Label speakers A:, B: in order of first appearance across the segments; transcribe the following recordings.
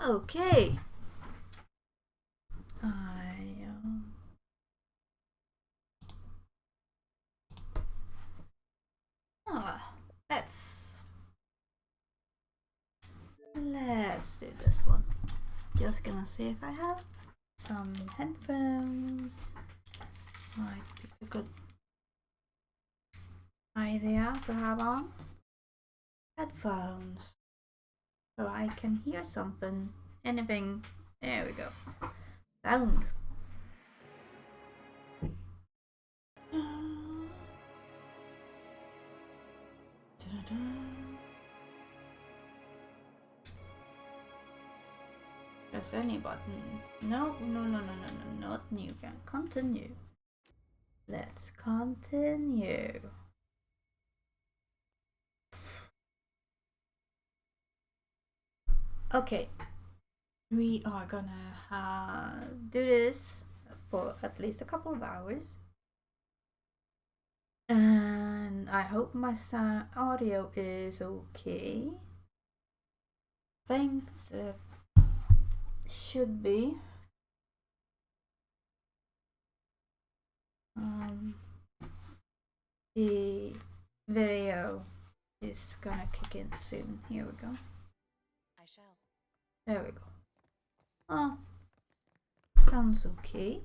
A: Okay. Let's do this one. Just gonna see if I have some headphones. Might be a good idea to have on headphones so I can hear something, anything. There we go. Sound. Press any button. No, not new. Can continue. Let's continue. Okay, we are gonna do this for at least a couple of hours, and I hope my audio is okay. I think it should be. The video is gonna kick in soon. Here we go.
B: I shall.
A: There we go. Oh, sounds okay.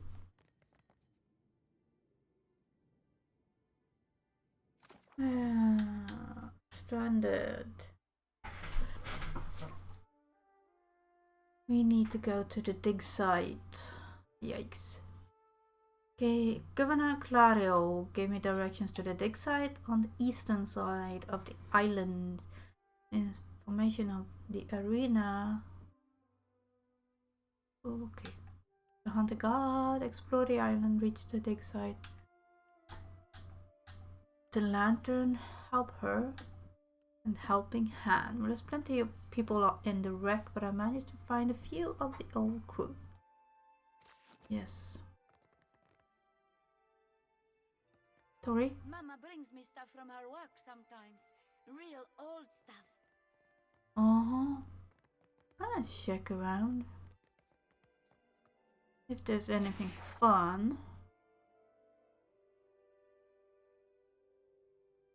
A: Stranded. We need to go to the dig site. Yikes. Okay, Governor Clario gave me directions to the dig site on the eastern side of the island. Information of the arena. Okay. The hunter god, explore the island, reach the dig site. The lantern, help her, and helping hand. Well, there's plenty of people in the wreck, but I managed to find a few of the old crew. Yes. Tori?
B: Mama brings me stuff from her work sometimes. Real old stuff.
A: Uh-huh. Gonna check around. If there's anything fun.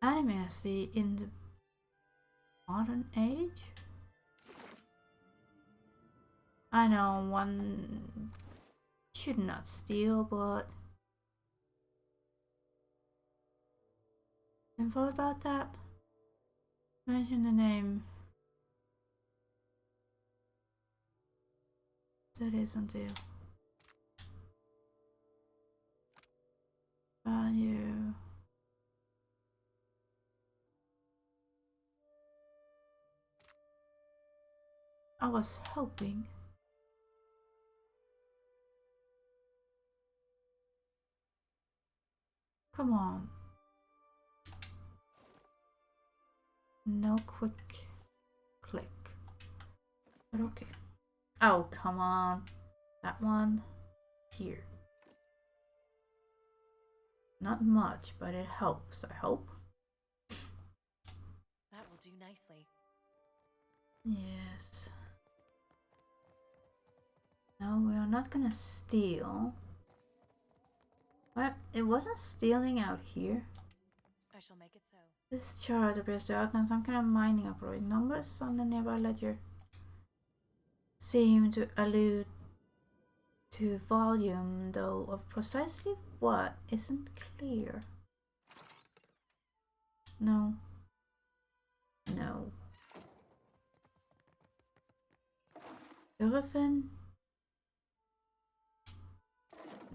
A: Anime I see in the modern age? I know one should not steal, but info about that? Mention the name. That is until value. I was hoping. Come on. No quick click. But okay. Oh, come on. That one. Here. Not much, but it helps, I hope.
B: That will do nicely.
A: Yes. No, we are not gonna steal. Well, it wasn't stealing out here.
B: I shall make it so.
A: This chart appears to outline some kind of mining operation. Numbers on the nearby ledger seem to allude to volume, though of precisely what isn't clear. No. No. Griffin?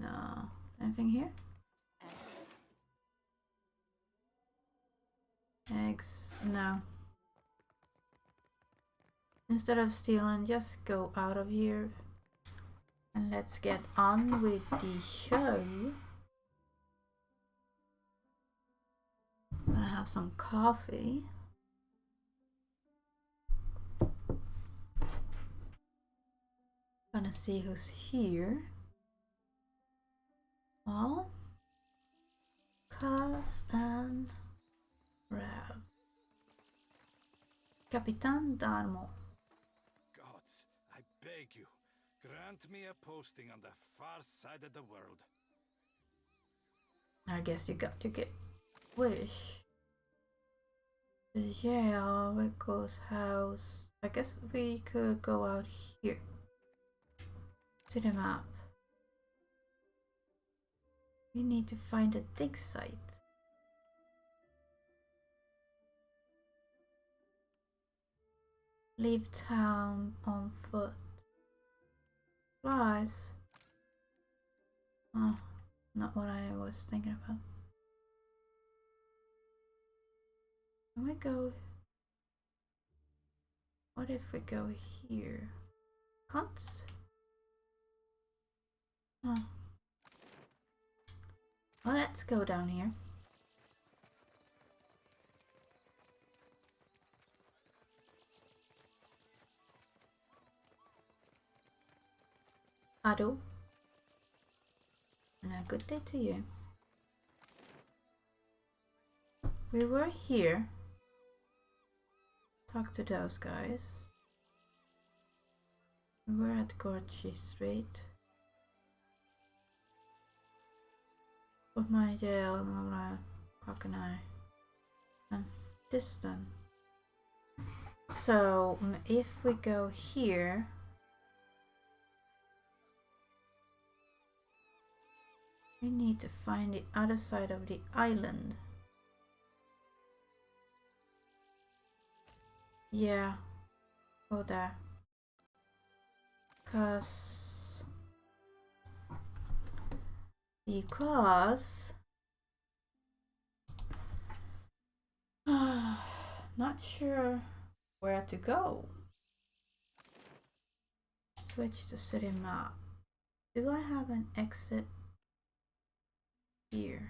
A: No. Anything here? Eggs? No. Instead of stealing, just go out of here. And let's get on with the show. I'm gonna have some coffee. Gonna see who's here. Well, Kaz and Rav. Capitan Darmo.
C: Gods, I Thank you. Grant me a posting on the far side of the world.
A: I guess you got to get wish. Yeah, Rico's house. I guess we could go out here to the map. We need to find a dig site. Leave town on foot. Flies. Oh, not what I was thinking about. Can we go? What if we go here? Can't? Oh. Well, let's go down here. Ado. And a good day to you. We were here. Talk to those guys. We were at Gorgy Street. Put my jail, Kraken and distant. So if we go here, we need to find the other side of the island. Yeah, go there. Because not sure where to go. Switch to city map. Do I have an exit here?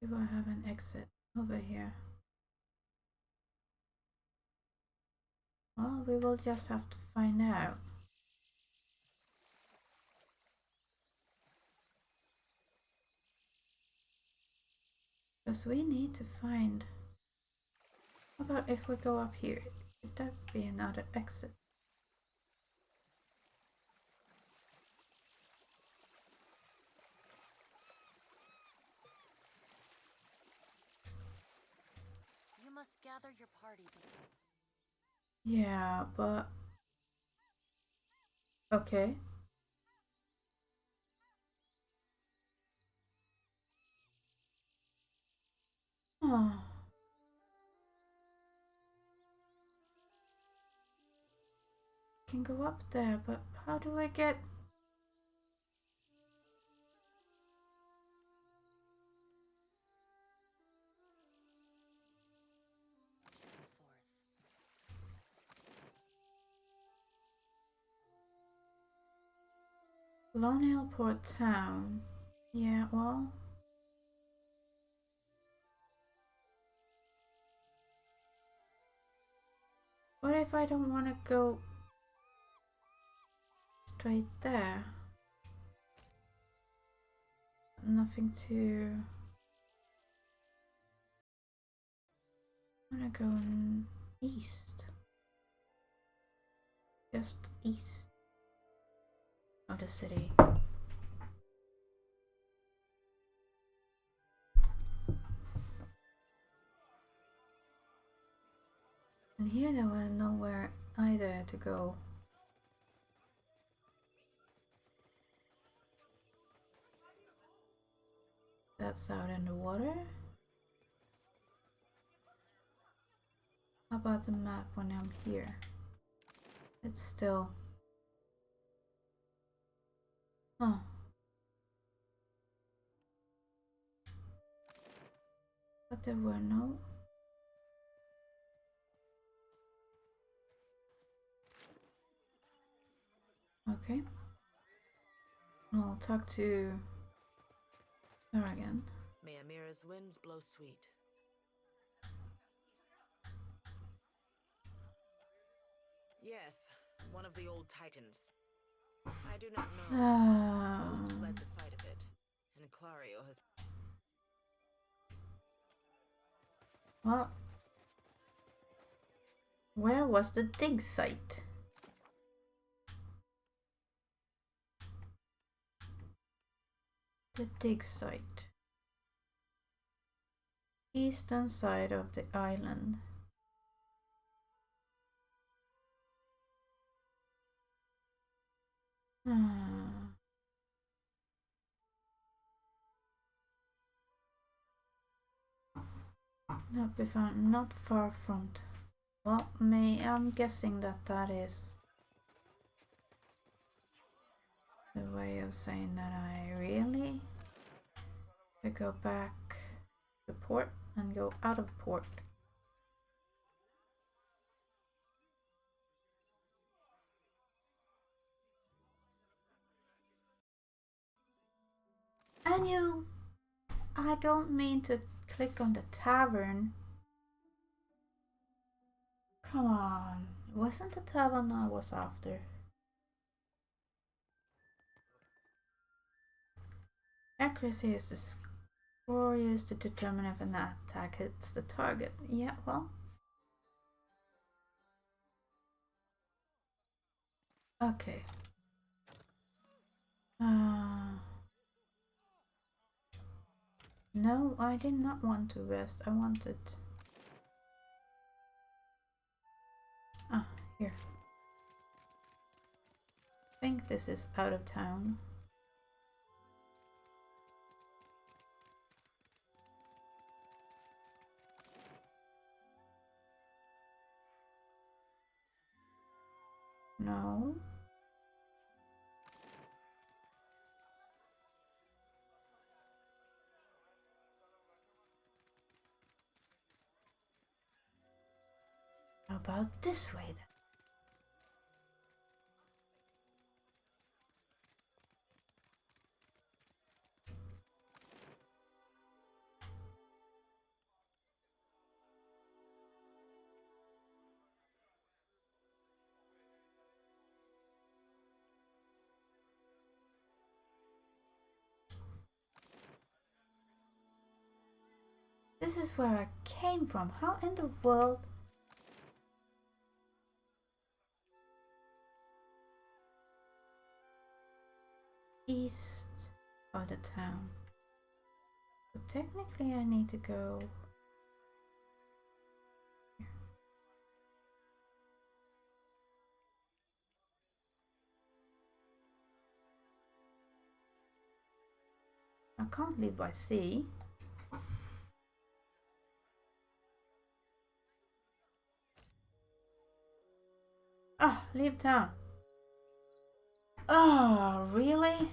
A: Do I have an exit over here? Well, we will just have to find out. Because we need to find... How about if we go up here? Would that be another exit?
B: You must gather your party before.
A: Yeah, but... Okay. Oh. Can go up there, but how do I get... Colonial Port Town. Yeah, well... What if I don't want to go straight there? Nothing to... I want to go east. Just east of the city. And here there was nowhere either to go. That's out in the water. How about the map when I'm here? It's still... Huh. But there were no... Okay. I'll talk to her again.
D: May Amira's winds blow sweet. Yes, one of the old titans. I do not know those who led the sight of it, and Clario has...
A: Well, where was the dig site? The dig site. Eastern side of the island. Not be found, not far from. Well, I'm guessing that is the way of saying that I really could go back to port and go out of port. And I don't mean to click on the tavern. Come on, it wasn't the tavern I was after. Accuracy is the score used to determine if an attack hits the target. Yeah, well. Okay. No, I did not want to rest. I wanted... Ah, here. I think this is out of town. No. How about this way then? This is where I came from. How in the world? East of the town. So technically I need to go... I can't leave by sea. Ah, leave town. Oh, really?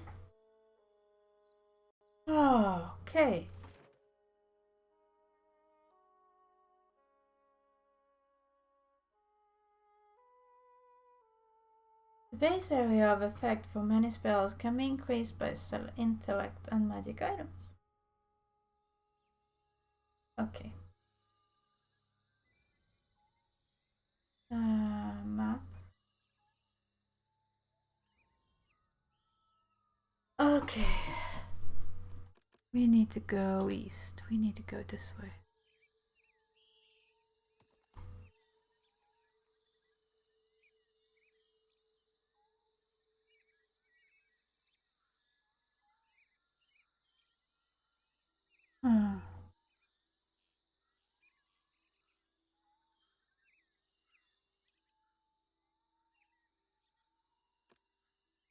A: Oh, okay. The base area of effect for many spells can be increased by intellect and magic items. Okay. Map. Okay. We need to go east. We need to go this way.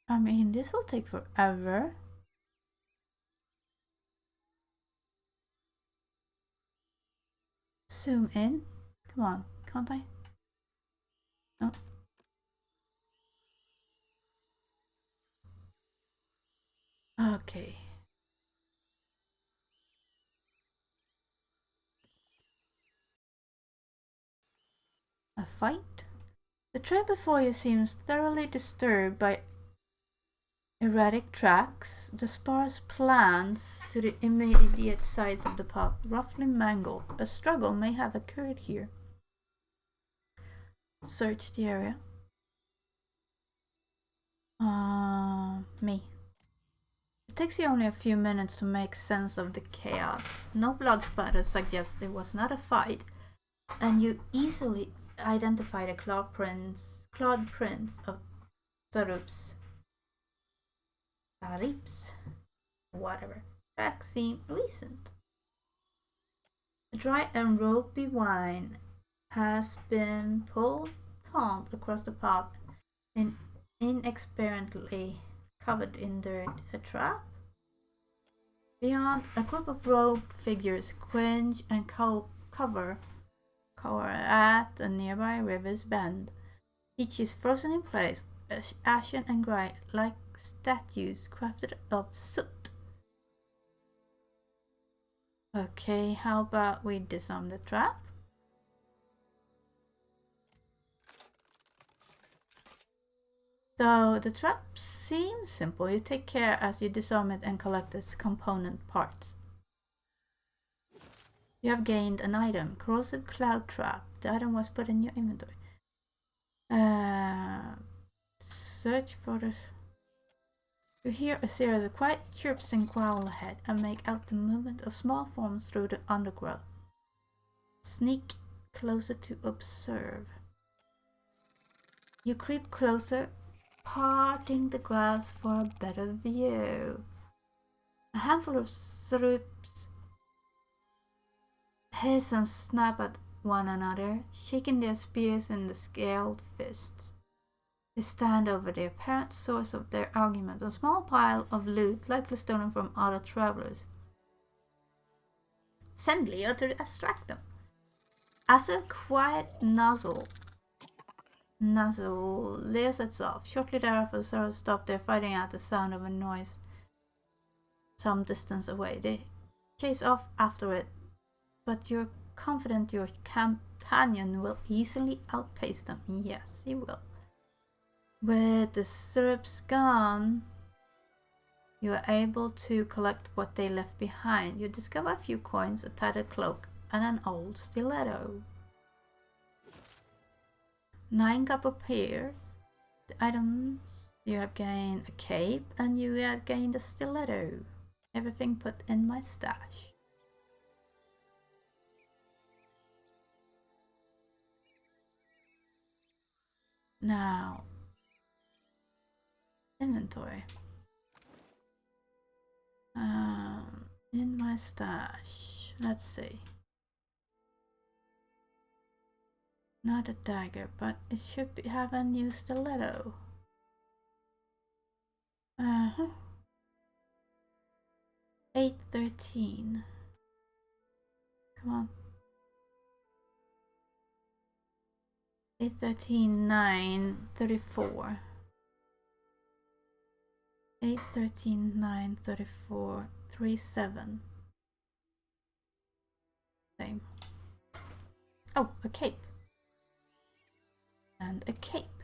A: I mean, this will take forever. Zoom in. Come on, can't I? No. Okay. A fight? The trail before you seems thoroughly disturbed by erratic tracks. The sparse plants to the immediate sides of the path roughly mangled. A struggle may have occurred here. Search the area. Me. It takes you only a few minutes to make sense of the chaos. No blood spatter suggests it was not a fight, and you easily identify the clawed prints of Sarup's whatever. Tracks seem recent. The dry and ropey wine has been pulled taut across the path and inexperiencedly covered in dirt. A trap? Beyond, a group of robed figures cringe and cower at a nearby river's bend. Each is frozen in place, ashen and gray, like statues crafted of soot. Okay, how about we disarm the trap? Though the trap seems simple, you take care as you disarm it and collect its component parts. You have gained an item, Corrosive Cloud Trap. The item was put in your inventory. Search for this. You hear a series of quiet chirps and growl ahead and make out the movement of small forms through the undergrowth. Sneak closer to observe. You creep closer, parting the grass for a better view. A handful of Sarup's hiss and snap at one another, shaking their spears in the scaled fists. They stand over the apparent source of their argument, a small pile of loot likely stolen from other travelers. Send Leo to distract them. After a quiet nuzzle, Leo sets off. Shortly thereafter, the Sarus stop their fighting at the sound of a noise some distance away. They chase off after it, but you're confident your companion will easily outpace them. Yes, he will. With the syrups gone, you are able to collect what they left behind. You discover a few coins, a tattered cloak, and an old stiletto. 9 copper pairs. The items, you have gained a cape and you have gained a stiletto. Everything put in my stash. Now, inventory. In my stash, let's see. Not a dagger, but it should have a new stiletto. 813. Come on. 813, 934. 813, 934, 37. Same. Oh, a cape. And a cape.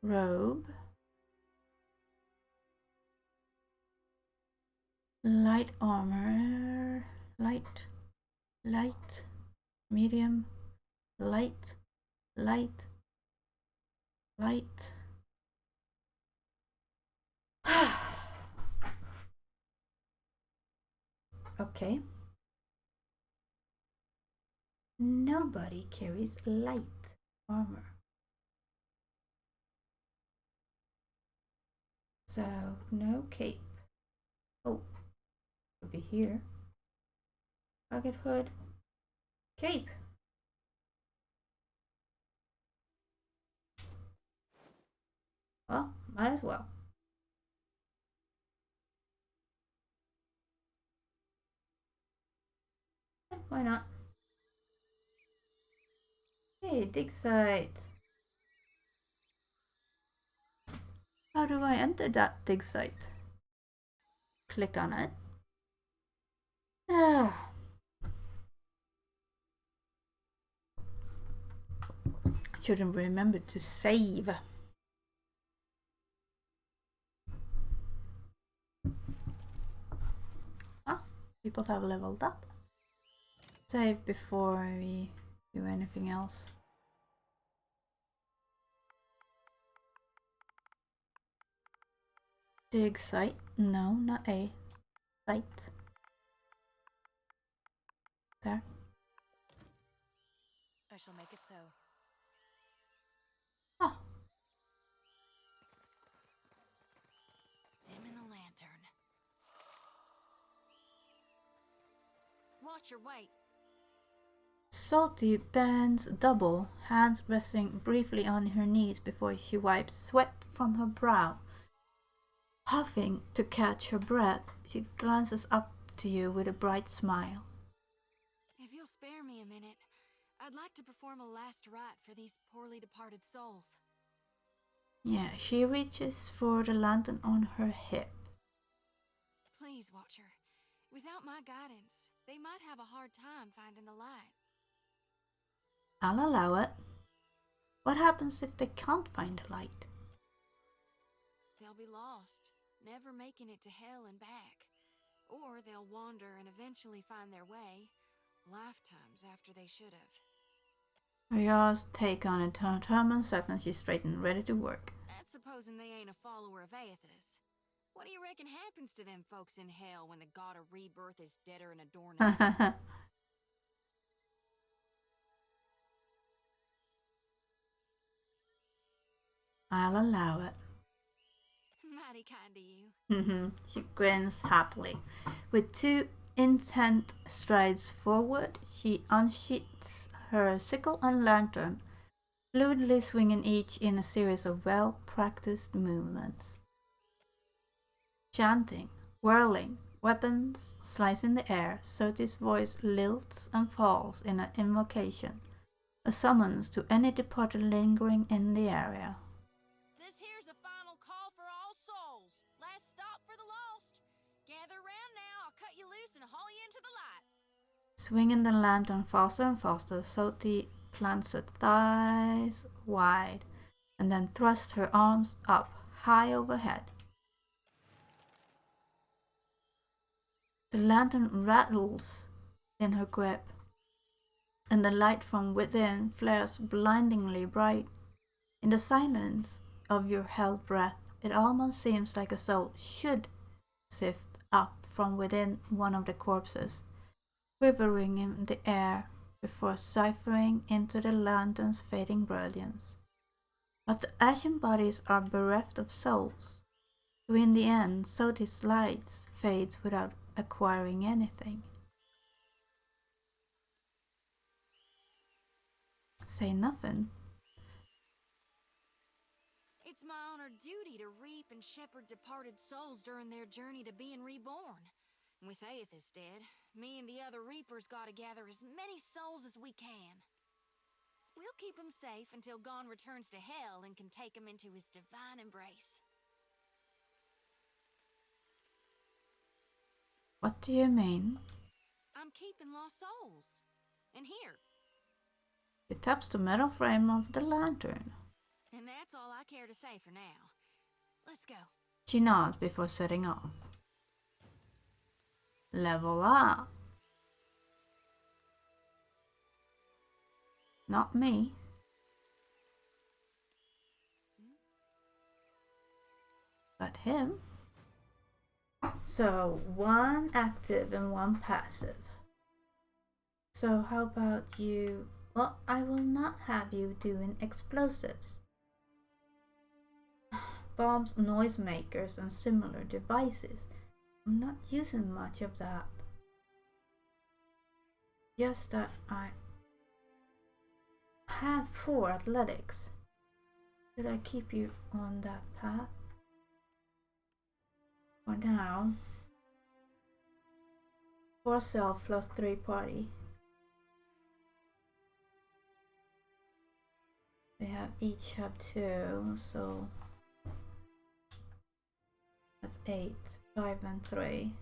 A: Robe. Light armor. Light. Medium. Light. Okay. Nobody carries light armor. So, no cape. Oh, could be here. Bucket hood. Cape. Well, might as well. Why not? Hey, dig site. How do I enter that dig site? Click on it. Shouldn't remember to save. People have leveled up. Save before we do anything else. Dig site? No, not a site. There.
D: I shall make it so.
A: Oh.
B: Dim in the lantern. Watch your weight.
A: Salty bends double, hands resting briefly on her knees before she wipes sweat from her brow. Huffing to catch her breath, she glances up to you with a bright smile.
B: If you'll spare me a minute, I'd like to perform a last rite for these poorly departed souls.
A: Yeah, she reaches for the lantern on her hip.
B: Please, Watcher. Without my guidance, they might have a hard time finding the light.
A: I'll allow it. What happens if they can't find the light?
B: They'll be lost, never making it to hell and back. Or they'll wander and eventually find their way, lifetimes after they should have.
A: Her jaws take on a determined sadness. She's straight and ready to work.
B: That's supposing they ain't a follower of Aethys. What do you reckon happens to them folks in hell when the god of rebirth is deader than a doornail?
A: I'll allow it.
B: Mighty kind of you.
A: She grins happily. With 2 intent strides forward, she unsheaths her sickle and lantern, fluidly swinging each in a series of well-practiced movements. Chanting, whirling, weapons slice in the air, Soti's voice lilts and falls in an invocation, a summons to any departed lingering in the area.
B: This here's a final call for all souls. Last stop for the lost. Gather round now, I'll cut you loose and haul you into the light.
A: Swinging the lantern faster and faster, Soti plants her thighs wide and then thrusts her arms up high overhead. The lantern rattles in her grip, and the light from within flares blindingly bright. In the silence of your held breath, it almost seems like a soul should sift up from within one of the corpses, quivering in the air before ciphering into the lantern's fading brilliance. But the ashen bodies are bereft of souls, so in the end, Soti's light fades without acquiring anything. Say nothing.
B: It's my honored duty to reap and shepherd departed souls during their journey to being reborn. With Aethys dead, me and the other reapers gotta gather as many souls as we can. We'll keep them safe until Gon returns to hell and can take them into his divine embrace.
A: What do you mean?
B: I'm keeping lost souls. And here.
A: She taps the metal frame of the lantern.
B: And that's all I care to say for now. Let's go.
A: She nods before setting off. Level up. Not me. But him. So 1 active and 1 passive. So how about you? Well, I will not have you doing explosives, bombs, noisemakers, and similar devices. I'm not using much of that. Just that I have 4 athletics. Should I keep you on that path? For now. 4 self plus 3 party. They each have 2, so that's 8, 5 and 3.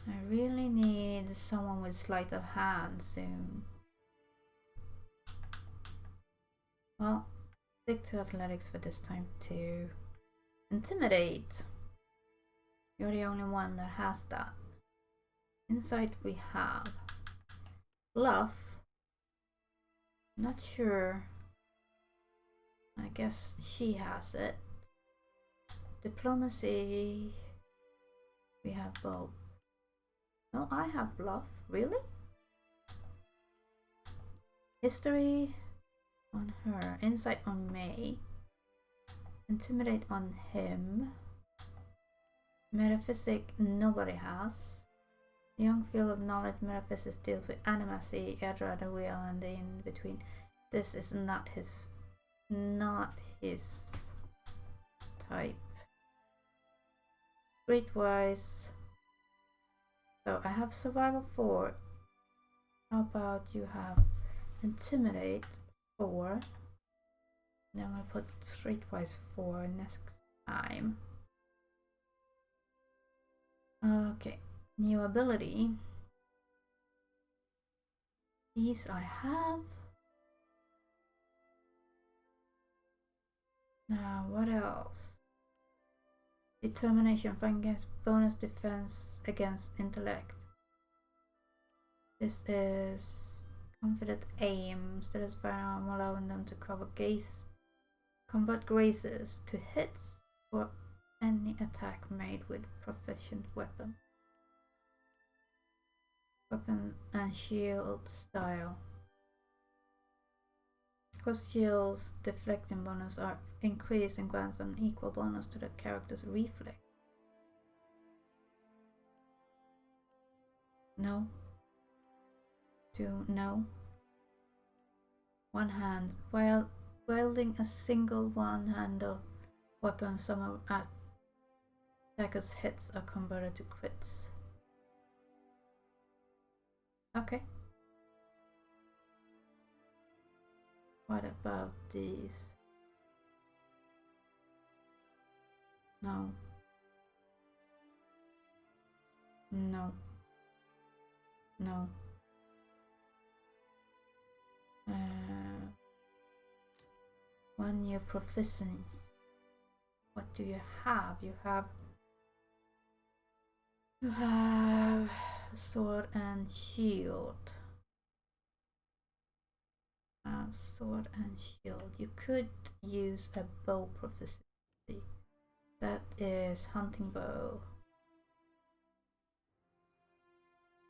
A: I really need someone with sleight of hand soon. Well, stick to athletics for this time too. Intimidate. You're the only one that has that. Insight we have. Bluff. Not sure. I guess she has it. Diplomacy. We have both. No, I have bluff. Really? History on her. Insight on me. Intimidate on him. Metaphysic nobody has. Young field of knowledge. Metaphysics deals with animacy. I'd rather we are in the in between. This is not his type. Streetwise. So I have survival 4. How about you have intimidate 4? Then I put streetwise 4 next time. Okay, new ability. These I have. Now what else? Determination, against bonus defense against intellect. This is confident aim. Status firearm, allowing them to convert grazes to hits for any attack made with proficient weapon. Weapon and shield style. Because shields deflecting bonus are increased and grants an equal bonus to the character's reflex. No. No. One hand. While wielding a single one-handed weapon, some attackers' hits are converted to crits. Okay. What about these? No. No. No. One new proficiency. What do you have? You have sword and shield. Sword and shield. You could use a bow proficiency. That is hunting bow.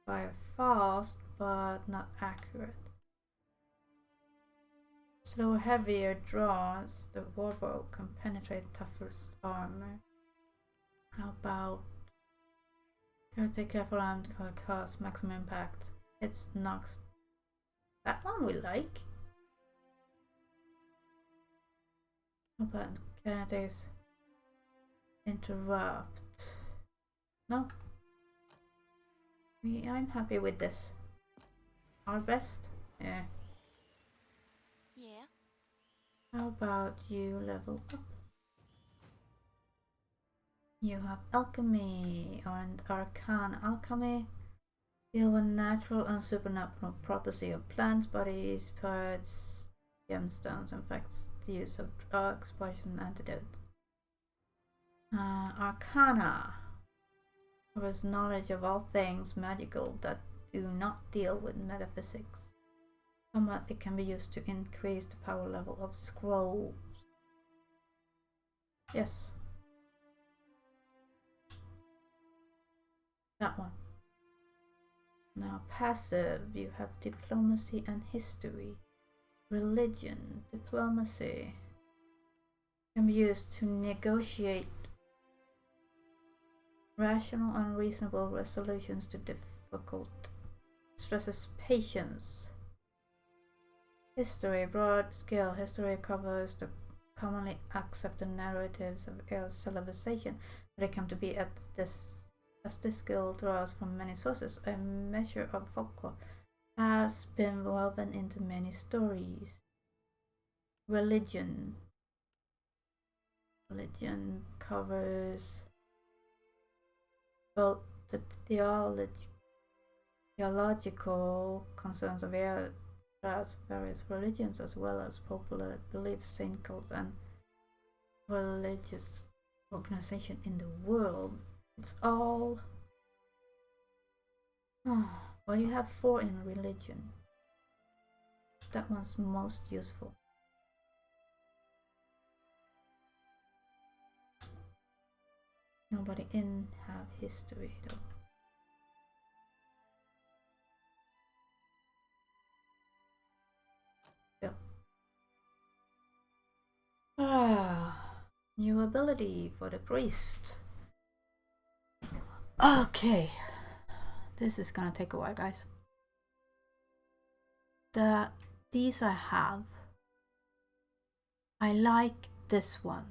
A: Fire fast, but not accurate. Slower, heavier draws. The warbow can penetrate toughest armor. How about? Gotta take careful arm to cause maximum impact. It's knocks. That one we like. How about kinetics? Interrupt. No. I'm happy with this. Our best? Yeah.
B: Yeah.
A: How about you level up? You have alchemy and arcane. Alchemy deal with natural and supernatural property of plants, bodies, parts, gemstones, and facts. The use of drugs, poison, antidote. Arcana covers knowledge of all things magical that do not deal with metaphysics. Somewhat it can be used to increase the power level of scrolls. Yes. That one. Now passive, you have diplomacy and history. Religion, diplomacy can be used to negotiate rational and reasonable resolutions to difficult stresses. Patience. History, broad scale. History covers the commonly accepted narratives of civilization, but they come to be as this skill draws from many sources. A measure of folklore has been woven into many stories. Religion. Religion covers both the theological concerns of various religions as well as popular beliefs, saint cults, and religious organization in the world. It's all. Well, you have 4 in religion. that one's most useful. Nobody in have history though. Yep. New ability for the priest. Okay. This is gonna take a while, guys. These I have. I like this one.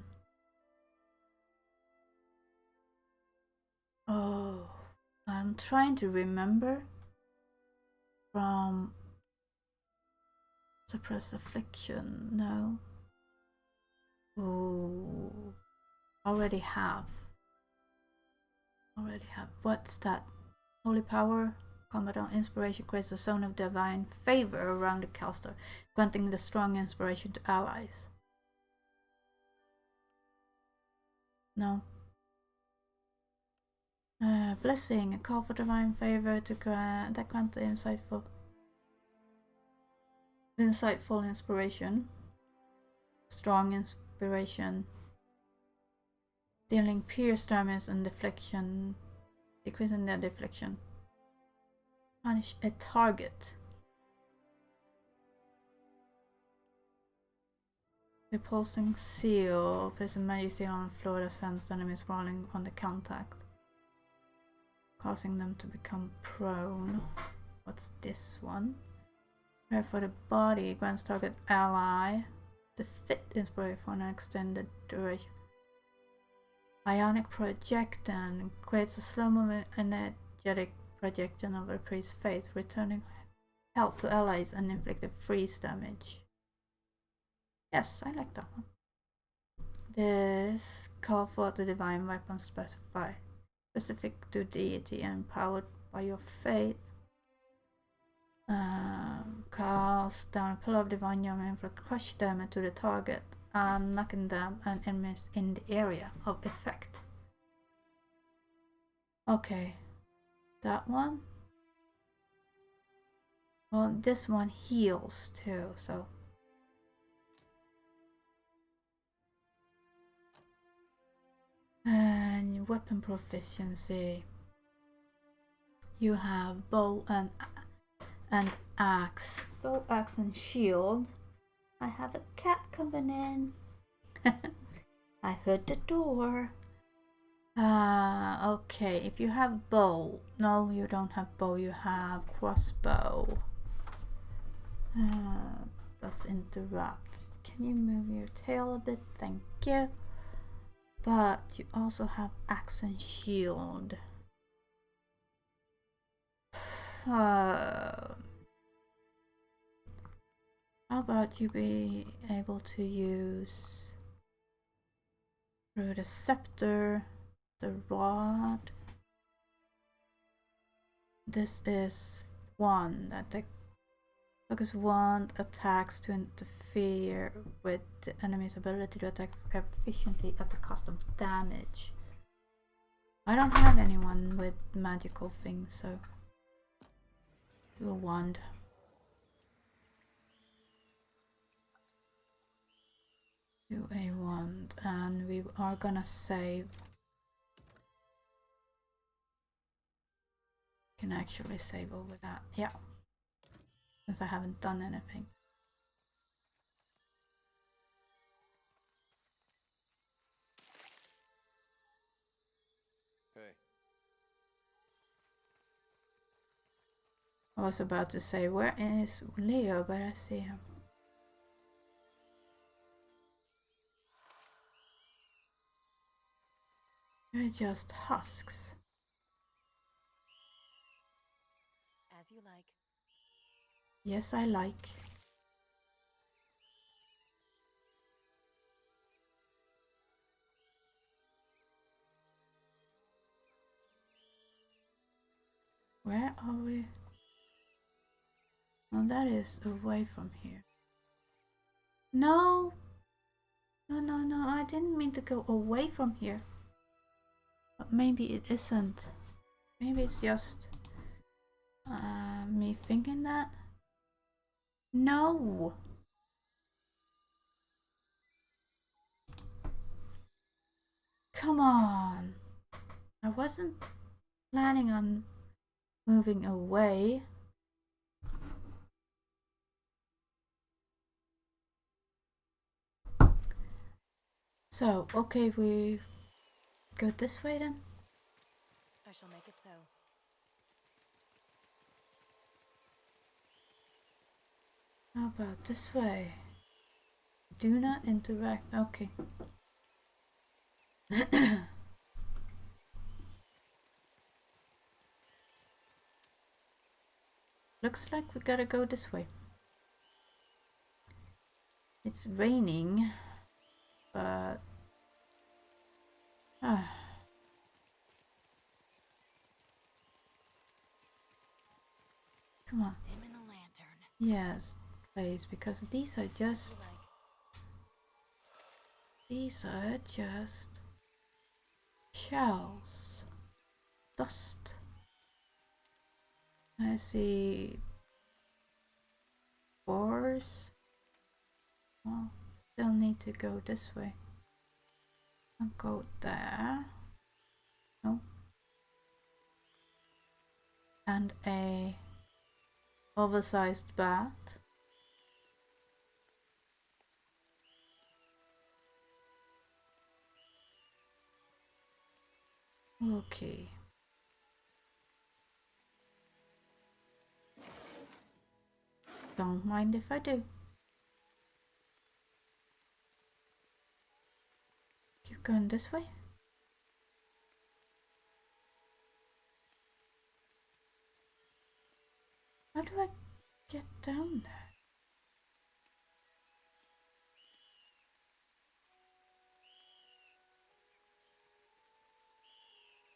A: Oh, I'm trying to remember from Suppress Affliction. No. Oh, already have. What's that? Holy Power. Combat on Inspiration creates a zone of divine favor around the caster, granting the strong inspiration to allies. No. Blessing, a call for divine favor to grant the insightful inspiration, strong inspiration, dealing pierce damage and deflection, decreasing their deflection. Punish a target. Repulsing seal. Place a magic seal on the floor that sends enemies rolling on the contact, causing them to become prone. What's this one? Prayer for the body. Grants target ally the fit inspiration for an extended duration. Ionic projection creates a slow-moving energetic projection over the priest's face, returning health to allies and inflicting freeze damage. Yes, I like that one. This call for the divine weapon specific to deity and empowered by your faith. Cast down a pillar of divine yummy for crush damage to the target and knocking down an enemies in the area of effect. Okay, that one. Well, this one heals too, so. And weapon proficiency. You have bow and axe. Bow, axe, and shield. I have a cat coming in. I heard the door. Okay, if you have bow. No, you don't have bow, you have crossbow. Let's interrupt. Can you move your tail a bit? Thank you. But you also have axe and shield. How about you be able to use through the scepter, the rod. This is one that the focus one attacks to interfere with the enemy's ability to attack efficiently at the cost of damage. I don't have anyone with magical things, so do a wand. Do a wand, and we are gonna save. Can actually save over that, yeah, since I haven't done anything.
E: Hey.
A: I was about to say, where is Leo, but I see him. They're just husks.
D: As you like.
A: Yes, I like. Where are we? Oh, that is away from here. No! No, I didn't mean to go away from here. But maybe it isn't. Maybe it's just me thinking that. No! Come on! I wasn't planning on moving away. So, okay, we go this way then?
D: I shall make it so.
A: How about this way? Do not interact. Okay. Looks like we gotta go this way. It's raining, but come on.
B: Dim in the lantern.
A: Yes, please, because these are just shells, dust. I see spores. Well, still need to go this way. I'll go there. No. And a oversized bat. Okay. Don't mind if I do. Keep going this way. How do I get down there?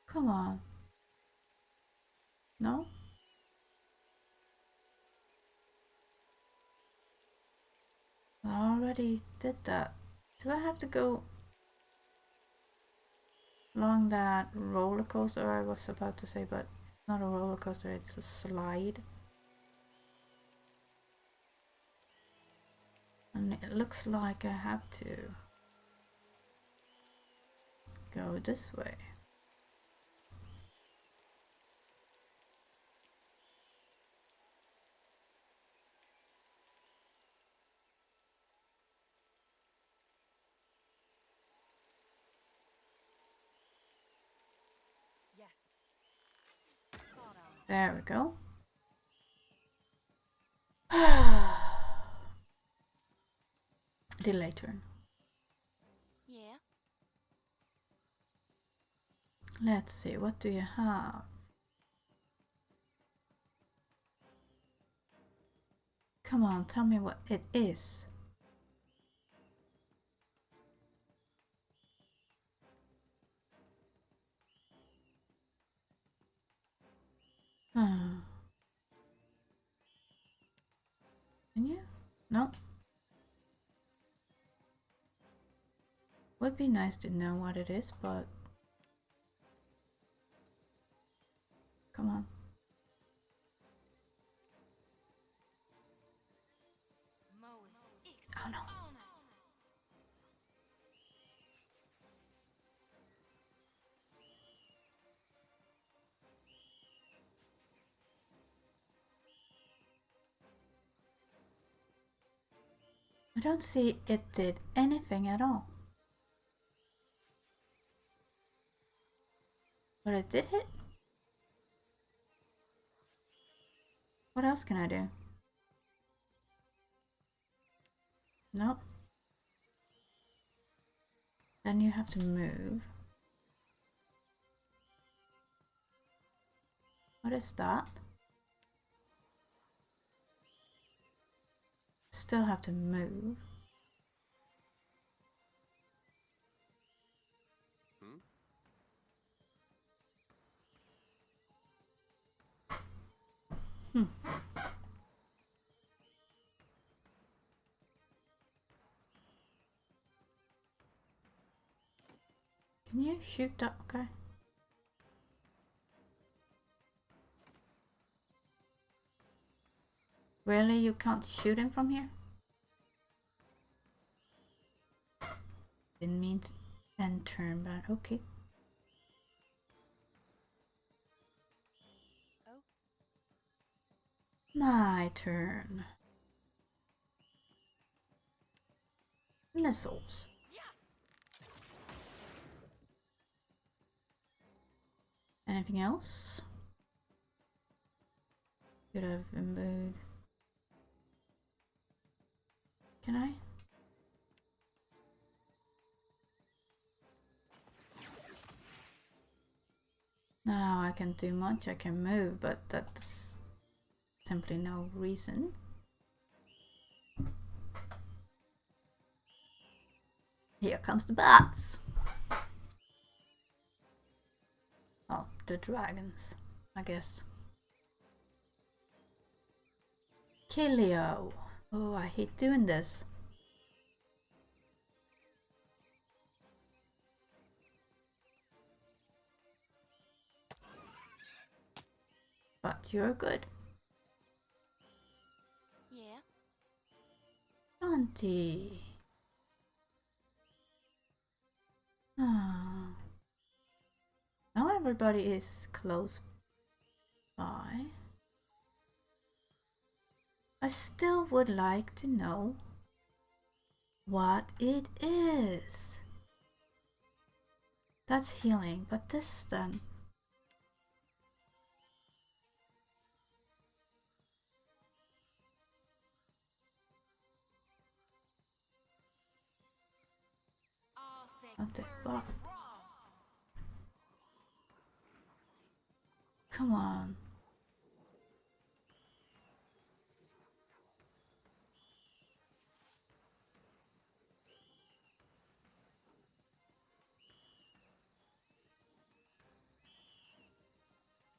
A: Come on. No? I already did that. Do I have to go along that roller coaster I was about to say, but it's not a roller coaster, it's a slide. And it looks like I have to go this way.
D: Yes. Spot on.
A: There we go. Delay turn.
B: Yeah.
A: Let's see, what do you have? Come on, tell me what it is. Hmm. Can you? No. Would be nice to know what it is, but come on. Oh no. I don't see it did anything at all. But it did hit. What else can I do? Nope. Then you have to move. What is that? Still have to move. Hmm. Can you shoot that guy? Really? You can't shoot him from here? Didn't mean to end turn, but okay. My turn. Missiles. Anything else? Could have removed. Can I? No, I can't do much. I can move, but that's simply no reason. Here comes the bats. Oh, the dragons, I guess. Kilio. Oh, I hate doing this. But you're good.
B: Yeah.
A: Auntie. Ah. Now everybody is close by. I still would like to know what it is. That's healing, but this then. Not but come on.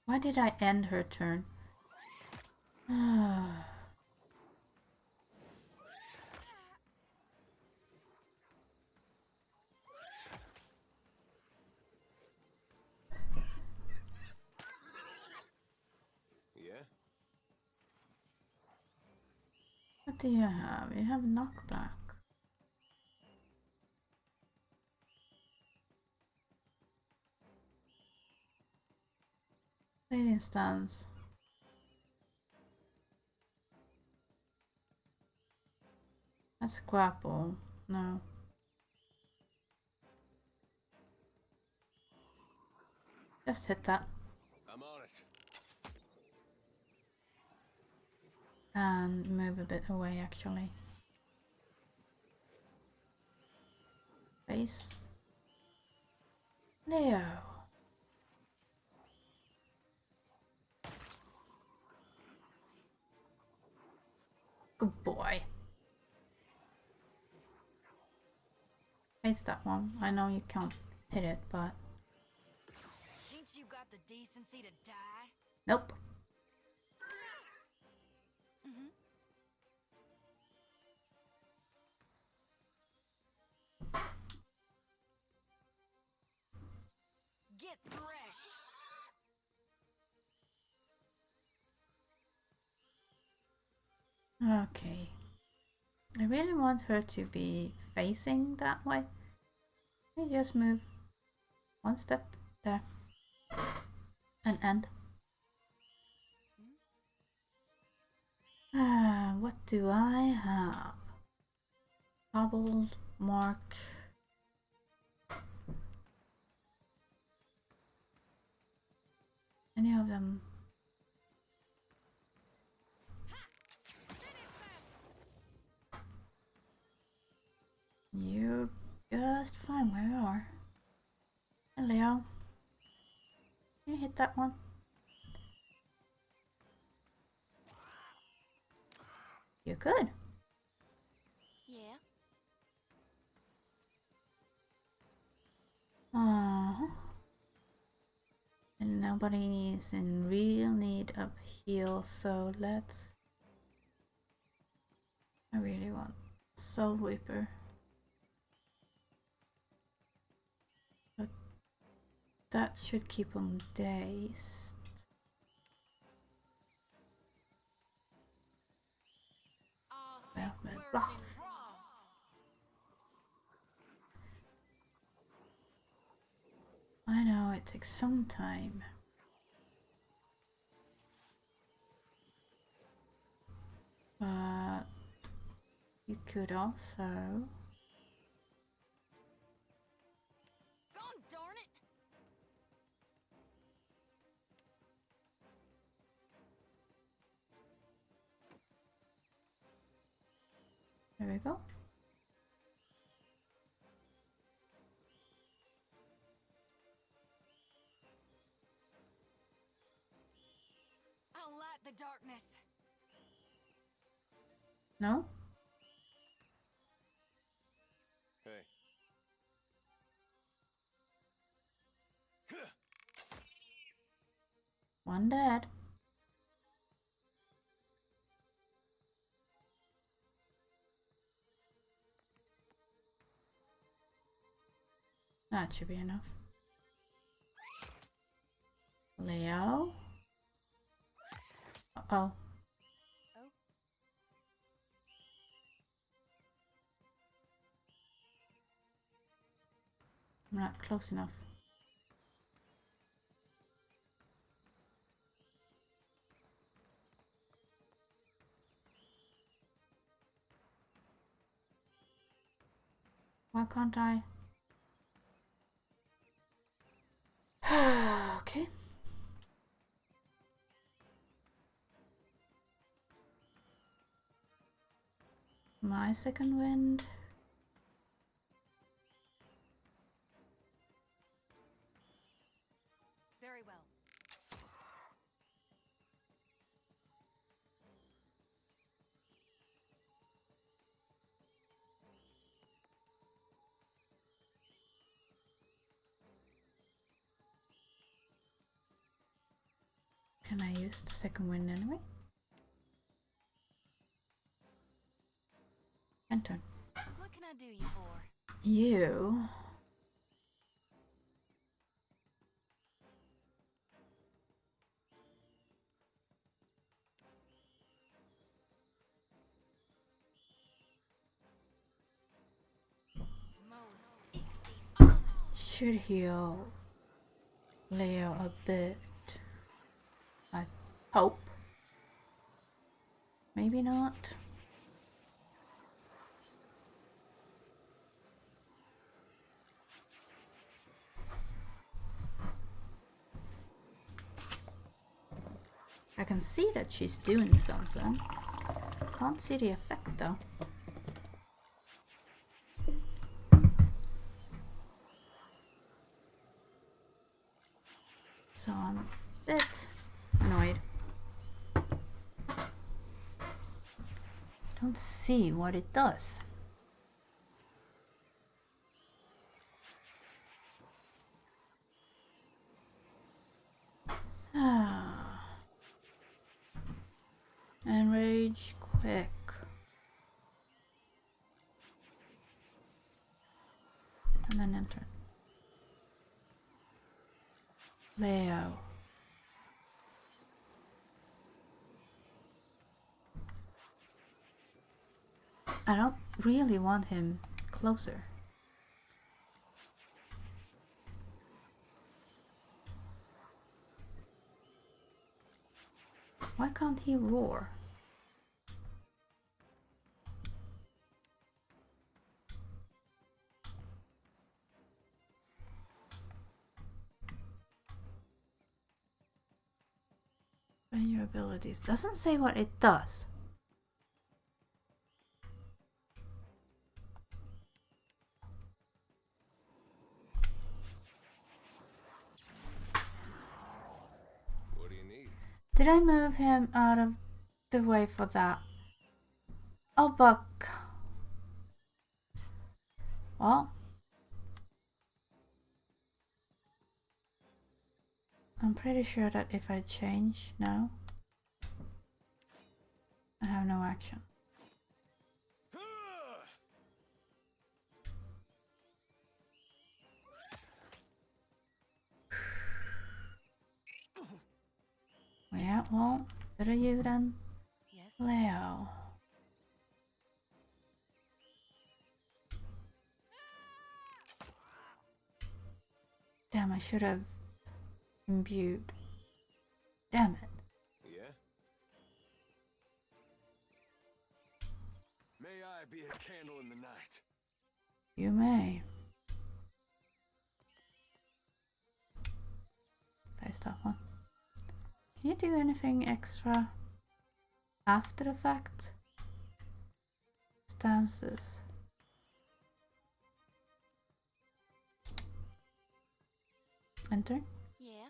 A: Why did I end her turn?
E: Yeah?
A: What do you have? You have knockback. Saving stance. That's grapple. No. Just hit that.
E: I'm on it.
A: And move a bit away actually. Face. Leo. Good boy. Face that one. I know you can't hit it, but
B: Ain't you got the decency to die?
A: nope.
B: Get threshed.
A: Okay. I really want her to be facing that way. Let me just move one step there and end. What do I have? Hobbled, mark. Any of them? You're just fine where you are. And Leo, can you hit that one? You're good.
B: Yeah.
A: Aww. And nobody is in real need of heal, so let's... I really want Soul Reaper. But that should keep him dazed. Rough. I know it takes some time. But you could also.
B: God darn it!
A: There we go.
B: I'll light the darkness.
A: No?
E: Hey.
A: One dead. That should be enough. Leo? Uh-oh. I'm not close enough. Why can't I? Okay. My second wind.
B: Very well.
A: Can I use the second wind anyway? Enter.
B: What can I do you for?
A: You. Should heal Leo a bit. I hope. Maybe not. I can see that she's doing something. Can't see the effect though. So I'm a bit annoyed. Don't see what it does. Enrage quick. And then enter. Leo. I don't really want him closer. Why can't he roar? And your abilities. Doesn't say what it does.
E: What do you need?
A: Did I move him out of the way for that? Oh, Buck. Well, I'm pretty sure that if I change now, I have no action. Yeah, well, better you than
B: Yes.
A: Leo. Damn, I should have imbued. Damn it.
E: Yeah? May I be a candle in the night?
A: You may. Face that one. Can you do anything extra after the fact? Stances. Enter.
B: Yeah.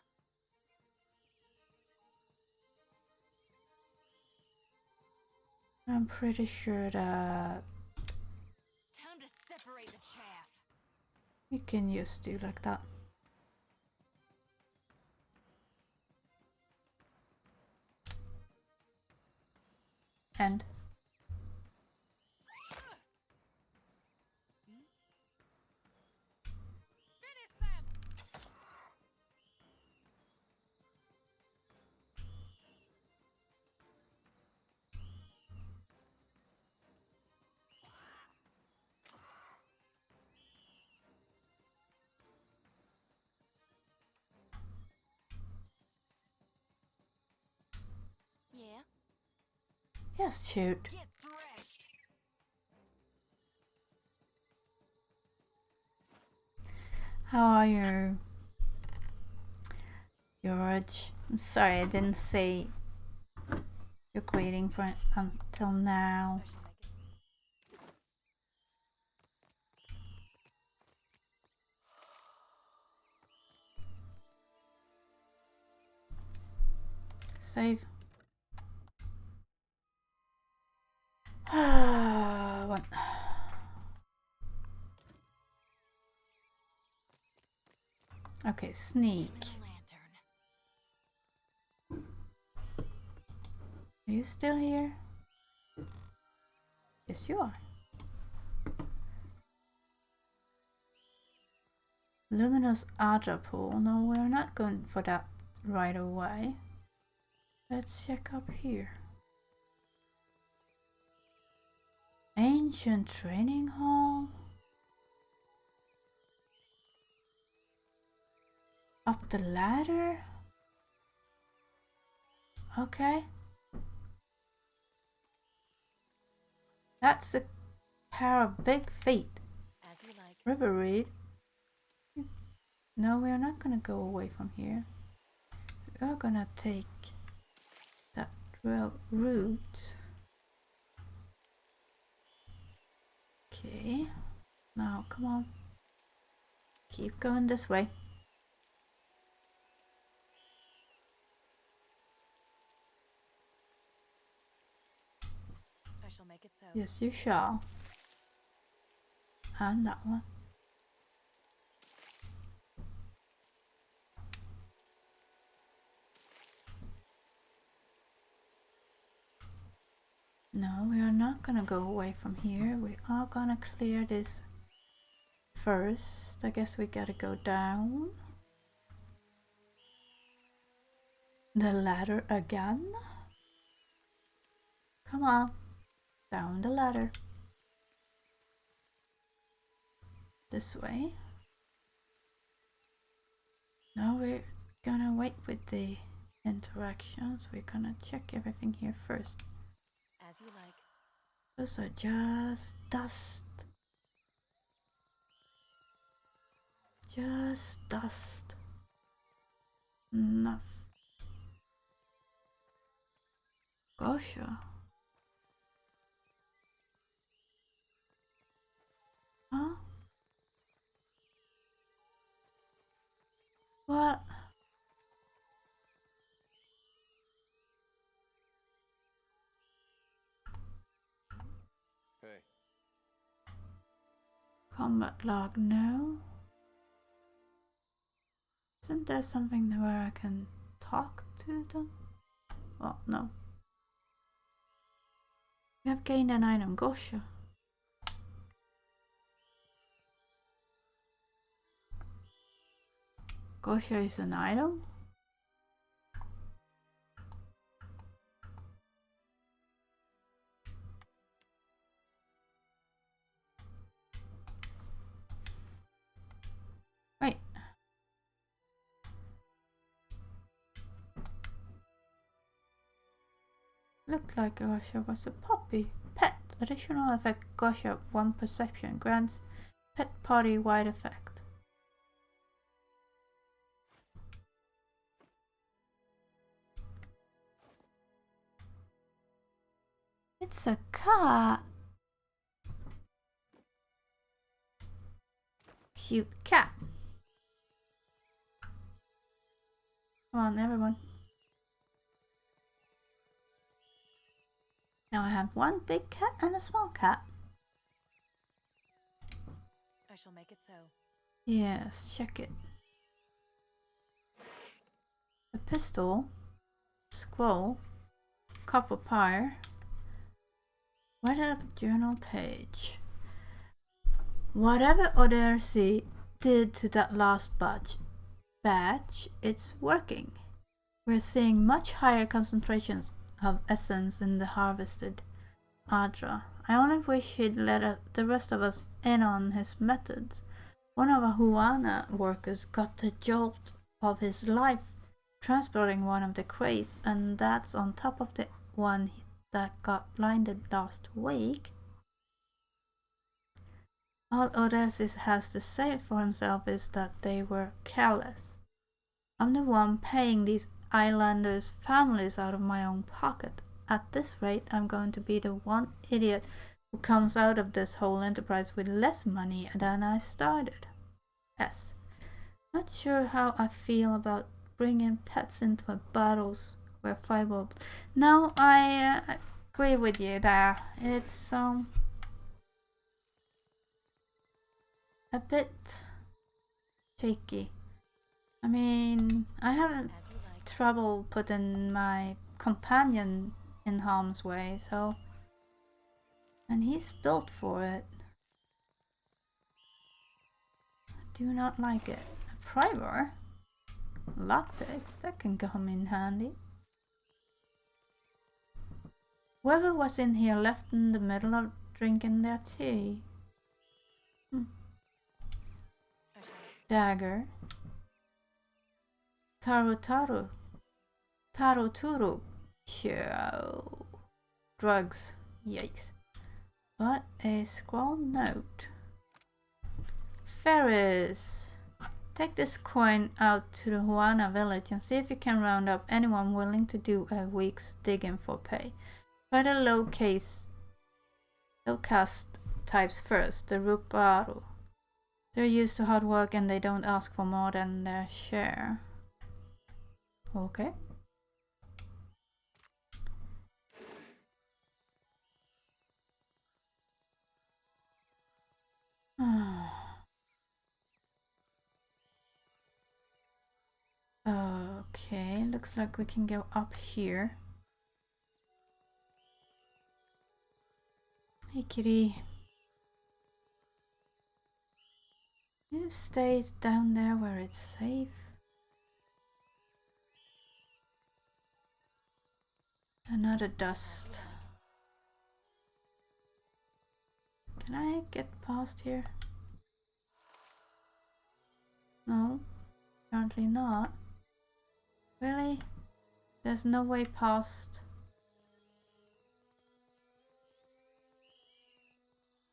A: I'm pretty sure that
B: Time to separate the chaff.
A: you can just do like that. And
B: Finish them. Yeah.
A: yes, shoot.
B: Get threshed.
A: How are you? George? I'm sorry I didn't say your greeting for until now.
B: I shall make it.
A: Save. One. Okay, sneak.
B: Dim in the lantern.
A: Are you still here? Yes, you are. Luminous Aja pool. No, we're not going for that right away. Let's check up here. Ancient training hall. Up the ladder. Okay. That's a pair of big feet.
B: As you like.
A: River Reed. No, we are not gonna go away from here. We are gonna take that route. Okay. Now, come on. Keep going this way.
B: I shall make it so.
A: Yes, you shall. And that one. No, we are not gonna go away from here. We are gonna clear this first. I guess we gotta go down the ladder again. Come on, down the ladder. This way. Now we're gonna wait with the interactions. We're gonna check everything here first.
B: As you like.
A: Those are just dust. Just dust. Enough. Gosha. Huh? What?
E: Hey.
A: Combat log, no. Isn't there something where I can talk to them? Well, no. You have gained an item, Gosha. Gosha is an item? Wait. Looked like Gosha was a puppy. Pet. Additional effect Gosha 1 perception. Grants pet party wide effect. It's a cat. Cute cat. Come on, everyone. Now I have one big cat and a small cat.
D: I shall make it so.
A: Yes, check it. A pistol, scroll, copper pyre, weathered up journal page. Whatever Odyssey did to that last batch, it's working. We're seeing much higher concentrations of essence in the harvested Adra. I only wish he'd let the rest of us in on his methods. One of our Huana workers got the jolt of his life transporting one of the crates, and that's on top of the one that got blinded last week. All Odysseus has to say for himself is that they were careless. I'm the one paying these islanders' families out of my own pocket. At this rate, I'm going to be the one idiot who comes out of this whole enterprise with less money than I started. Yes. Not sure how I feel about bringing pets into battles where fiber. No, I agree with you there. It's a bit shaky. I mean, I haven't trouble putting my companion in harm's way, so, and he's built for it. I do not like it. A primer? Lockpicks, that can come in handy. Whoever was in here left in the middle of drinking their tea. Dagger. Taro. Taroturu. Chow. Drugs. Yikes. But a scroll note. Ferris. Take this coin out to the Huana village and see if you can round up anyone willing to do a week's digging for pay. Try the low caste types first, the Ruparu. They're used to hard work and they don't ask for more than their share. Okay. Okay, looks like we can go up here. Hey kitty. You stay down there where it's safe. Another dust. Can I get past here? No, apparently not. Really? There's no way past.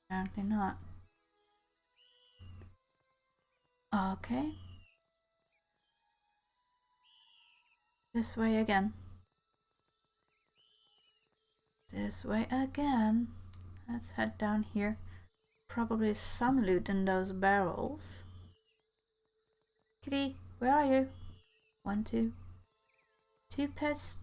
A: Apparently not. Okay. This way again. This way again. Let's head down here. Probably some loot in those barrels. Kitty, where are you? 1, 2. 2 pets.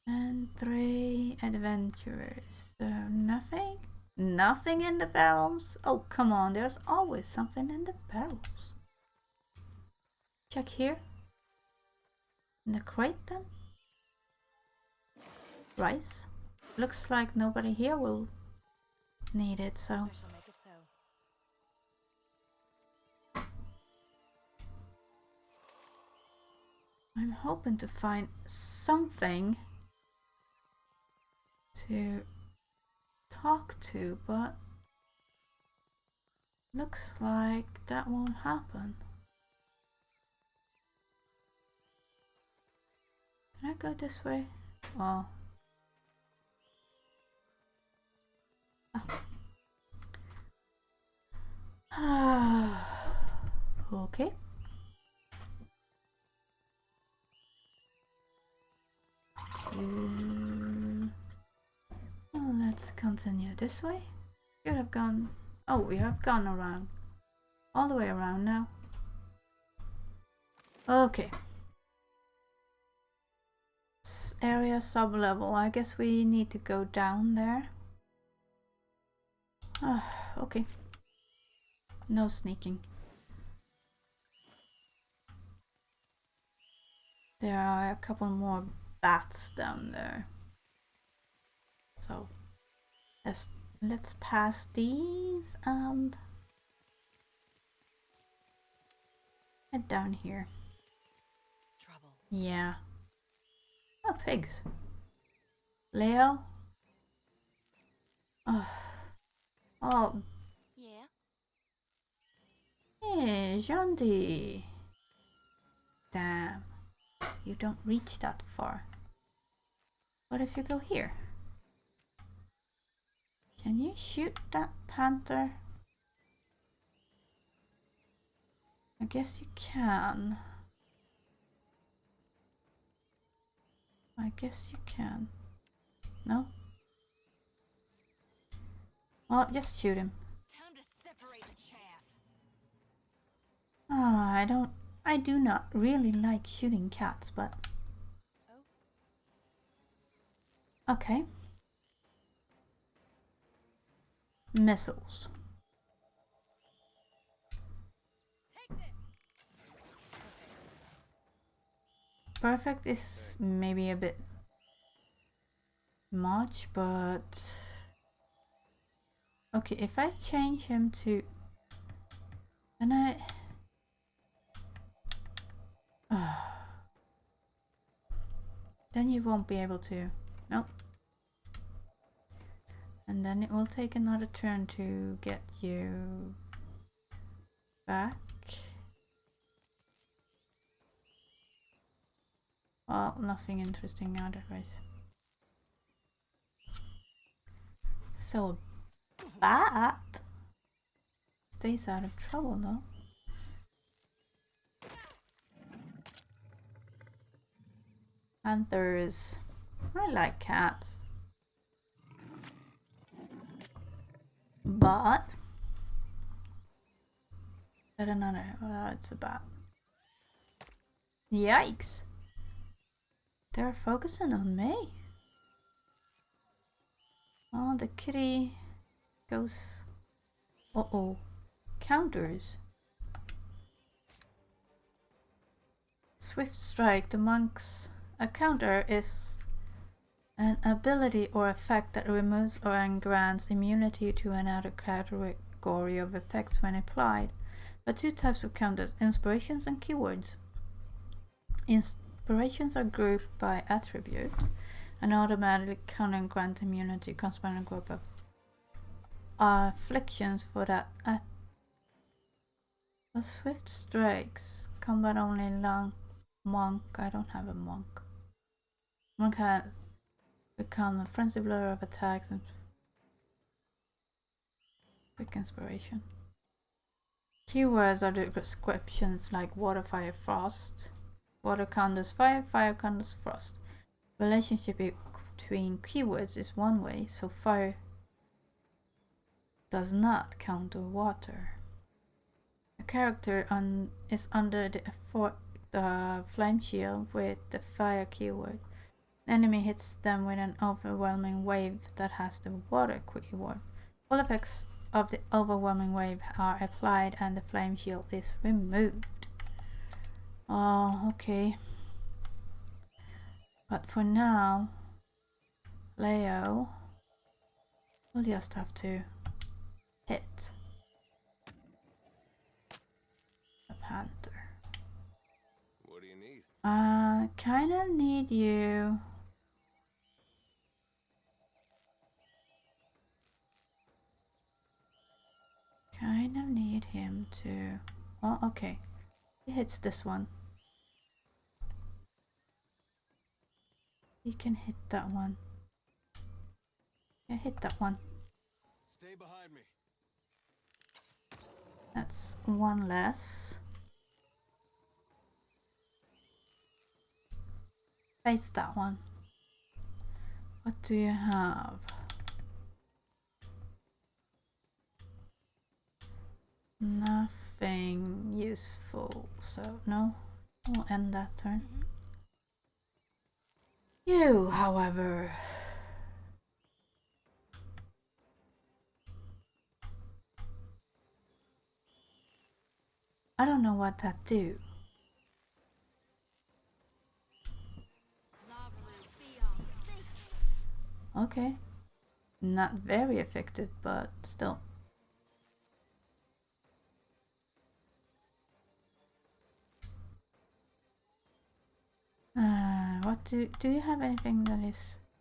A: And 3 adventurers. Nothing? Nothing in the barrels? Oh, come on, there's always something in the barrels. Check here. In the crate then? Rice. Looks like nobody here will need it, so.
D: I shall make it so.
A: I'm hoping to find something to talk to, but looks like that won't happen. Can Can I go this way? Oh. Okay. Well, let's continue this way. Should have gone. Oh, we have gone around. All the way around now. Okay. Area sub-level. I guess we need to go down there. Okay. No sneaking. There are a couple more bats down there. So let's pass these and head down here.
D: Trouble.
A: Yeah. Oh, pigs. Leo? Oh.
B: Yeah?
A: Hey, Jandy. Damn. You don't reach that far. What if you go here? Can you shoot that panther? I guess you can. I guess you can. No? Well, just shoot him.
B: Time to separate the chaff.
A: I do not really like shooting cats, but... Okay. Missiles.
D: Take this.
A: Perfect is maybe a bit much, but... Okay, if I change him to... Then then you won't be able to... Nope. And then it will take another turn to get you back. Well, nothing interesting otherwise. So, bat stays out of trouble though. Panthers. I like cats. But get another. It's a bat. Yikes! They're focusing on me. Oh, the kitty goes. Uh-oh. Counters. Swift Strike. The monks. A counter is an ability or effect that removes or grants immunity to another category of effects when applied. But two types of counters, inspirations and keywords. Inspirations are grouped by attribute and automatically counter and grant immunity corresponding group of afflictions for that. Swift Strikes. Combat only long monk. I don't have a monk. Monk can become a frenzy blur of attacks and quick inspiration. Keywords are the descriptions like water, fire, frost. Water counters fire, fire counters frost. Relationship between keywords is one way, so fire does not counter water. A character is under the flame shield with the fire keyword. Enemy hits them with an overwhelming wave that has the water keyword. All effects of the overwhelming wave are applied and the flame shield is removed. Oh, okay. But for now, Leo will just have to hit the panther.
E: What do you need?
A: Kind of need you. Kind of need him to. Oh, okay. He hits this one. You can hit that one. Yeah, hit that one.
E: Stay behind me.
A: That's one less. Face that one. What do you have? Nothing useful, so no, we'll end that turn. You, however, I don't know what that do. Okay, not very effective, but still. What do you have anything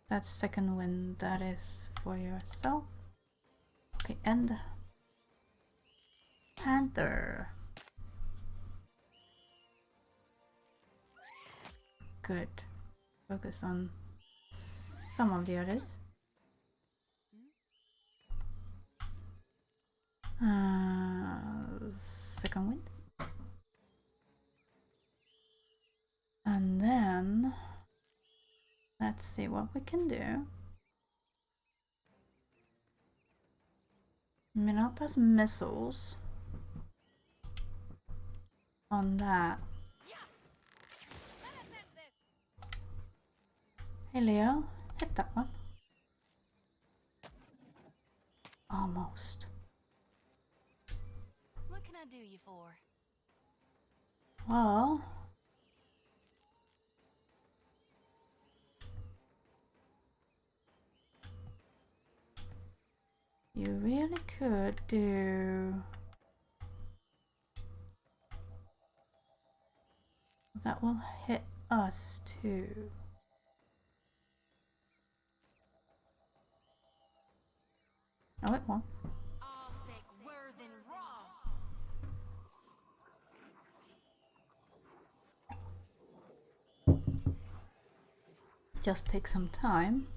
A: that's second wind that is for yourself? Okay, and Panther. Good. Focus on some of the others. Second wind. And then let's see what we can do. Minata's missiles on that. Hey Leo, hit that one. Almost.
B: What can I do you for?
A: Well, you really could do that. Will hit us too. No, it won't. Just take some time.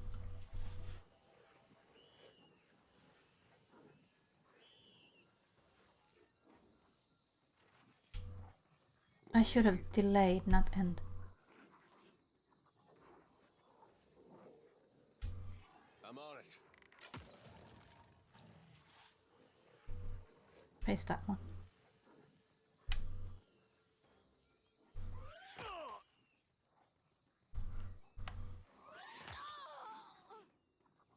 A: I should have delayed, not end.
E: I'm on it.
A: Paste that one.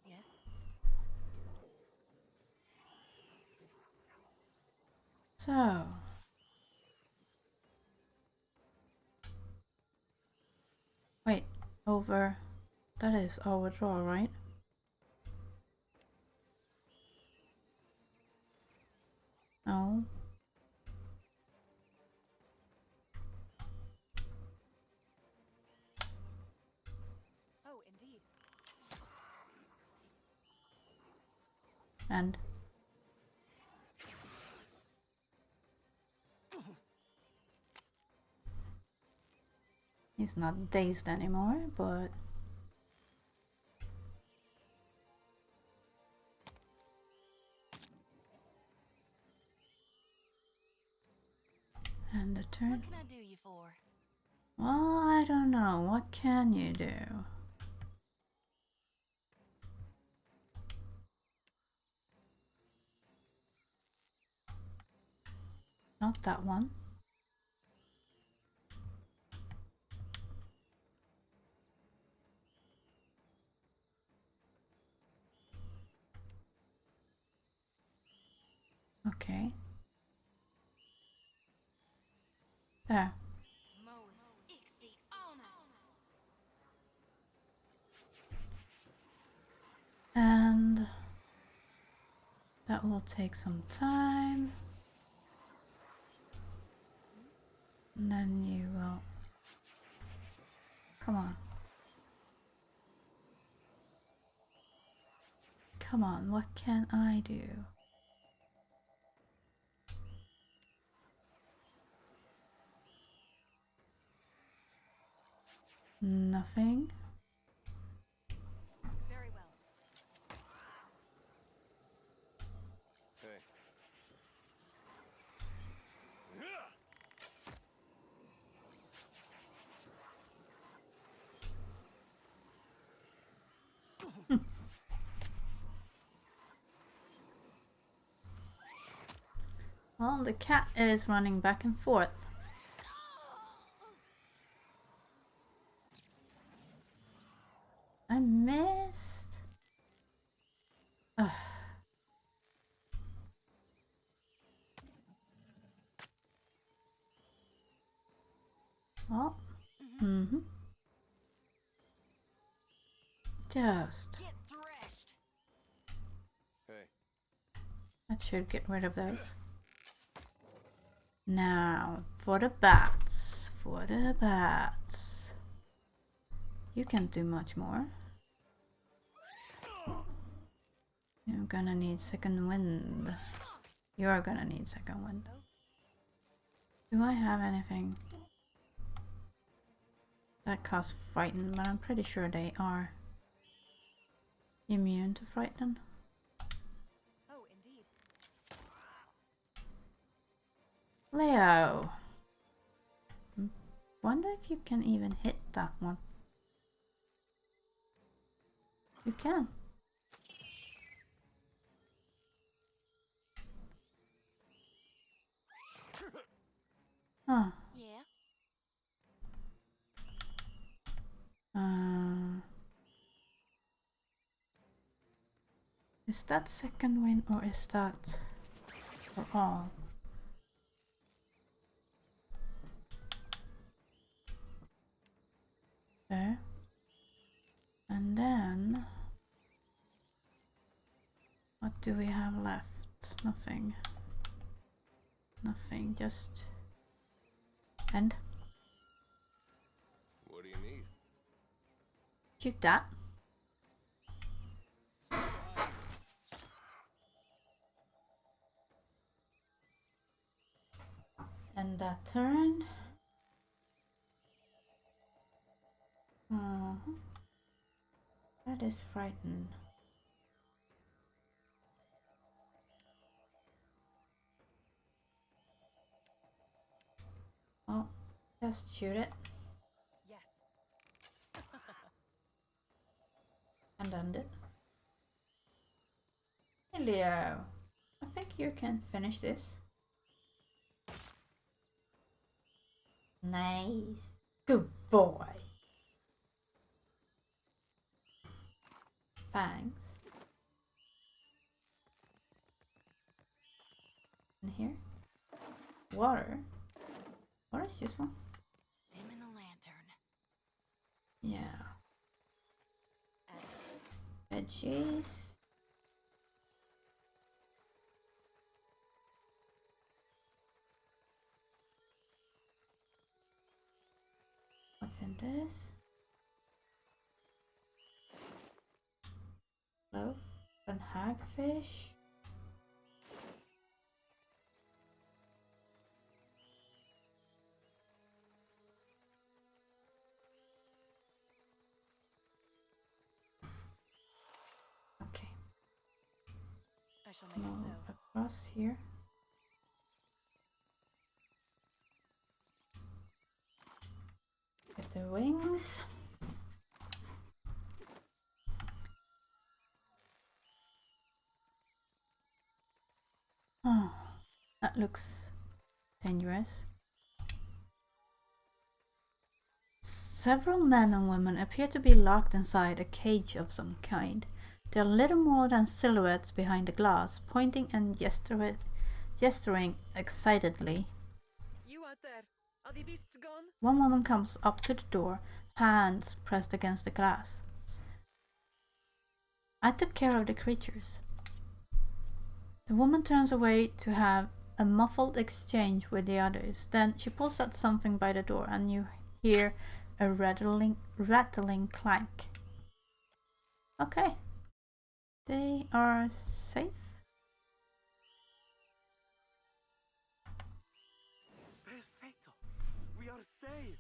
B: Yes.
A: So, wait, over. That is our draw, right? No.
B: Oh, indeed.
A: And he's not dazed anymore, but and the turn.
B: What can I do you for?
A: Well, I don't know. What can you do? Not that one. Okay. There. And that will take some time. And then you will... Come on. Come on, what can I do? Nothing. Well, the cat is running back and forth. I missed. Ugh. Well, just.
B: Get threshed.
E: Hey.
A: That should get rid of those. Now, for the bats. For the bats. You can't do much more. You're gonna need second wind. You're gonna need second wind. Do I have anything that causes frighten? But I'm pretty sure they are immune to frighten.
D: Oh, indeed.
A: Leo. Wonder if you can even hit that one. You can. Huh.
B: Yeah.
A: Is that second win or is that for all? There. And then what do we have left? Nothing. Nothing, just end.
E: What do you need?
A: Shoot that. And that turn. That is frightened. Oh, just shoot it.
D: Yes.
A: And end it. Hey Leo, I think you can finish this. Nice. Good boy. Thanks. And here? Water? What is this one?
B: Dimming the lantern.
A: Yeah. Veggies. What's in this? Loaf and hagfish. Okay.
D: I shall make it
A: Move
D: so.
A: across here. Get the wings. Oh, that looks dangerous. Several men and women appear to be locked inside a cage of some kind. They are little more than silhouettes behind the glass, pointing and gesturing excitedly.
D: You out there, are the beasts gone?
A: One woman comes up to the door, hands pressed against the glass. I took care of the creatures. The woman turns away to have a muffled exchange with the others. Then she pulls out something by the door and you hear a rattling clank. Okay. They are safe.
E: Perfecto. We are safe.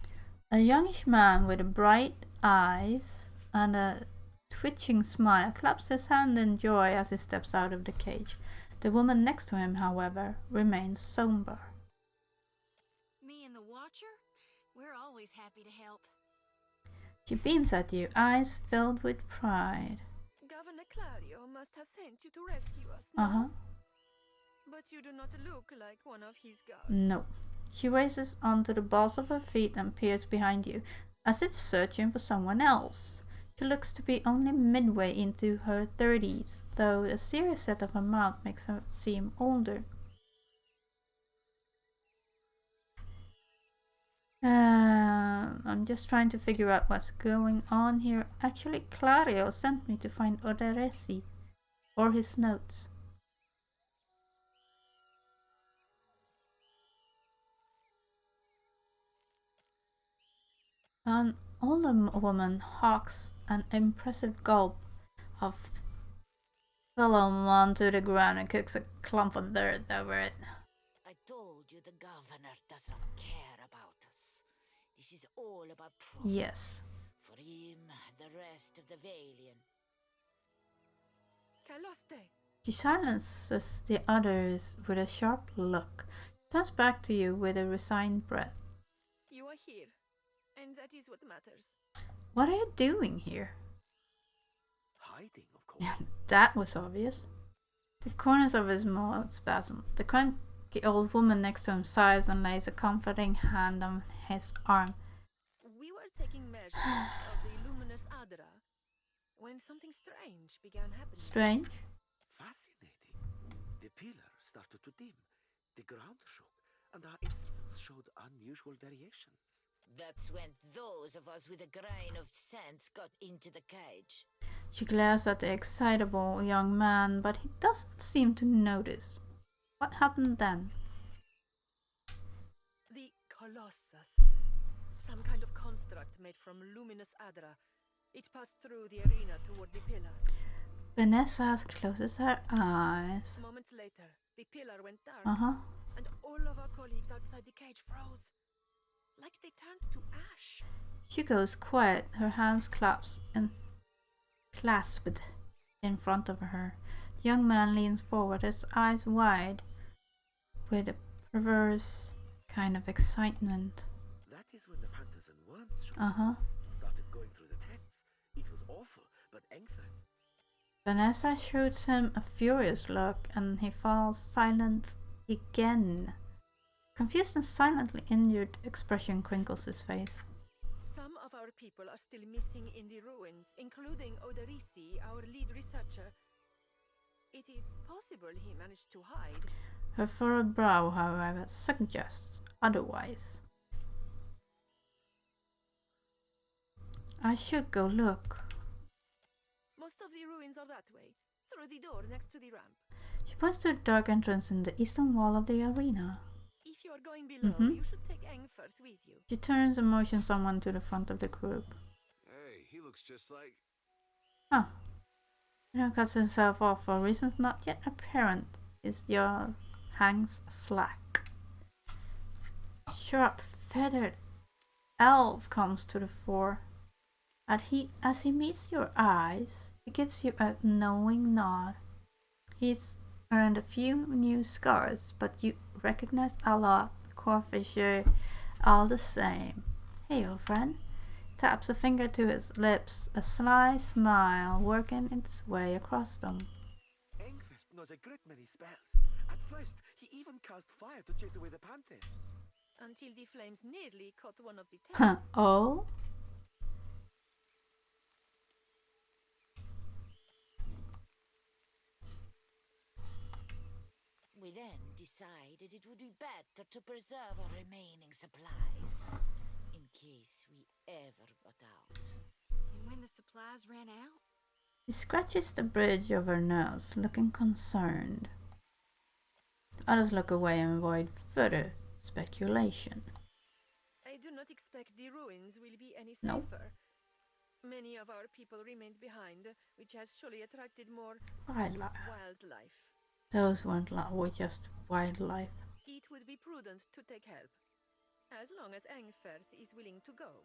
A: A youngish man with bright eyes and a twitching smile claps his hand in joy as he steps out of the cage. The woman next to him, however, remains somber.
B: Me and the Watcher? We're always happy to help.
A: She beams at you, eyes filled with pride.
F: Governor Claudio must have sent you to rescue us, no?
A: Uh-huh.
F: But you do not look like one of his guards.
A: No. She raises onto the balls of her feet and peers behind you, as if searching for someone else. She looks to be only midway into her 30s, though the serious set of her mouth makes her seem older. I'm just trying to figure out what's going on here. Actually, Clario sent me to find Oderesi, or his notes. An older woman hawks an impressive gulp of phlegm onto the ground and kicks a clump of dirt over it.
G: I told you the governor does not care about us. This is all about profit.
A: Yes.
G: For him, the rest of the Valiant.
F: Caloste!
A: She silences the others with a sharp look, turns back to you with a resigned breath.
F: You are here, and that is what matters.
A: What are you doing here?
E: Hiding, of course.
A: That was obvious. The corners of his mouth spasm. The cranky old woman next to him sighs and lays a comforting hand on his arm.
F: We were taking measurements of the luminous Adra when something strange began happening.
A: Strange?
E: Fascinating. The pillar started to dim, the ground shook, and our instruments showed unusual variations.
G: That's when those of us with a grain of sense got into the cage.
A: She glares at the excitable young man, but he doesn't seem to notice. What happened then?
F: The Colossus. Some kind of construct made from luminous Adra. It passed through the arena toward the pillar.
A: Vanessa closes her eyes.
F: Moments later, the pillar went dark,
A: Uh-huh.
F: and all of our colleagues outside the cage froze. Like they turned to ash.
A: She goes quiet, her hands clasped in front of her. The young man leans forward, his eyes wide, with a perverse kind of excitement.
E: That is when the panthers and worms showed
A: Uh-huh.
E: started going through the tents. It was awful, but Engfirth.
A: Vanessa shoots him a furious look, and he falls silent again. Confused and silently injured expression crinkles his face.
F: Some of our people are still missing in the ruins, including Oderisi, our lead researcher. It is possible he managed to hide.
A: Her furrowed brow, however, suggests otherwise. I should go look.
F: Most of the ruins are that way, through the door next to the ramp.
A: She points to a dark entrance in the eastern wall of the arena.
F: If you are going below,
A: Mhm.
F: you should take Engfirth with you.
A: She turns and motions someone to the front of the group.
E: Hey, he looks just like...
A: Huh. He cuts himself off for reasons not yet apparent. His jaw hangs slack. Sharp feathered elf comes to the fore. As he meets your eyes, he gives you a knowing nod. He's earned a few new scars, but you recognize Allah, Corfisher, all the same. Hey, old friend. Taps a finger to his lips, a sly smile working its way across them.
E: Engfirth knows a great many spells. At first, he even cast fire to chase away the panthers.
F: Until the flames nearly caught one of the
A: Huh.
F: tents.
A: Oh?
G: We then decided it would be better to preserve our remaining supplies, in case we ever got out.
B: And when the supplies ran out?
A: She scratches the bridge of her nose, looking concerned. The others look away and avoid further speculation.
F: I do not expect the ruins will be any
A: No.
F: safer. Many of our people remained behind, which has surely attracted more wildlife.
A: Those were just wildlife.
F: It would be prudent to take help, as long as Engfirth is willing to go.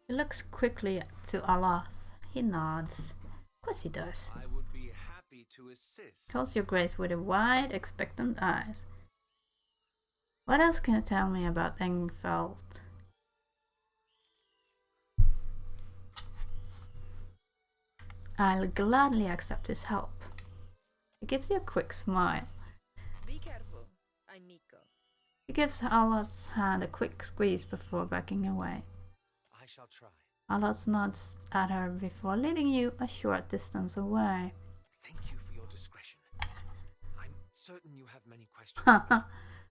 A: He looks quickly to Aloth. He nods. Of course he does.
C: I would be happy to assist.
A: Calls your grace with a wide, expectant eyes. What else can you tell me about Engfeld? I'll gladly accept his help. He gives you a quick smile.
F: Be careful. I'm Miko.
A: He gives Alat's hand a quick squeeze before backing away.
H: I shall try.
A: Alat nods at her before leading you a short distance away.
H: Thank you for your discretion. I'm certain you have many questions, but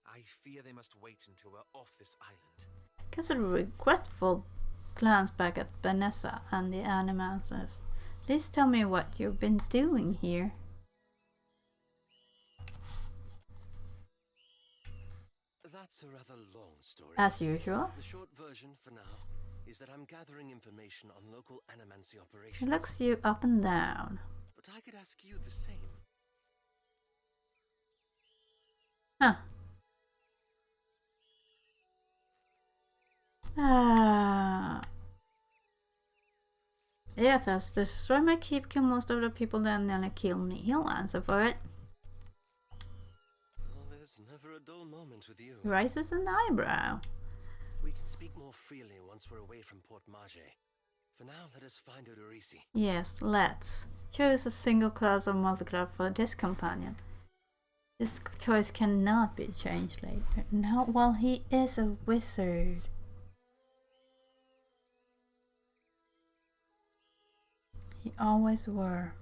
H: I fear they must wait until we're off this island.
A: Casts a regretful glance back at Vanessa and the animators. Please tell me what you've been doing here.
H: That's a rather long story.
A: As usual.
H: The short version for now is that I'm gathering information on local animancy operations.
A: He looks you up and down.
H: But I could ask you the same.
A: Huh. Yeah, that's destroy my keep, kill most of the people, then nearly kill me. He'll answer for it.
H: Well, there's never a dull moment with you.
A: He raises an eyebrow.
H: We can speak more freely once we're away from Port Mage. For now, let us find Oderisi.
A: Yes, let's. Choose a single class or multi-class for this companion. This choice cannot be changed later. Not while he is a wizard. He always were.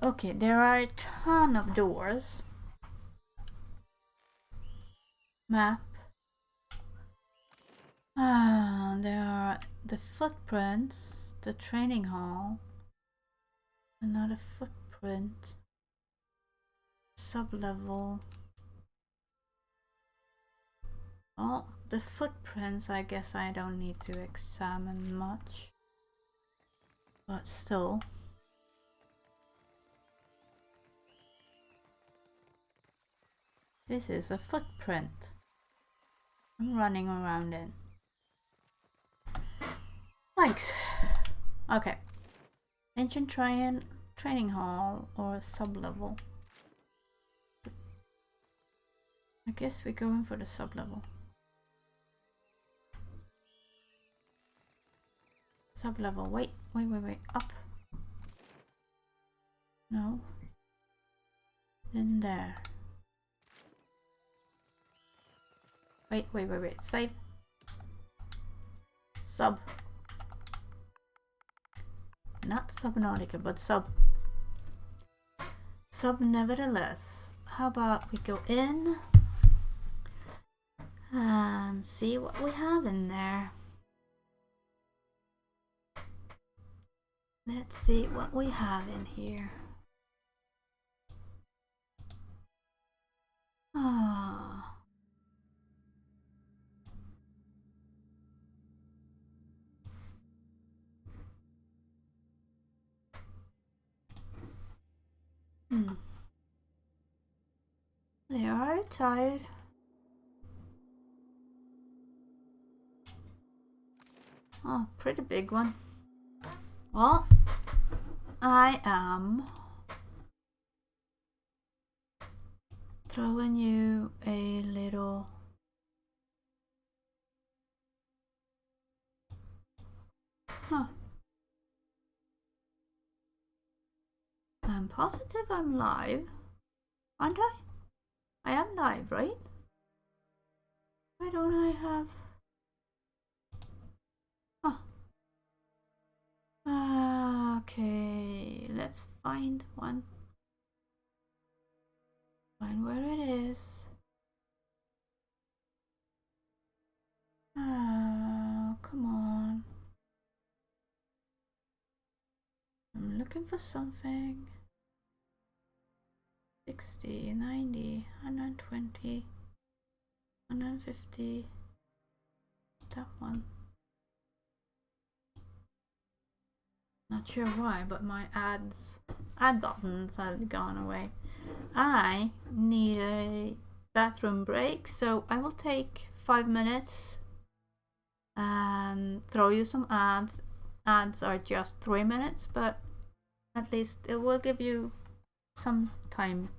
A: Okay, there are a ton of doors. Map. There are the footprints, the training hall, another footprint, sub-level. Oh, the footprints I guess I don't need to examine much, but still. This is a footprint I'm running around in. Thanks. Okay. Ancient training hall or sub-level. I guess we're going for the sub-level. Sub-level. Wait. Up. No. In there. Wait. Save. Sub. Not Subnautica, but sub. Sub nevertheless. How about we go in and see what we have in there. Let's see what we have in here. They are tired. Oh, pretty big one. Well, I am throwing you a little I'm positive I'm live, aren't I? I am live, right? Why don't I have... Okay, let's find one. Find where it is. Oh, come on. I'm looking for something. 60, 90, 120, 150. That one. Not sure why, but my ad buttons have gone away. I need a bathroom break, so I will take 5 minutes and throw you some ads. Ads are just 3 minutes, but At least it will give you some time.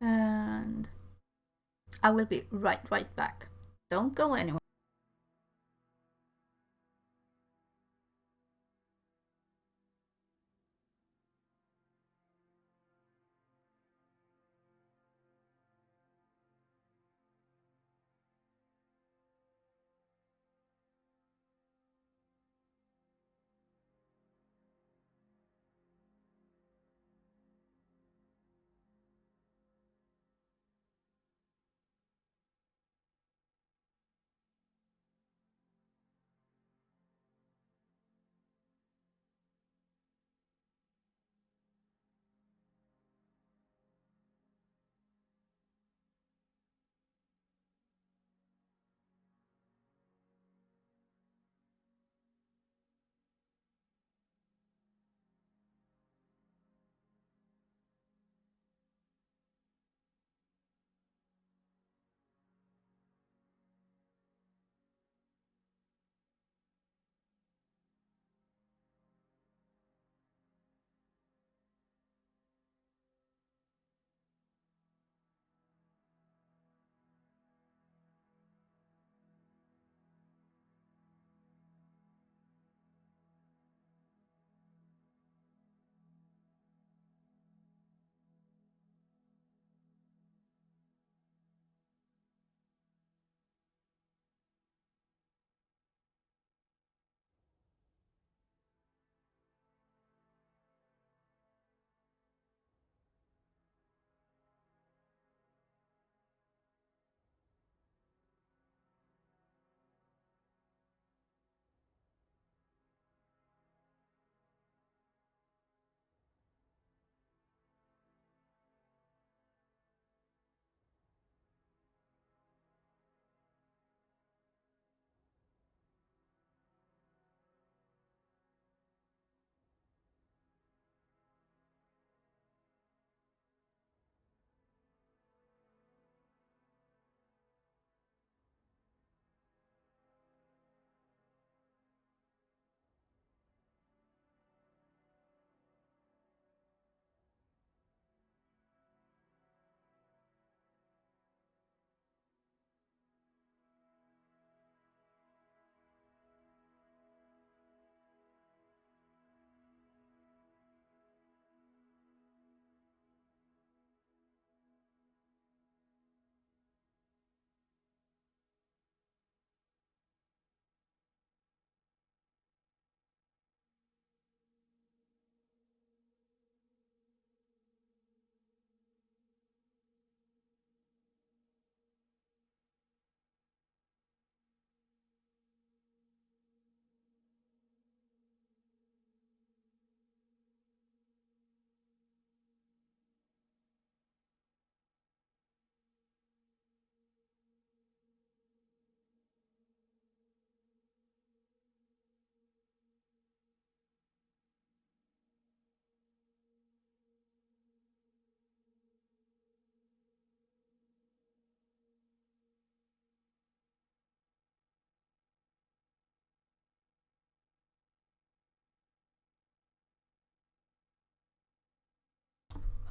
A: And I will be right back. Don't go anywhere.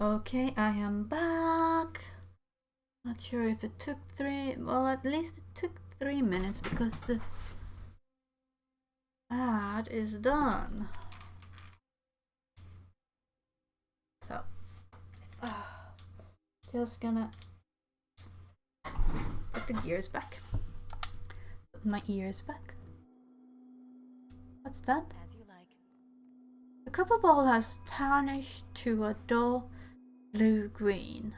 A: Okay, I am back. Not sure if it took 3, well, at least it took 3 minutes because the ad is done. So, just gonna put the gears back. Put my ears back. What's that?
F: As you like.
A: The copper ball has tarnished to a dull blue-green.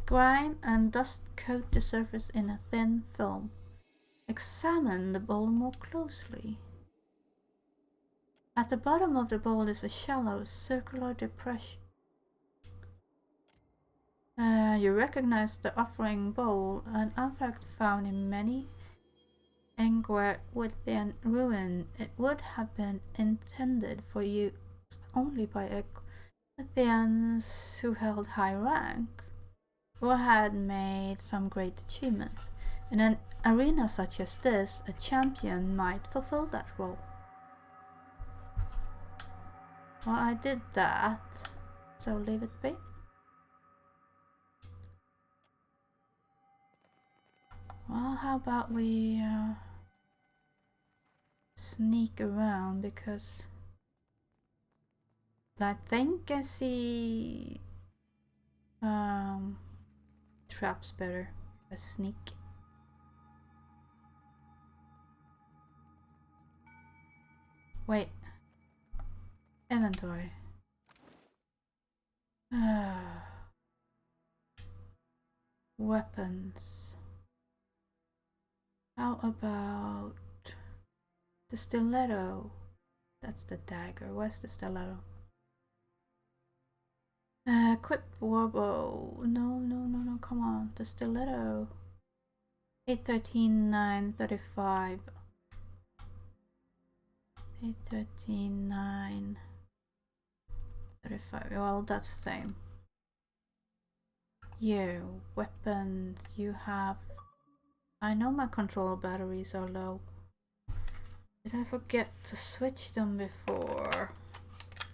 A: Grime and dust coat the surface in a thin film. Examine the bowl more closely. At the bottom of the bowl is a shallow, circular depression. You recognize the offering bowl, an artifact found in many anywhere within ruin. It would have been intended for use only by Athenians who held high rank or had made some great achievements. In an arena such as this, a champion might fulfill that role. Well, I did that, so leave it be. Well, how about we sneak around, because I think I see traps better. A sneak. Wait. Inventory. Weapons. How about the stiletto? That's the dagger. Where's the stiletto? Equipped warbow. No, come on. The stiletto. 813, 935. 813, 935. Well, that's the same. You, weapons, you have... I know my control batteries are low. Did I forget to switch them before?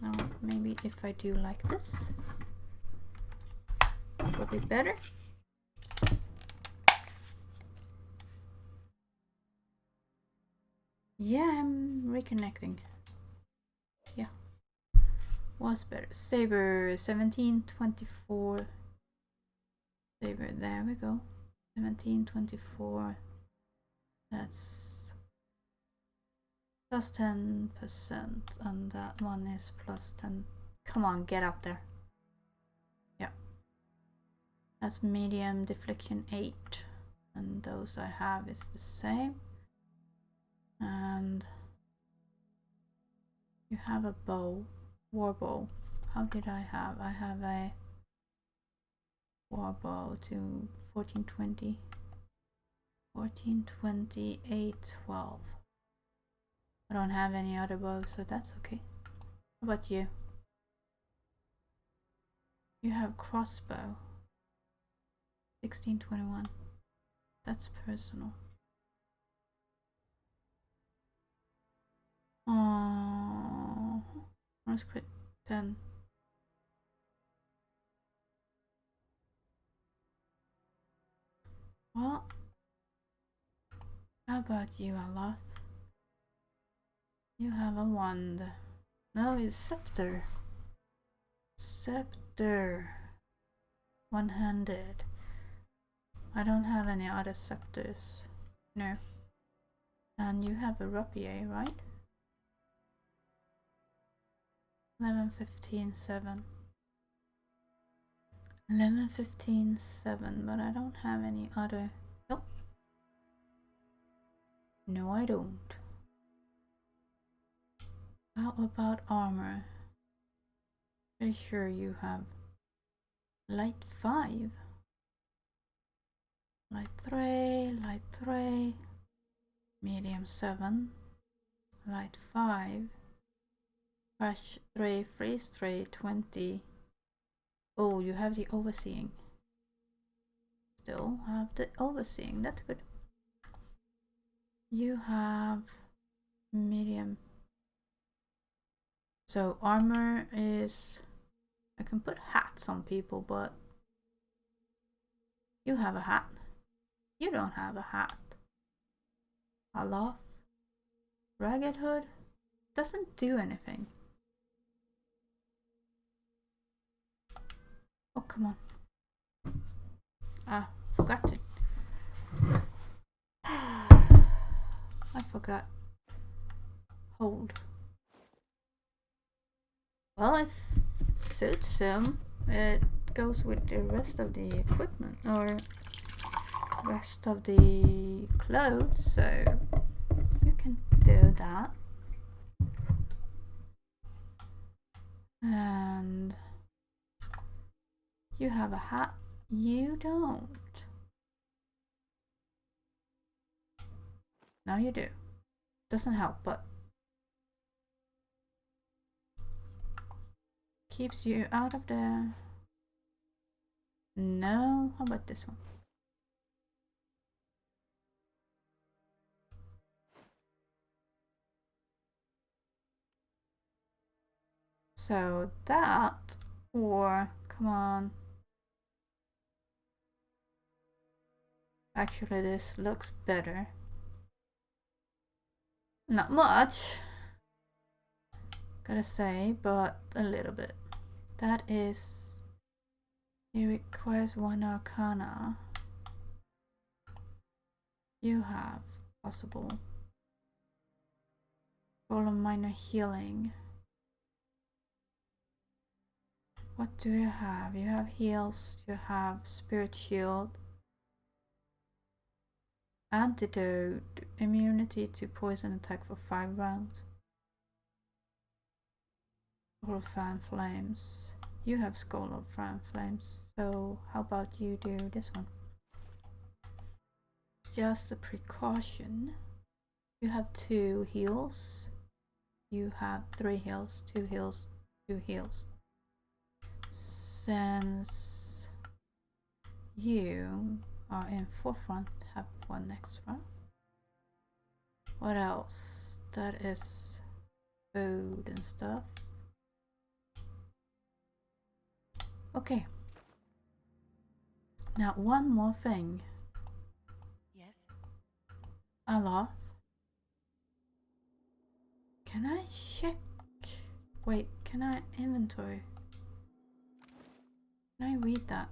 A: No, maybe if I do like this, it will be better. Yeah, I'm reconnecting. Yeah, was better. Saber 1724. Saber, there we go. 1724. That's plus 10%, and that one is plus 10. Come on, get up there. Yeah. That's medium deflection 8. And those I have is the same. And you have a bow, war bow. How did I have? I have a war bow to 1420. 1420, 812. I don't have any other bows, so that's okay. How about you? You have crossbow. 1621. That's personal. Oh, let's crit 10. Well, how about you, Aloth? You have a wand. No, it's scepter. Scepter. One-handed. I don't have any other scepters. No. And you have a rapier, right? 11, 15, 7. 11, 15, 7, but I don't have any other. Nope. No, I don't. How about armor? Pretty sure you have light 5. Light 3, medium 7, light 5, crash 3, freeze 3, 20. Oh, you have the overseeing. Still have the overseeing, that's good. You have medium. So armor is... I can put hats on people, but you have a hat. You don't have a hat. Aloth. Ragged hood doesn't do anything. Oh, come on. Ah, forgot to. I forgot. Hold. Well, if suits him, it goes with the rest of the equipment, or rest of the clothes, so you can do that. And you have a hat. You don't. Now you do. Doesn't help, but keeps you out of the... No, how about this one? So that, or come on. Actually, this looks better. Not much, gotta say, but a little bit. That is. It requires 1 arcana. You have possible. Roll a minor healing. What do you have? You have heals, you have spirit shield, antidote, immunity to poison attack for 5 rounds. Skull of Fan Flames. You have Skull of Fan Flames, so how about you do this one? Just a precaution. You have 2 heals. You have 3 heals, 2 heals, 2 heals. Since you are in forefront, have 1 extra. What else? That is food and stuff. Okay. Now one more thing.
D: Yes?
A: Aloth. Can I check? Wait, can I inventory? Can I read that?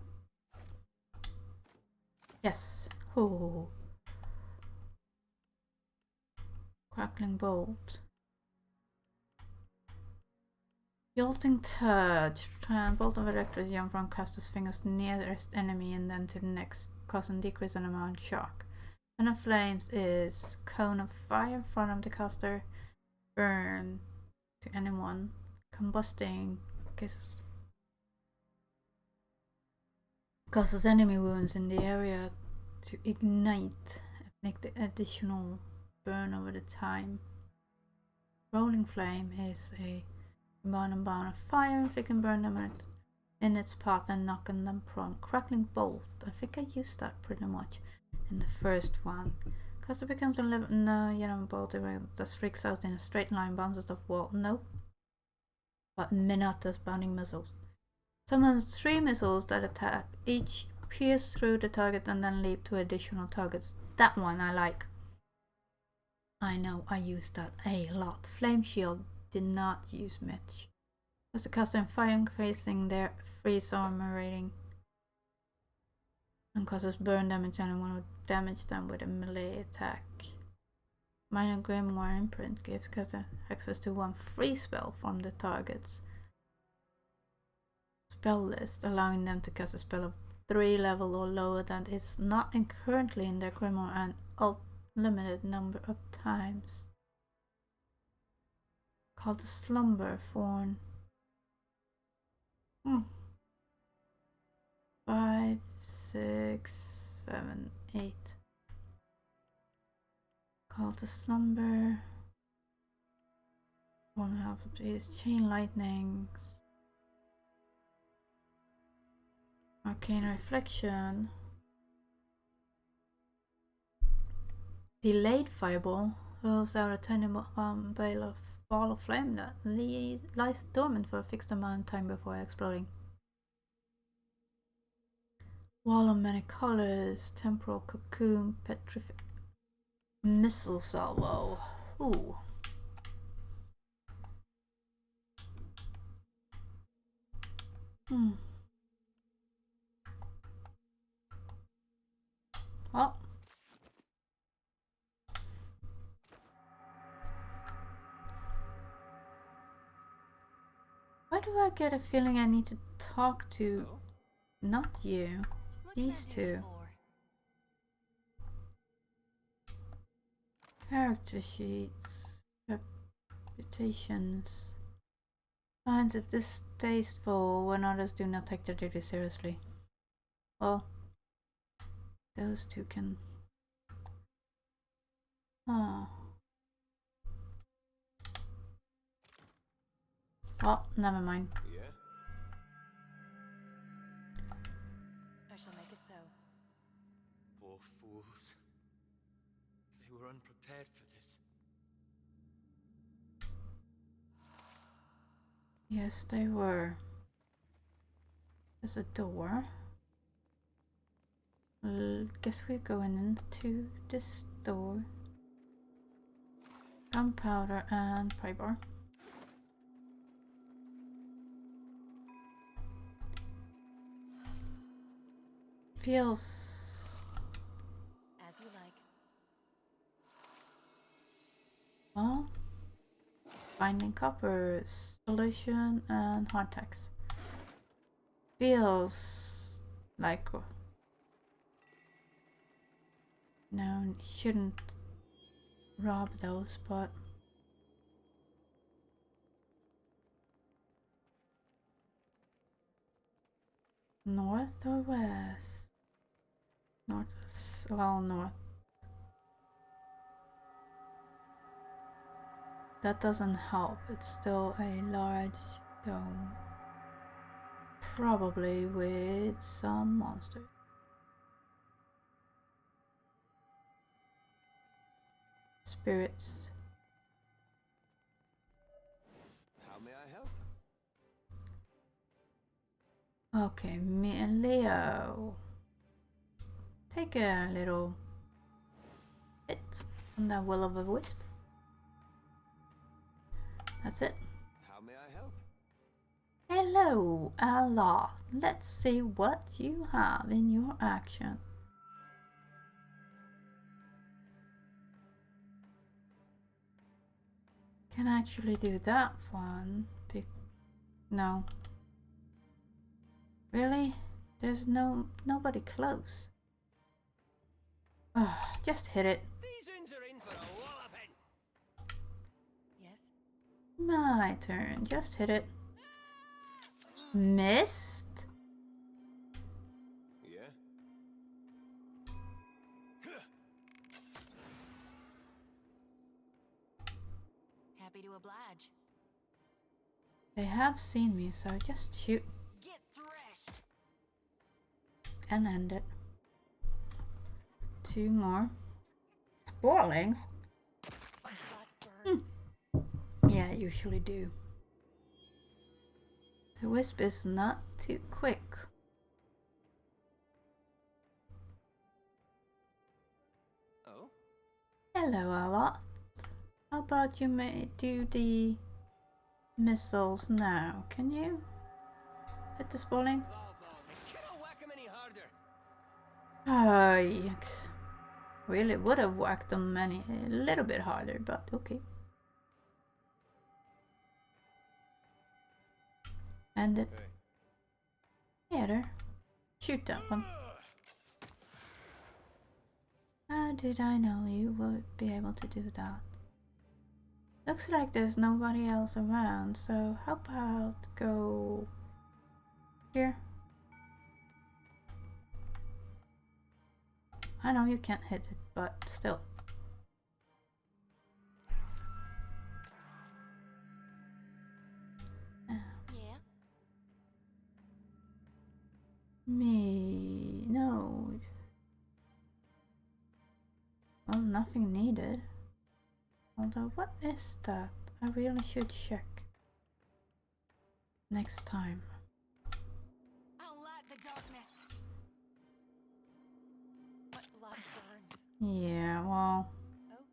A: Yes. Oh. Crackling bolt. Jolting touch. Bolt of electric jump from caster's fingers nearest enemy and then to the next, causing decrease in amount shock. And of flames is cone of fire in front of the caster. Burn to anyone. Combusting causes enemy wounds in the area to ignite, make the additional burn over the time. Rolling flame is a bound of fire, inflicting burn damage in its path and knocking them prone. Crackling bolt, I think I used that pretty much in the first one. Caster becomes a yellow bolt that streaks out in a straight line, bounces off wall. Nope. But Minata's bounding missiles. Summons 3 missiles that attack, each pierce through the target and then leap to additional targets. That one I like. I know I used that a lot. Flame Shield did not use much. As the caster and fire increasing their freeze armor rating. And causes burn damage to anyone who damage them with a melee attack. Minor Grimoire Imprint gives caster access to 1 free spell from the target's spell list, allowing them to cast a spell of 3 level or lower that is not currently in their Grimoire an unlimited number of times. Called the Slumber Thorn. 5, 6, 7, 8. Call to Slumber. 1.5 of these. Chain Lightnings. Arcane Reflection. Delayed Fireball hurls out a tiny ball of flame that lies dormant for a fixed amount of time before exploding. Wall of Many Colors. Temporal Cocoon. Petrific. Missile Salvo. Ooh. Well. Why do I get a feeling I need to talk to not you, these two? Character sheets, reputations. Finds it distasteful when others do not take their duty seriously. Well, those two can. Oh. Well, never mind.
H: Yeah?
D: I shall make it so.
E: Poor fools. They were unprepared for this.
A: Yes, they were. There's a door. Guess we're going into this door. Gunpowder and pry bar. Feels
D: As you like.
A: well. Finding copper solution and hardtacks. Feels like no, shouldn't rob those, but north or west? North, well, north. That doesn't help. It's still a large dome. Probably with some monster. Spirits.
E: How may I help?
A: Okay, me and Leo. Take a little hit on the will of a wisp. That's it.
E: How may I help?
A: Hello, Allah. Let's see what you have in your action. Can actually do that one. No. Really? There's nobody close. Just hit it.
E: These uns are in for a walloping.
D: Yes?
A: My turn. Just hit it. Missed?
E: Yeah.
B: Happy to oblige.
A: They have seen me, so just shoot
B: Get threshed.
A: and end it. 2 more. Spoilings?
D: That burns.
A: Yeah, I usually do. The wisp is not too quick.
E: Oh?
A: Hello, Allah. How about you do the missiles now? Can you hit the spoiling?
E: Cannot whack him any harder.
A: Ah, yucks. Really would have whacked them a little bit harder, but okay. End it. Yeah, there. Shoot that one. How did I know you would be able to do that? Looks like there's nobody else around, so how about go here? I know you can't hit it, but still.
B: Yeah?
A: Me, no. Well, nothing needed. Although, what is that? I really should check. Next time.
B: I'll light the darkness.
D: But blood burns.
A: Yeah, well.
D: Oh.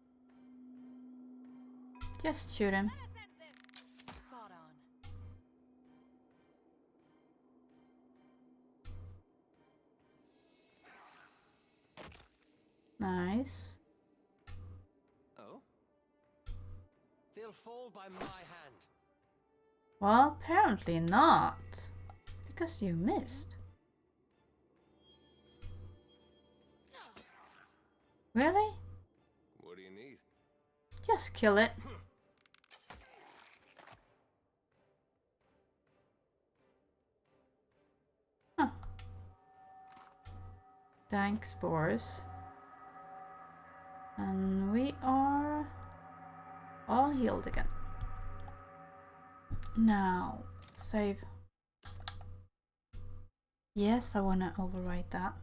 A: Just shoot him.
D: Spot on.
A: Nice.
E: Oh? They'll fall by my hand.
A: Well, apparently not. Because you missed. Really?
E: What do you need?
A: Just kill it. Huh. Thanks, Boris. And we are all healed again. Now, save. Yes, I want to overwrite that.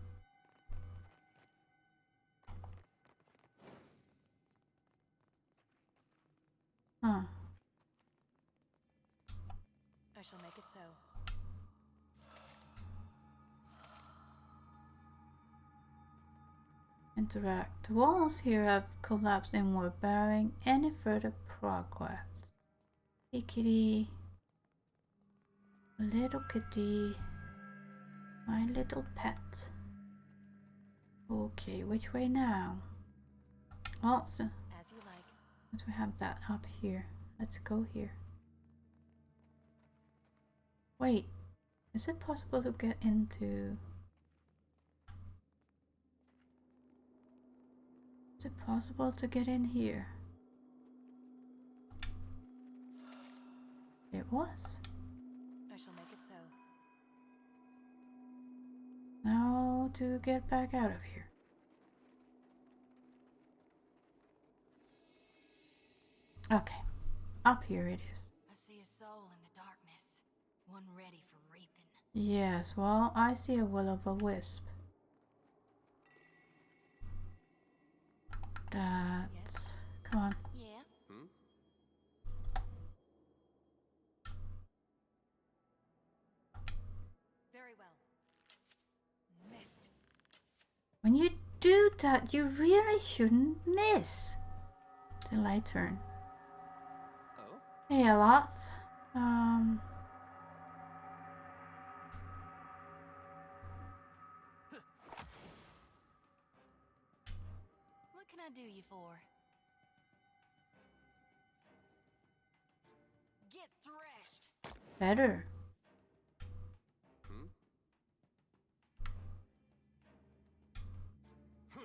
A: Huh. Interact. The walls here have collapsed inward, barring any further progress. Hey kitty. Little kitty. My little pet. Okay, which way now? Also,
F: As you like.
A: once we have that up here, let's go here. Wait, is it possible to get into... Is it possible to get in here? It was.
F: I shall make it so.
A: Now to get back out of here. Okay, up here it is.
B: I see a soul in the darkness, one ready for reaping.
A: Yes, well, I see a will-o'-the-wisp. That's... Come on.
B: Yeah?
F: Very well. Missed.
A: When you do that, you really shouldn't miss. Till I turn.
H: Oh?
A: Hey, Aloth.
B: What can I do you for? Get threshed!
A: Better.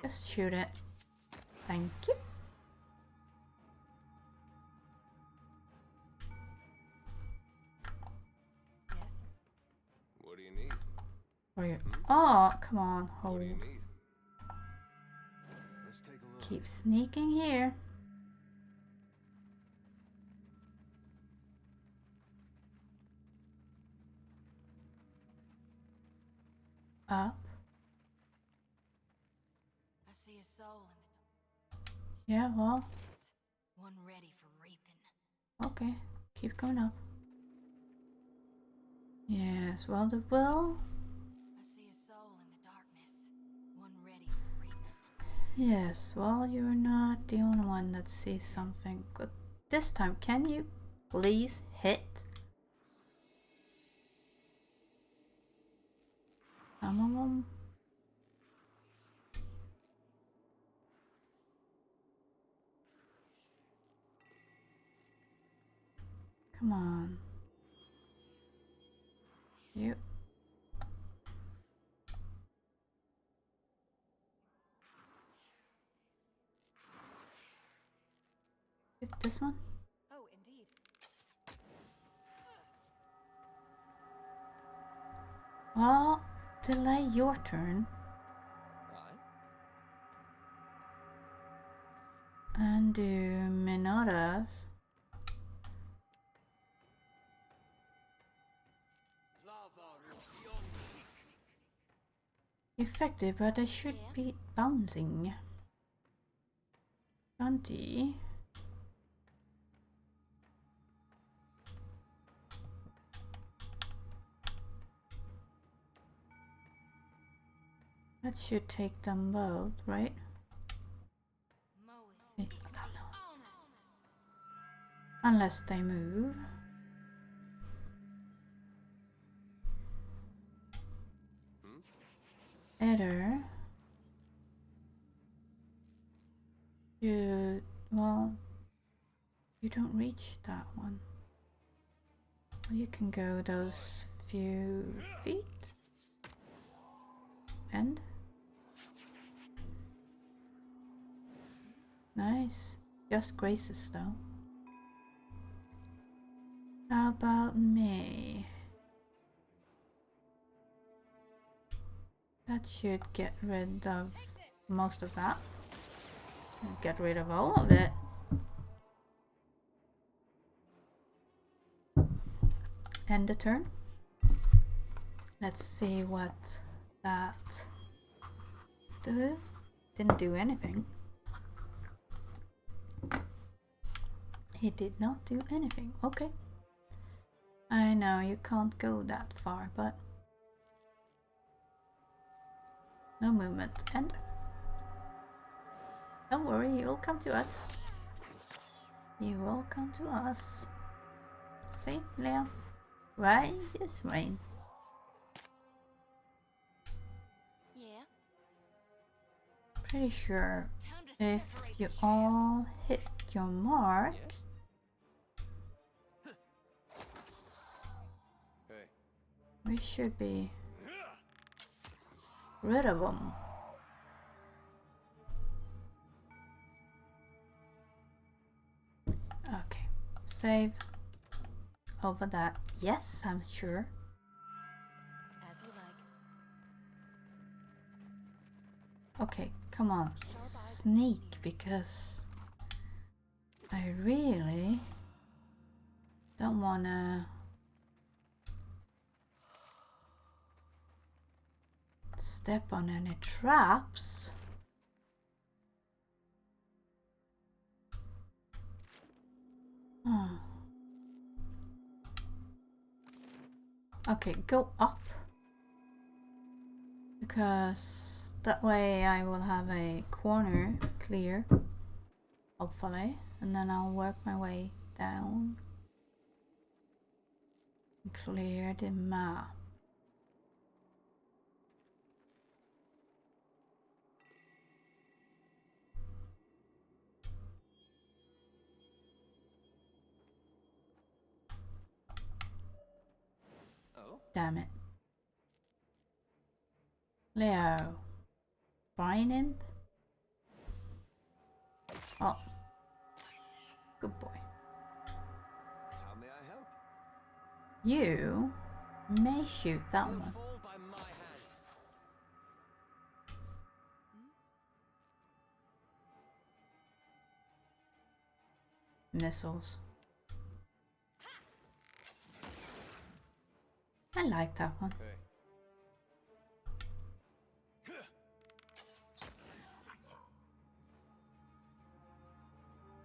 A: Just shoot it. Thank you.
F: Yes.
H: What do you need?
A: For you. Oh, come on,
H: What
A: hold.
H: do you need? Let's take a look.
A: Keep sneaking here. Up.
B: I see a soul in the
A: Yeah, well,
B: darkness, one ready for reaping.
A: okay. Keep going up. Yes, well, the will.
B: I see a soul in the darkness, one ready for reaping.
A: Yes, well, you're not the only one that sees something good. This time, can you please hit? Some of them. Come on. You. Hit this one.
F: Oh, indeed.
A: Well, delay your turn and do Minaras. Effective, but they should be bouncing. 20. That should take them both, right? I don't know. Unless they move. Either you, well, you don't reach that one. Well, you can go those few feet. And nice. Just graces though. How about me? That should get rid of most of that. Get rid of all of it. End the turn. Let's see what that do. Didn't do anything. He did not do anything. Okay. I know you can't go that far, but no movement. And Don't worry, you will come to us. You will come to us. See, Leo? Right is rain.
B: Yeah.
A: Pretty sure
B: Time to
A: if
B: separate
A: you
B: the chaff.
A: all hit your mark,
H: Hey.
A: we should be rid of them. Okay, save over that. Yes, I'm sure.
F: As you like.
A: Okay, come on, sneak, because I really don't wanna step on any traps. Hmm. Okay, go up, because that way I will have a corner clear, hopefully, and then I'll work my way down and clear the map.
H: Oh?
A: Damn it. Leo. Fine imp? Oh. Good boy.
H: How may I help?
A: You may shoot that
H: He'll
A: one.
H: fall by my hand.
A: Missiles. I like that one.
H: Hey.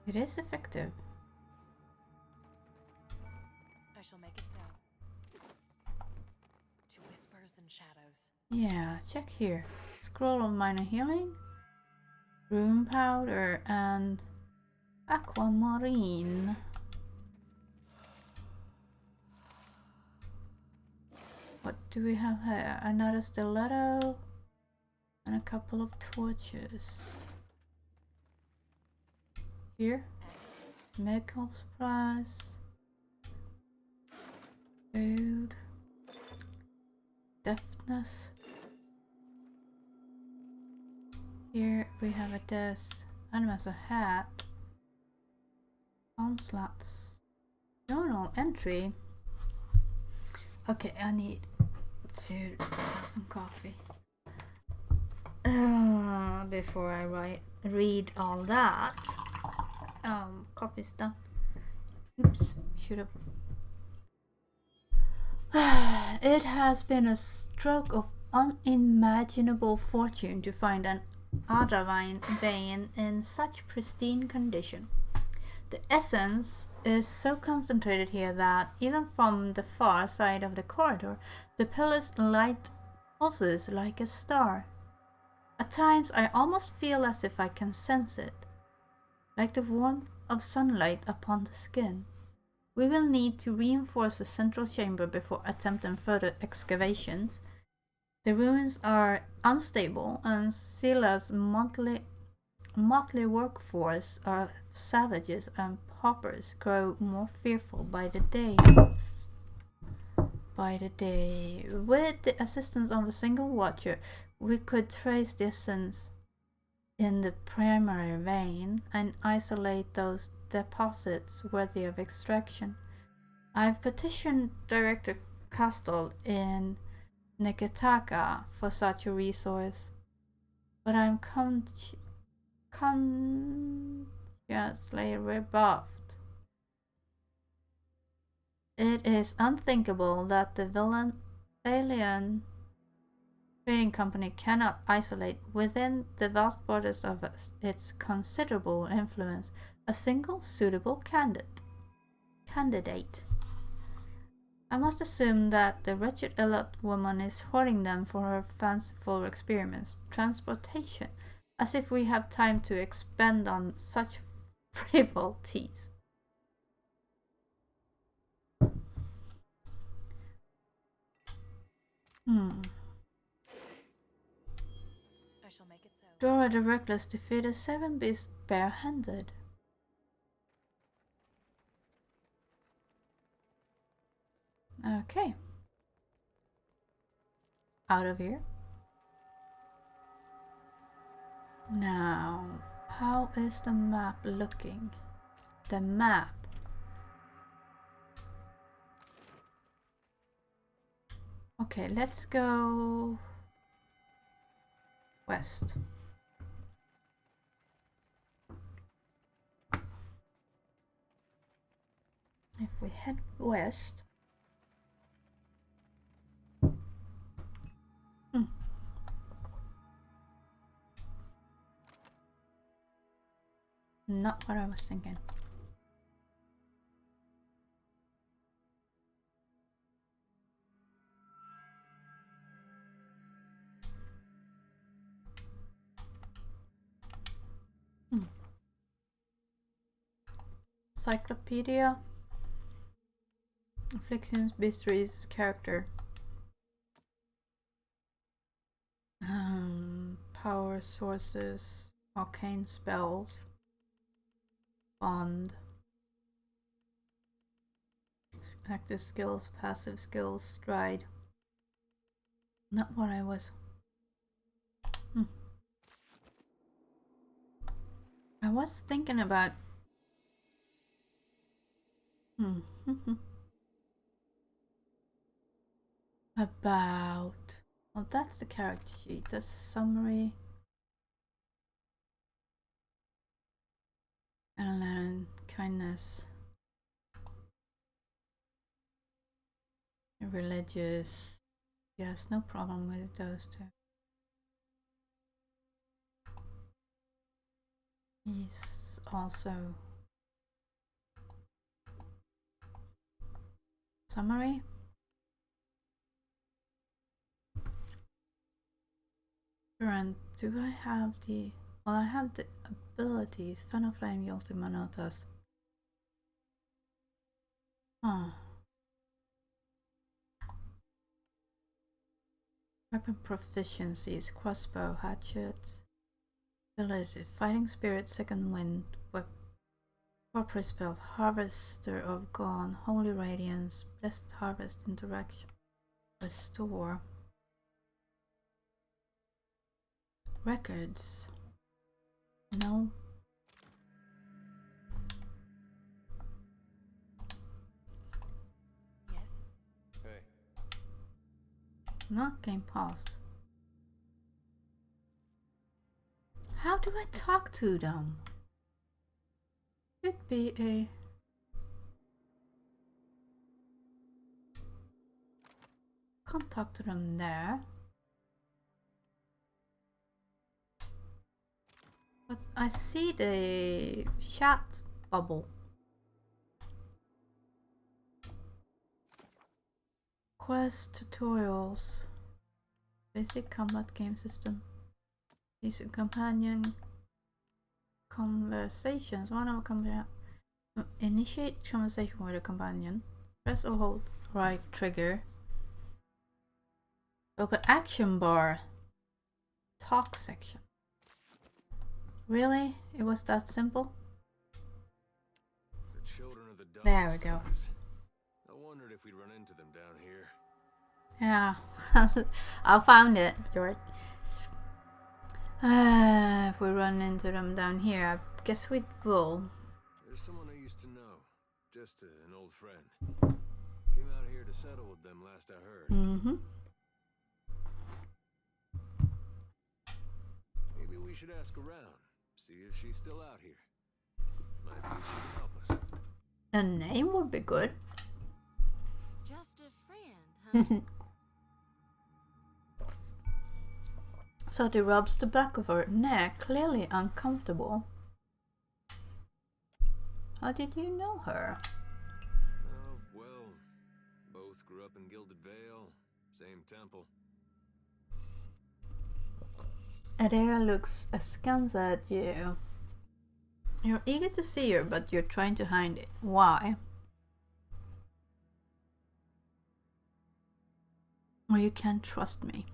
A: It is effective.
F: I shall make it so. To whispers and shadows.
A: Yeah, check here. Scroll of minor healing, room powder, and aquamarine. What do we have here? Another stiletto and a couple of torches. Here, medical supplies, food, deftness. Here we have a desk, animals, a hat, palm slots, journal entry. Okay, I need to have some coffee before I read all that. Coffee's done. Oops, should have. It has been a stroke of unimaginable fortune to find an Adavine vein in such pristine condition. The essence is so concentrated here that even from the far side of the corridor, the pillar's light pulses like a star. At times I almost feel as if I can sense it, like the warmth of sunlight upon the skin. We will need to reinforce the central chamber before attempting further excavations. The ruins are unstable, and Sila's motley workforce of savages and paupers grow more fearful by the day. With the assistance of a single watcher, we could trace the essence in the primary vein and isolate those deposits worthy of extraction. I've petitioned Director Castle in Neketaka for such a resource, but I'm consciously rebuffed. It is unthinkable that the Medallion trading company cannot isolate within the vast borders of its considerable influence a single suitable candidate. I must assume that the wretched Elot woman is hoarding them for her fanciful experiments. Transportation. As if we have time to expend on such frivolities.
B: I shall make it so.
A: Dora the Reckless defeated 7 beasts barehanded. Okay. Out of here. Now, how is the map looking? The map. Okay, let's go west. If we head west, not what I was thinking. Encyclopedia. Afflictions, Bistry's character. Power sources, arcane spells, bond, active skills, passive skills, stride. Not what I was. I was thinking about. About. Well, that's the character sheet. The summary. And kindness. Religious. Yes, no problem with those two. He's also. Summary. And do I have the... Well, I have the abilities. Fan of Flame, Ultima Notas. Weapon proficiencies. Crossbow, hatchet. Ability. Fighting Spirit, Second Wind. Corporate spell. Harvester of Gone. Holy Radiance. Blessed Harvest Interaction. Restore. Records. No.
B: Yes.
H: Hey.
A: Not game paused. How do I talk to them? Should be a... Can't talk to them there. But I see the chat bubble. Quest tutorials. Basic combat game system. Basic companion conversations. One of a companion. Initiate conversation with a companion. Press or hold right trigger. Open action bar. Talk section. Really? It was that simple?
H: The children of the dark
A: There we go.
H: skies. I wondered if we'd run into them down here.
A: Yeah, I found it, George. If we run into them down here, I guess we will.
H: There's someone I used to know. Just an old friend. Came out here to settle with them last I heard. Maybe we should ask around. See if she's still out here. Might be she can help us.
A: A name would be good.
B: Just a friend, huh?
A: So he rubs the back of her neck, clearly uncomfortable. How did you know her?
H: Oh, well, both grew up in Gilded Vale, same temple.
A: Adera looks askance at you. You're eager to see her, but you're trying to hide it. Why? Or you can't trust me.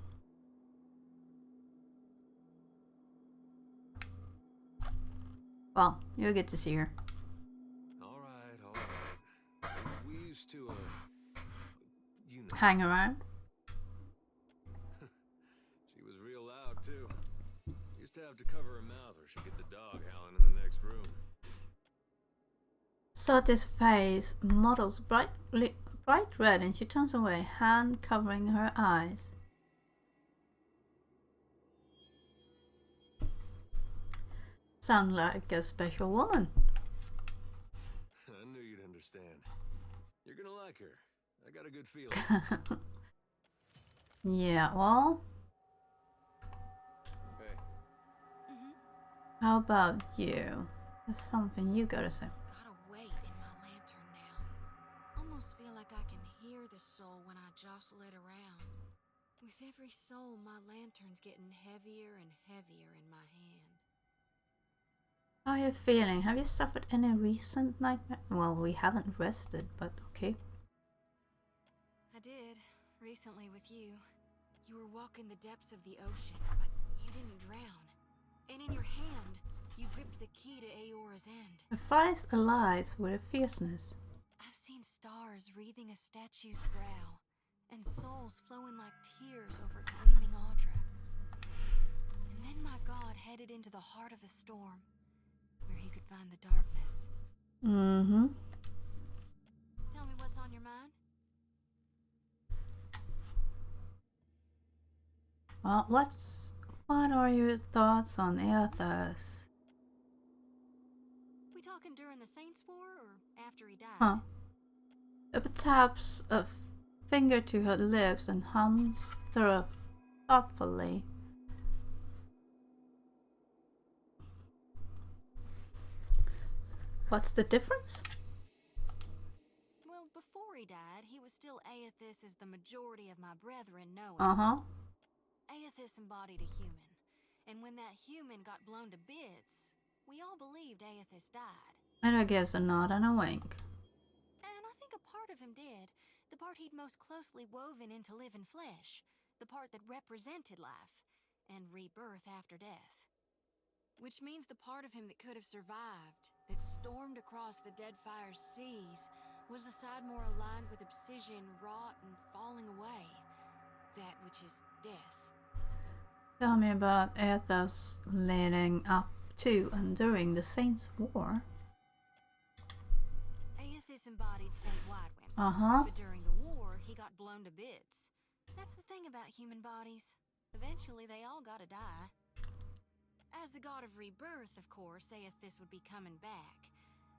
A: Well, you'll get to see her.
H: All right. We used to, you know.
A: Hang around.
H: She was real loud, too. Used to have to cover her mouth or she'd get the dog howling in the next room.
A: Sati's face models bright red and she turns away, hand covering her eyes. Sound like a special woman.
H: I knew you'd understand. You're gonna like her. I got a good feeling.
A: Yeah, well,
H: Hey,
A: how about you? There's something you gotta say.
B: Gotta wait in my lantern now. Almost feel like I can hear the soul when I jostle it around. With every soul, my lantern's getting heavier and heavier in my hand.
A: How are you feeling? Have you suffered any recent nightmare? Well, we haven't rested, but okay.
B: I did, recently with you. You were walking the depths of the ocean, but you didn't drown. And in your hand, you gripped the key to Aora's end.
A: Her face alights with a fierceness.
B: I've seen stars wreathing a statue's brow, and souls flowing like tears over gleaming Audra. And then my god headed into the heart of the storm, where he could find the darkness.
A: Mm-hmm.
B: Tell me what's on your mind?
A: Well, what are your thoughts on Eothas?
B: We talking during the Saints' War or after he died?
A: Huh. It taps a finger to her lips and hums thoughtfully. What's the difference?
B: Well, before he died, he was still Aethys as the majority of my brethren know it.
A: Uh-huh.
B: Aethys embodied a human, and when that human got blown to bits, we all believed Aethys died.
A: And I guess a nod and a wink.
B: And I think a part of him did, the part he'd most closely woven into living flesh, the part that represented life, and rebirth after death. Which means the part of him that could have survived, that stormed across the Deadfire seas, was the side more aligned with obsidian, rot, and falling away. That which is death.
A: Tell me about Eothas leading up to and during the Saints' War.
B: Aethys embodied Saint Whitewind.
A: Uh-huh.
B: But during the war, he got blown to bits. That's the thing about human bodies. Eventually, they all gotta die. As the god of rebirth, of course, Aethys would be coming back.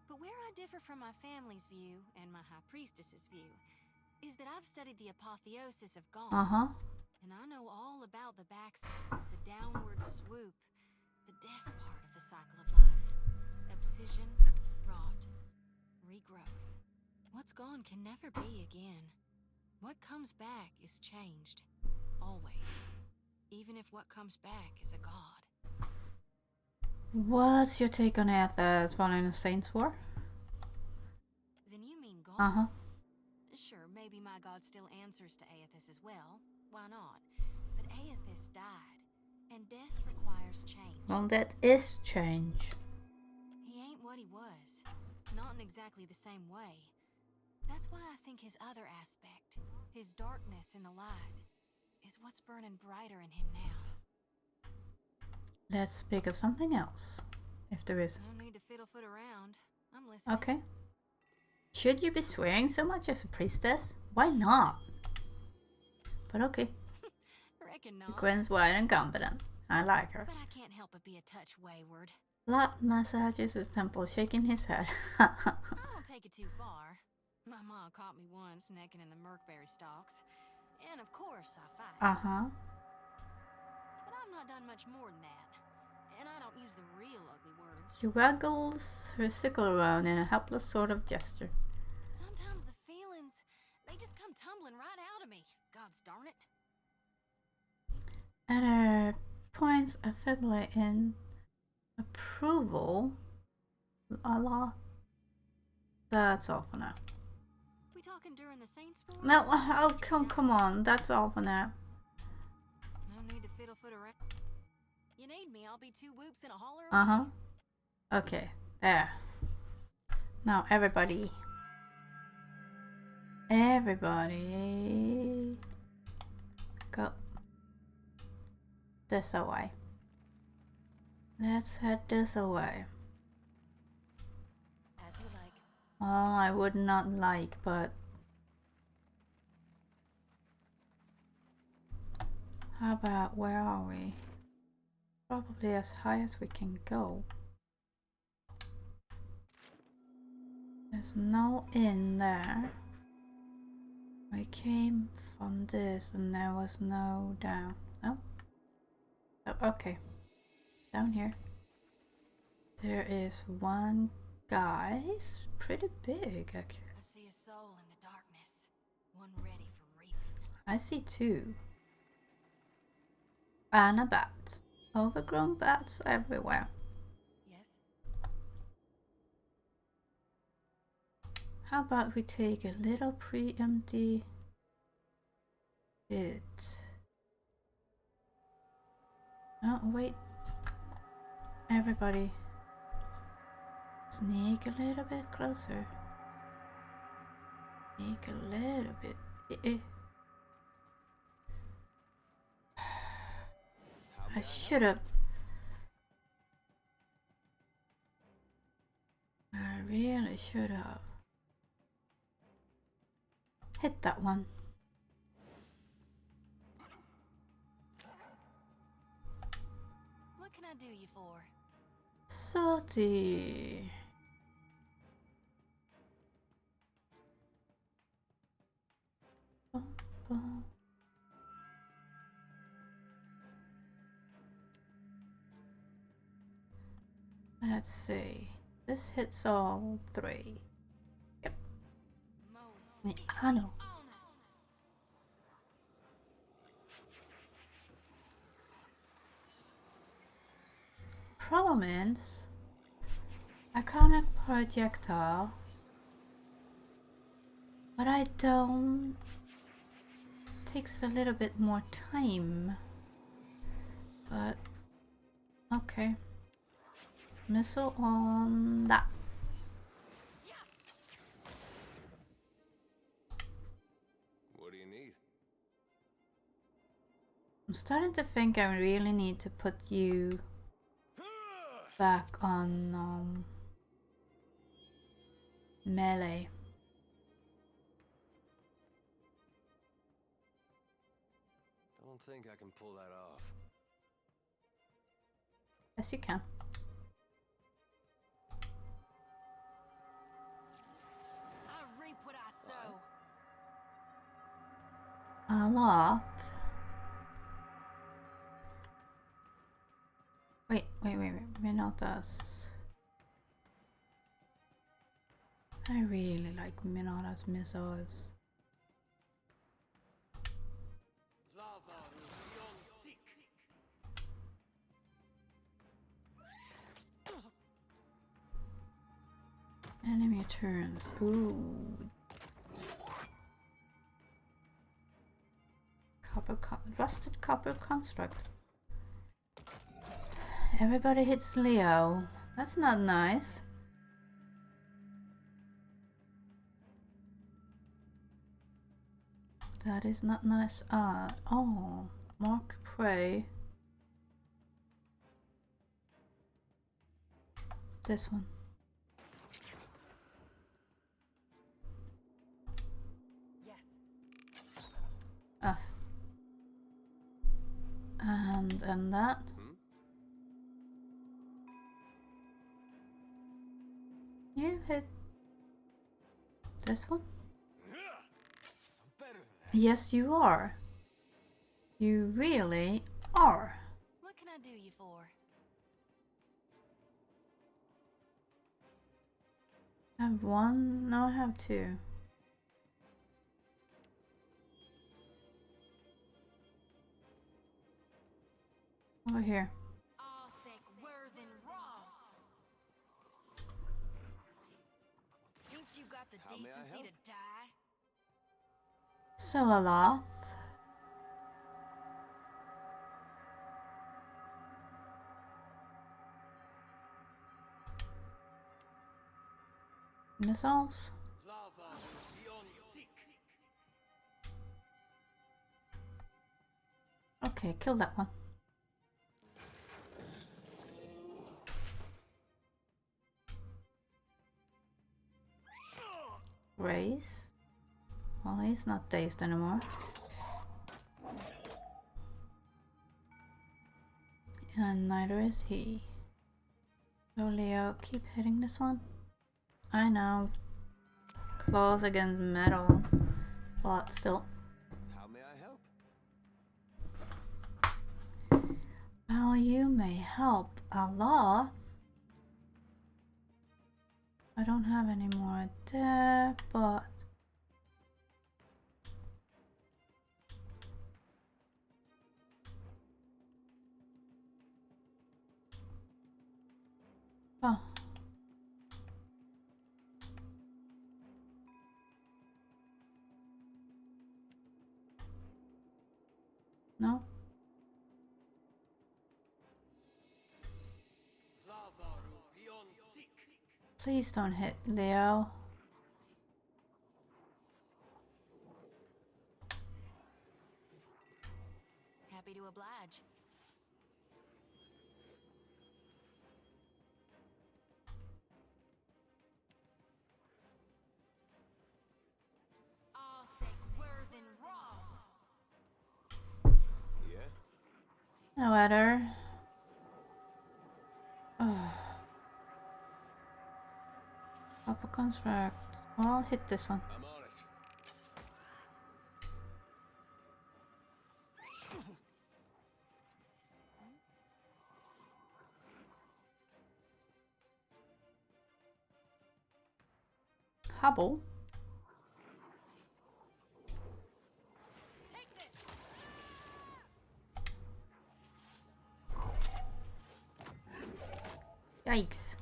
B: But where I differ from my family's view, and my High Priestess's view, is that I've studied the apotheosis of God.
A: Uh-huh.
B: And I know all about the backside, the downward swoop, the death part of the cycle of life. Obsidian, rot, regrowth. What's gone can never be again. What comes back is changed. Always. Even if what comes back is a god.
A: What's your take on Eothas following the Saints' War?
B: Then you mean God?
A: Uh-huh.
B: Sure, maybe my god still answers to Aethys as well. Why not? But Aethys died, and death requires change.
A: Well, that is change.
B: He ain't what he was. Not in exactly the same way. That's why I think his other aspect, his darkness in the light, is what's burning brighter in him now.
A: Let's speak of something else, if there is.
B: No need to fiddle-foot around. I'm listening.
A: Okay. Should you be swearing so much as a priestess? Why not? But okay.
B: Reckon not.
A: Grins wide and confident. I like her.
B: But I can't help but be a touch wayward.
A: Lot massages his temple, shaking his head.
B: I don't take it too far. My mom caught me once necking in the murkberry stalks. And of course I fight.
A: Uh-huh.
B: But I've not done much more than that. And I don't use the real ugly words.
A: She waggles her sickle around in a helpless sort of gesture.
B: Sometimes the feelings, they just come tumbling right out of me. Gods darn it.
A: At her points affiliate in approval. Allah. That's all for now.
B: We talking during the Saints War?
A: No, oh come on, that's all for now.
B: No need to fiddle-foot around. You need me, I'll be two whoops and a holler away.
A: Okay, there. Now everybody, go this away. Let's head this away.
F: As you like.
A: Well, I would not like, but how about, where are we? Probably as high as we can go. There's no inn there. We came from this and there was no down. No? Oh, okay. Down here. There is one guy. He's pretty big, actually.
B: I see a soul in the darkness. One ready for reaping.
A: I see two. And a bat. Overgrown bats everywhere.
F: Yes.
A: How about we take a little pre-empty bit? Oh, wait. Everybody. Sneak a little bit closer. Sneak a little bit. I should have. I really should have. Hit that one.
B: What can I do you for?
A: Salty. Let's see. This hits all three. Yep. I know. Problem is, I connect projectile, but I don't. Takes a little bit more time, but okay. Missile on that.
C: What do you need?
A: I'm starting to think I really need to put you back on melee.
C: Don't think I can pull that off.
A: Yes, you can.
B: I reap what I sow.
A: A lot. Wait. Minotaurs. I really like Minotaur's missiles. Enemy turns. Ooh. Rusted copper construct. Everybody hits Leo. That's not nice. That is not nice at all. Mark prey. This one. Us. And that. You hit this one? Yes, you are. You really are.
B: What can I do you for?
A: I have one? No, I have two. Over here.
B: Arthek Worthen Roth. Ain't you got the
E: How may I
B: decency
E: help?
B: to die?
A: So Aloth. Missiles.
E: Lava beyond seek.
A: Okay, kill that one. Grace. Well, he's not dazed anymore. And neither is he. So Leo, keep hitting this one. I know. Claws against metal. But still.
E: How may I help?
A: How you may help Aloth. I don't have any more there, but oh. No.
E: Lava beyond seek.
A: Please don't hit Leo.
B: Happy to oblige. Arthek Worthen Roth.
E: Yeah.
A: No matter. Oh. Upper construct. Well, I'll hit this one.
E: I'm on it.
A: Hubble. Yikes.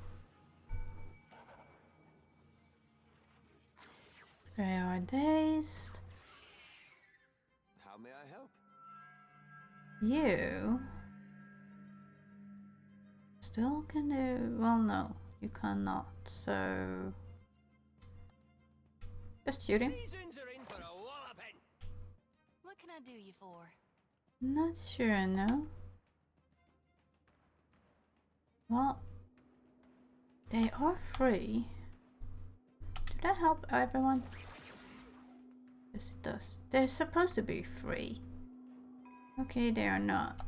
A: They are dazed.
E: How may I help?
A: You still can do. Well, no, you cannot. So just shoot him.
E: Reasons are in for a walloping.
B: What can I do you for?
A: Not sure, no. Well, they are free. Did that help everyone? Yes, it does. They're supposed to be free. Okay, they are not.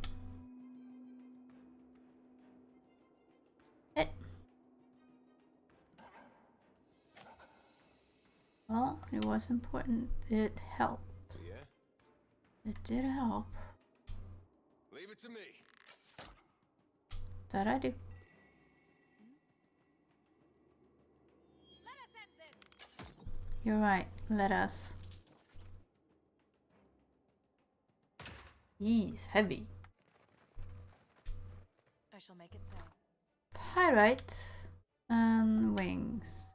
A: Well, it was important. It helped.
E: Yeah.
A: It did help.
E: Leave it to me.
A: That I do. You're right. Let us. He's heavy.
B: I shall make it so.
A: Pyrite and wings.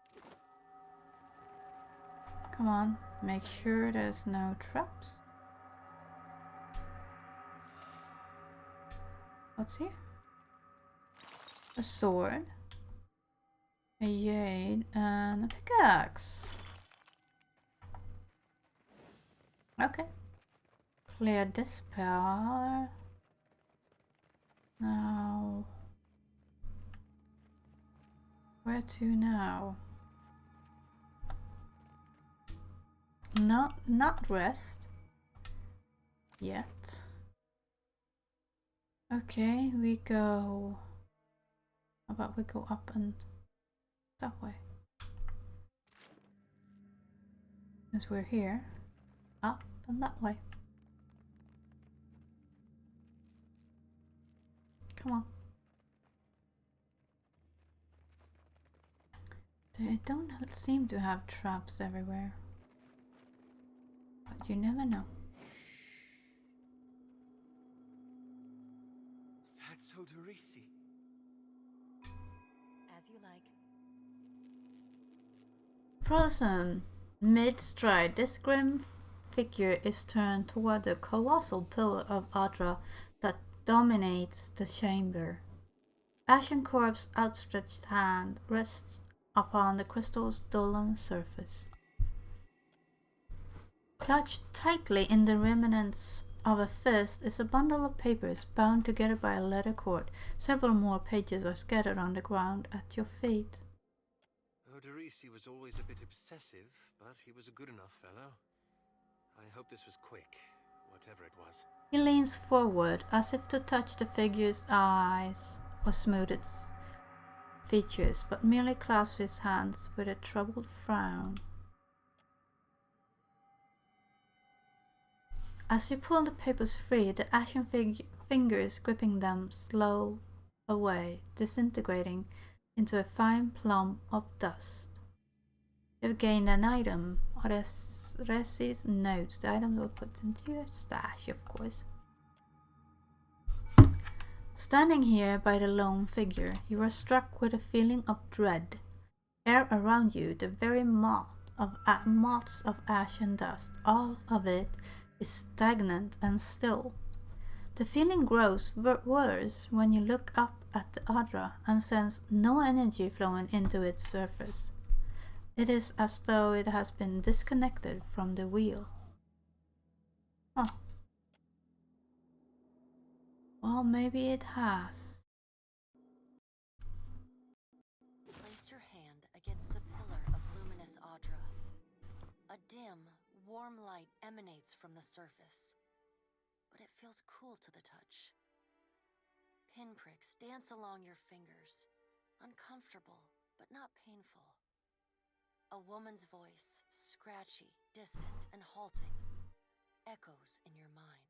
A: Come on, make sure there's no traps. What's here? A sword, a jade, and a pickaxe. Okay. Clear this power. Now, where to now? No, not rest. Yet. Okay, we go. How about we go up and that way? Since we're here, up and that way. Come on. They don't seem to have traps everywhere. But you never know.
H: That's Oderisi.
F: As you like.
A: Frozen mid-stride, this grim figure is turned toward the colossal pillar of Adra that dominates the chamber. Ashen Corp's outstretched hand rests upon the crystal's dull surface. Clutched tightly in the remnants of a fist is a bundle of papers bound together by a leather cord. Several more pages are scattered on the ground at your feet.
H: Oderisi was always a bit obsessive, but he was a good enough fellow. I hope this was quick, whatever it was.
A: He leans forward as if to touch the figure's eyes or smooth its features, but merely clasps his hands with a troubled frown. As you pull the papers free, the ashen fingers gripping them slow away, disintegrating into a fine plum of dust. You've gained an item. Odorisi's notes. The items were put into your stash, of course. Standing here by the lone figure, you are struck with a feeling of dread. Air around you, the very moths of ash and dust, all of it is stagnant and still. The feeling grows worse when you look up at the Adra and sense no energy flowing into its surface. It is as though it has been disconnected from the wheel. Huh. Well, maybe it has.
I: Place your hand against the pillar of luminous Adra. A dim, warm light emanates from the surface, but it feels cool to the touch. Pinpricks dance along your fingers, uncomfortable but not painful. A woman's voice, scratchy, distant, and halting, echoes in your mind.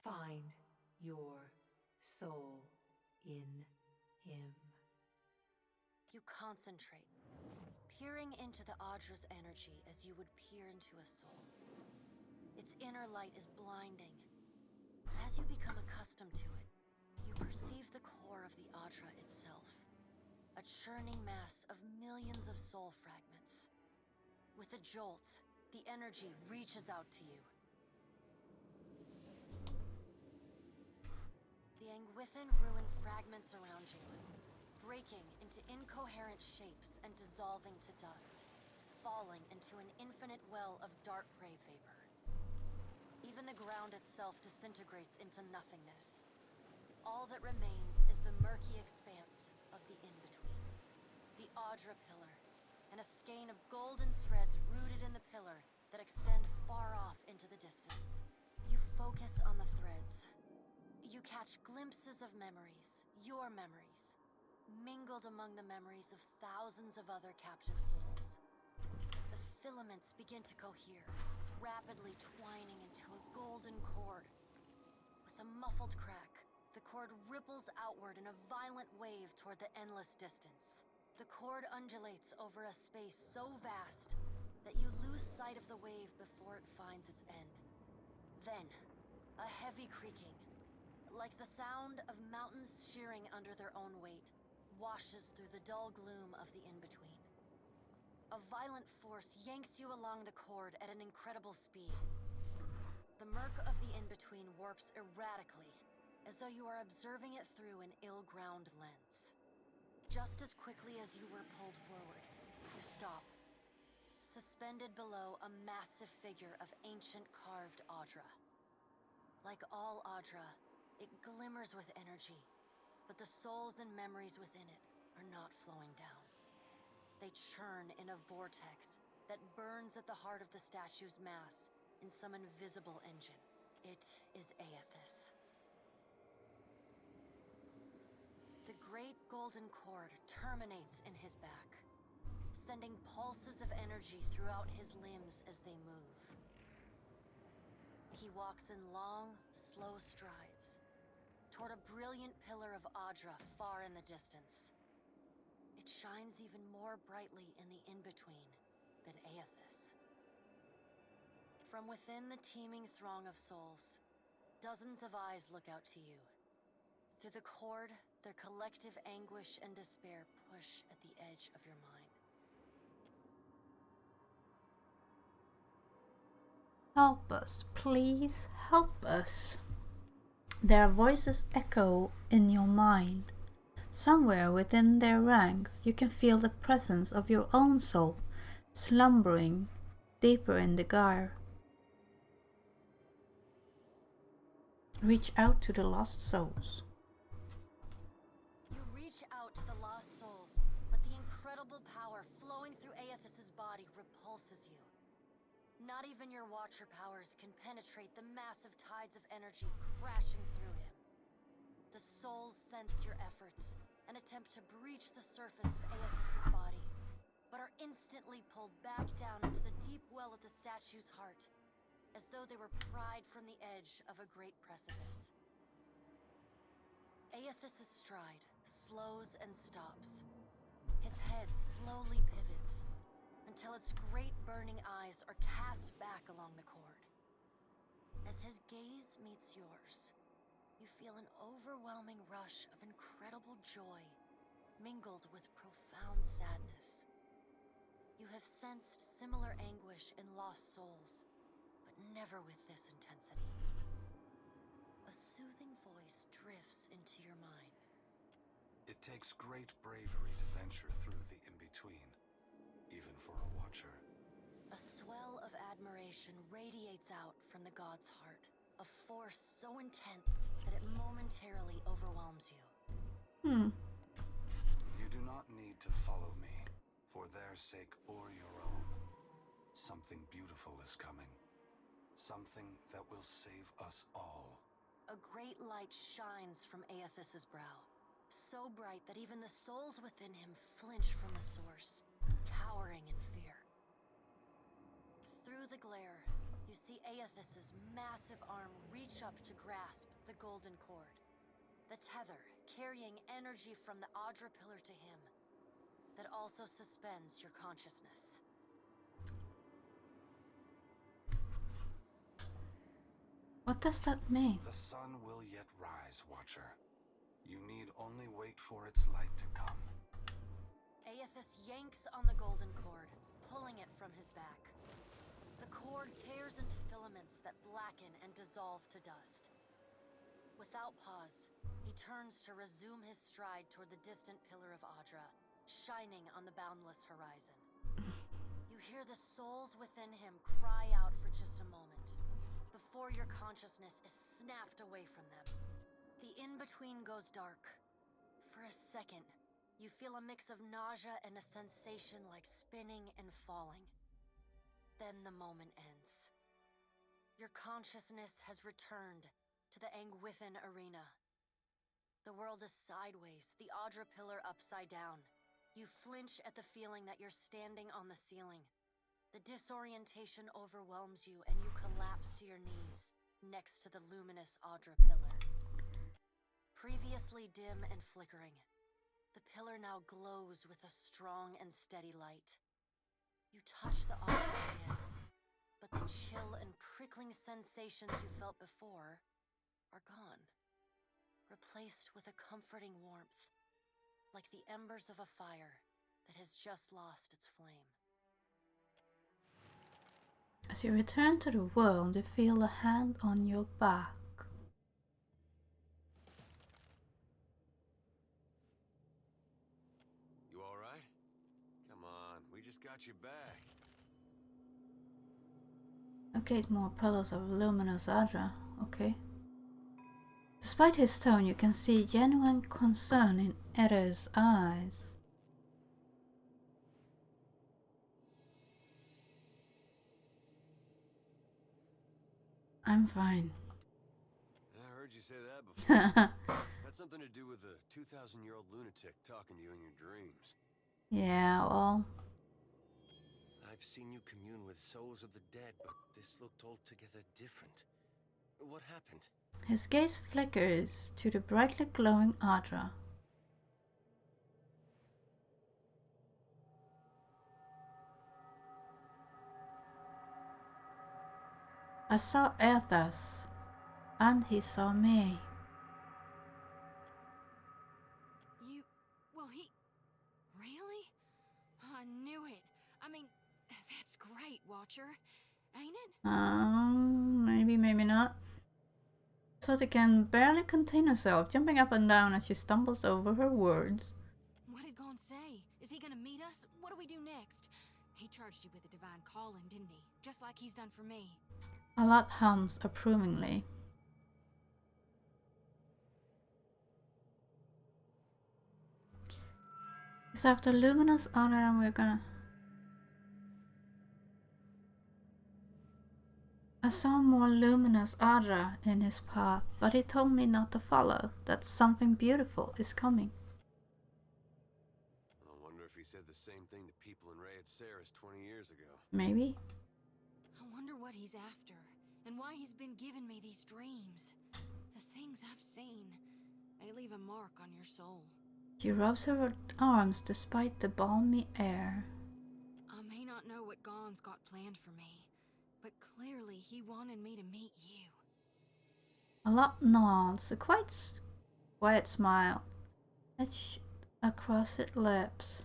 J: Find your soul in him.
I: You concentrate, peering into the Adra's energy as you would peer into a soul. Its inner light is blinding, but as you become accustomed to it, you perceive the core of the Adra itself, a churning mass of millions of soul fragments. With a jolt, the energy reaches out to you. The Angwithan ruin fragments around you, breaking into incoherent shapes and dissolving to dust, falling into an infinite well of dark gray vapor. Even the ground itself disintegrates into nothingness. All that remains is the murky expanse of the in-between. The Adra pillar, and a skein of golden threads rooted in the pillar that extend far off into the distance. You focus on the threads. You catch glimpses of memories, your memories, mingled among the memories of thousands of other captive souls. The filaments begin to cohere, rapidly twining into a golden cord. With a muffled crack, the cord ripples outward in a violent wave toward the endless distance. The cord undulates over a space so vast that you lose sight of the wave before it finds its end. Then, a heavy creaking, like the sound of mountains shearing under their own weight, washes through the dull gloom of the in-between. A violent force yanks you along the cord at an incredible speed. The murk of the in-between warps erratically, as though you are observing it through an ill-ground lens. Just as quickly as you were pulled forward, you stop, suspended below a massive figure of ancient carved Adra. Like all Adra, it glimmers with energy, but the souls and memories within it are not flowing down. They churn in a vortex that burns at the heart of the statue's mass in some invisible engine. It is Aethys. The great golden cord terminates in his back, sending pulses of energy throughout his limbs as they move. He walks in long, slow strides toward a brilliant pillar of Adra far in the distance. It shines even more brightly in the in-between than Aethys. From within the teeming throng of souls, dozens of eyes look out to you. Through the cord, their collective anguish and despair push at the edge of your mind.
A: Help us, please help us. Their voices echo in your mind. Somewhere within their ranks, you can feel the presence of your own soul, slumbering deeper in the gyre. Reach out to the lost souls.
I: You reach out to the lost souls, but the incredible power flowing through Aethys's body repulses you. Not even your Watcher powers can penetrate the massive tides of energy crashing through him. The souls sense your efforts and attempt to breach the surface of Aethys's body, but are instantly pulled back down into the deep well at the statue's heart, as though they were pried from the edge of a great precipice. Aethys's stride slows and stops. His head slowly pivots, until its great burning eyes are cast back along the cord. As his gaze meets yours, you feel an overwhelming rush of incredible joy, mingled with profound sadness. You have sensed similar anguish in lost souls, but never with this intensity. A soothing voice drifts into your mind.
C: It takes great bravery to venture through the in-between, even for a Watcher.
I: A swell of admiration radiates out from the god's heart, a force so intense that it momentarily overwhelms you.
C: You do not need to follow me, for their sake or your own. Something beautiful is coming. Something that will save us all.
I: A great light shines from Aethys's brow, so bright that even the souls within him flinch from the source, cowering in fear. Through the glare, you see Aethys's massive arm reach up to grasp the golden cord, the tether carrying energy from the Audra pillar to him, that also suspends your consciousness.
A: What does that mean?
C: The sun will yet rise, Watcher. You need only wait for its light to come.
I: Aethys yanks on the golden cord, pulling it from his back. The cord tears into filaments that blacken and dissolve to dust. Without pause, he turns to resume his stride toward the distant pillar of Audra, shining on the boundless horizon. You hear the souls within him cry out for just a moment, before your consciousness is snapped away from them. The in-between goes dark. For a second, you feel a mix of nausea and a sensation like spinning and falling. Then the moment ends. Your consciousness has returned to the Angwithan arena. The world is sideways, the Audra pillar upside down. You flinch at the feeling that you're standing on the ceiling. The disorientation overwhelms you and you collapse to your knees next to the luminous Audra pillar. Previously dim and flickering, the pillar now glows with a strong and steady light. You touch the Audra again, but the chill and prickling sensations you felt before are gone, replaced with a comforting warmth, like the embers of a fire that has just lost its flame.
A: As you return to the world, you feel a hand on your back.
H: You all right? Come on, we just got you back.
A: Okay, more pillars of luminous Audra. Okay. Despite his tone, you can see genuine concern in Edo's eyes. I'm fine.
H: I heard you say that before. Had something to do with a 2,000-year-old lunatic talking to you in your dreams.
A: Yeah, well...
H: I've seen you commune with souls of the dead, but this looked altogether different. What happened?
A: His gaze flickers to the brightly glowing Audra. I saw Aethys, and he saw me.
B: Watcher, ain't it?
A: Maybe, maybe not. Sota can barely contain herself, jumping up and down as she stumbles over her words.
B: What did Gon say? Is he gonna meet us? What do we do next? He charged you with the divine calling, didn't he? Just like he's done for me.
A: A lot hums approvingly. It's after Luminous Aura and we're gonna... I saw more luminous Aura in his path, but he told me not to follow, that something beautiful is coming.
H: I wonder if he said the same thing to people in Rayet Saris 20 years ago.
A: Maybe.
B: I wonder what he's after, and why he's been giving me these dreams. The things I've seen, they leave a mark on your soul.
A: She rubs her arms despite the balmy air.
B: I may not know what Gon's got planned for me, but clearly he wanted me to meet you.
A: A lot nods, a quite quiet smile etched across its lips.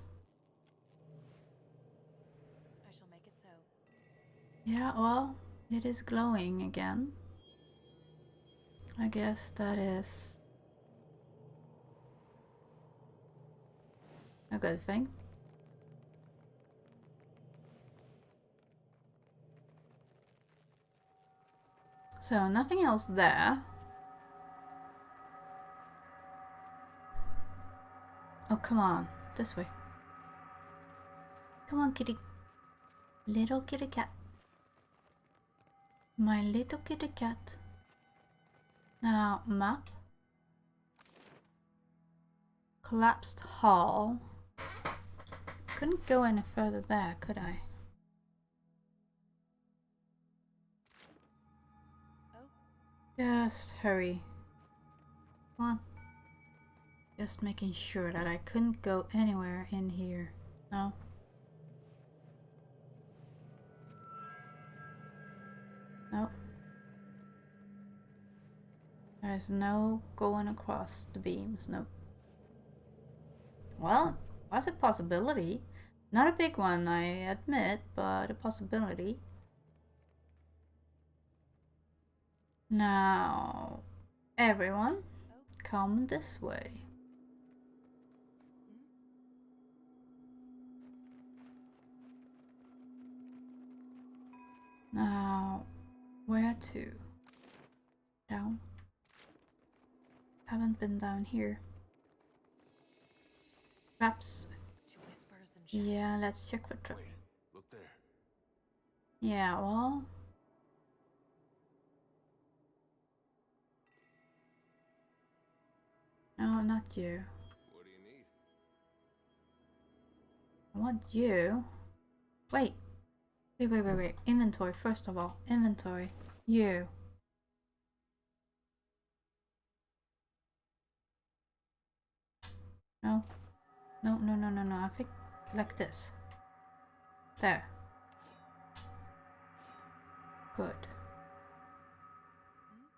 F: I shall make it so.
A: Yeah, well, it is glowing again. I guess that is a good thing. So, nothing else there. Oh, come on. This way. Come on, kitty. Little kitty cat. My little kitty cat. Now, map. Collapsed hall. Couldn't go any further there, could I? Just hurry. Come on. Just making sure that I couldn't go anywhere in here. No. Nope. There's no going across the beams. Nope. Well, that's a possibility. Not a big one, I admit, but a possibility. Now, everyone, come this way. Now, where to? Down? Haven't been down here. Traps. Yeah, let's check for traps.
H: Wait, look there.
A: Yeah, well. No, not you.
H: What do you need?
A: I want you. Wait. Wait. Inventory, first of all. Inventory. You. No. No. I think like this. There. Good.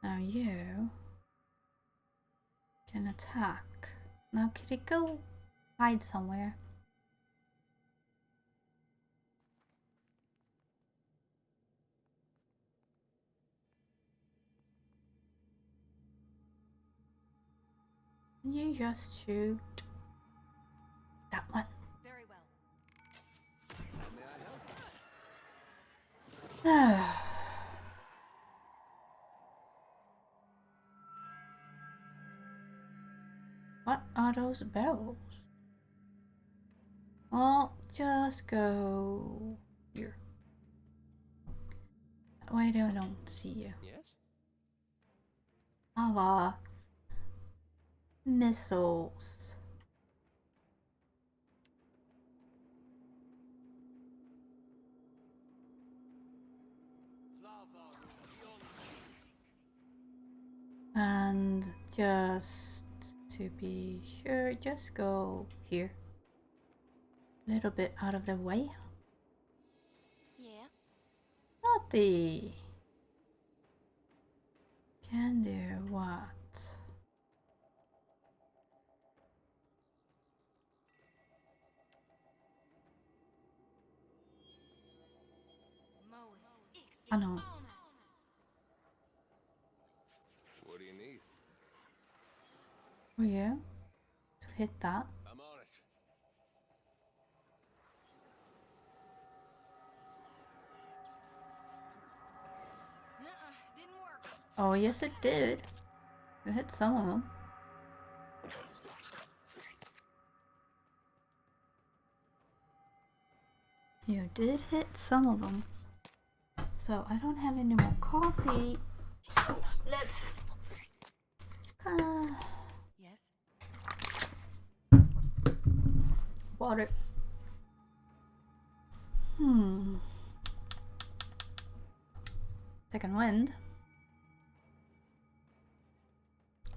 A: Now you can attack. Now kitty, go hide somewhere. Can you just shoot that one?
F: Very well.
H: How may I help?
A: What are those barrels? Well, just go here. Why do I don't see you?
H: Yes?
A: Allah. Missiles. And just to be sure, just go here. A little bit out of the way.
B: Yeah.
A: Naughty. Can do what? I know.
H: What do you need?
A: For you to hit that.
H: I'm on it.
B: Nuh-uh, didn't work.
A: Oh, yes, it did. You hit some of them. You did hit some of them. So I don't have any more coffee. So let's.
B: Yes.
A: Water. Second wind.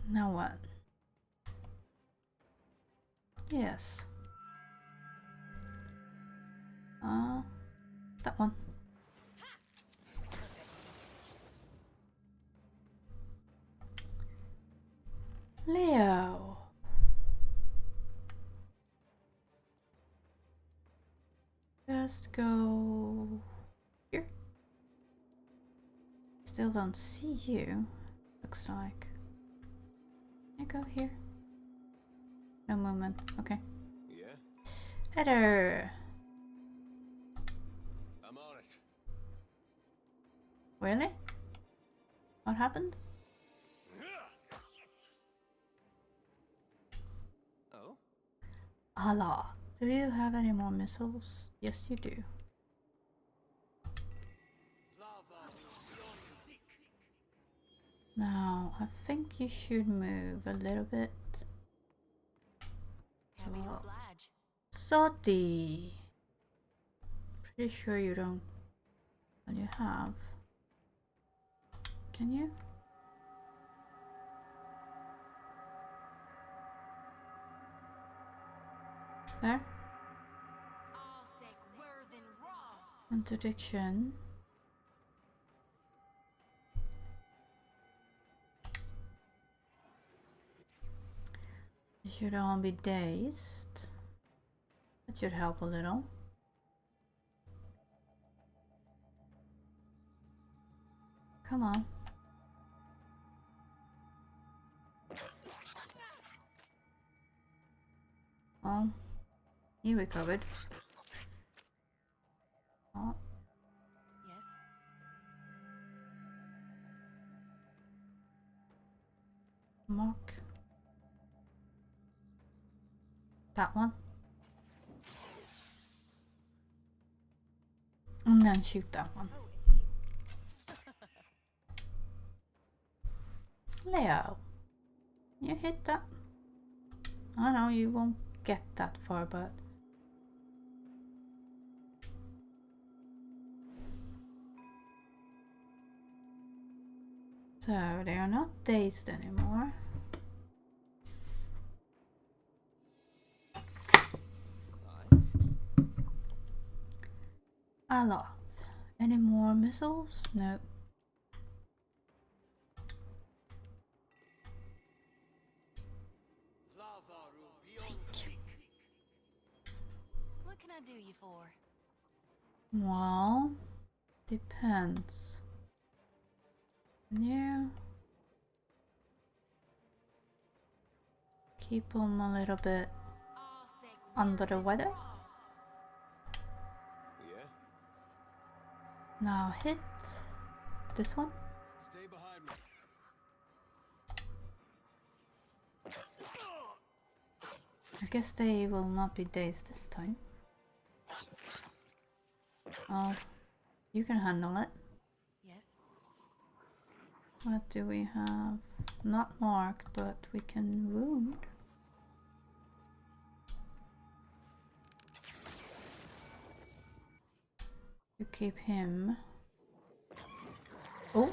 A: Now what? Yes. That one. Leo. Just go here. Still don't see you. Looks like. I go here. No movement. Okay.
H: Yeah,
A: Header.
H: I'm on it.
A: Really? What happened?
H: Oh?
A: Allah. Do you have any more missiles? Yes, you do. Now, I think you should move a little bit.
B: Happy to oblige.
A: Soti. Pretty sure you don't. What do you have? Can you? There? Interdiction. You should all be dazed. That should help a little. Come on. Oh, he recovered. Oh.
B: Yes.
A: Mark. That one. And then shoot that one. Leo, you hit that. I know you won't get that far, but so they are not dazed anymore. Allah. Any more missiles? No. Thank you.
B: What can I do you for?
A: Well, depends. Can you keep them a little bit under the weather?
H: Yeah?
A: Now hit this one.
H: Stay behind me.
A: I guess they will not be dazed this time. Oh, you can handle it.
B: Yes.
A: What do we have? Not marked, but we can wound. You keep him. Oh,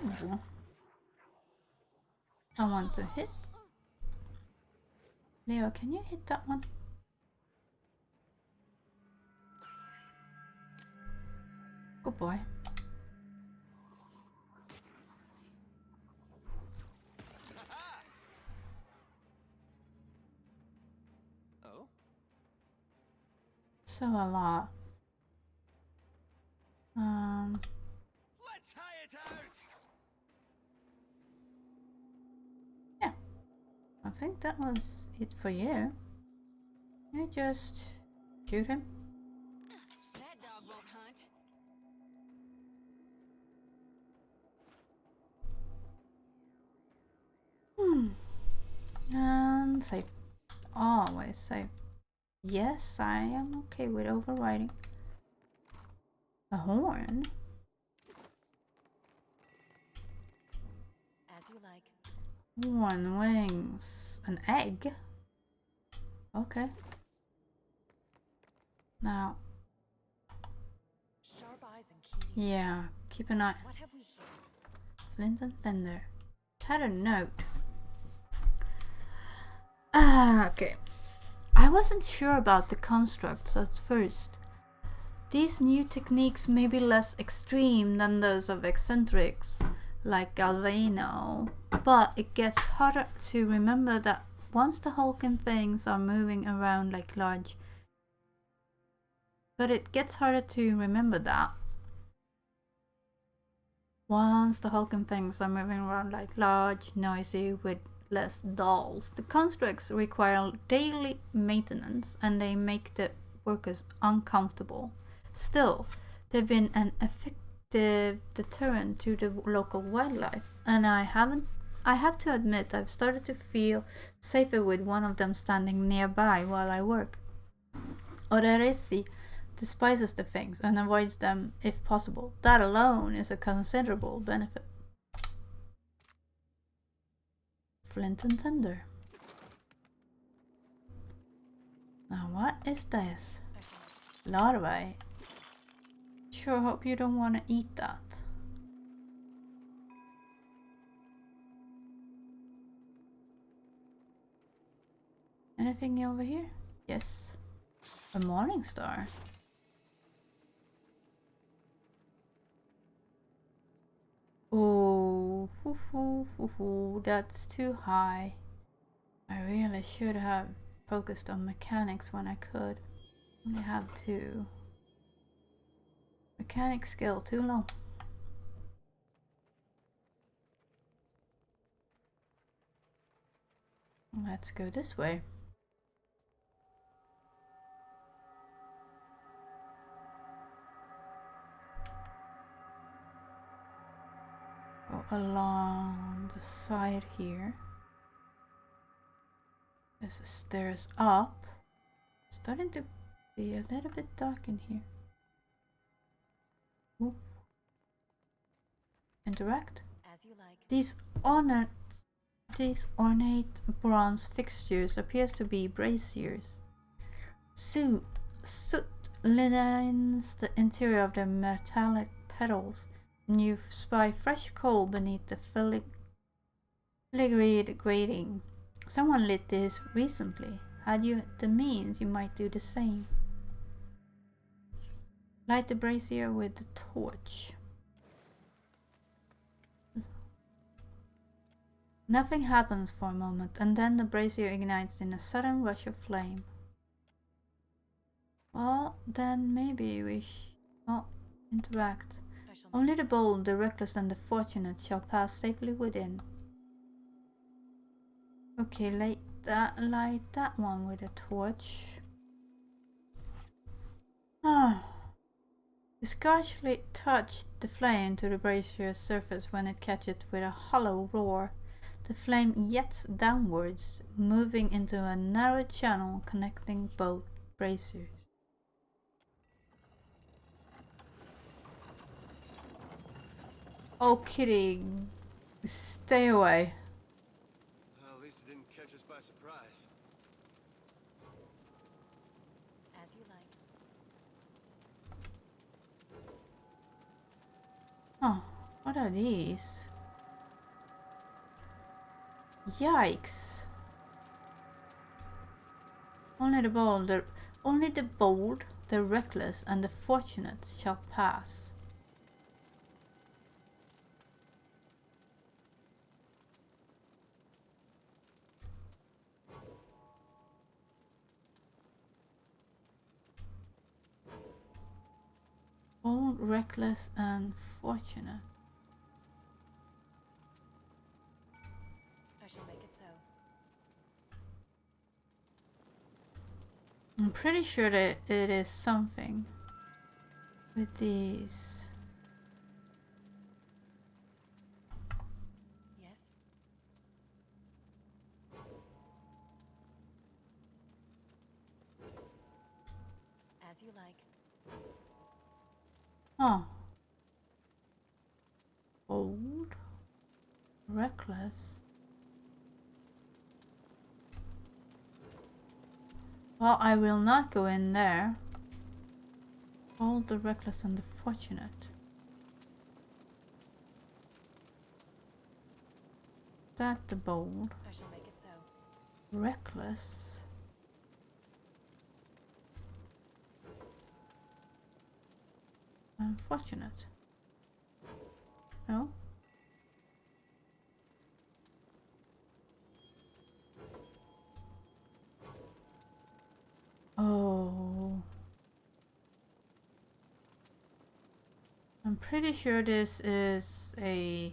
A: I want to hit. Leo, can you hit that one? Good boy.
H: Oh?
A: So a lot.
H: Let's hire
A: I think that was it for you. You just shoot him.
B: That dog won't hunt.
A: And save. Always save. Yes, I am okay with overriding. A horn?
F: As you like.
A: Horn, wings, an egg? Okay. Now.
F: Sharp eyes and keen.
A: Yeah, keep an eye.
F: What have we here?
A: Flint and Thunder. Had a note. Ah, okay. I wasn't sure about the constructs at first. These new techniques may be less extreme than those of eccentrics, like Galvano, but it gets harder to remember that once the hulking things are moving around like large. But it gets harder to remember that. Once the hulking things are moving around like large, noisy, with less dolls, the constructs require daily maintenance and they make the workers uncomfortable. Still, they've been an effective deterrent to the local wildlife, and I have to admit I've started to feel safer with one of them standing nearby while I work. Oderesi despises the things and avoids them if possible. That alone is a considerable benefit. Flint and Thunder. Now what is this? Larvae. Sure hope you don't want to eat that. Anything over here? Yes. A morning star. Oh, that's too high. I really should have focused on mechanics when I could. Only have 2. Mechanic skill too low. Let's go this way. Go along the side here. There's stairs up. It's starting to be a little bit dark in here. Ooh. Interact.
F: As you like.
A: These ornate bronze fixtures appears to be braziers. Soot lines the interior of the metallic petals, and you spy fresh coal beneath the filigreed grating. Someone lit this recently. Had you the means, you might do the same. Light the brazier with the torch. Nothing happens for a moment, and then the brazier ignites in a sudden rush of flame. Well, then maybe we not interact. Only the bold, the reckless, and the fortunate shall pass safely within. Okay, light that one with a torch. Ah. You scarcely touch the flame to the brazier's surface when it catches with a hollow roar. The flame jets downwards, moving into a narrow channel connecting both braziers. Oh, kitty, stay away.
H: Well, at least it didn't catch us by surprise.
F: As you like.
A: Oh, what are these? Yikes. Only the bold, the reckless, and the fortunate shall pass. Bold, reckless, and fortunate.
F: I shall make it so.
A: I'm pretty sure that it is something with these.
I: Yes? As you like.
A: Huh. Old. Reckless. Well, I will not go in there. All the reckless and the fortunate. That the bold.
I: I shall make it so.
A: Reckless. Unfortunate. No? Oh. I'm pretty sure this is a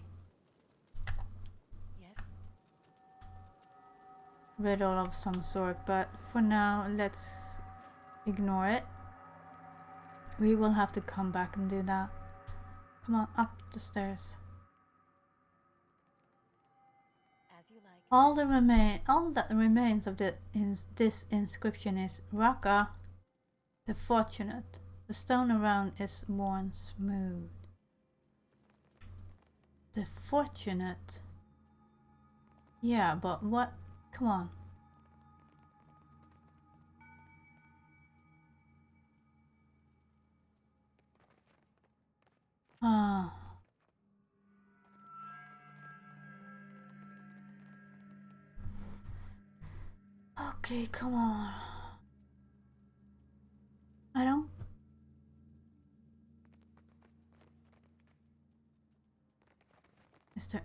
I: Yes?
A: riddle of some sort, but for now, let's ignore it. We will have to come back and do that. Come on, up the stairs.
I: As you like.
A: All that remains of this inscription is Raka, the fortunate. The stone around is worn smooth. The fortunate. Yeah, but what? Come on. Ah. Okay, come on. I don't. Is there?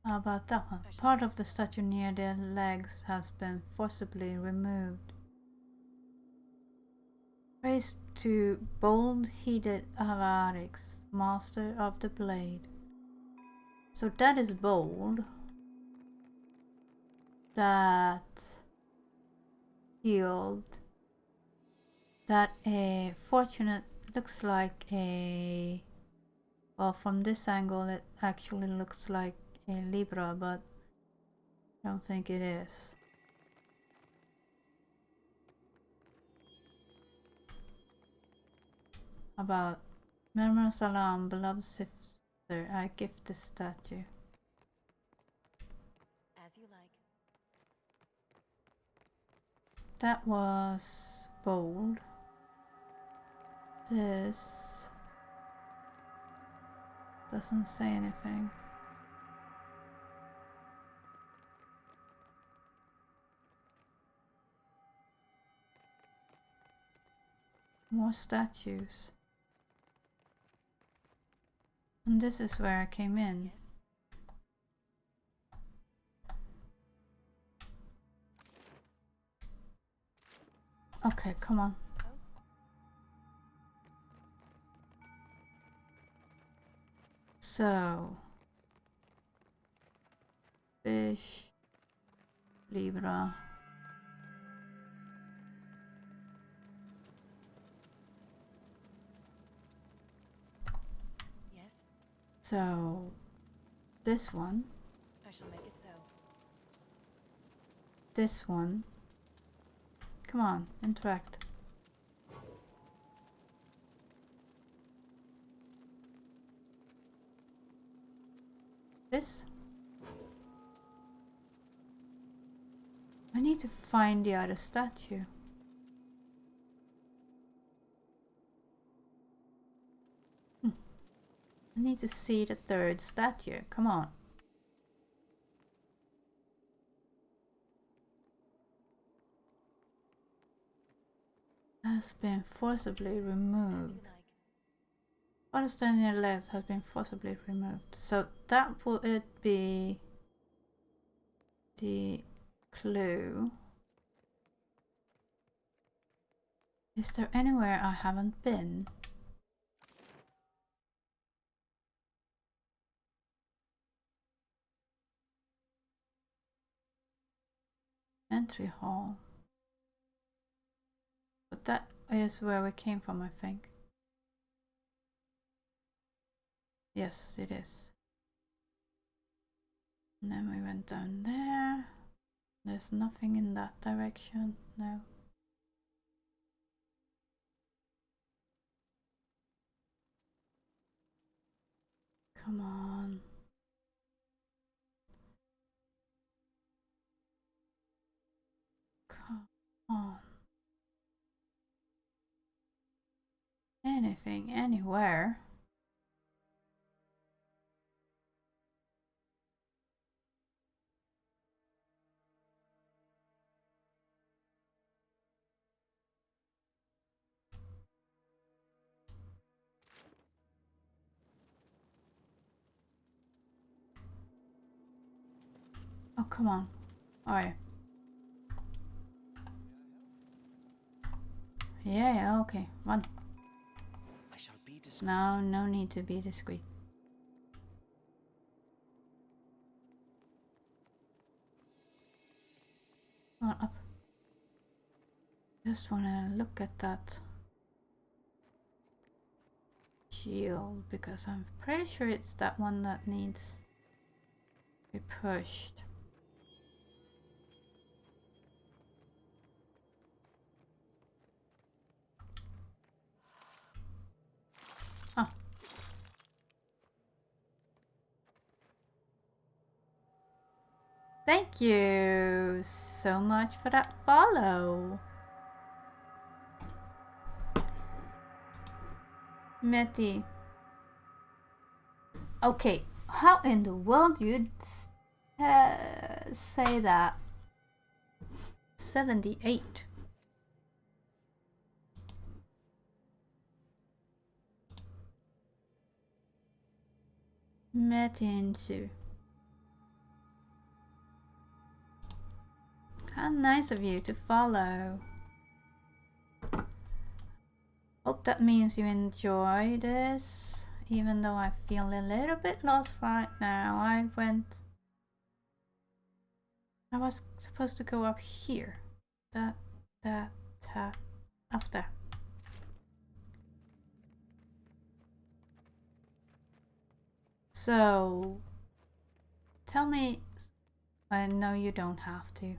A: How about that one? Part of the statue near their legs has been forcibly removed. Praise to bold-headed Avarix, master of the blade. So that is bold. That healed. That a fortunate looks like a. Well, from this angle, it actually looks like a Libra, but I don't think it is. About Murmur Salam, beloved sister, I gift this statue.
I: As you like.
A: That was bold. This doesn't say anything. More statues. And this is where I came in.
I: Yes?
A: Okay, come on. So, fish, Libra.
I: Yes?
A: So, this one,
I: I shall make it so.
A: this one. Come on, interact. This. I need to find the other statue. I need to see the third statue. Come on. Has been forcibly removed.
I: As you like.
A: Understanding legs has been forcibly removed. So that would be the clue. Is there anywhere I haven't been? Entry hall. But that is where we came from, I think. Yes, it is. And then we went down there. There's nothing in that direction, no. Come on. Come on. Anything, anywhere. Oh, come on. Alright. Yeah, okay. Run.
E: I shall be discreet.
A: No, no need to be discreet. Come on, up. Just wanna look at that shield because I'm pretty sure it's that one that needs to be pushed. Huh. Thank you so much for that follow. Meti. Okay, how in the world you'd say that? 78. Metinsu. How nice of you to follow. Hope that means you enjoy this, even though I feel a little bit lost right now. I was supposed to go up here. Up there. So, tell me, I know you don't have to.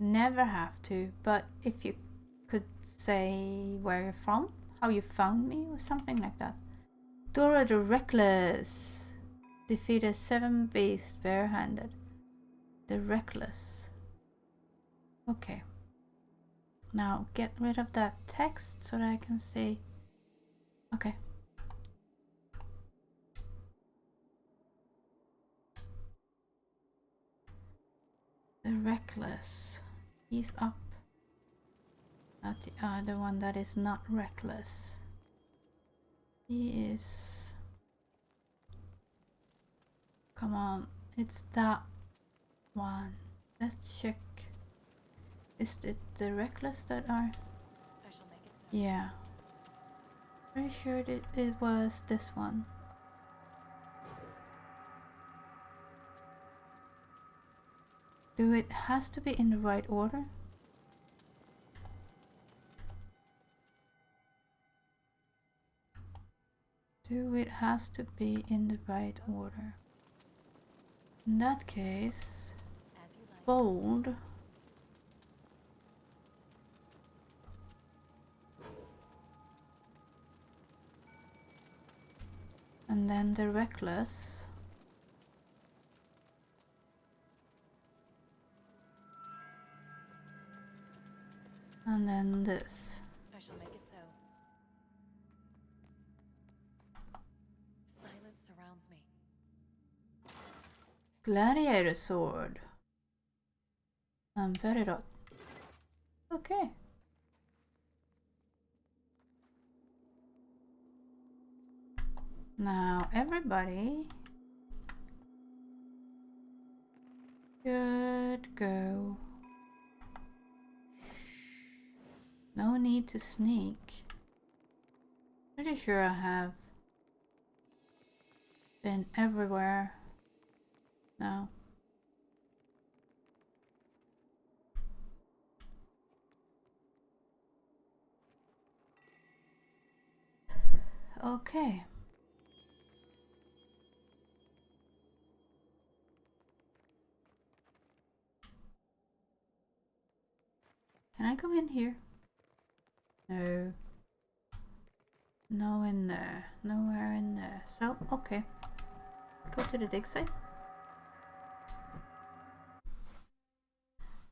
A: Never have to, but if you could say where you're from, how you found me, or something like that. Dora the Reckless defeated 7 beasts barehanded. The Reckless. Okay. Now get rid of that text so that I can see. Okay. The Reckless. He's up. Not the other one that is not reckless. He is... Come on, it's that one. Let's check. Is it the reckless that are...
I: I shall make it so.
A: Yeah. Pretty sure it was this one. Do it has to be in the right order? Do it has to be in the right order? In that case, bold. And then the reckless. And then this.
I: I shall make it so. Silence surrounds me.
A: Gladiator sword. And very dot. Okay. Now everybody should go. No need to sneak. Pretty sure I have been everywhere now. Okay. Can I go in here? No. No in there. Nowhere in there. So, okay. Go to the dig site.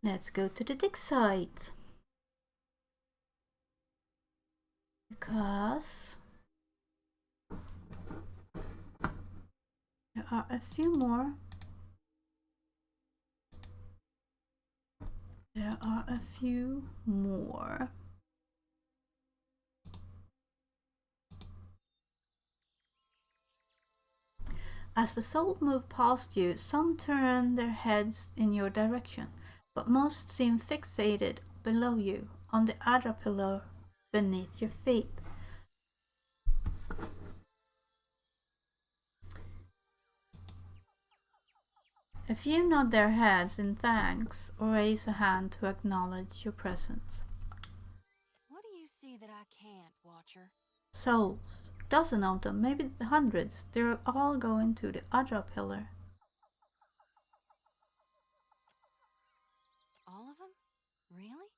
A: Let's go to the dig site. Because there are a few more. There are a few more. As the soul move past you, some turn their heads in your direction, but most seem fixated below you, on the other pillar beneath your feet. A few nod their heads in thanks or raise a hand to acknowledge your presence.
B: What do you see that I can't, Watcher?
A: Souls. Dozen of them, maybe hundreds. They're all going to the other pillar.
B: All of them? Really?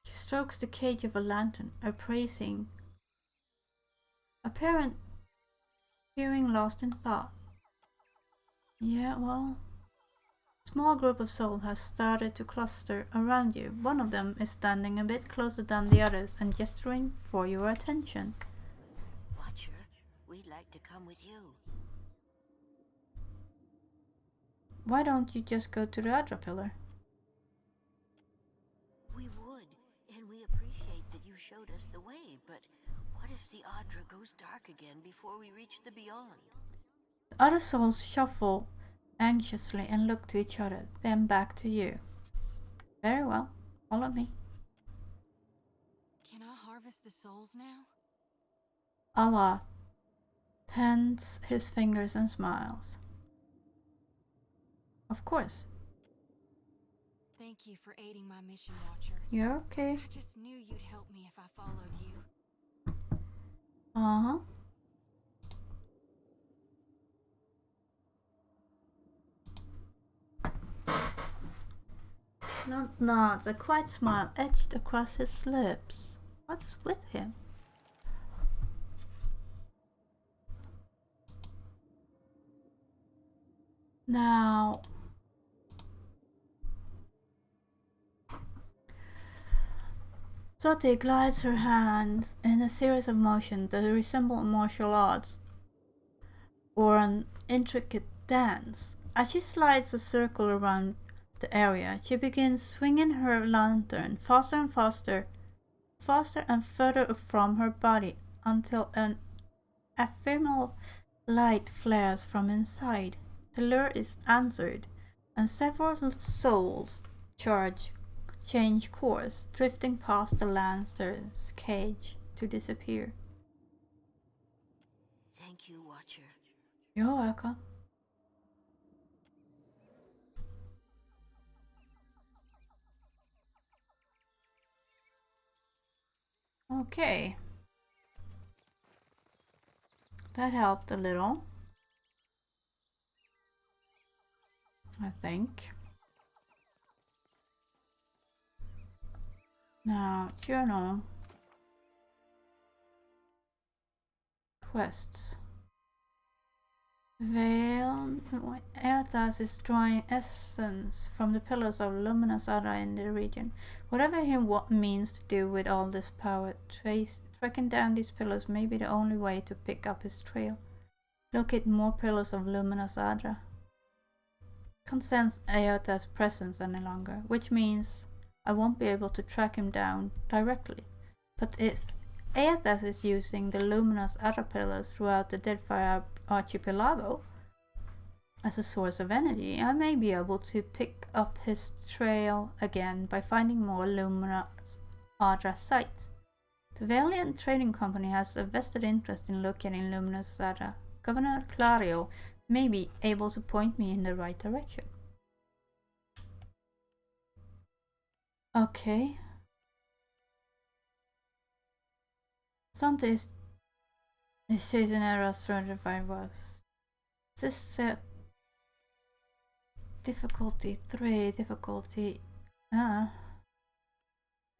A: He strokes the cage of a lantern, appraising. Apparent hearing lost in thought. Yeah, well, a small group of souls has started to cluster around you. One of them is standing a bit closer than the others and gesturing for your attention.
G: Watcher, we'd like to come with you.
A: Why don't you just go to the other pillar?
G: We would, and we appreciate that you showed us the way, but what if the Adra goes dark again before we reach the beyond?
A: The other souls shuffle anxiously and look to each other, then back to you. Very well, follow me.
B: Can I harvest the souls now?
A: Allah tenses his fingers and smiles. Of course.
B: Thank you for aiding my mission, Watcher.
A: You're okay.
B: I just knew you'd help me if I followed you.
A: Uh-huh. Nods, a quiet smile etched across his lips. What's with him? Now, Zote glides her hands in a series of motions that resemble martial arts or an intricate dance. As she slides a circle around the area, she begins swinging her lantern faster and faster, faster and further from her body until an ephemeral light flares from inside. The lure is answered, and several souls change course, drifting past the lantern's cage to disappear.
G: Thank you, Watcher.
A: You're welcome. Okay. That helped a little, I think. Now, journal. Quests. Veil. Erthas is drawing essence from the pillars of luminous Ara in the region. Whatever he means to do with all this power, tracking down these pillars may be the only way to pick up his trail. Locate more pillars of luminous Adra. Can't sense Aota's presence any longer, which means I won't be able to track him down directly. But if Aotas is using the luminous Adra pillars throughout the Deadfire Archipelago as a source of energy, I may be able to pick up his trail again by finding more luminous Adra sites. The Valiant Trading Company has a vested interest in locating luminous Adra. Governor Clario may be able to point me in the right direction. Okay. Santa is It's chasing arrows 205 was. This set difficulty 3, difficulty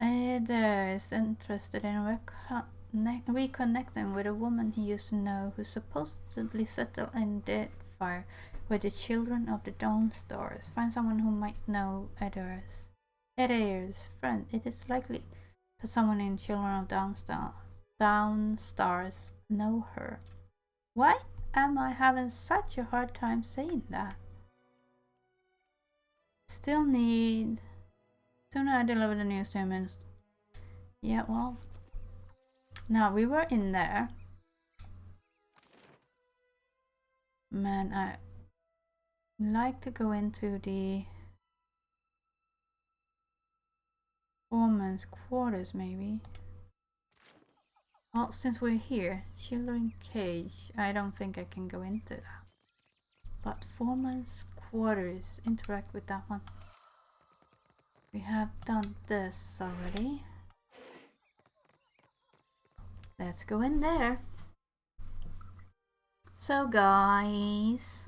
A: Eder is interested in reconnecting with a woman he used to know who supposedly settled in Deadfire with the children of the Dawn Stars. Find someone who might know Eder's friend. It is likely that someone in Children of Dawn Stars know her. Why am I having such a hard time saying that? Still need... Sooner I deliver the news to him. Yeah, well... Now, we were in there. Man, I like to go into the foreman's quarters, maybe. Well, since we're here, Shielding Cage, I don't think I can go into that. But foreman's quarters, interact with that one. We have done this already. Let's go in there. So guys,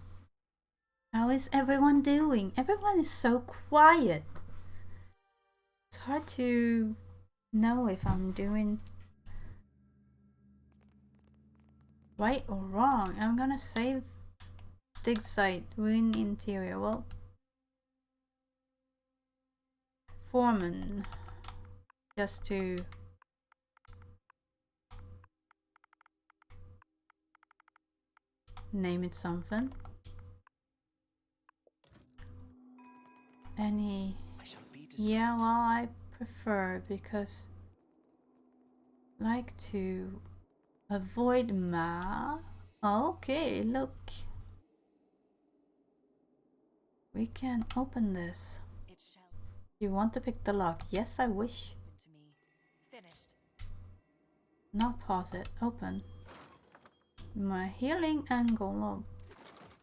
A: how is everyone doing? Everyone is so quiet. It's hard to know if I'm doing right or wrong. I'm gonna save dig site, ruin interior. Well, foreman, just to name it something. Any... Yeah, well, I prefer because I like to avoid Okay, look. We can open this. You want to pick the lock? Yes, I wish. Now pause it. Open. My healing angle. Oh,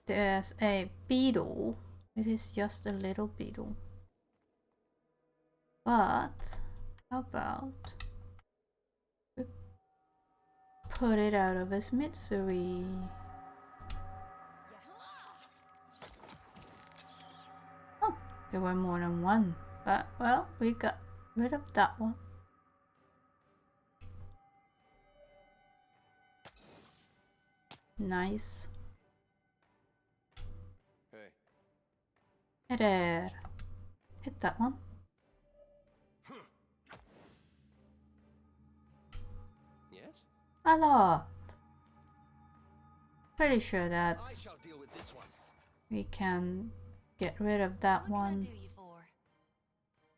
A: there's a beetle. It is just a little beetle. But how about we put it out of its misery? Oh, there were more than one. But well, we got rid of that one. Nice.
H: Hey.
A: Hey there. Hit that one.
H: Yes?
A: A lot. Pretty sure that
H: I shall deal with this one.
A: we can get rid of that
B: What can I
A: one
B: do you for?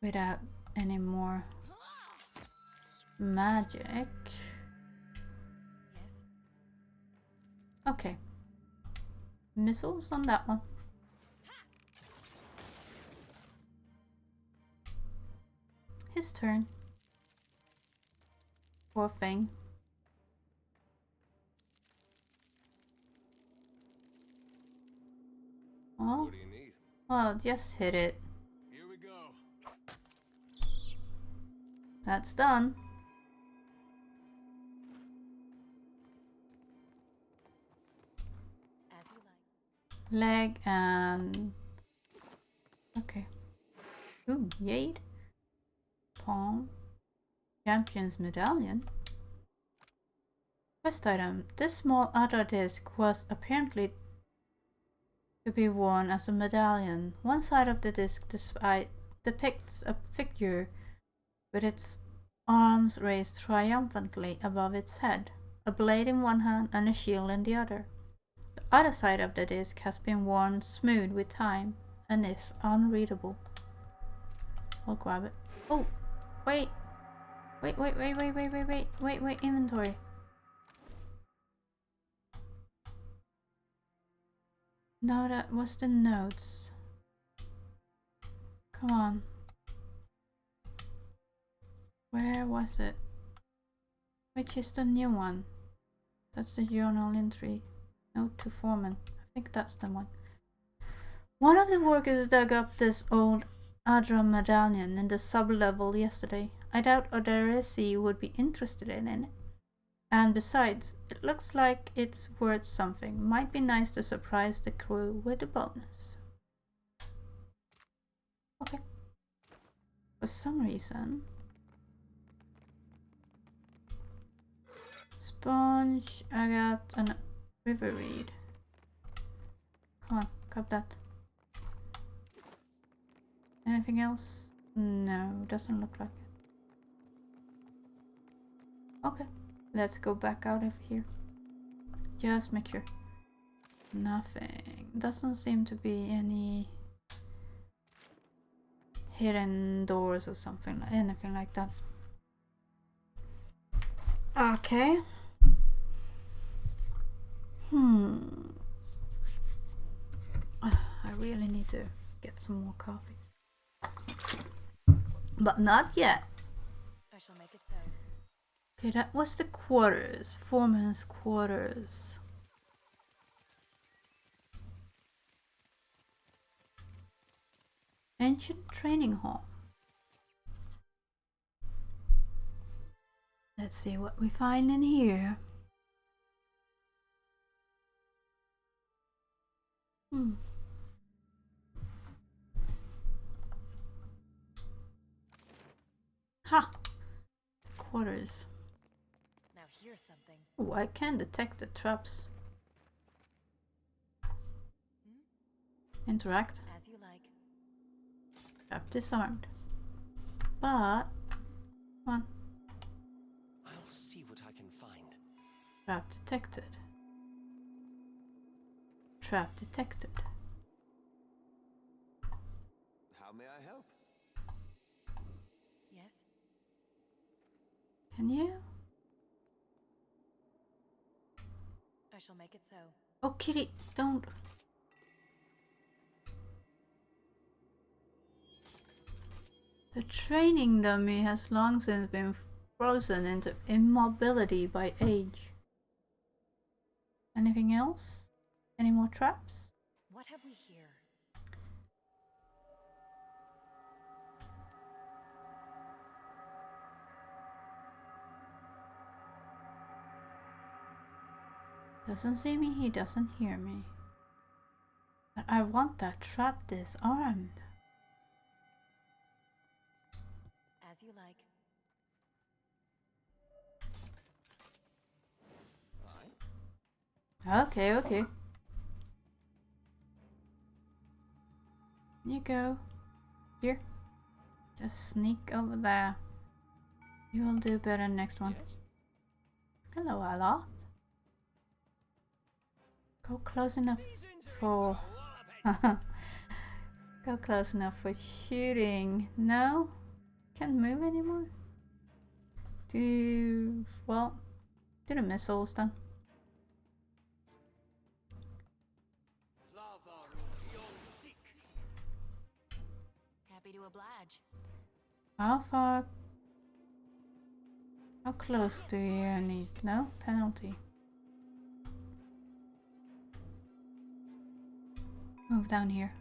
A: without any more magic.
B: Yes.
A: Okay. Missiles on that one. His turn. Poor thing. Well,
H: What do you need?
A: well, just hit it.
H: Here we go.
A: That's done.
B: As you like.
A: Leg and... Okay. Ooh, Jade. Palm. Champion's Medallion. Quest item. This small outer disc was apparently to be worn as a medallion. One side of the disc depicts a figure with its arms raised triumphantly above its head, a blade in one hand and a shield in the other. The other side of the disc has been worn smooth with time and is unreadable. I'll grab it. Oh, wait. Wait, inventory. No, that was the notes. Come on. Where was it? Which is the new one? That's the journal entry. Note to foreman. I think that's the one. One of the workers dug up this old Adra medallion in the sub-level yesterday. I doubt Oderisi would be interested in it. And besides, it looks like it's worth something. Might be nice to surprise the crew with a bonus. Okay. For some reason. Sponge, I got a river reed. Come on, grab that. Anything else? No, doesn't look like it. Okay, let's go back out of here. Just make sure. Nothing. Doesn't seem to be any hidden doors or something, anything like that. Okay. I really need to get some more coffee. But not yet.
F: I shall make it so.
A: Okay, that was the quarters. Foreman's quarters. Ancient training hall. Let's see what we find in here. Ha! Quarters.
F: Now here's something.
A: Oh, I can detect the traps. Interact.
F: As you like.
A: Trap disarmed. But come on.
E: I'll see what I can find.
A: Trap detected. Trap detected.
E: How may I help?
F: Yes.
A: Can you?
F: I shall make it so.
A: Oh, kitty, don't. The training dummy has long since been frozen into immobility by age. Anything else? Any more traps?
F: What have we here?
A: Doesn't see me, he doesn't hear me. But I want that trap disarmed.
F: As you like.
A: Okay, okay. You go. Here. Just sneak over there. You will do better next one.
E: Yes.
A: Hello, Aloth. Go close enough for... Go close enough for shooting. No? Can't move anymore? Well, do the missiles then.
B: Happy to oblige.
A: How far? How close do you need? No? Penalty. Move down here.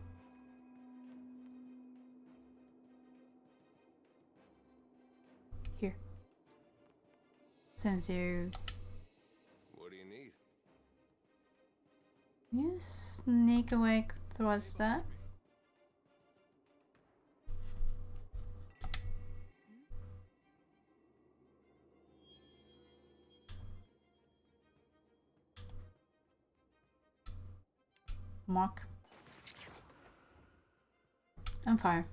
A: Here. Since you...
E: What do you need?
A: You sneak away towards that. Mark. And fire.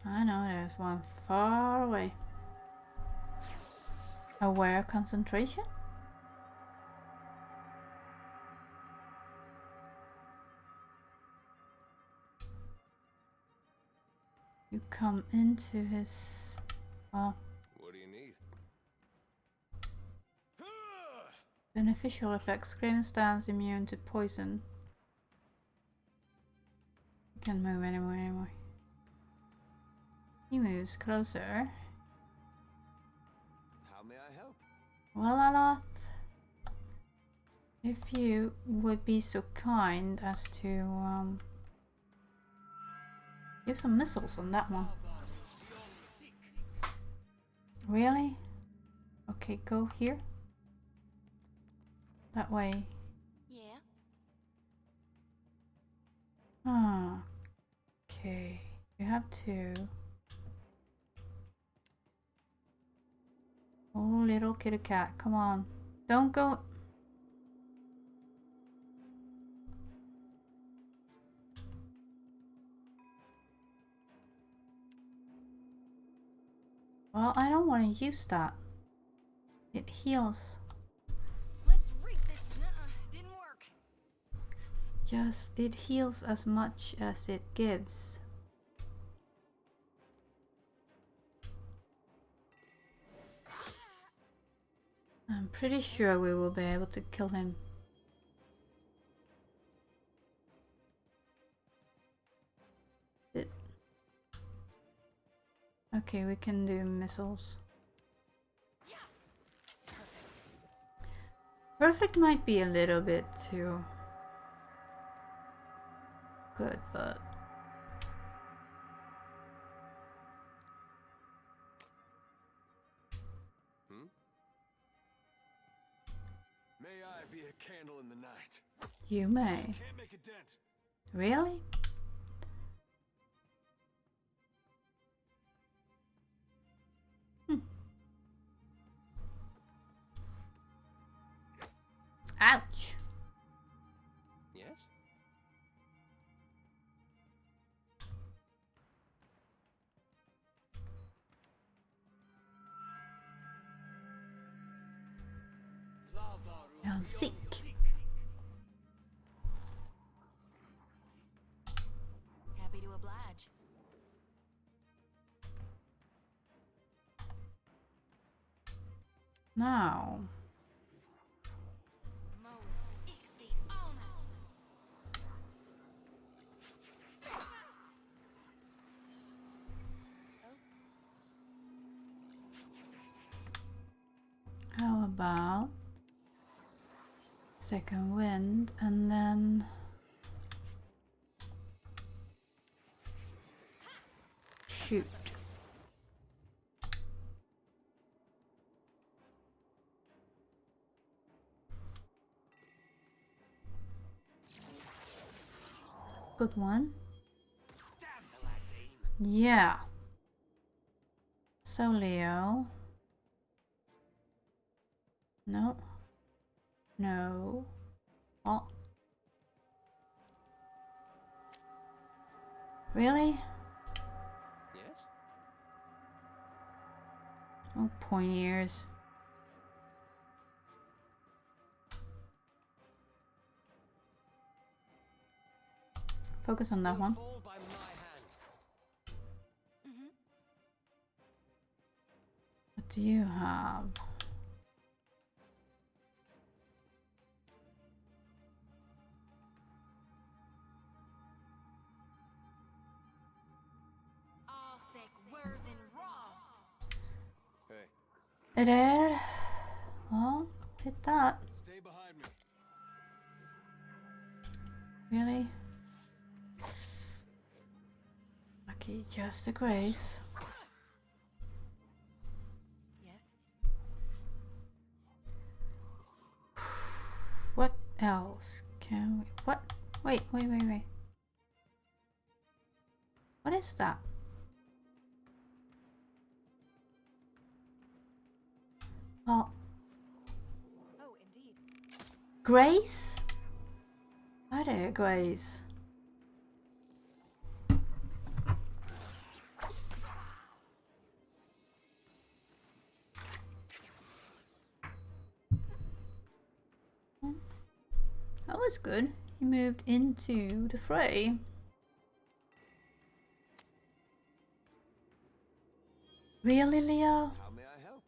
A: I know there's one far away. Aware concentration? You come into his... Well...
E: What do you need?
A: Beneficial effects. Kraken stands immune to poison. You can't move anymore. He moves closer.
E: How may I help?
A: Well, Aloth, if you would be so kind as to give some missiles on that one. Really? Okay, go here. That way.
B: Yeah.
A: Ah. Okay. You have to. Oh, little kitty cat, come on. Don't go. Well, I don't want to use that. It heals.
B: Let's reap this. Didn't work.
A: Just, it heals as much as it gives. I'm pretty sure we will be able to kill him. Okay, we can do missiles. Perfect might be a little bit too good, but
C: May I be a candle in the night.
A: you may.
C: Can't make a dent.
A: Really? Ouch!
H: Yes?
A: I'm sick.
B: Happy to oblige.
A: Now. How about second wind and then shoot. Good one. Yeah. So Leo. No. No. Oh. Really?
H: Yes?
A: Oh, pointy ears. Focus on that one.
H: Fall by my hand.
A: What do you have?
C: Hey.
A: It did. Well, hit that.
C: Stay behind me.
A: Really? Okay, just a grace.
B: Yes.
A: What else can we? What? Wait. What is that? Oh.
F: Oh, indeed.
A: Grace? Hi there, Grace. That was good. He moved into the fray. Really, Leo?
H: How may I help?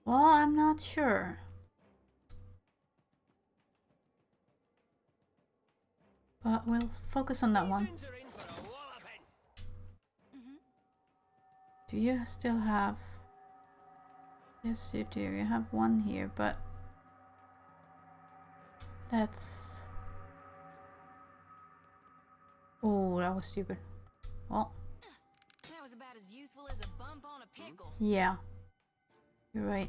A: Well, I'm not sure. But we'll focus on that one. Do you still have... Yes, you do. You have one here, but... That's... Oh, that was stupid. Well...
B: That was about as useful as a bump on a pickle.
A: Yeah. You're right.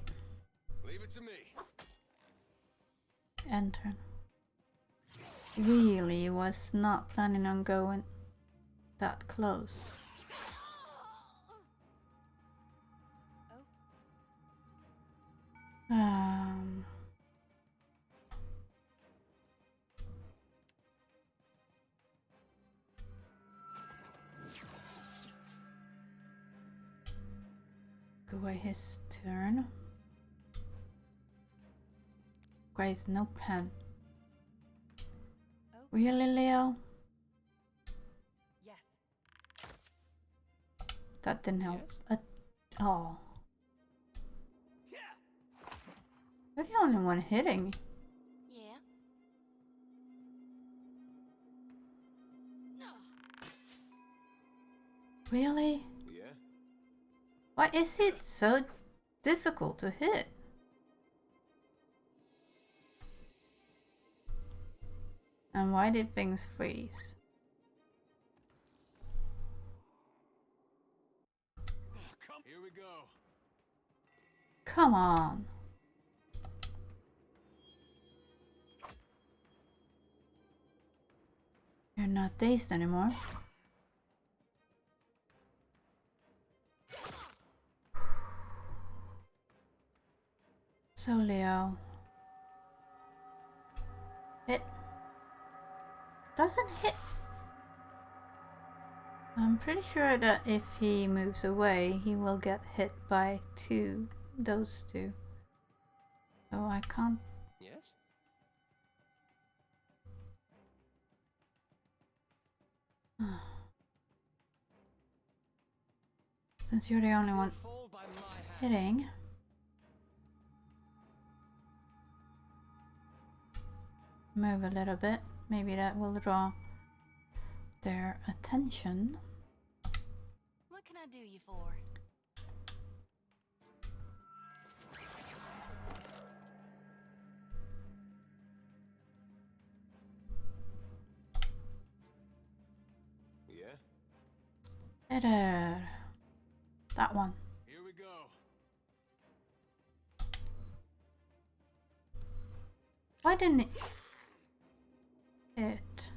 H: Leave it to me.
A: Enter. Really was not planning on going that close. Go away his turn. Grace, no pen. Really, Leo?
D: Yes.
A: That didn't help at all. You're the only one hitting.
I: Yeah.
A: Really?
H: Yeah.
A: Why is it so difficult to hit? And why did things freeze?
H: Here we go.
A: Come on. You're not dazed anymore. So Leo. Hit. Doesn't hit. I'm pretty sure that if he moves away, he will get hit by those two. So I can't.
H: Yes.
A: Since you're the only one
H: Fall by my hand.
A: hitting. Move a little bit. Maybe that will draw their attention.
I: What can I do you for?
H: Yeah.
A: Better. That one.
H: Here we go.
A: Why didn't it hit?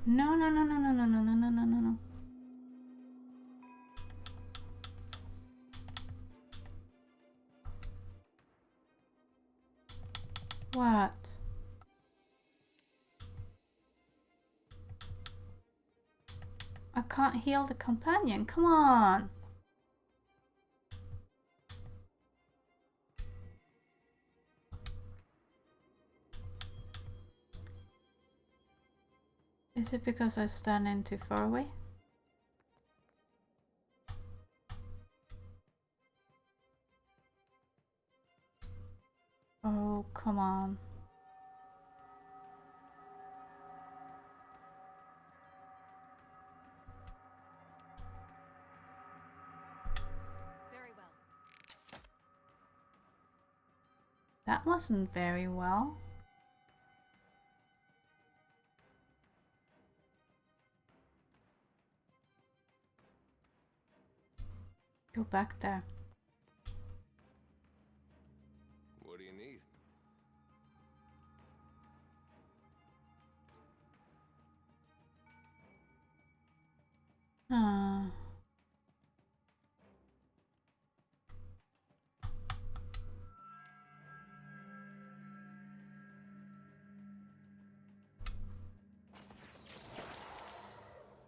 A: No, no, no, no, no, no, no, no, no, no, no, no. What? I can't heal the companion. Come on. Is it because I stand in too far away? Oh, come on.
I: Very well.
A: That wasn't very well. Go back there.
H: What do you need?
A: Ah.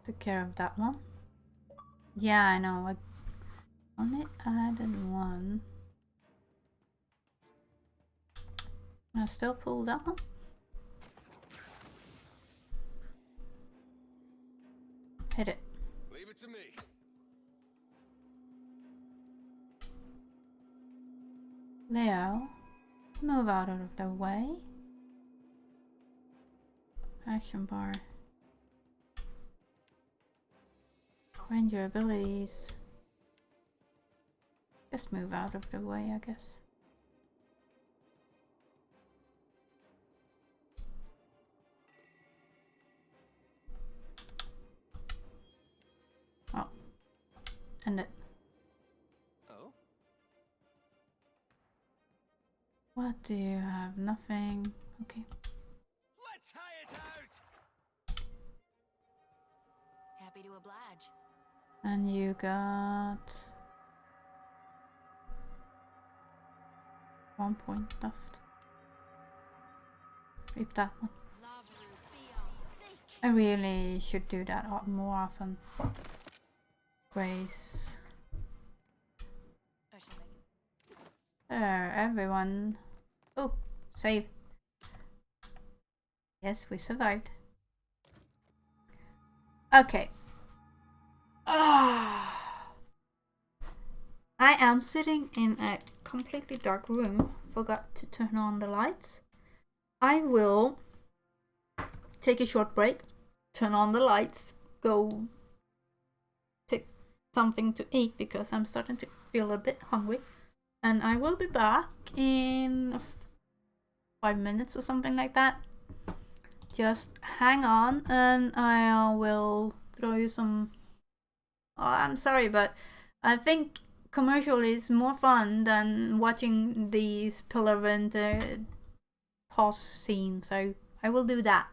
A: Took care of that one. Yeah, I know. I only added one. I still pull that one. Hit it.
H: Leave it to me.
A: Leo, move out of the way. Action bar. Find your abilities. Just move out of the way, I guess. Oh, What do you have? Nothing. Okay.
H: Let's hire it out!
B: Happy to oblige.
A: And you got 1 point left. Reap that one.
B: Love root, be on seek.
A: I really should do that more often. Grace.
B: I shall make it.
A: There, everyone. Oh, save. Yes, we survived. Okay. I am sitting in a completely dark room. Forgot to turn on the lights. I will take a short break, turn on the lights, go pick something to eat because I'm starting to feel a bit hungry. And I will be back in 5 minutes or something like that. Just hang on and I will throw you some... Oh, I'm sorry, but I think commercial is more fun than watching these Pillar Winter pause scenes, so I will do that.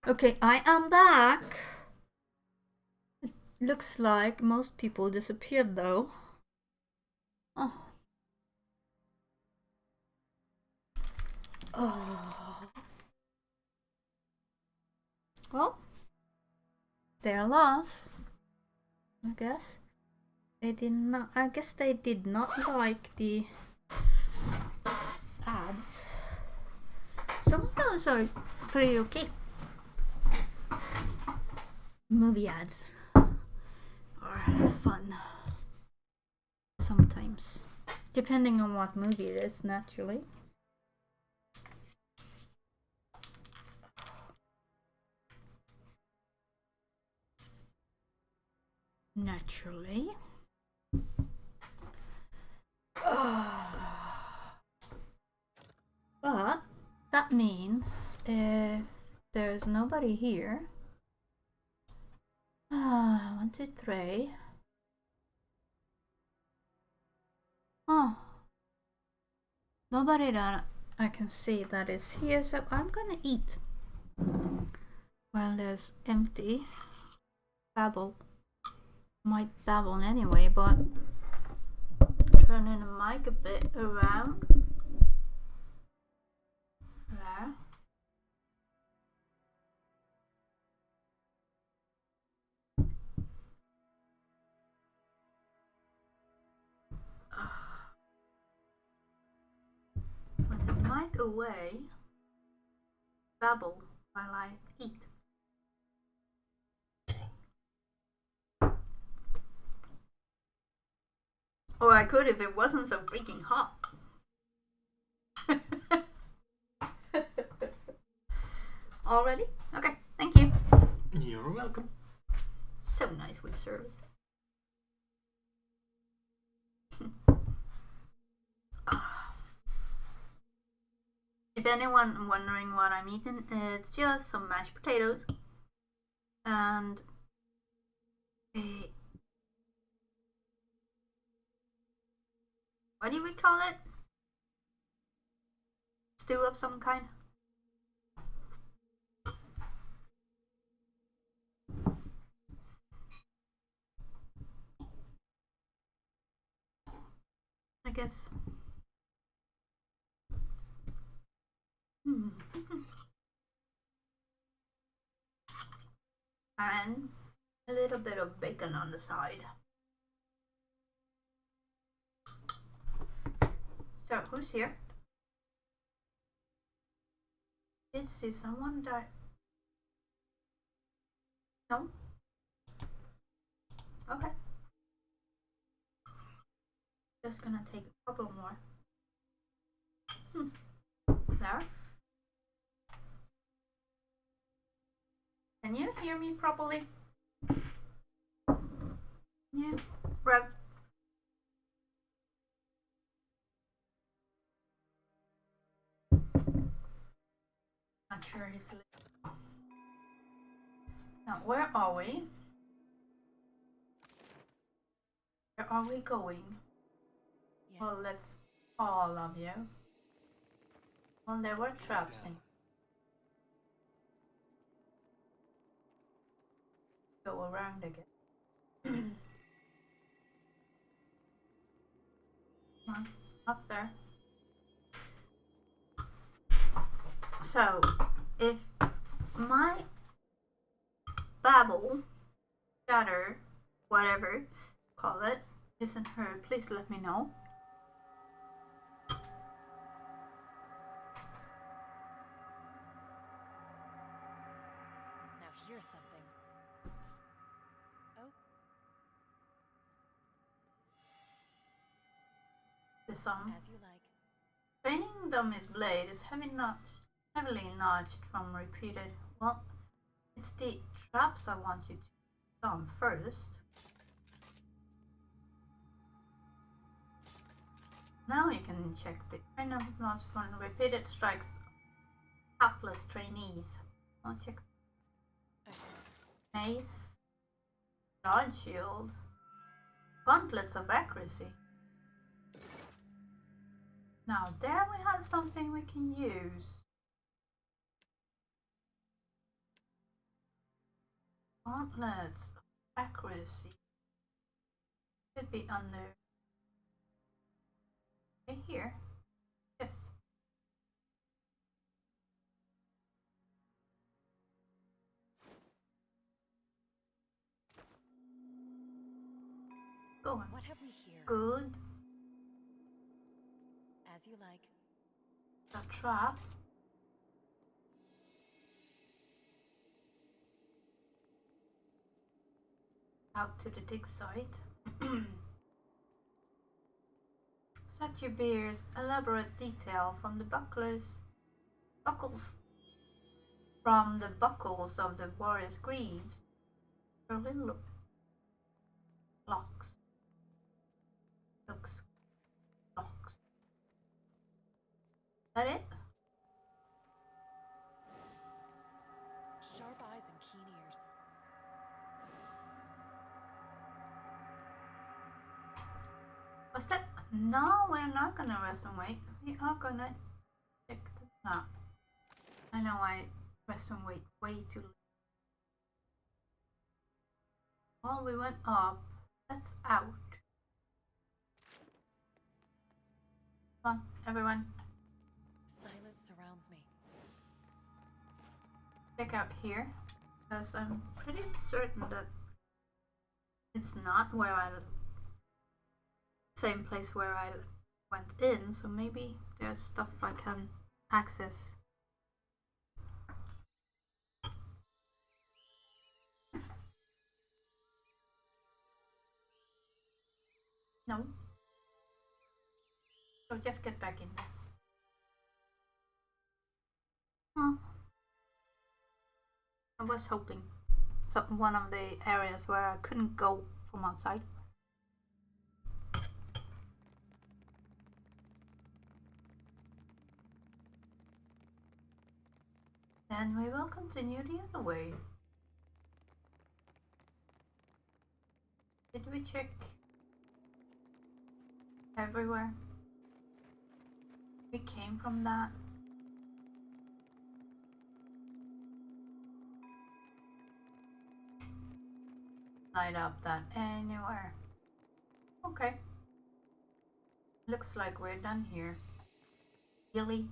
A: Okay, I am back. It looks like most people disappeared though. Oh. Oh. Well, they're lost. I guess. They did not. I guess they did not like the ads. Some of those are pretty okay. Movie ads are fun sometimes, depending on what movie it is, naturally. Naturally. But that means if there's nobody here. 1, 2, 3. Oh, nobody that I can see that is here, so I'm gonna eat while there's empty. Babble. Might babble anyway, but turning the mic a bit around. There. Put the mic away. Babble while I eat. Or I could if it wasn't so freaking hot. Already? Okay, thank you.
K: You're welcome.
A: So nice with service. If anyone wondering what I'm eating, it's just some mashed potatoes and a, what do we call it? Stew of some kind. I guess. And a little bit of bacon on the side. So, who's here? Is someone that... No? Okay. Just gonna take a couple more. There. Can you hear me properly? Yeah, right. Not sure he's listening. Now, where are we? Where are we going? Yes. Well, let's all of you. Well, there were traps in. Go around again. Come on, up there. So, if my babble, chatter, whatever call it, isn't heard, please let me know.
I: Now here's something. Oh.
A: Disarm.
I: As you like.
A: Training Dummy's blade is heavily notched from repeated. Well, it's the traps I want you to disarm first. Now you can check the trainer loss from repeated strikes. Hapless trainees. I'll check. Mace. Dodge shield. Gauntlets of accuracy. Now there we have something we can use. Gauntlets. Accuracy. Could be under. Okay, here. Yes. Go on.
D: What have we here?
A: Good.
D: As you like.
A: The trap. Out to the dig site. Set your bear's elaborate detail from the buckles of the warrior's greaves. Her little locks. Looks. That it?
D: Sharp eyes and keen ears.
A: Was that? No, we're not gonna rest and wait. We are gonna check the map. I know I rest and wait way too late. Well, we went up. That's out. Come on, everyone.
D: Silence surrounds me.
A: Check out here. Because I'm pretty certain that it's not where same place where I went in, so maybe there's stuff I can access. No. So just get back in there. Oh. I was hoping one of the areas where I couldn't go from outside. Then we will continue the other way. Did we check everywhere? We came from that. Light up that anywhere. Okay. Looks like we're done here. Really?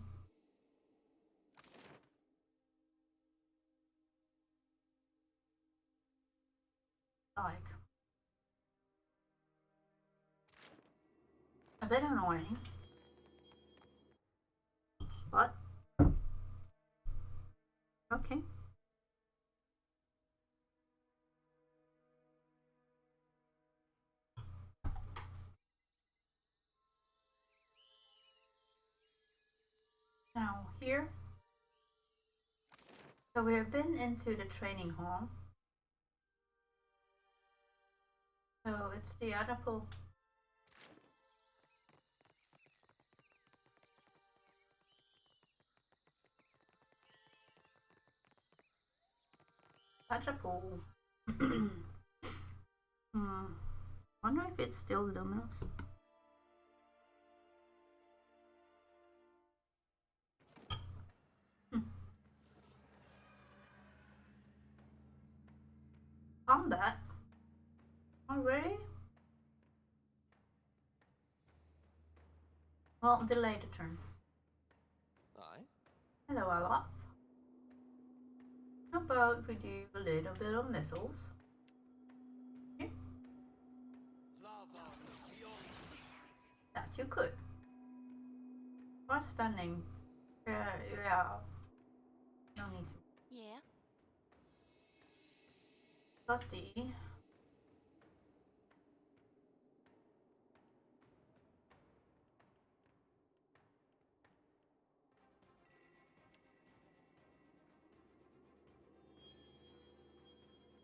A: Like a bit annoying, but okay. Now here, so we have been into the training hall. So it's the other pool. Other pool. Wonder if it's still luminous. Combat? Already? Well, delay the turn.
H: Aye.
A: Hello, Aloth. How about we do a little bit of missiles? Okay. That you could. Or stunning. Yeah. No need to.
B: Yeah.
A: Buddy.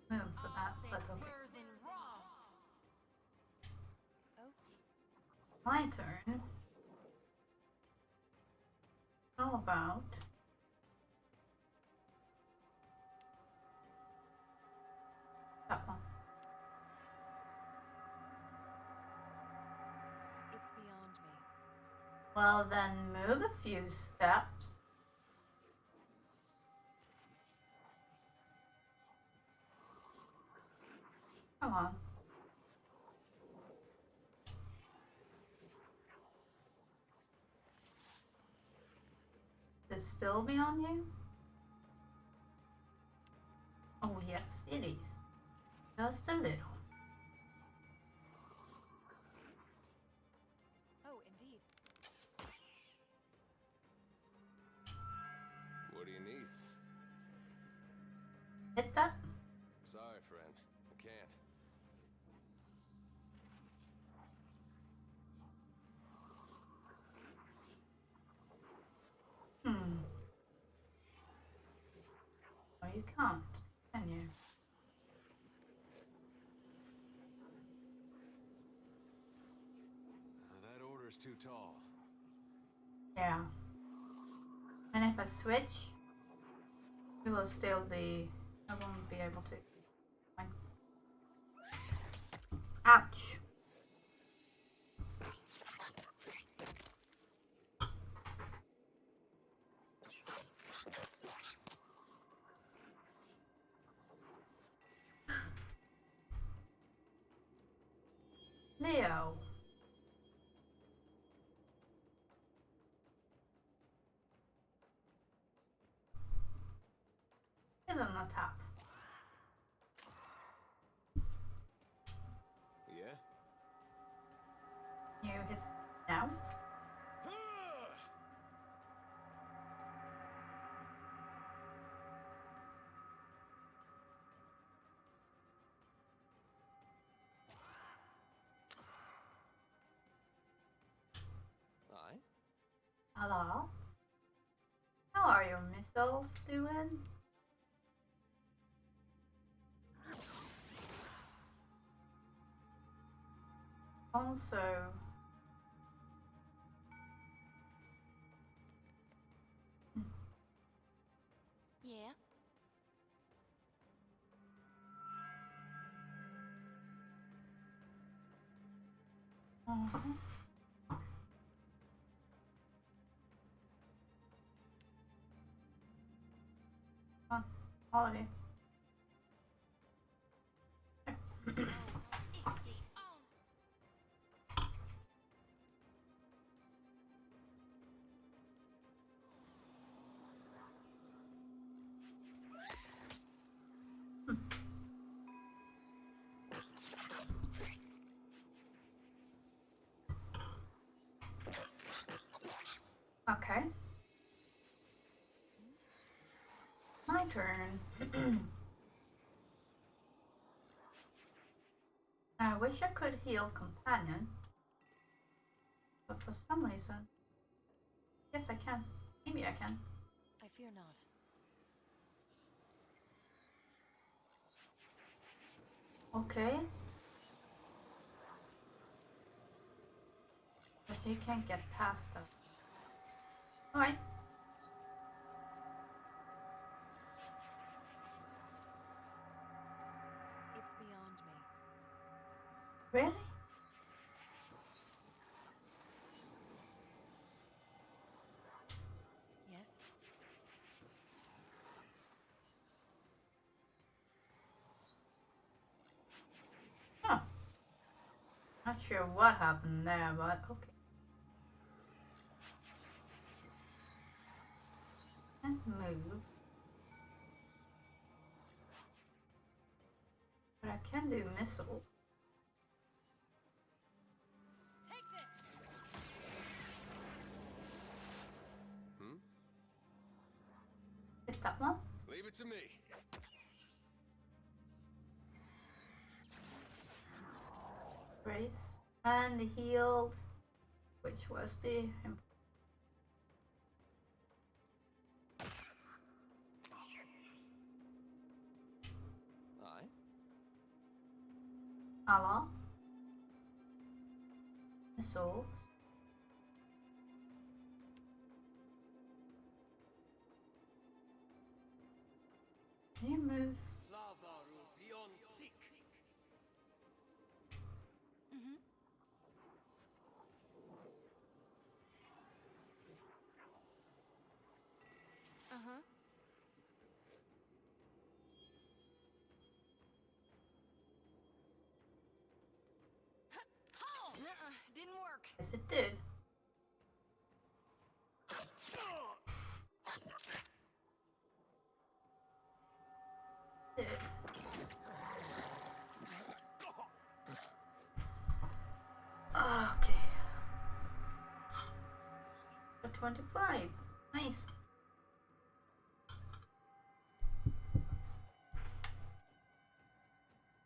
A: Move for that, but okay. My turn. How about that one?
D: It's beyond me.
A: Well, then move a few steps. Come on. Is it still beyond you? Oh yes, it is. Just a little.
F: Oh, indeed.
H: What do you need?
A: Hit that?
H: Sorry, friend. I can't.
A: Oh, you can't, can you?
H: That order's too tall.
A: Yeah. And if I switch, it will still be... I won't be able to. Fine. Ouch! Leo. Give him a tap.
H: Yeah?
A: You hit now?
H: Aye?
A: Hello? How are your missiles doing? Also,
I: Yeah?
A: holiday. Okay. My turn. I wish I could heal companion, but for some reason, yes I can. Maybe I can.
I: I fear not.
A: Okay. But you can't get past that. Alright.
I: It's beyond me.
A: Really?
I: Yes?
A: Huh. Not sure what happened there, but okay. And move. But I can do missile.
I: Take this!
A: Hit that one.
H: Leave it to me.
A: Brace. And healed. Which was the...
H: Aye?
A: Allah. Missiles. Can you move?
I: Mm-hmm. Uh-huh.
B: work!
A: Yes, it did. Okay. A 25. Nice.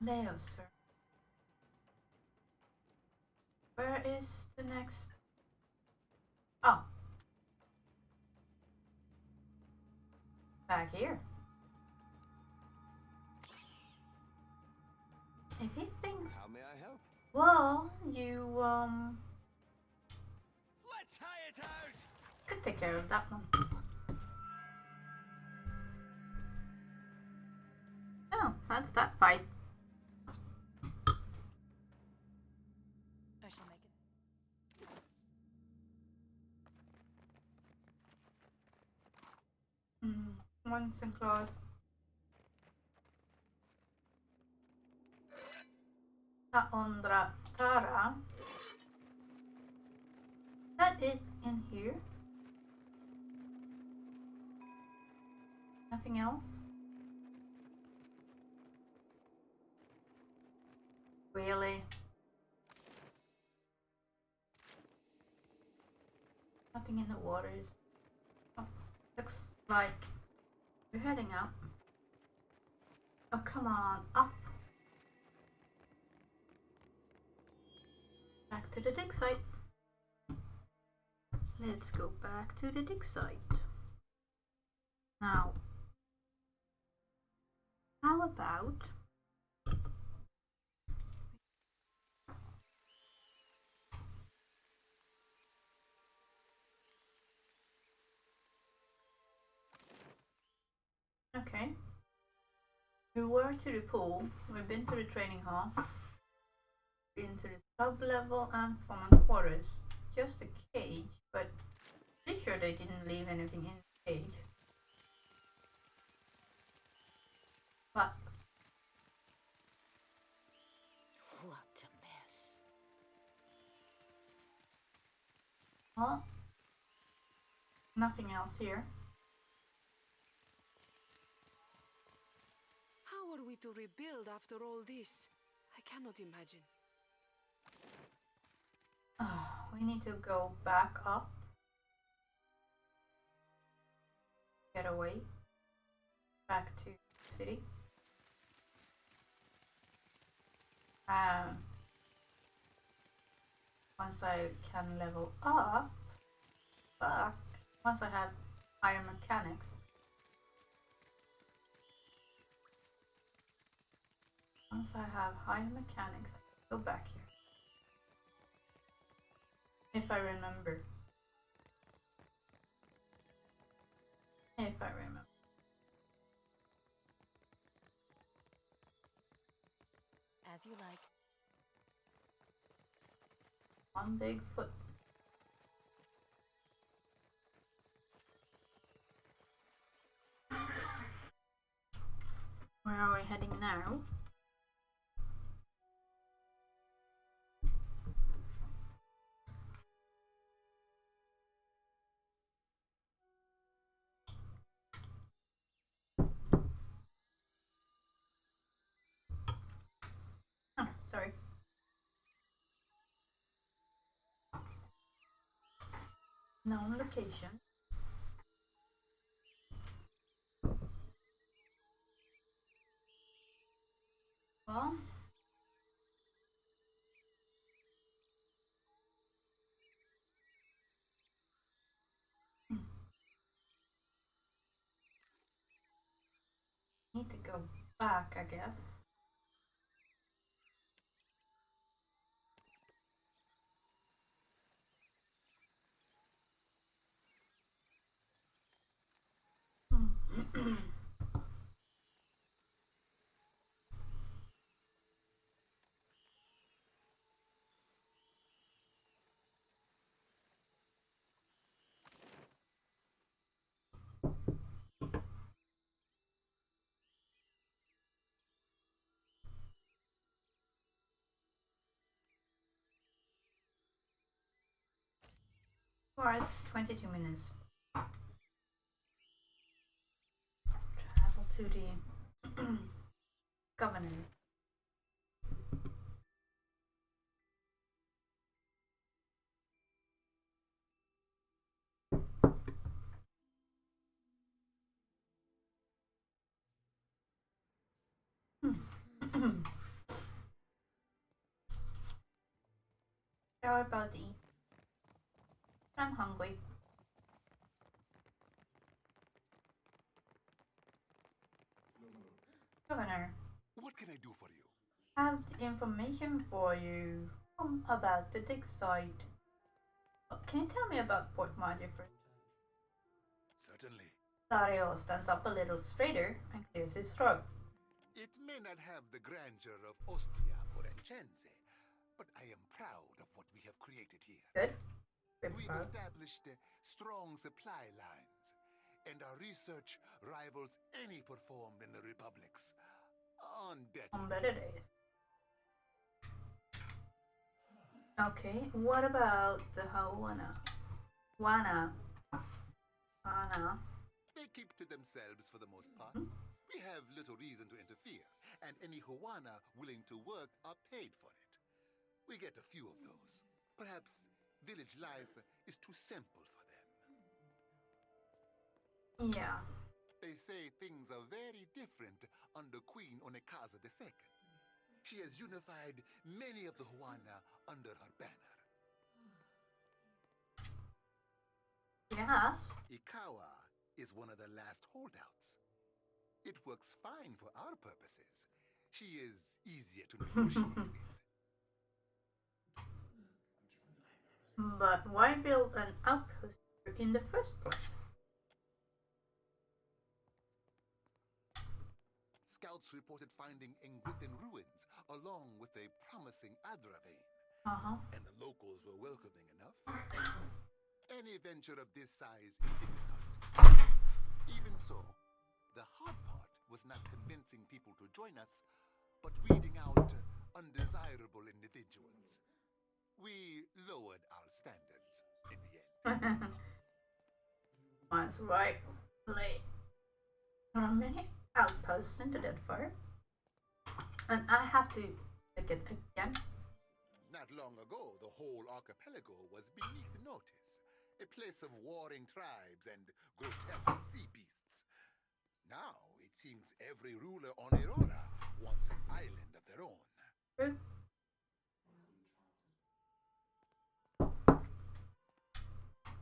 A: Leo's turn. Where is the next? Oh. Back here. If he thinks.
E: How may I help?
A: Well, you
E: Let's hire it out!
A: could take care of that one. Oh, that's that fight.
B: I shall make it.
A: Once and claws. Ta ondra Tara. That it in here? Nothing else? Really? Nothing in the waters. Oh, looks like we're heading out. Oh, come on, up. Back to the dig site. Let's go back to the dig site. Now, how about okay. We were to the pool, we've been to the training hall, been to the sub-level and foreman quarters. Just a cage, but pretty sure they didn't leave anything in the cage. But
G: What a mess.
A: well, nothing else here.
F: How are we to rebuild after all this? I cannot imagine.
A: We need to go back up. Get away. Back to city. Once I can level up, back. Once I have higher mechanics. Once I have higher mechanics, I can go back here. If I remember. If I remember.
B: As you like.
A: One big foot. Where are we heading now? Oh, sorry. Known location. Well, need to go back, I guess. Forest, 22 minutes. Travel to the Governor. How about the eat? I'm hungry. Governor,
C: What can I do for you?
A: I have information for you about the dig site. Can you tell me about Port Maja first?
C: Certainly.
A: Dario stands up a little straighter and clears his throat.
C: It may not have the grandeur of Ostia or Enchense, but I am proud of what we have created here.
A: Good.
C: We've established strong supply lines, and our research rivals any performed in the Republics on better days.
A: Okay, what about the Hawana? Wana.
C: They keep to themselves for the most part. We have little reason to interfere, and any Hawana willing to work are paid for it. We get a few of those. Perhaps village life is too simple for them.
A: Yeah.
C: They say things are very different under Queen Onekaza II. She has unified many of the Hawana under her banner.
A: Yes.
C: Ikawa is one of the last holdouts. It works fine for our purposes. She is easier to negotiate with.
A: But why build an outpost in the first place?
C: Scouts reported finding Engwithan ruins along with a promising Adra vein. And the locals were welcoming enough. Any venture of this size is difficult. Even so, the hard part was not convincing people to join us, but weeding out undesirable individuals. We lowered our standards in the end.
A: That's right. Play. There are many outposts in the Deadfire. And I have to take it again.
C: Not long ago, the whole archipelago was beneath notice. A place of warring tribes and grotesque sea beasts. Now, it seems every ruler on Aurora wants an island of their own.
A: True.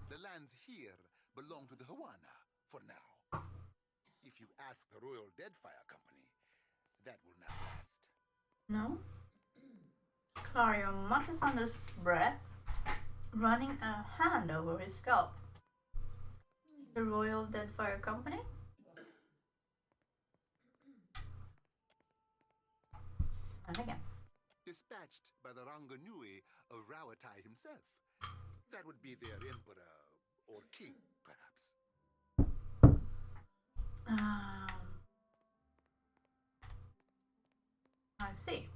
C: The lands here belong to the Hawana for now. If you ask the Royal Deadfire Company, that will not last.
A: No? Clario mutters under his breath, running a hand over his scalp. The Royal Deadfire Company? And again.
C: Dispatched by the Ranganui of Rawatai himself. That would be their emperor or king, perhaps.
A: I see.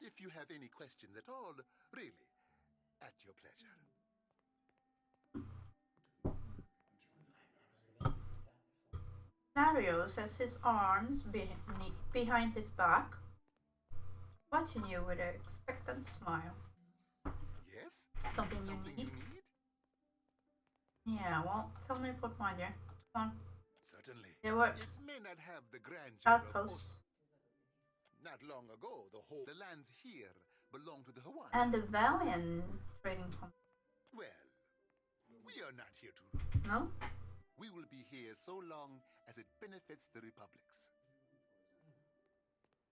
C: If you have any questions at all, really, at your pleasure.
A: Dario says his arms behind his back, watching you with an expectant smile.
C: Yes?
A: Something you need? Yeah, well, tell me what, my dear. Come on.
C: Certainly.
A: There were
C: It may not have the grandeur
A: outposts.
C: Not long ago, the lands here belonged to the Hawana.
A: And the Medallion trading company.
C: Well, we are not here to rule.
A: No?
C: We will be here so long as it benefits the Republics.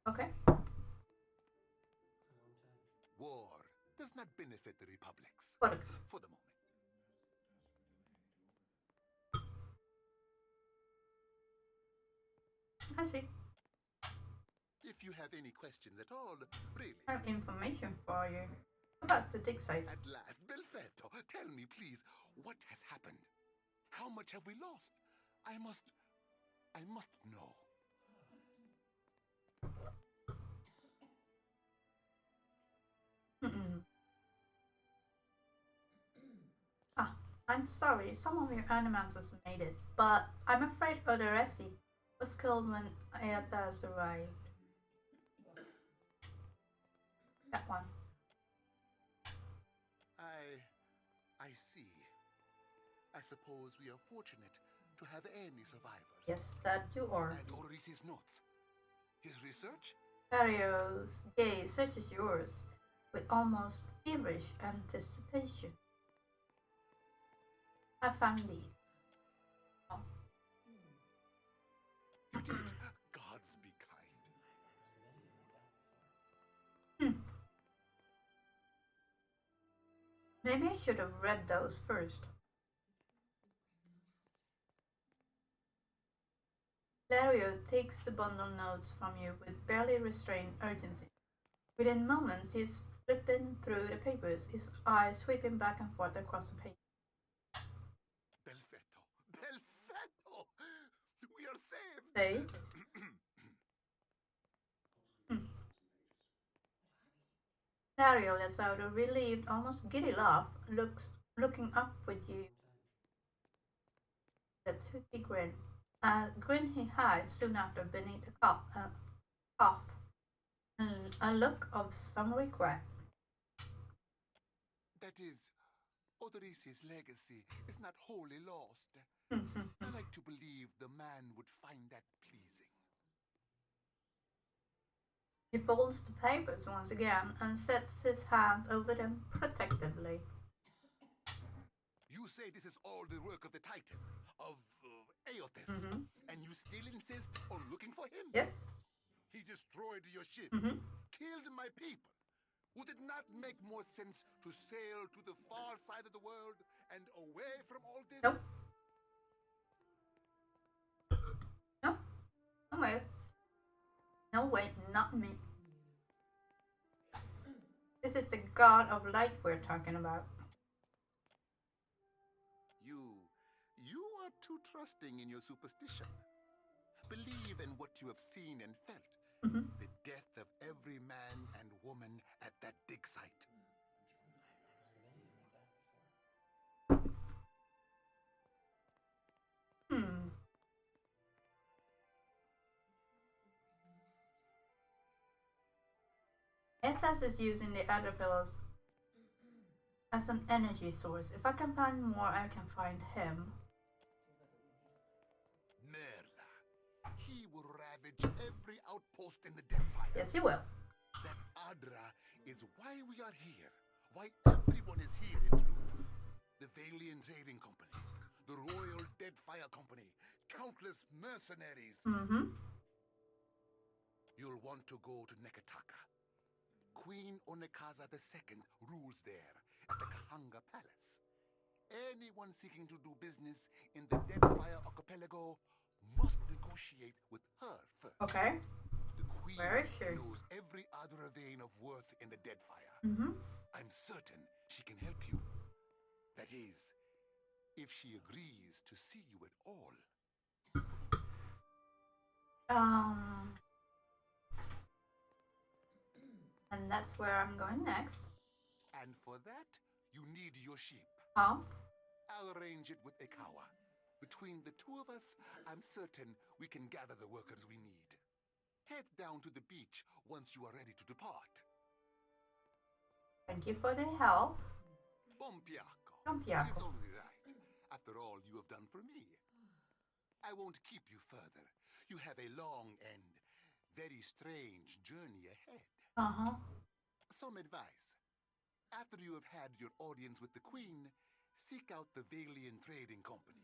A: Okay.
C: War does not benefit the Republics.
A: For
C: the moment.
A: I see.
C: If you have any questions at all, really.
A: I have information for you about the dig site.
C: At last, Belfetto, tell me please, what has happened? How much have we lost? I must know.
A: I'm sorry, some of your animals made it, but I'm afraid Oderesi was killed when Ayatas arrived. That one.
C: I see. I suppose we are fortunate to have any survivors.
A: Yes, that you are.
C: And Oderesi's notes. His research?
A: Dario's gaze searches yours with almost feverish anticipation. I found these. Oh.
C: You did. Gods be kind.
A: Maybe I should have read those first. Dario takes the bundle notes from you with barely restrained urgency. Within moments, he's flipping through the papers, his eyes sweeping back and forth across the page.
C: Belfetto! Belfetto! We are saved!
A: Saved? Dario lets out a relieved, almost giddy laugh, looking up with you. The toothy grin. A grin he hides soon after beneath a cough, and a look of some regret.
C: That is, Oderesi's legacy is not wholly lost. I like to believe the man would find that pleasing.
A: He folds the papers once again and sets his hands over them protectively.
C: You say this is all the work of the Titan, of Aothis, and you still insist on looking for him?
A: Yes.
C: He destroyed your ship, killed my people. Would it not make more sense to sail to the far side of the world and away from all this?
A: Nope. No. No way. No way, not me. This is the god of light we're talking about.
C: You are too trusting in your superstition. Believe in what you have seen and felt. The death of every man and woman at that dig site.
A: Ethas is using the other pillows as an energy source. If I can find more, I can find him.
C: Merla. He will ravage every outpost in the Deadfire.
A: Yes, he will.
C: That Adra is why we are here. Why everyone is here in truth. The Valiant Trading Company. The Royal Deadfire Company. Countless mercenaries. You'll want to go to Nekataka. Queen Onekaza II rules there at the Kahanga Palace. Anyone seeking to do business in the Deadfire Archipelago must negotiate with her first.
A: Okay.
C: The Queen knows every Adra vein of worth in the Deadfire. I'm certain she can help you. That is, if she agrees to see you at all.
A: And that's where I'm going next.
C: And for that, you need your sheep.
A: Oh?
C: I'll arrange it with Ekawa. Between the two of us, I'm certain we can gather the workers we need. Head down to the beach once you are ready to depart.
A: Thank you for the help.
C: Bompiaco.
A: Bompiaco.
C: It is only right. After all you have done for me. I won't keep you further. You have a long and very strange journey ahead. Some advice. After you have had your audience with the Queen, seek out the Valiant Trading Company.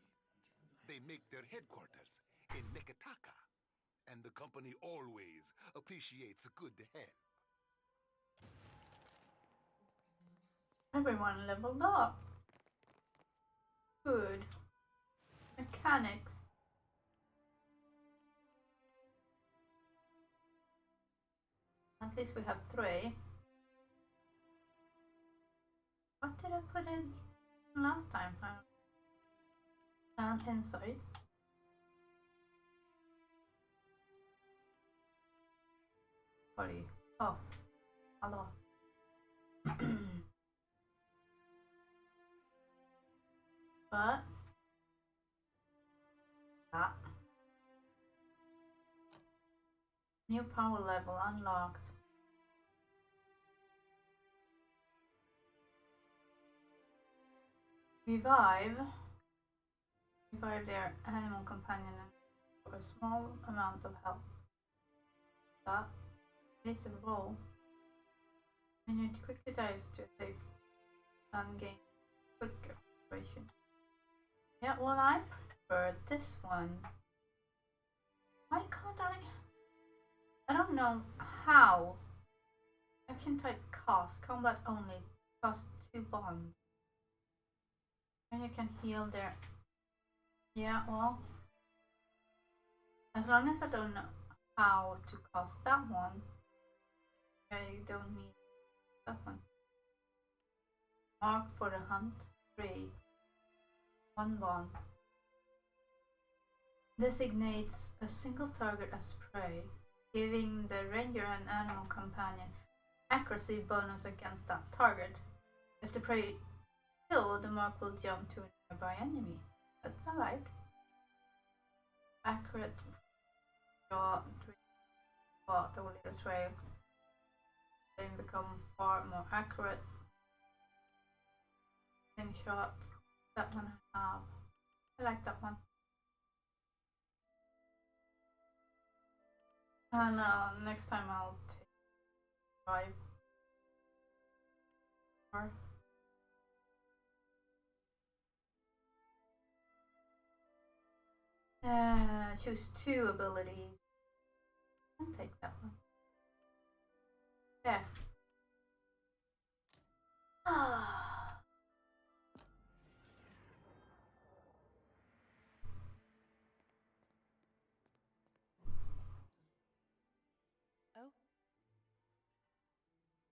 C: They make their headquarters in Nekataka, and the company always appreciates a good help.
A: Everyone leveled up. Good. Mechanics. At least we have 3. What did I put in last time? Insight. Sorry. Oh, hello. But that new power level unlocked. Revive their animal companion for a small amount of health. That is a roll. When it quickly dives to a safe and gain quick restoration. Yeah, well, I prefer this one. Why can't I don't know how. Action type cost, combat only, cost 2 bonds. And you can heal there. Yeah, well, as long as I don't know how to cost that one, I don't need that one. Mark for the hunt, 3. 1 bond. Designates a single target as prey, giving the ranger and animal companion accuracy bonus against that target. If the prey killed, the mark will jump to a nearby enemy. That's I like. Accurate shot, the little trail. Then become far more accurate. Shot. That one I have. I like that one. And next time I'll take 5. Or choose 2 abilities. I'll take that one. Yeah.
F: Oh.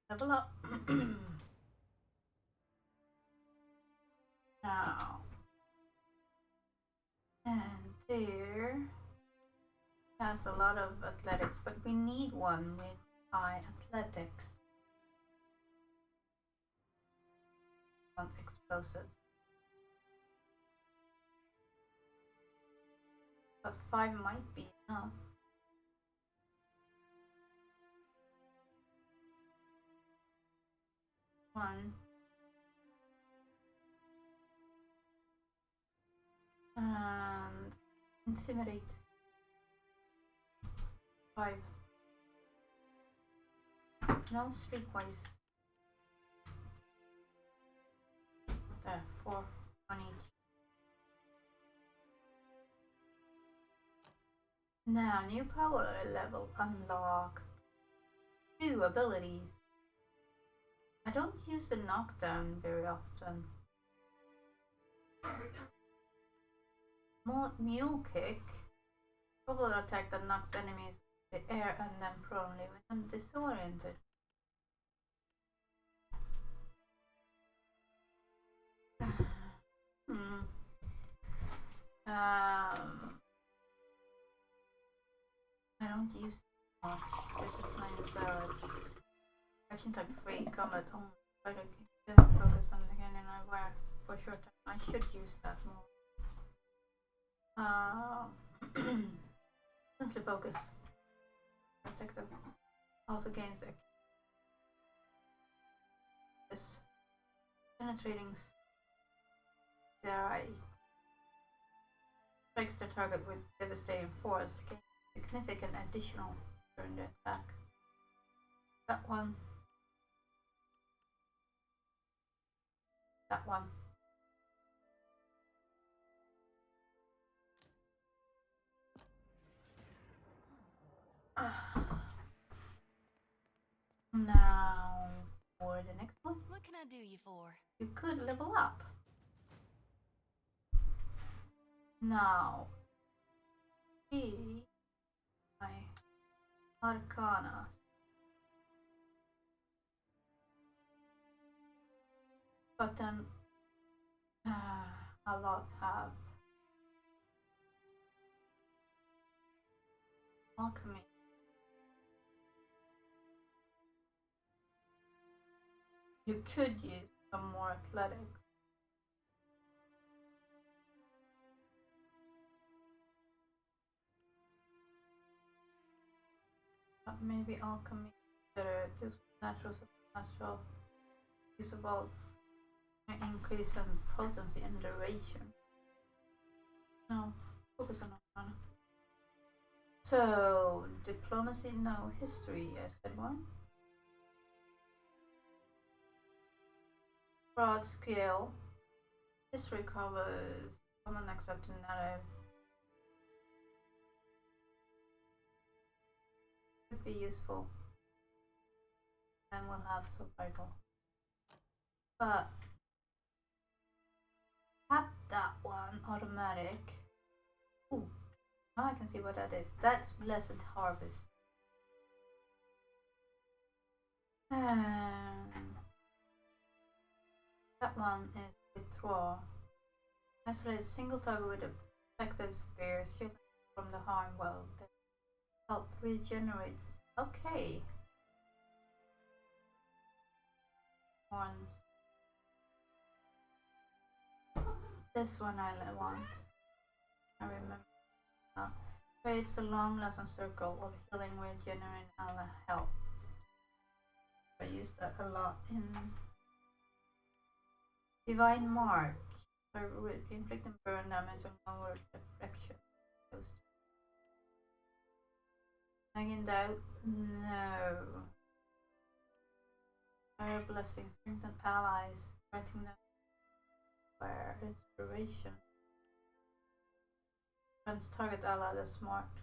A: Level up. Now. And there has a lot of athletics, but we need one with high athletics. Want explosives. But 5 might be enough. One. And intimidate. 5. No streetwise. There, 4 on each. Now, new power level unlocked. 2 abilities. I don't use the knockdown very often. Mule kick. Double attack that knocks enemies in the air and then prone, leaving them disoriented. I don't use much. Discipline Salvage. Action type 3, combat only. Try to focus on the cannon I wear for short time. I should use that more. Intensely focus. Protective. Also gains this penetrating their eye. Strikes the target with devastating force. Gains significant additional during the attack. That one. That one. Now for the next one.
B: What can I do you for?
A: You could level up. Now, my Arcana. But then a lot have alchemy. You could use some more athletics. maybe alchemy better. Just natural, supernatural, usable, increase in potency and duration. No, focus on Arcana. So, diplomacy, no. History, I said one. Broad scale. History covers common accepted narrative. Could be useful. And we'll have survival. But tap that one, automatic. Ooh, now I can see what that is. That's Blessed Harvest. That one is withdraw. Isolate a single target with a protective sphere, shielding from the harm while the health regenerates. Okay. Ones. This one I want. I remember now. Creates a long lasting circle of healing, regenerating ally health. I use that a lot in Divine Mark. Inflicting burn damage on lower deflection. Again, doubt? No. Fire blessing, strengthen allies, granting them fire inspiration. Grants target ally that's marked.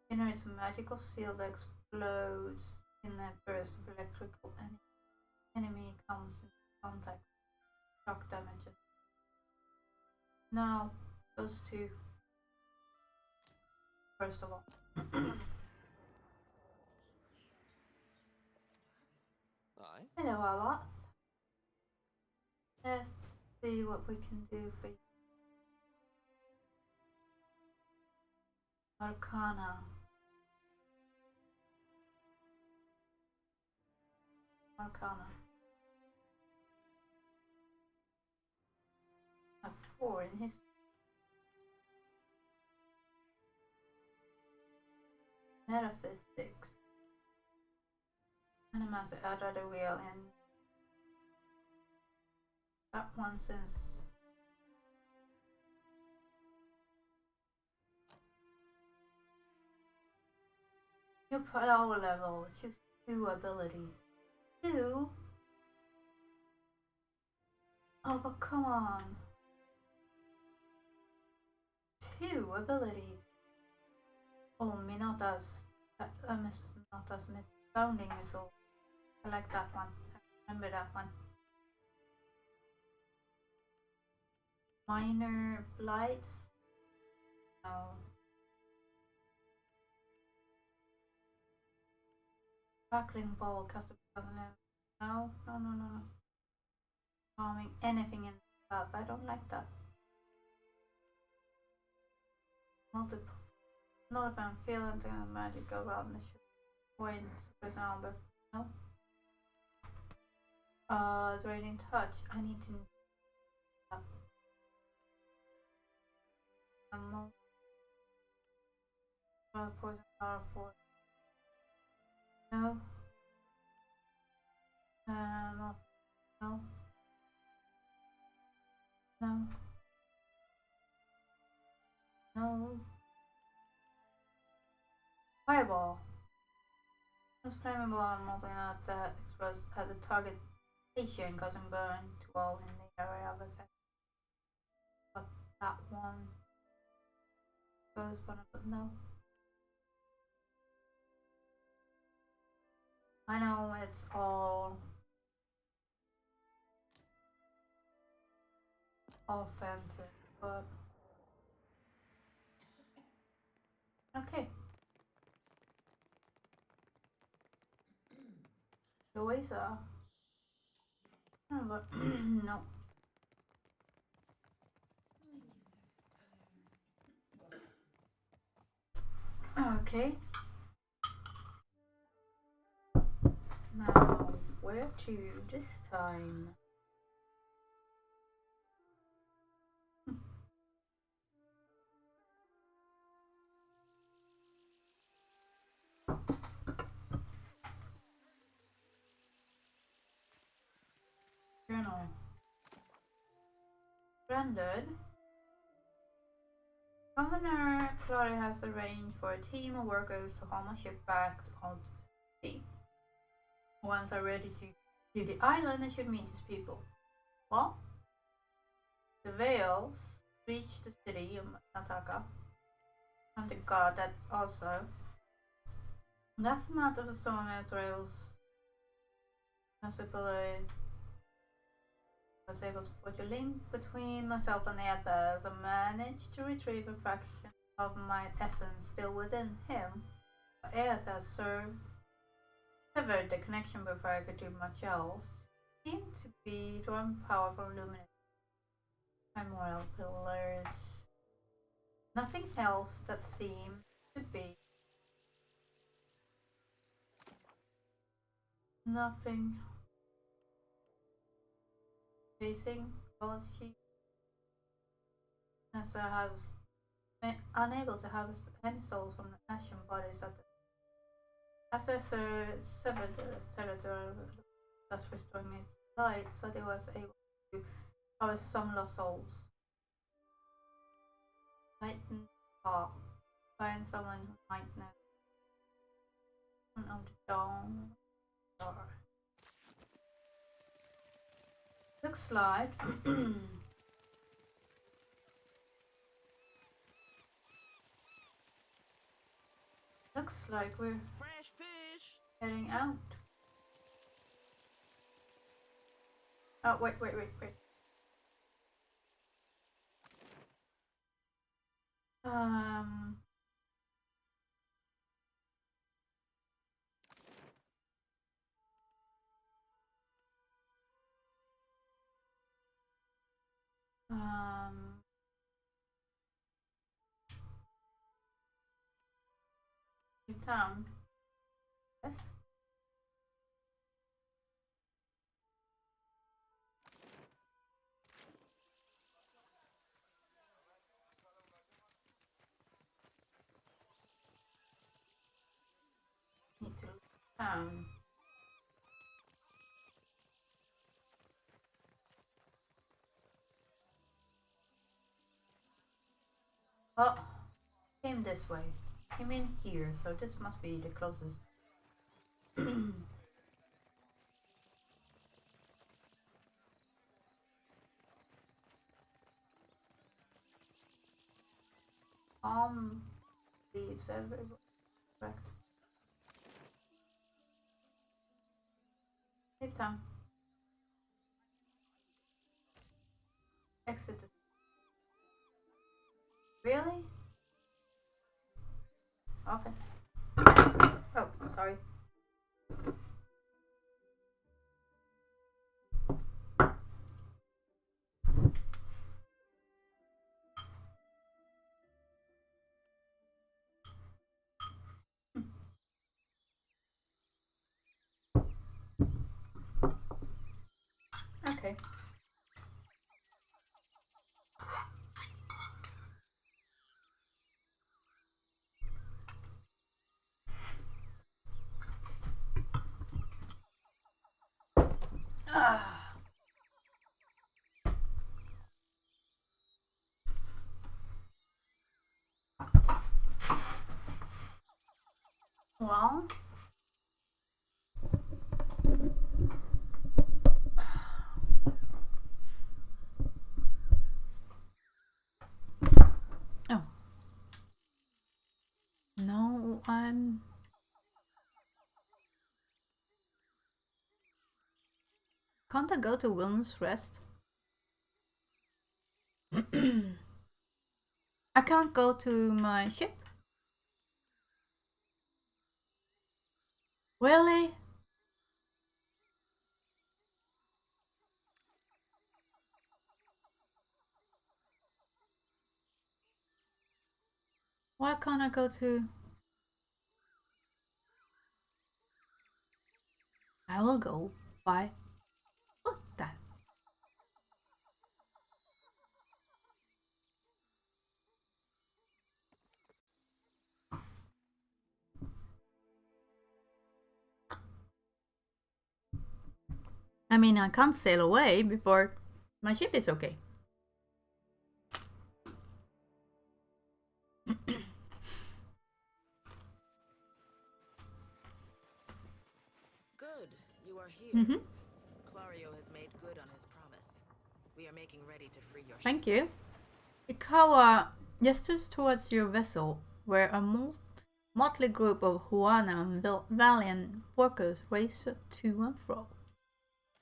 A: Generates a magical seal that explodes in a burst of electrical enemy comes in contact. Shock damage. Now, those two. First of all. Hello, Ava. Let's see what we can do for you. Arcana. Arcana. A 4 in history. Metaphysics. Animals out of the wheel and that one since your power level, choose 2 abilities. 2? Oh, but come on. 2 abilities. Oh, Minotaur's. Minotaur's bounding missile. I like that one. I remember that one. Minor blights. No. Crackling ball, cast a no. Harming anything in the path. I don't like that. Multiple. Not if I'm feeling the magic go around the points because now, but no. Draining touch. I need to. Poison power 4. No. No. No. No. No. Fireball. This flaming ball and melting out that explodes at the target station, causing burn to all in the area of effect. But that one goes for no. I know it's all offensive, but okay. Louisa. Oh, but no. Okay. Now, where to this time? stranded. Governor Clary has arranged for a team of workers to haul my ship back out to sea. Once I'm ready to leave the island, I should meet his people. Well, the Veils reach the city of Nataka. And the god that's also the aftermath of the storm trails. Possibly was able to forge a link between myself and Aethas. I managed to retrieve a fraction of my essence still within him. Aethas severed the connection before I could do much else. Seemed to be drawing power from luminous memorial pillars. Nothing else that seemed to be. Nothing. Facing God's sheep. As I was unable to harvest any souls from the ashen bodies at the after I severed the territory, thus restoring its light, so they was able to harvest some lost souls. Titan Park. Find someone who might know of the dawn star. Looks like looks like we're
E: Fresh fish.
A: heading out. Oh wait. Um in town. Yes. Need to town. Oh, came this way. Came in here, so this must be the closest. Leaves everywhere. Correct. Cape Town. Exit. Really? Okay. Oh, sorry. Okay. Well, oh no, can't I go to Wilderness Rest? I can't go to my ship. Really? Why can't I go to... I will go. Bye. What the... I mean, I can't sail away before my ship is okay.
D: good. You are here.
A: Mm-hmm.
D: Clario has made good on his promise. We are making ready to free your
A: Thank
D: ship.
A: you. Ikawa gestures towards your vessel, where a motley group of Huana and Valiant workers race to and fro.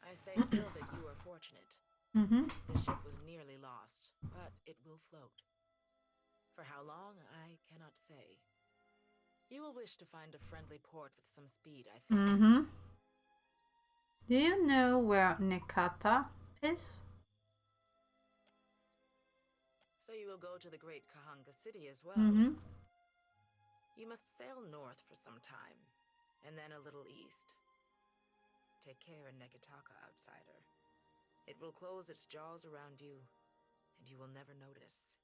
D: I say still that you are fortunate.
A: Mm-hmm.
D: The ship was nearly lost, but it will float. For how long, I cannot say. You will wish to find a friendly port with some speed, I think.
A: Mm-hmm. Do you know where Nekata is?
D: So you will go to the great Kahanga city as well.
A: Mm-hmm.
D: You must sail north for some time, and then a little east. Take care in Nekataka, outsider. It will close its jaws around you, and you will never notice.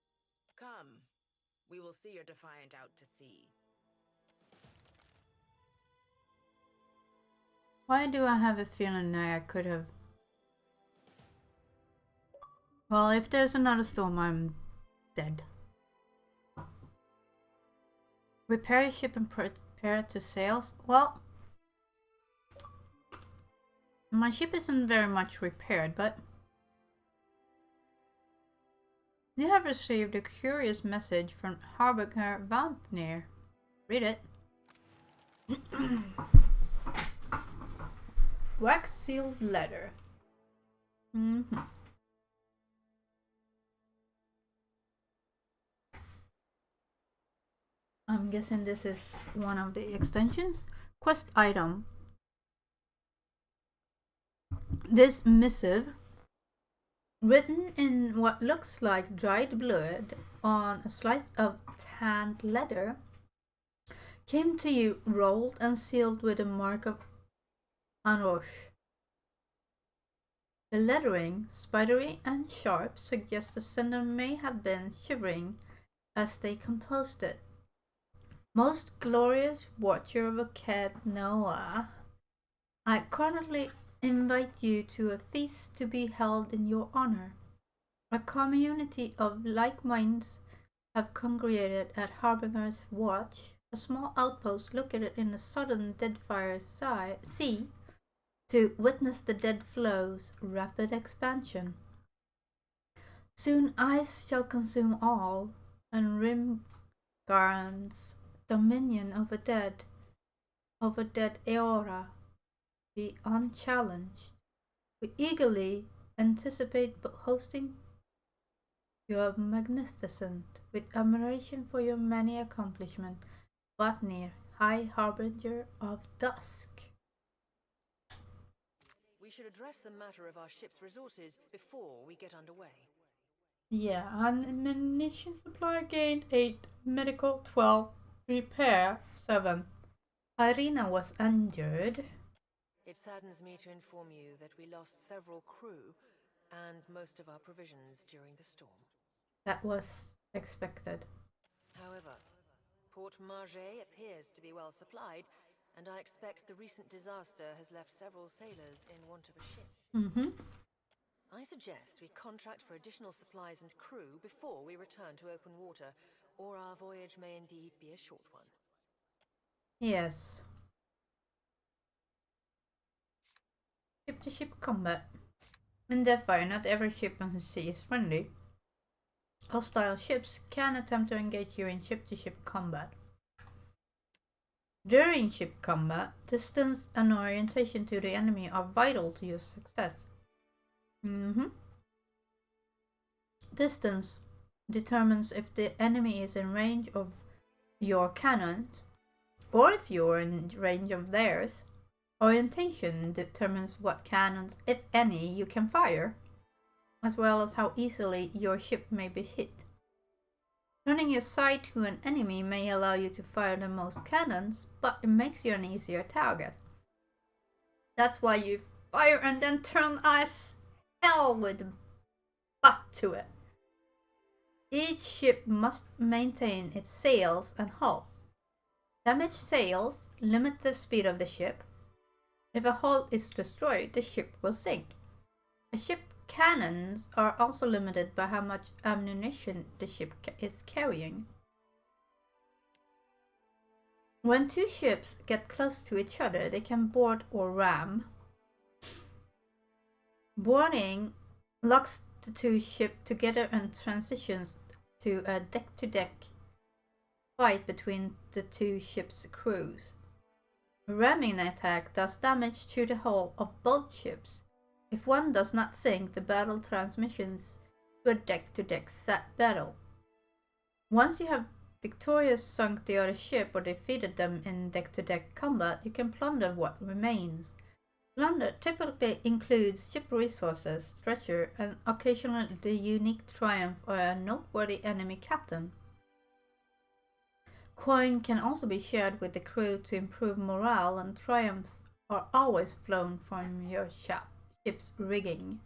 D: Come, we will see your defiant out to sea.
A: Why do I have a feeling that I could have... Well, if there's another storm, I'm dead. Repair your ship and prepare to sail. Well, my ship isn't very much repaired, but you have received a curious message from Harbinger Vantnir. Read it. Wax sealed letter. Mm-hmm. I'm guessing this is one of the extensions. Quest item. This missive, written in what looks like dried blood on a slice of tanned leather, came to you rolled and sealed with a mark of Anroche. The lettering, spidery and sharp, suggests the sender may have been shivering as they composed it. Most glorious watcher of Aked Noah, I currently invite you to a feast to be held in your honor. A community of like minds have congregated at Harbinger's Watch, a small outpost located in the southern Deadfire Sea, to witness the Dead Flow's rapid expansion. Soon ice shall consume all, and Rimgarn's dominion over dead Aora be unchallenged. We eagerly anticipate hosting your magnificent, with admiration for your many accomplishments, Vatnir, High Harbinger of Dusk.
F: We should address the matter of our ship's resources before we get underway.
A: Yeah, ammunition supply gained 8, medical 12, repair 7. Irina was injured.
F: It saddens me to inform you that we lost several crew and most of our provisions during the storm.
A: That was expected.
F: However, Port Margé appears to be well supplied, and I expect the recent disaster has left several sailors in want of a ship.
A: Mm-hmm.
F: I suggest we contract for additional supplies and crew before we return to open water, or our voyage may indeed be a short one.
A: Yes. Ship-to-ship combat. In Deathfire, not every ship on the sea is friendly. Hostile ships can attempt to engage you in ship-to-ship combat. During ship combat, distance and orientation to the enemy are vital to your success. Distance determines if the enemy is in range of your cannons, or if you're in range of theirs. Orientation determines what cannons, if any, you can fire, as well as how easily your ship may be hit. Turning your sight to an enemy may allow you to fire the most cannons, but it makes you an easier target. That's why you fire and then turn as hell with the butt to it. Each ship must maintain its sails and hull. Damaged sails limit the speed of the ship. If a hull is destroyed, the ship will sink. A ship cannons are also limited by how much ammunition the ship is carrying. When two ships get close to each other, they can board or ram. Boarding locks the two ships together and transitions to a deck-to-deck fight between the two ships' crews. A ramming attack does damage to the hull of both ships. If one does not sink, the battle transitions to a deck-to-deck battle. Once you have victorious sunk the other ship or defeated them in deck-to-deck combat, you can plunder what remains. Plunder typically includes ship resources, treasure, and occasionally the unique triumph of a noteworthy enemy captain. Coin can also be shared with the crew to improve morale, and triumphs are always flown from your ship's rigging.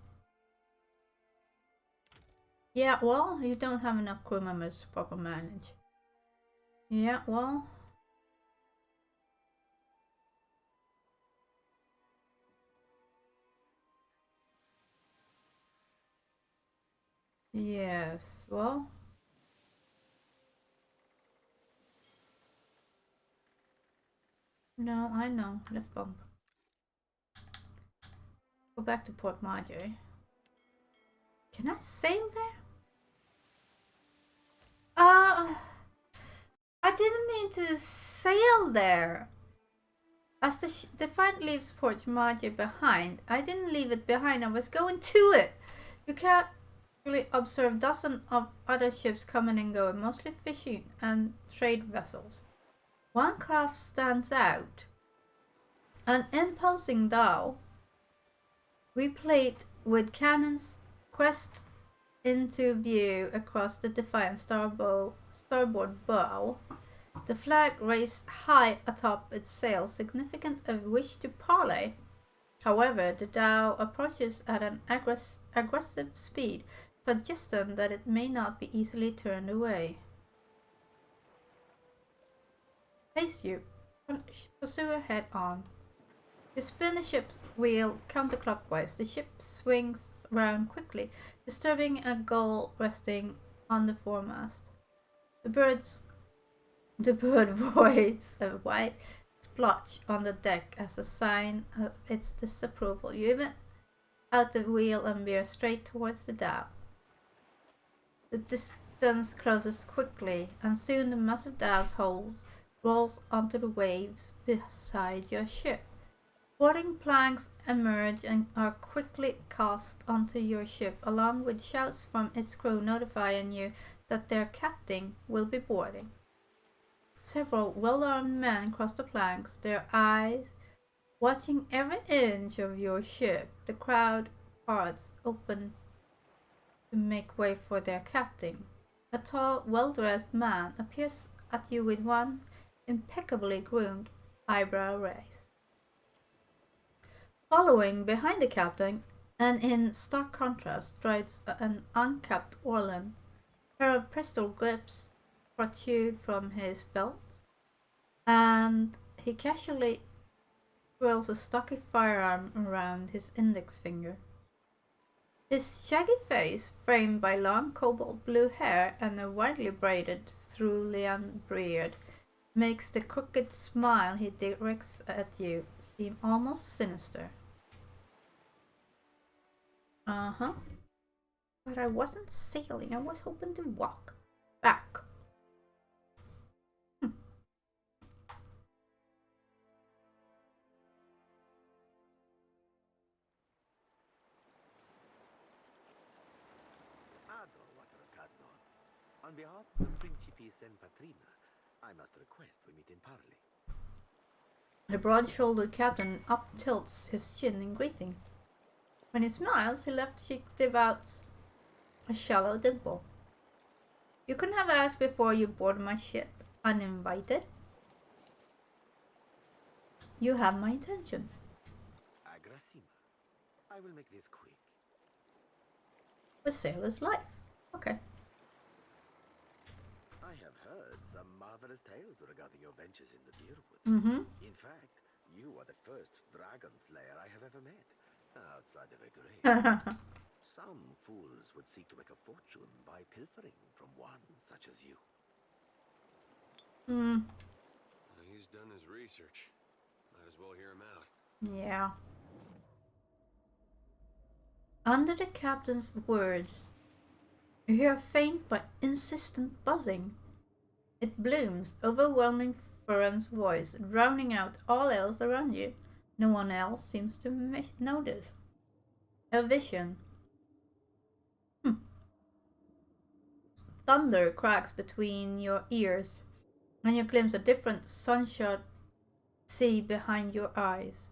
A: Yeah, well, you don't have enough crew members to properly manage. Yeah, well... Yes, well... No, I know. Let's bump. Go back to Port Marjorie. Can I sail there? I didn't mean to sail there. As the fight leaves Port Marjorie behind, I didn't leave it behind. I was going to it. You can't really observe dozens of other ships coming and going, mostly fishing and trade vessels. One craft stands out. An imposing dhow, replete with cannons, crest into view across the defiant starboard bow. The flag raised high atop its sails, significant of wish to parley. However, the dhow approaches at an aggressive speed, suggesting that it may not be easily turned away. Face you, pursue her head on. You spin the ship's wheel counterclockwise. The ship swings around quickly, disturbing a gull resting on the foremast. The bird voids a white splotch on the deck as a sign of its disapproval. You even out the wheel and veer straight towards the dhow. The distance closes quickly, and soon the massive dhow's hull rolls onto the waves beside your ship. Boarding planks emerge and are quickly cast onto your ship, along with shouts from its crew notifying you that their captain will be boarding. Several well-armed men cross the planks, their eyes watching every inch of your ship. The crowd parts open to make way for their captain. A tall, well-dressed man appears at you with one impeccably groomed eyebrow raised. Following behind the captain, and in stark contrast, strides an uncapped Orlan. A pair of pistol grips protrude from his belt, and he casually twirls a stocky firearm around his index finger. His shaggy face, framed by long cobalt blue hair and a widely braided cerulean beard, makes the crooked smile he directs at you seem almost sinister. But I wasn't sailing, I was hoping to walk back.
E: On behalf of the Principe San Patrina, I must request we meet in parley.
A: The broad-shouldered captain up-tilts his chin in greeting. When he smiles, his left cheek devours a shallow dimple. You couldn't have asked before you board my ship uninvited. You have my attention.
E: Agrasima. I will make this quick.
A: A sailor's life. Okay.
E: I have heard some marvelous tales regarding your ventures in the Deerwood. In fact, you are the first dragon slayer I have ever met, outside of a grave. Some fools would seek to make a fortune by pilfering from one such as you.
H: He's done his research. Might as well hear him out.
A: Yeah. Under the captain's words, you hear a faint but insistent buzzing. It blooms, overwhelming Furan's voice, drowning out all else around you. No one else seems to notice. A vision. Thunder cracks between your ears, and you glimpse a different sunshot sea behind your eyes.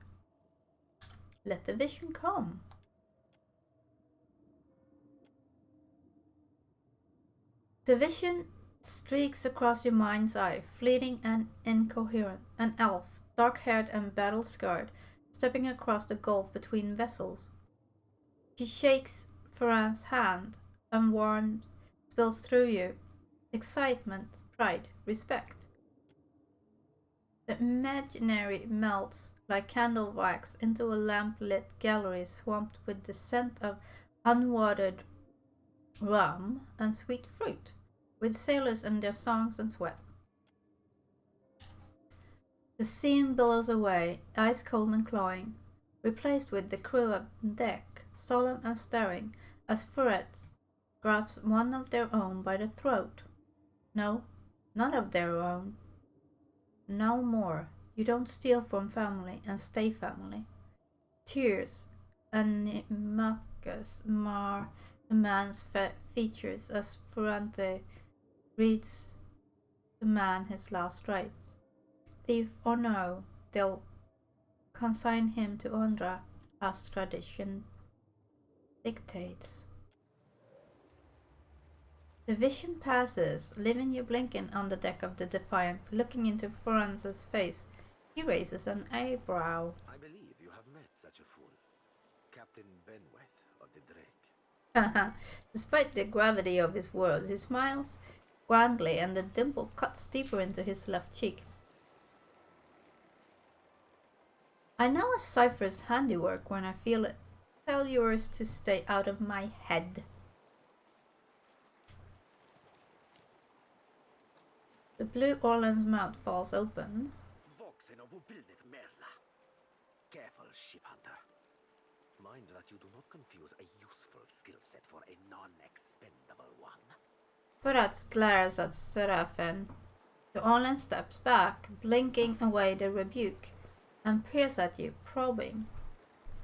A: Let the vision come. The vision streaks across your mind's eye, fleeting and incoherent. An elf, dark-haired and battle-scarred, stepping across the gulf between vessels. She shakes Furan's hand, and warmth spills through you. Excitement, pride, respect. The imaginary melts like candle wax into a lamp-lit gallery swamped with the scent of unwatered rum and sweet fruit, with sailors and their songs and sweat. The scene billows away, ice cold and clawing, replaced with the crew on deck, solemn and staring, as Furet grabs one of their own by the throat. No, not of their own. No more. You don't steal from family and stay family. Tears and Mimacus mar the man's features as Ferrante reads the man his last rites. Thief or no, they'll consign him to Ondra as tradition dictates. The vision passes, leaving you blinking on the deck of the Defiant, looking into Foran's face. He raises an eyebrow.
E: I believe you have met such a fool. Captain Benweth of the Drake.
A: Despite the gravity of his words, he smiles grandly and the dimple cuts deeper into his left cheek. I know a cipher's handiwork when I feel it. Tell yours to stay out of my head. The blue Orland's mouth falls open.
E: Careful, ship hunter. Mind that you do not confuse a useful skill set for a non-expendable one.
A: Furat glares at Seraphin. The Orland steps back, blinking away the rebuke, and peers at you, probing.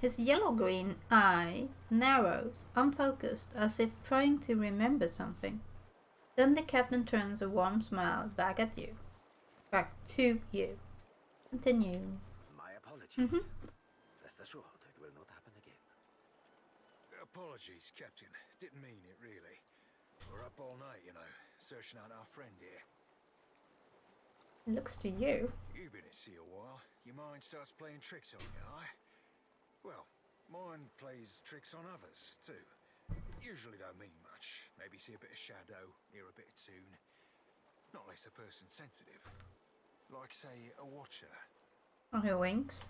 A: His yellow-green eye narrows, unfocused, as if trying to remember something. Then the captain turns a warm smile back at you. Back to you. Continue.
E: My apologies. Rest assured, it will not happen again.
K: Apologies, Captain. Didn't mean it, really. We're up all night, you know, searching out our friend here.
A: Looks to you.
K: You've been at sea a while. Your mind starts playing tricks on you, aye? Well, mine plays tricks on others, too. Usually don't mean much. Maybe see a bit of shadow, hear a bit of tune. Not less a person sensitive. Like, say, a watcher.
A: Oh, he winks.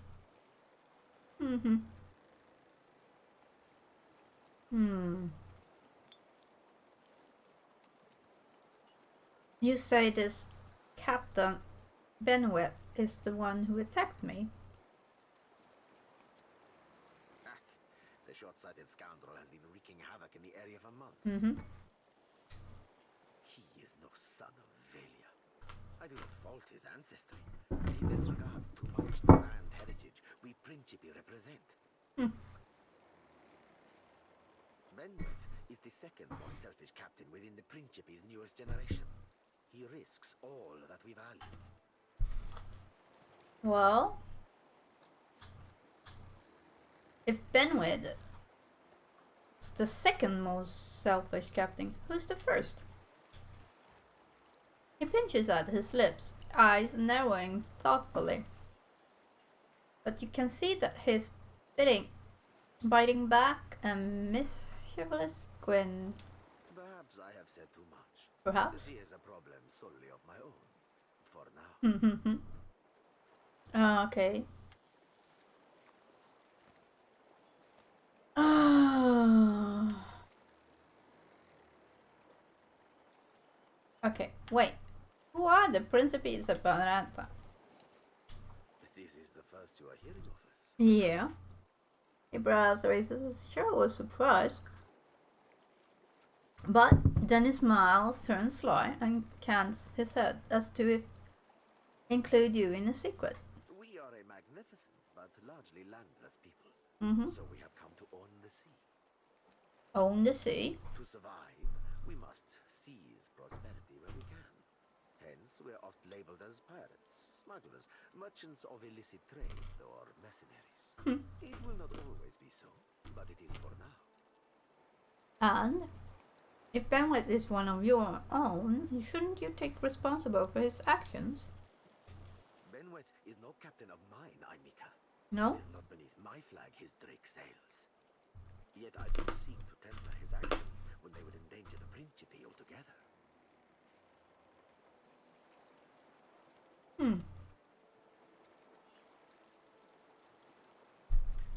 A: You say this Captain Benwet is the one who attacked me?
E: The short-sighted scoundrel has been wreaking havoc in the area for months. He is no son of Velia. I do not fault his ancestry, but he disregards too much the grand heritage we Principi represent. Benwet is the second most selfish captain within the Principi's newest generation. He risks all that we value.
A: Well, if Benwet is the second most selfish captain, who's the first? He pinches at his lips, eyes narrowing thoughtfully. But you can see that he's biting back a mischievous grin.
E: Perhaps I have said too much.
A: Perhaps?
E: This is a problem solely of my own. For now.
A: Okay. Okay, wait. Who are the Principes of Banranta?
E: First you are hearing of us.
A: Yeah. He brows raises a show of surprise. But then his smile turns sly and cants his head as to include you in a secret.
E: We are a magnificent but largely landless people. So we have come to own the sea.
A: Own the sea?
E: To survive, we must seize prosperity where we can. Hence, we are oft labeled as pirates, smugglers, merchants of illicit trade, or mercenaries. It will not always be so, but it is for now.
A: And if Benwet is one of your own, shouldn't you take responsibility for his actions?
E: Benwet is no captain of mine, Aimika.
A: No?
E: It is not beneath my flag his drake sails. Yet I do seek to temper his actions when they would endanger the Principe altogether.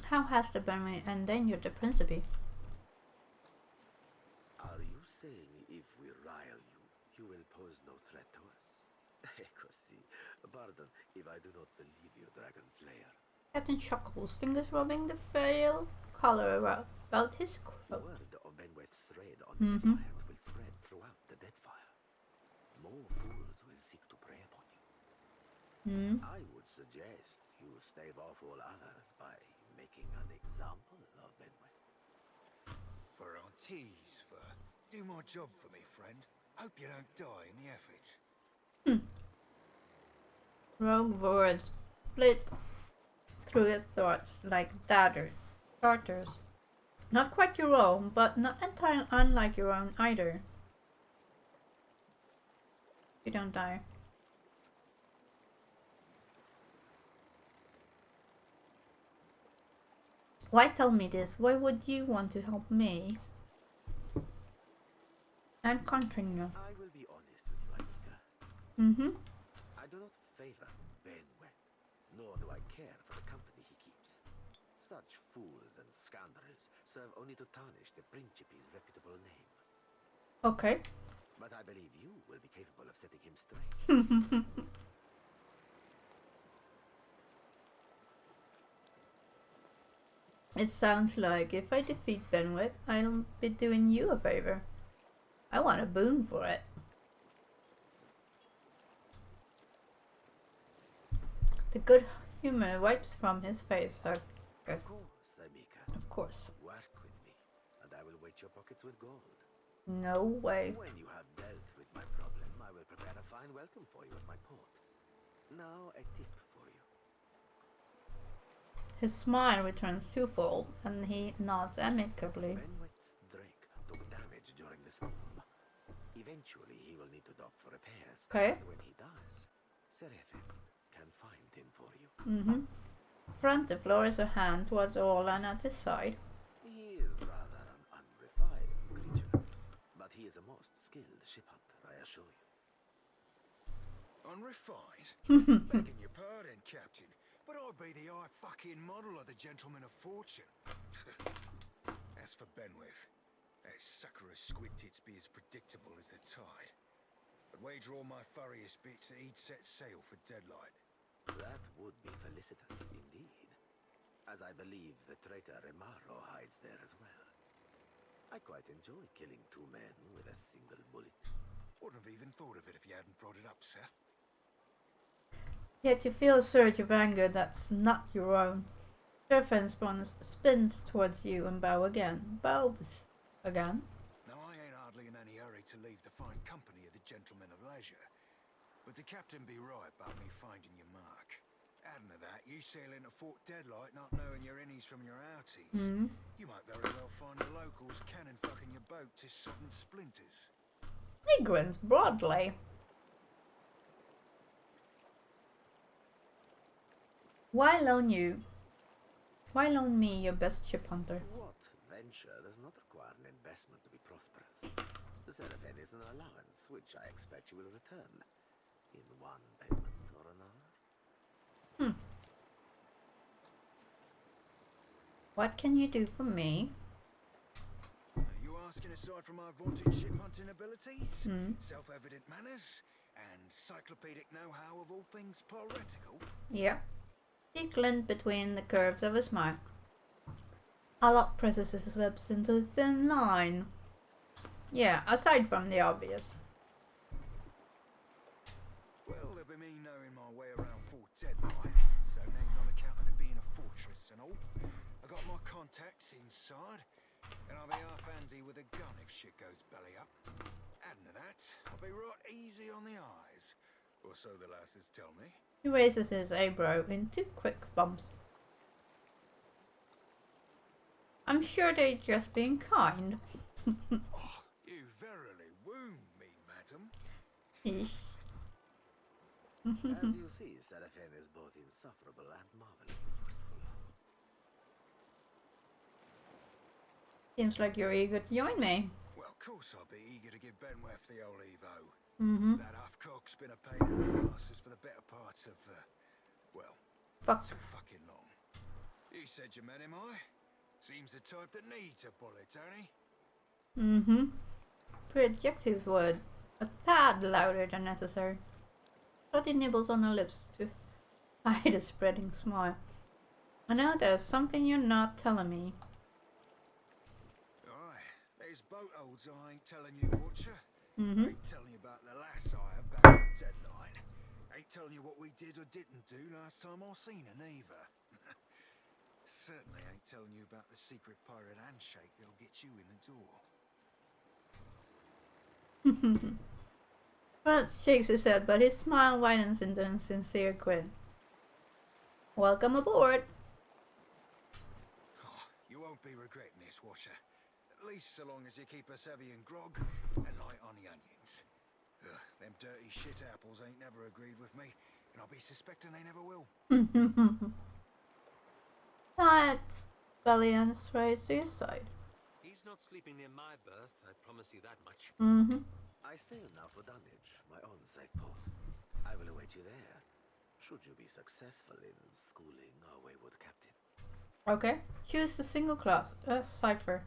A: How has the Benwet endangered the Principe?
E: Are you saying if we rile you, you will pose no threat to us? Così. Pardon if I do not believe you, Dragon Slayer.
A: Captain chuckles, fingers rubbing the frail collar about his coat.
E: Word of Benwet's thread on the Defiant will spread throughout the Deadfire. More fools will seek to prey upon you. I would suggest you stave off all others by making an example of Benwet.
K: For Auntie's, do my job for me, friend. Hope you don't die in the effort.
A: Rogue words flit through his thoughts like darters. Not quite your own, but not entirely unlike your own either. You don't die. Why tell me this? Why would you want to help me? And continue.
E: I will be honest with you, Anika. I do not favor Benwet, nor do I care for the company he keeps. Such fools and scoundrels serve only to tarnish the Principe's reputable name.
A: Okay.
E: But I believe you will be capable of setting him straight.
A: It sounds like if I defeat Benwet, I'll be doing you a favor. I want a boon for it. The good humor wipes from his face. Okay.
E: Of course, Aimika.
A: Of course.
E: Work with me, and I will weight your pockets with gold.
A: No way.
E: When you have dealt with my problem, I will prepare a fine welcome for you at my port. Now a tip for you.
A: His smile returns twofold, and he nods amicably.
E: Benwet's drake took damage during the storm. Eventually, he will need to dock for repairs.
A: Okay.
E: And when he does, Seraphin can find him for you.
A: Front the floor is a hand towards Orlan at his side.
E: He is rather an unrefined creature, but he is a most skilled ship hunter, I assure you.
K: Unrefined? Begging your pardon, Captain, but I'd be the high fucking model of the Gentleman of Fortune. As for Benwet, that sucker of squid tits be as predictable as the tide. I'd wager all my furriest bits that he'd set sail for Deadlight.
E: That would be felicitous indeed, as I believe the traitor Remaro hides there as well. I quite enjoy killing two men with a single bullet.
K: Wouldn't have even thought of it if you hadn't brought it up, sir.
A: Yet you feel a surge of anger that's not your own. Seraphin spins towards you and bows again.
K: Now, I ain't hardly in any hurry to leave the fine company of the Gentlemen of Leisure, but the captain be right about me finding your mark. Adding to that, you sail into Fort Deadlight not knowing your innies from your outies. You might very well find the locals cannon fucking your boat to sodden splinters.
A: He grins broadly. Why loan you? Why loan me your best ship hunter?
E: What venture does not require an investment to be prosperous? The Seraphin is an allowance, which I expect you will return in one payment or another.
A: What can you do for me?
K: Are you asking aside from my vaunted ship hunting abilities, self-evident manners, and cyclopedic know-how of all things piratical?
A: Yeah. He glint between the curves of a smile. Alok presses his lips into a thin line. Yeah, aside from the obvious.
K: Well, there'll be me knowing my way around Fort Deadline, so named on account of it being a fortress and all. I got my contacts inside, and I'll be half handy with a gun if shit goes belly up. Adding to that, I'll be right easy on the eyes, or so the lasses tell me.
A: He raises his eyebrow in 2 quick bumps. I'm sure they're just being kind.
K: Oh, you verily wound me, madam.
E: As you see, Seraphin is both insufferable and marvelously useful.
A: Seems like you're eager to join me.
K: Well, of course I'll be eager to give Benworth the old Evo. That half-cock's been a pain in the asses for the better part of, well, too fucking long. You said you met him, Seems the type that needs a bullet, don't he?
A: Projectives were a tad louder than necessary. But he nibbles on her lips to hide a spreading smile. I know there's something you're not telling me.
K: Aye, there's boat holds I ain't telling you, Watcher.
A: Mm-hmm.
K: Ain't telling you about the lass I have back on Deadline. Ain't telling you what we did or didn't do last time I seen her neither. Certainly ain't telling you about the secret pirate handshake that'll get you in the door.
A: Rod shakes his head, but his smile widens into a sincere grin. Welcome aboard.
K: Oh, you won't be regretting this, Watcher. At least so long as you keep us heavy in grog and light on the onions. Ugh, them dirty shit apples ain't never agreed with me, and I'll be suspecting they never will.
A: That's Medallion straight to your side.
H: He's not sleeping near my berth, I promise you that much.
E: I sail now for Dunwich, my own safe port. I will await you there, should you be successful in schooling our wayward captain.
A: Okay, choose the single class, a cipher.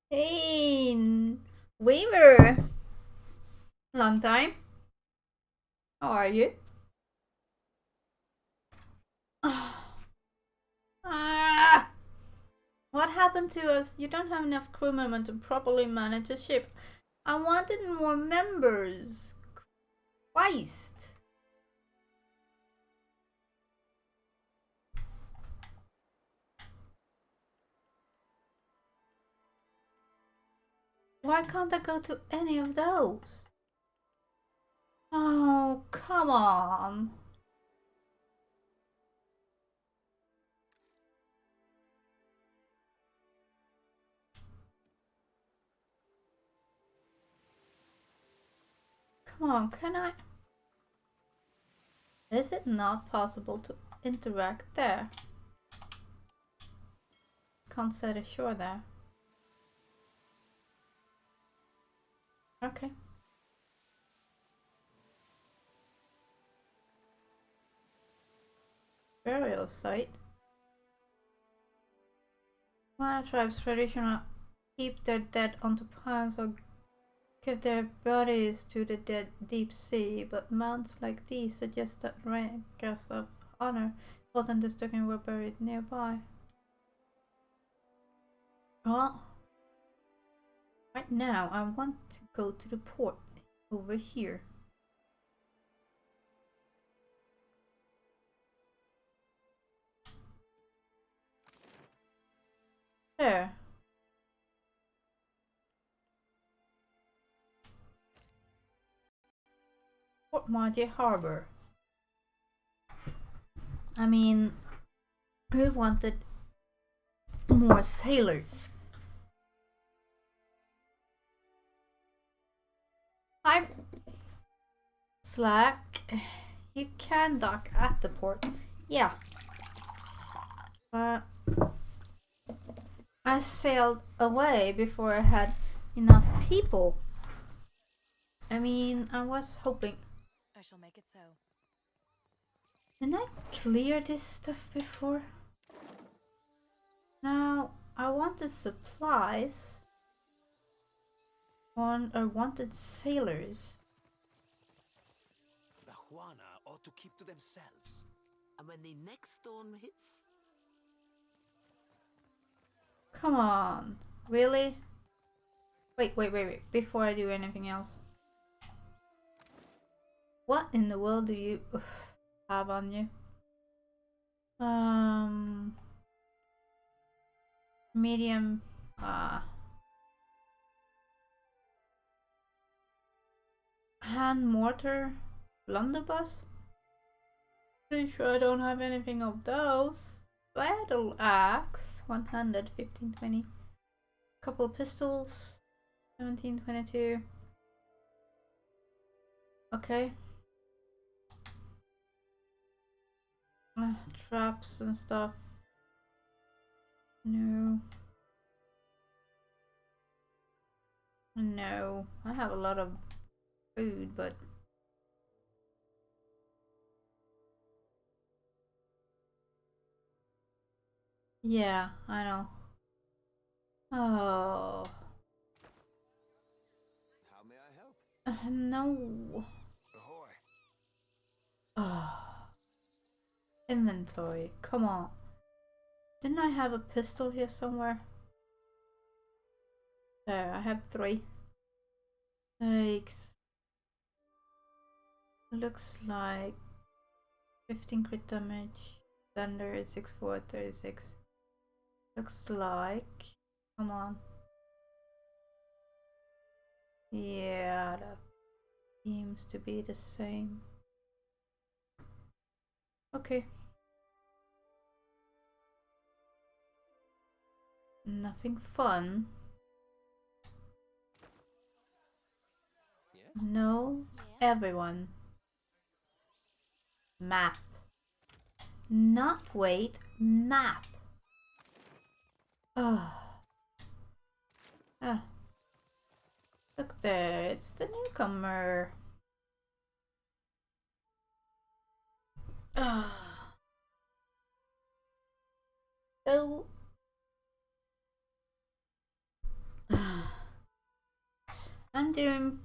A: Hey, Weaver! Long time. How are you? What happened to us? You don't have enough crew members to properly manage a ship. I wanted more members. Christ. Why can't I go to any of those? Oh, come on. Come on, can I? Is it not possible to interact there? Can't set ashore there. Okay. Burial site. Mana tribes traditional keep their dead onto piles or give their bodies to the dead deep sea, but mounds like these suggest that guests of honor wasn't destruction were buried nearby. Well, right now I want to go to the port over here. There. Port Margie Harbor. I mean, we wanted more sailors. Hi, Slack. You can dock at the port. Yeah. But I sailed away before I had enough people. I mean, I was hoping.
I: I shall make it so.
A: Didn't I clear this stuff before? Now, I wanted supplies. I wanted sailors.
E: The Juana ought to keep to themselves. And when the next storm hits...
A: Come on. Really? Wait. Before I do anything else. What in the world do you have on you? Medium. Hand mortar. Blunderbuss? Pretty sure I don't have anything of those. Battle axe. 100, 15, 20. Couple pistols. 17, 22. Okay. Traps and stuff. No. No. I have a lot of food, but... Yeah, I know. Oh.
E: How may I help?
A: No.
K: Ahoy.
A: Oh. Inventory. Come on. Didn't I have a pistol here somewhere? There, I have 3. Yikes. Looks like 15 crit damage. Standard 6-4, 36. Looks like. Come on. Yeah, that seems to be the same. Okay. Nothing fun.
E: Yes?
A: No,
I: Yeah.
A: everyone. Map. Not wait, map. Oh. Ah. Look there, it's the newcomer. Ah. So. I'm doing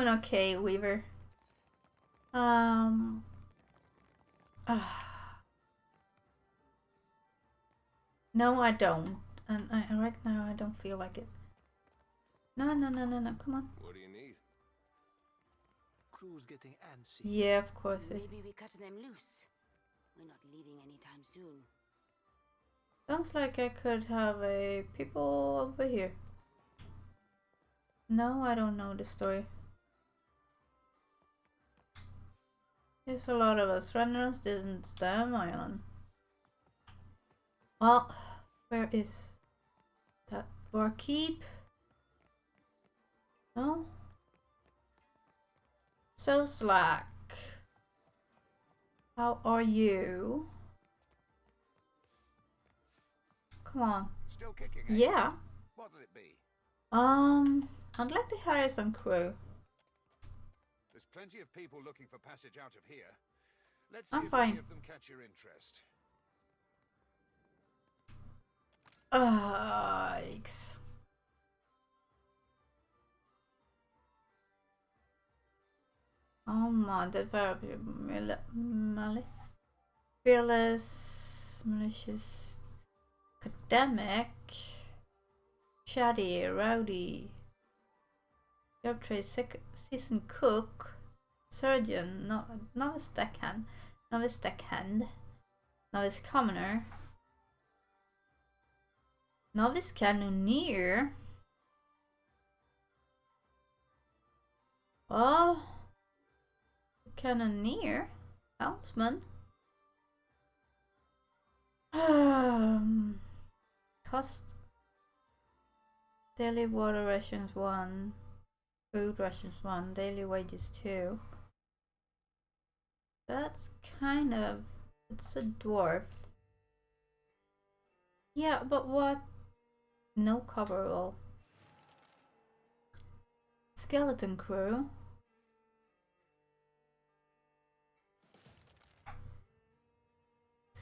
A: okay, Weaver. No, I don't. And right now I don't feel like it. No, come on.
E: What do you need? Crew's getting antsy.
A: Yeah, of course.
G: Maybe we cut them loose. We're not leaving anytime soon.
A: Sounds like I could have a people over here. No, I don't know the story. There's a lot of us. Runners didn't stem island. Well, where is that barkeep? No? So slack. How are you? Come on.
K: Still kicking, eh?
A: Yeah.
K: What'll it be?
A: I'd like to hire some crew.
K: There's plenty of people looking for passage out of here. Let's see
A: I'm
K: if
A: fine.
K: any of them catch your interest.
A: Yikes. Oh man, the verb fearless, malicious, academic, shady, rowdy, job trade, seasoned cook, surgeon, novice deckhand, novice commoner, novice cannoneer. Oh, cannoneer, helmsman. Cost daily water rations 1, food rations 1, daily wages 2. That's kind of, it's a dwarf. Yeah, but what? No coverall. Skeleton crew.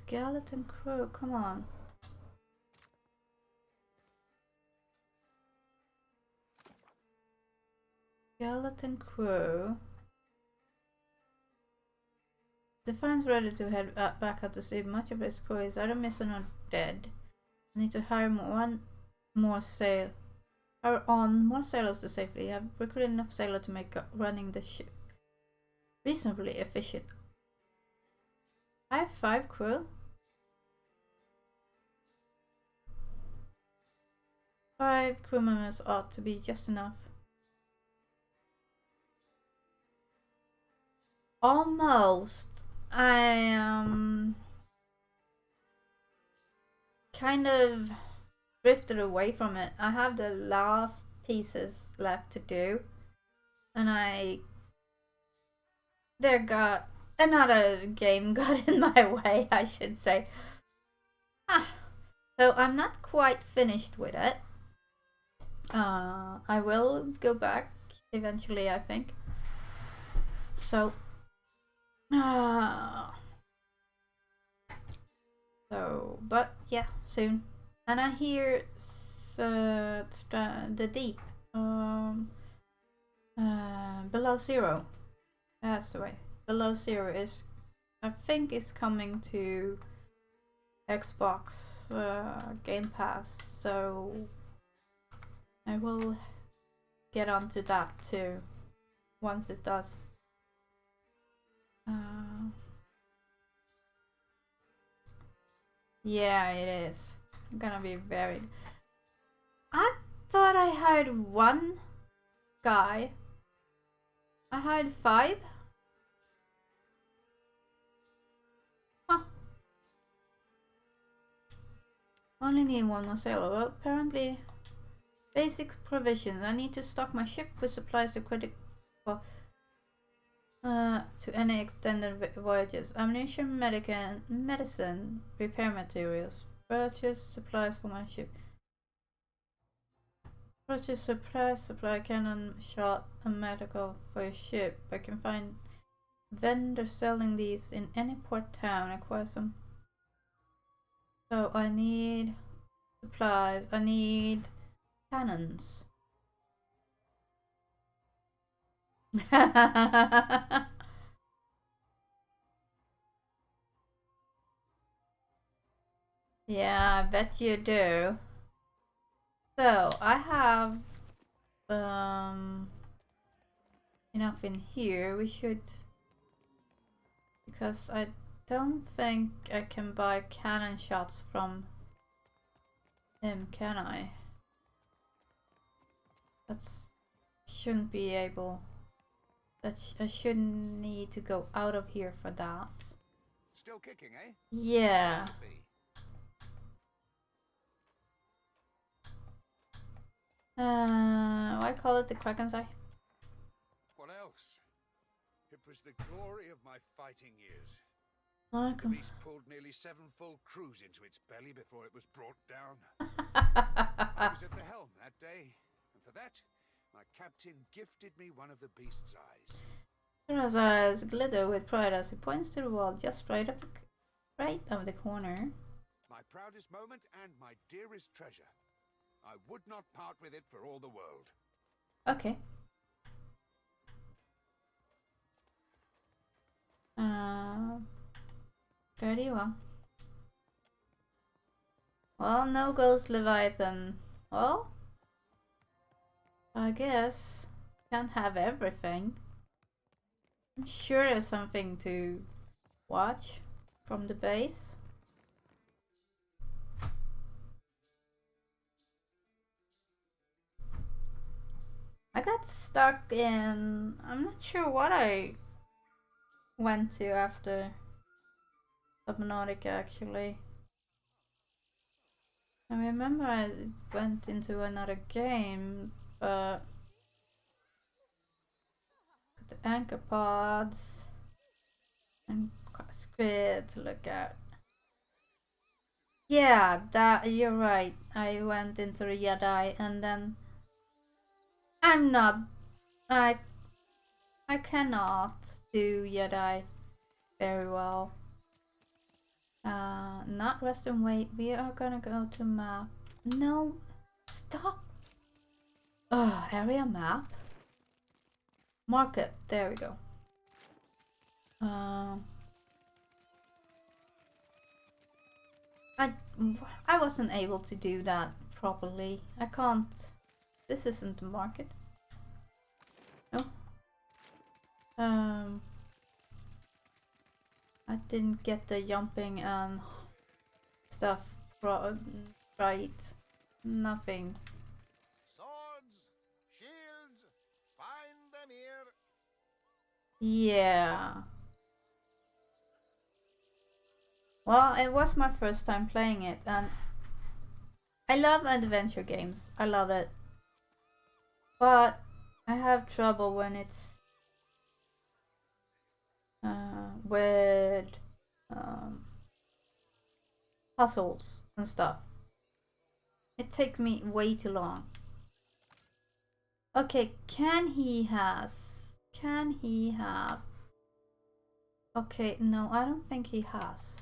A: Skeleton crew, come on. Skeleton crew. Defiant's ready to head back out to see much of his crew is either missing or dead. I need to hire on more sailors to safely. I've recruited enough sailors to make running the ship reasonably efficient. I have 5 crew. 5 crew members ought to be just enough. Almost. I kind of drifted away from it. I have the last pieces left to do, and another game got in my way, I should say. So I'm not quite finished with it. I will go back eventually, I think. So but yeah, soon. And I hear the deep, below zero. That's the way. Below zero is, I think, is coming to Xbox Game Pass. So I will get onto that too once it does. Yeah, it is gonna be very. I thought I hired 1 guy. I hired 5. Huh. Only need 1 more sailor. Well, apparently, basic provisions. I need to stock my ship with supplies to critical. To any extended voyages, ammunition, medicine, repair materials, purchase supplies for my ship, purchase supply cannon, shot, and medical for your ship. I can find vendors selling these in any port town. Acquire some. So I need supplies. I need cannons. Yeah, I bet you do. So I have enough in here. We should, because I don't think I can buy cannon shots from him, can I? Shouldn't be able. I shouldn't need to go out of here for that.
K: Still kicking, eh?
A: Yeah. Why call it the Kraken's Eye?
K: What else? It was the glory of my fighting years.
A: Welcome.
K: The beast pulled nearly 7 full crews into its belly before it was brought down. I was at the helm that day, and for that, my captain gifted me one of the beast's eyes.
A: His eyes glitter with pride as he points to the wall just right of the corner.
K: My proudest moment and my dearest treasure. I would not part with it for all the world.
A: Okay. Very well. Well, no Ghost Leviathan. Well, I guess can't have everything. I'm sure there's something to watch from the base. I got stuck in. I'm not sure what I went to after Subnautica actually. I remember I went into another game, but the anchor pods and squid to look at. Yeah, that you're right. I went into the Jade and then I cannot do Jedi very well. Not rest and wait. We are gonna go to map. No, stop. Area map. Market. There we go. I wasn't able to do that properly. I can't. This isn't the market. No. I didn't get the jumping and stuff right. Nothing.
C: Swords, shields, find them here.
A: Yeah. Well, it was my first time playing it, and I love adventure games. I love it. But I have trouble when it's with puzzles and stuff. It takes me way too long. Okay, can he have? Okay, no, I don't think he has.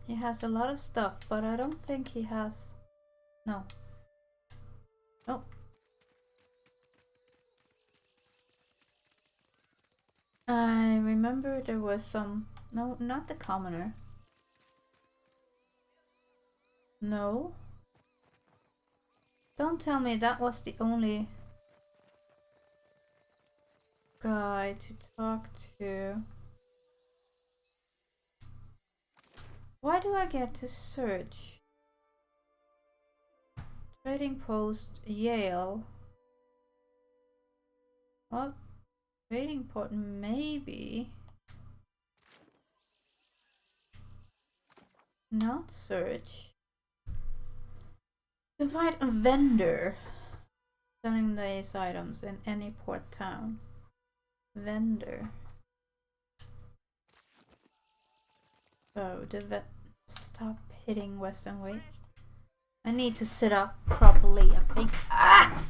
A: He has a lot of stuff, but I don't think he has. No. Nope. I remember there was some. No, not the commoner. No. Don't tell me that was the only guy to talk to. Why do I get to search? Trading post Yale. Well, trading port maybe. Not search. Invite a vendor selling these items in any port town. Vendor. So stop hitting Western weight. I need to sit up properly, I think. Ah!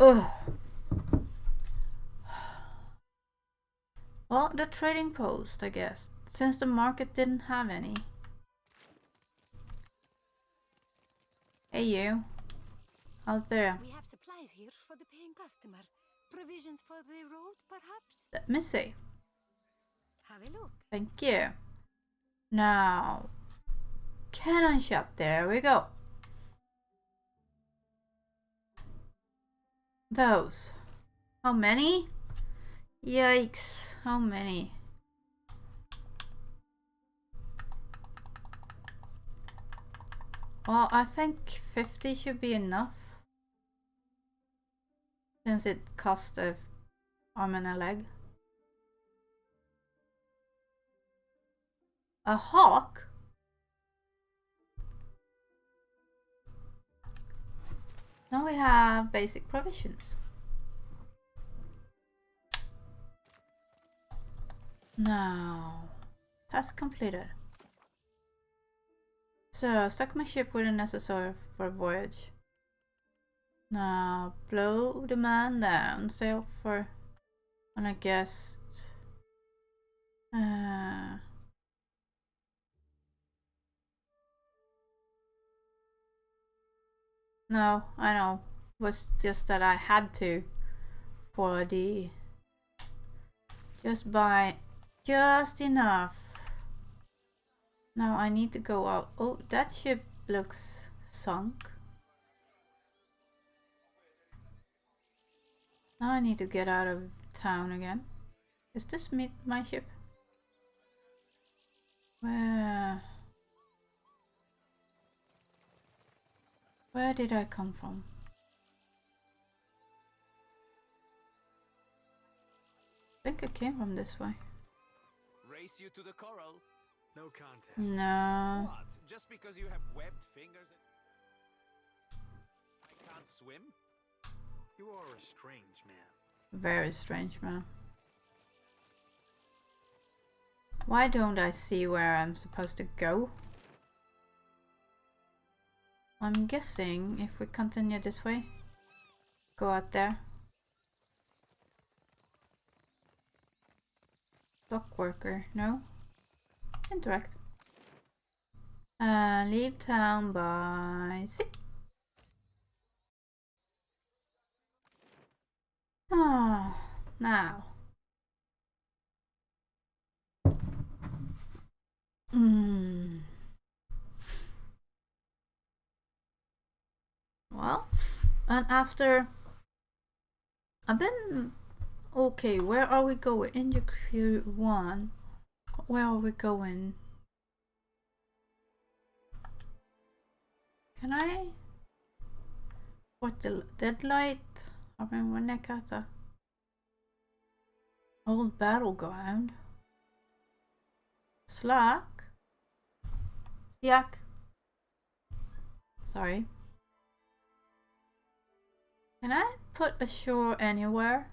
A: Ugh. Well, the trading post, I guess, since the market didn't have any. Hey you, out there.
F: We have supplies here for the paying customer. Provisions for the road, perhaps?
A: Let me see.
F: Have a look.
A: Thank you. Now, cannon shot. There we go. Those. How many? Yikes. How many? Well, I think 50 should be enough. Since it cost an arm and a leg. A hawk? Now we have basic provisions. Now, task completed. So, stock my ship with the necessary for a voyage. Now, blow the man down, sail for on a guest. No, I know. It was just that I had to for the just by just enough. Now I need to go out. Oh, that ship looks sunk. Now I need to get out of town again. Is this my ship? Where did I come from? I think I came from this way.
H: Race you to the coral? No contest.
A: No.
H: What? Just because you have webbed fingers and I can't swim? You are a strange man.
A: Very strange man. Why don't I see where I'm supposed to go? I'm guessing if we continue this way, go out there. Dock worker, no? Interact. Leave town by 6. Ah, now. Well, and after I've been okay. Where are we going? In your crew 1. Where are we going? Can I? What the deadlight? I mean, when I got a old battleground. Slack. Sorry. Can I put ashore anywhere?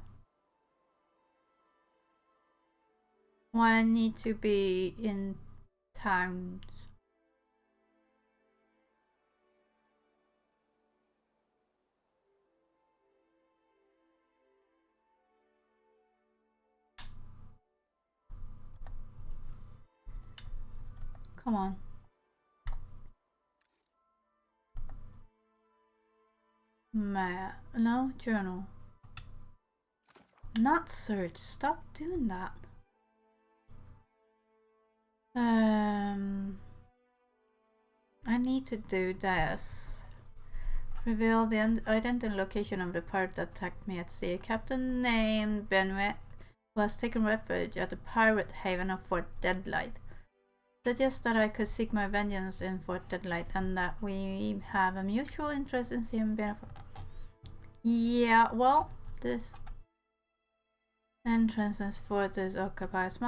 A: Why I need to be in towns? Come on. No, journal. Not search. Stop doing that. I need to do this. Reveal the identity and location of the pirate that attacked me at sea. A captain named Benoit who has taken refuge at the pirate haven of Fort Deadlight. Suggests that I could seek my vengeance in Fort Deadlight and that we have a mutual interest in seeing benefit. Yeah, well, this entrance and fortress occupies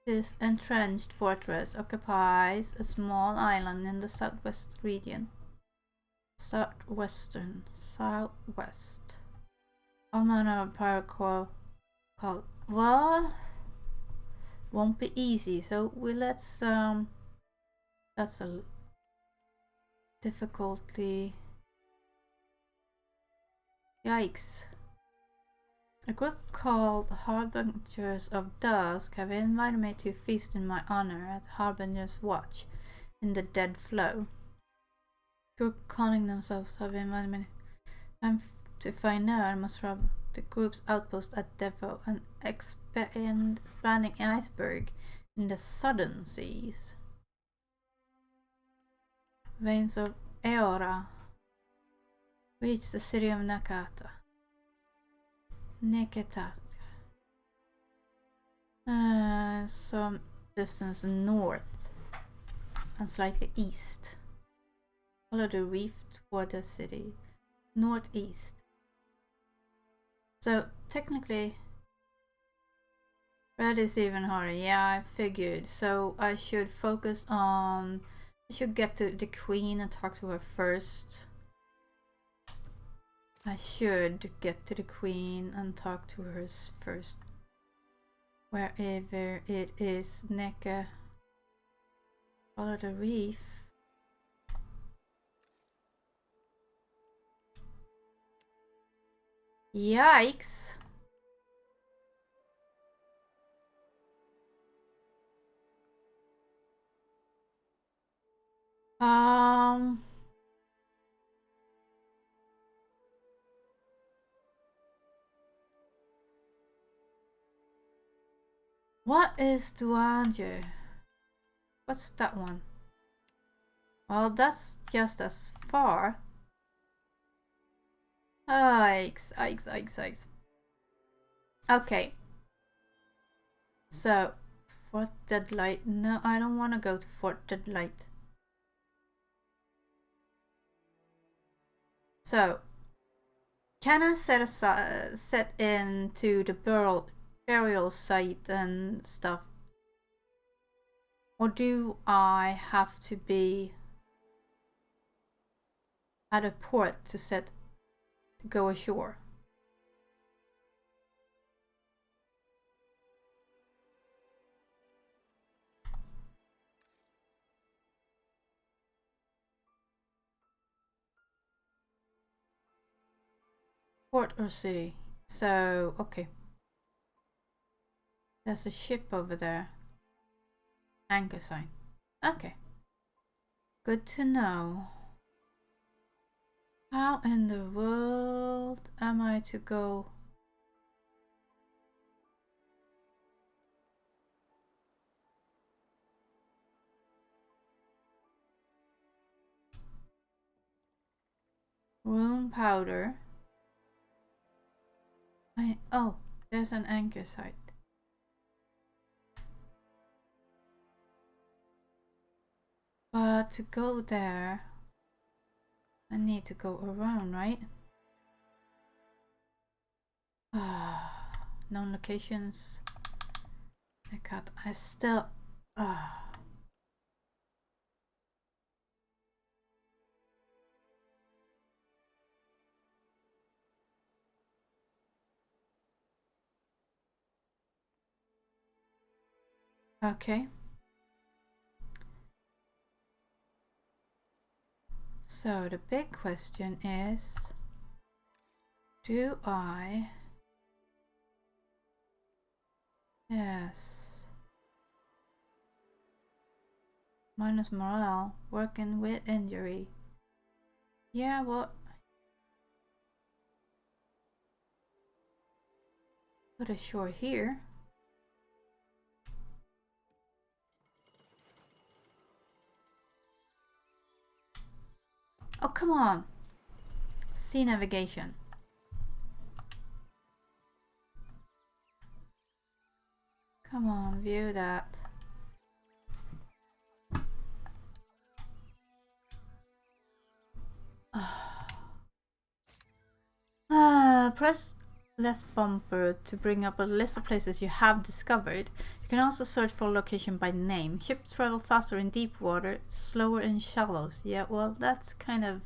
A: This entrenched fortress occupies a small island in the southwest region. Southwest. All manner of pirate called. Well, won't be easy. So let's that's a difficulty. Yikes. A group called Harbingers of Dusk have invited me to feast in my honor at Harbinger's Watch in the Dead Flow. Group calling themselves have invited me. And to find out, I must rob the group's outpost at Devo and expand banning iceberg in the southern seas. Veins of Eora reach the city of Nakata. Some distance north and slightly east. Follow the reef toward the city. Northeast. So technically red is even harder. Yeah, I figured. So I should focus on I should get to the queen and talk to her first. I should get to the queen and talk to her first. Wherever it is, Neka. Follow the reef. Yikes. What is Duanje? What's that one? Well, that's just as far. Yikes. Okay. So, Fort Deadlight. No, I don't want to go to Fort Deadlight. So, can I set into the burial site and stuff? Or do I have to be at a port to go ashore? Port or city? So, okay. There's a ship over there. Anchor sign. Okay. Good to know. How in the world am I to go? Rune powder. Oh, there's an anchor site. But to go there, I need to go around, right? Known locations. I still. Okay. So the big question is, do I? Yes. Minus morale, working with injury. Yeah, well, put ashore here. Oh, come on. Sea navigation. Come on, view that. Press left bumper to bring up a list of places you have discovered. You can also search for a location by name. Ships travel faster in deep water, slower in shallows. Yeah, well, that's kind of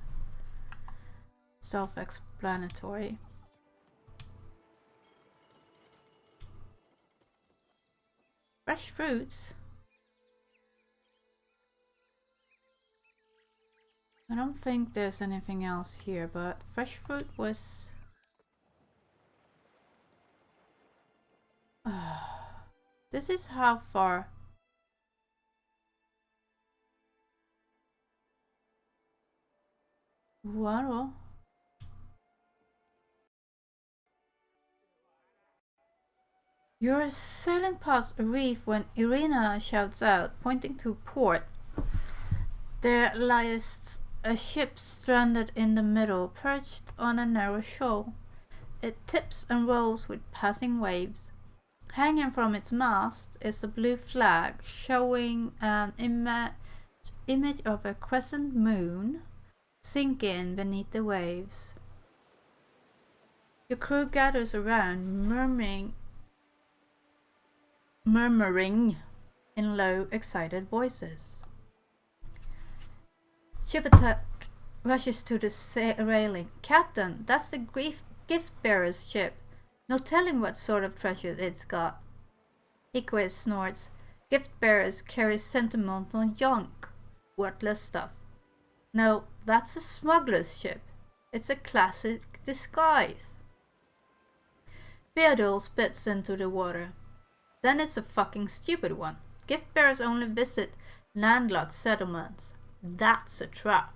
A: self-explanatory. Fresh fruits? I don't think there's anything else here, but fresh fruit was... This is how far... Wow. You're sailing past a reef when Irina shouts out, pointing to port. There lies a ship stranded in the middle, perched on a narrow shoal. It tips and rolls with passing waves. Hanging from its mast is a blue flag showing an image of a crescent moon sinking beneath the waves. Your crew gathers around, murmuring in low, excited voices. Ship attack rushes to the railing. Captain, that's the gift bearer's ship. No telling what sort of treasure it's got. Hikwe snorts. Gift bearers carry sentimental junk. Worthless stuff. No, that's a smuggler's ship. It's a classic disguise. Beardle spits into the water. Then it's a fucking stupid one. Gift bearers only visit landlocked settlements. That's a trap.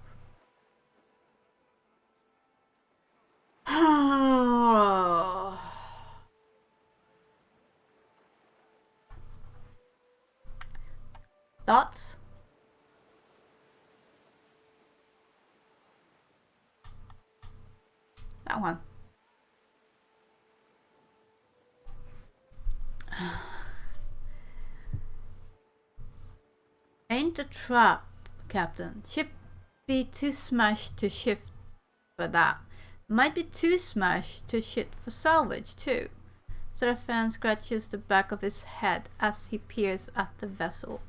A: Thoughts? That one. Ain't a trap, Captain. Ship be too smashed to shift for that. Might be too smashed to shift for salvage too. Seraphan scratches the back of his head as he peers at the vessel.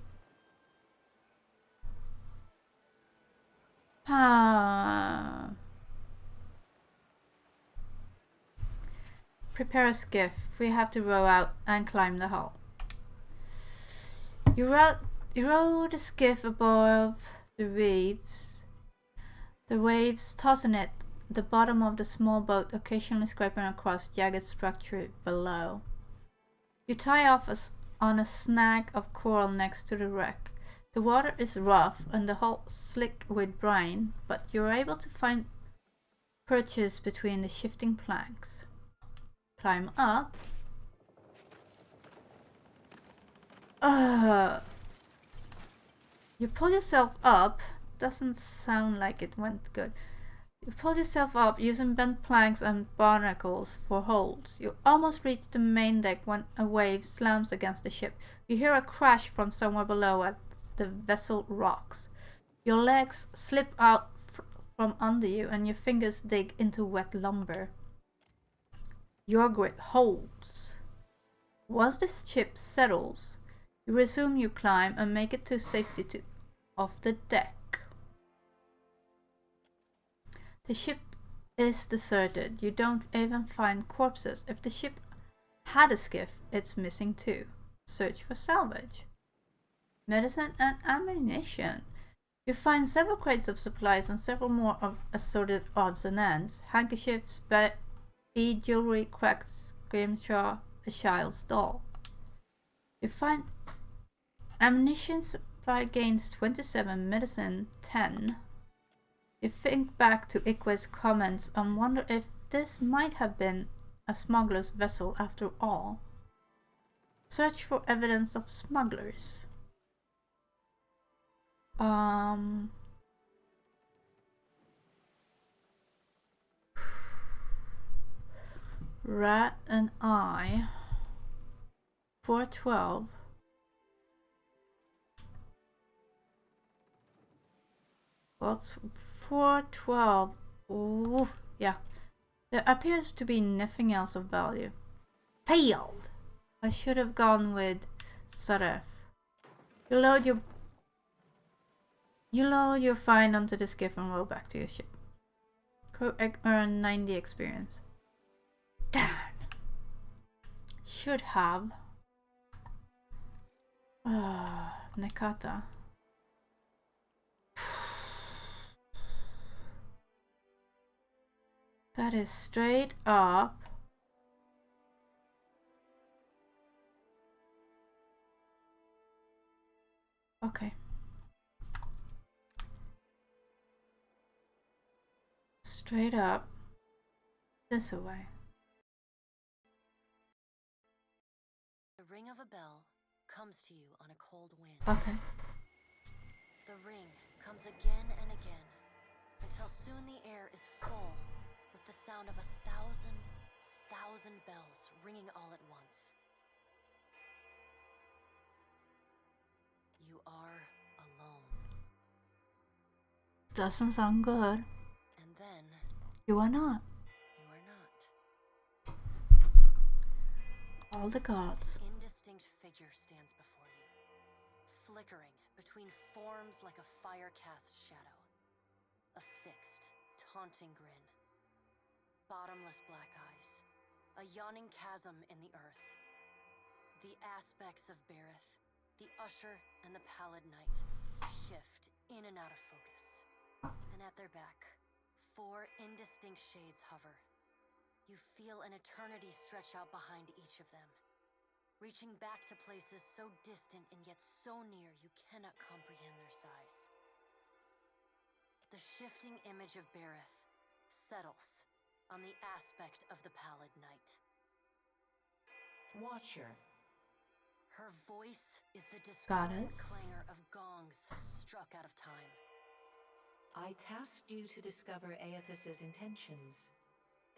A: Prepare a skiff. We have to row out and climb the hull. You row the skiff above the waves. The waves tossing it, the bottom of the small boat occasionally scraping across jagged structure below. You tie off on a snag of coral next to the wreck. The water is rough and the hull slick with brine, but you're able to find perches between the shifting planks. Climb up. You pull yourself up. Doesn't sound like it went good. You pull yourself up using bent planks and barnacles for holds. You almost reach the main deck when a wave slams against the ship. You hear a crash from somewhere below as the vessel rocks. Your legs slip out from under you and your fingers dig into wet lumber. Your grip holds. Once the ship settles, you resume your climb and make it to safety off the deck. The ship is deserted. You don't even find corpses. If the ship had a skiff, it's missing too. Search for salvage. Medicine and ammunition. You find several crates of supplies and several more of assorted odds and ends. Handkerchiefs, bead jewelry, cracked scrimshaw, a child's doll. You find ammunition supply gains 27, medicine 10. You think back to Ikwe's comments and wonder if this might have been a smuggler's vessel after all. Search for evidence of smugglers. Rat and I. 412. What's 412? Ooh, yeah. There appears to be nothing else of value. Failed! I should have gone with Saref. You load your find onto the skiff and row back to your ship. Crew earn 90 experience. Darn! Should have. Nekata. That is straight up. Okay. Straight up. This way.
I: The ring of a bell comes to you on a cold wind.
A: Okay.
I: The ring comes again and again, until soon the air is full with the sound of 1,000 bells ringing all at once. You are alone.
A: Doesn't sound good.
I: And then
A: you are not.
I: You are not.
A: All the gods.
I: An indistinct figure stands before you, flickering between forms like a fire-cast shadow. A fixed, taunting grin. Bottomless black eyes. A yawning chasm in the earth. The aspects of Bareth, the Usher and the Pallid Knight shift in and out of focus. And at their back, 4 indistinct shades hover. You feel an eternity stretch out behind each of them, reaching back to places so distant and yet so near you cannot comprehend their size. The shifting image of Bareth settles on the aspect of the Pallid Knight.
J: Watcher.
I: Her voice is the discordant clangor of gongs struck out of time.
J: I tasked you to discover Aethys's intentions.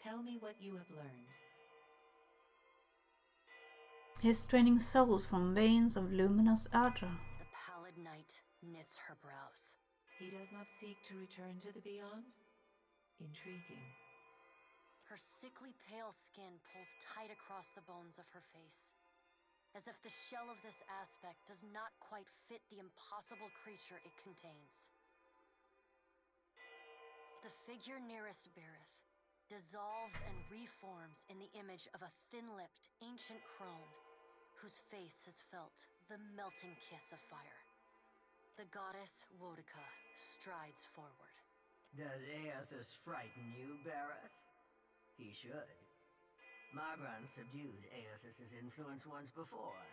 J: Tell me what you have learned.
A: He's draining souls from veins of luminous Adra.
I: The Pallid Knight knits her brows.
J: He does not seek to return to the beyond? Intriguing.
I: Her sickly pale skin pulls tight across the bones of her face, as if the shell of this aspect does not quite fit the impossible creature it contains. The figure nearest Bareth dissolves and reforms in the image of a thin-lipped, ancient crone, whose face has felt the melting kiss of fire. The goddess Wodica strides forward.
L: Does Aethys frighten you, Bareth? He should. Margron subdued Aethys' influence once before,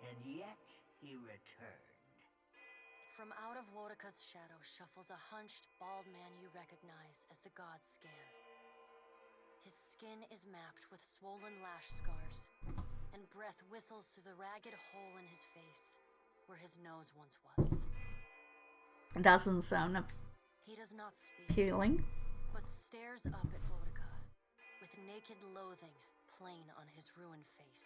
L: and yet he returned.
I: From out of Wodika's shadow shuffles a hunched, bald man you recognize as the god Scan. His skin is mapped with swollen lash scars, and breath whistles through the ragged hole in his face, where his nose once was.
A: Doesn't sound
I: He does not speak,
A: appealing.
I: but stares up at Wodika, with naked loathing plain on his ruined face.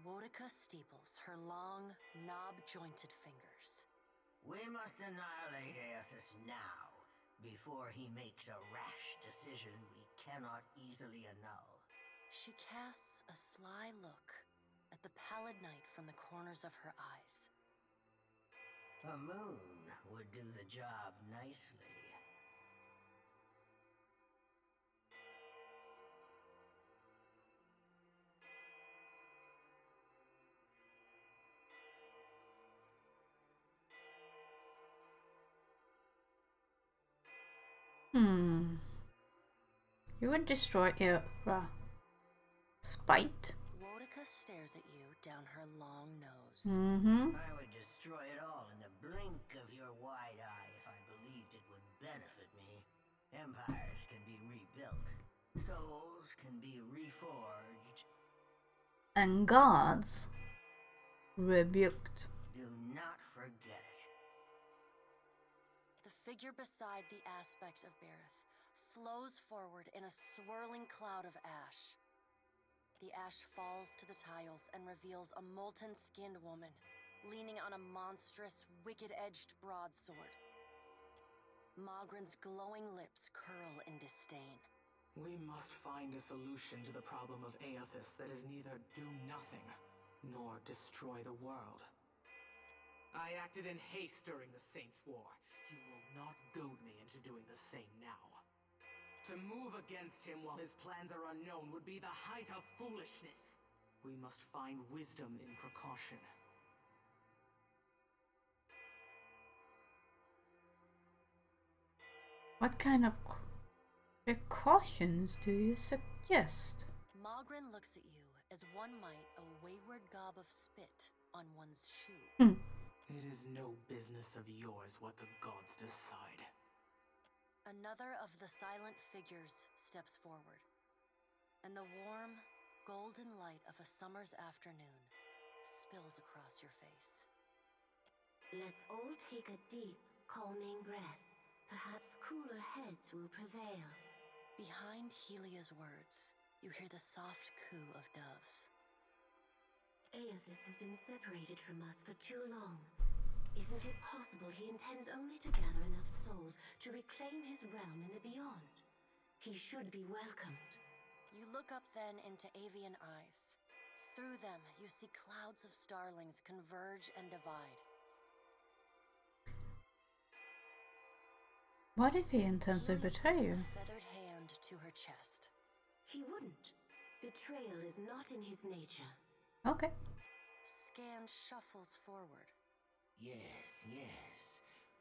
I: Wodika steeples her long, knob-jointed fingers.
L: We must annihilate Aethys now, before he makes a rash decision we cannot easily annul.
I: She casts a sly look at the pallid night from the corners of her eyes.
L: A moon would do the job nicely.
A: You would destroy your spite.
I: Wodika stares at you down her long nose.
L: I would destroy it all in the blink of your wide eye if I believed it would benefit me. Empires can be rebuilt. Souls can be reforged.
A: And gods rebuked.
L: Do not forget it.
I: The figure beside the aspect of Bareth flows forward in a swirling cloud of ash. The ash falls to the tiles and reveals a molten-skinned woman, leaning on a monstrous, wicked-edged broadsword. Magran's glowing lips curl in disdain.
M: We must find a solution to the problem of Aethys that is neither do nothing, nor destroy the world. I acted in haste during the Saints' War. You will not goad me into doing the same now. To move against him while his plans are unknown would be the height of foolishness. We must find wisdom in precaution.
A: What kind of precautions do you suggest?
I: Magran looks at you as one might a wayward gob of spit on one's shoe.
M: It is no business of yours what the gods decide.
I: Another of the silent figures steps forward, and the warm, golden light of a summer's afternoon spills across your face.
N: Let's all take a deep, calming breath. Perhaps cooler heads will prevail.
I: Behind Helia's words, you hear the soft coo of doves.
N: Aethys has been separated from us for too long. Isn't it possible he intends only to gather enough souls to reclaim his realm in the beyond? He should be welcomed.
I: You look up then into avian eyes. Through them, you see clouds of starlings converge and divide.
A: What if he intends to betray you?
I: A feathered hand to her chest.
N: He wouldn't. Betrayal is not in his nature.
A: Okay.
I: Scan shuffles forward.
E: Yes, yes.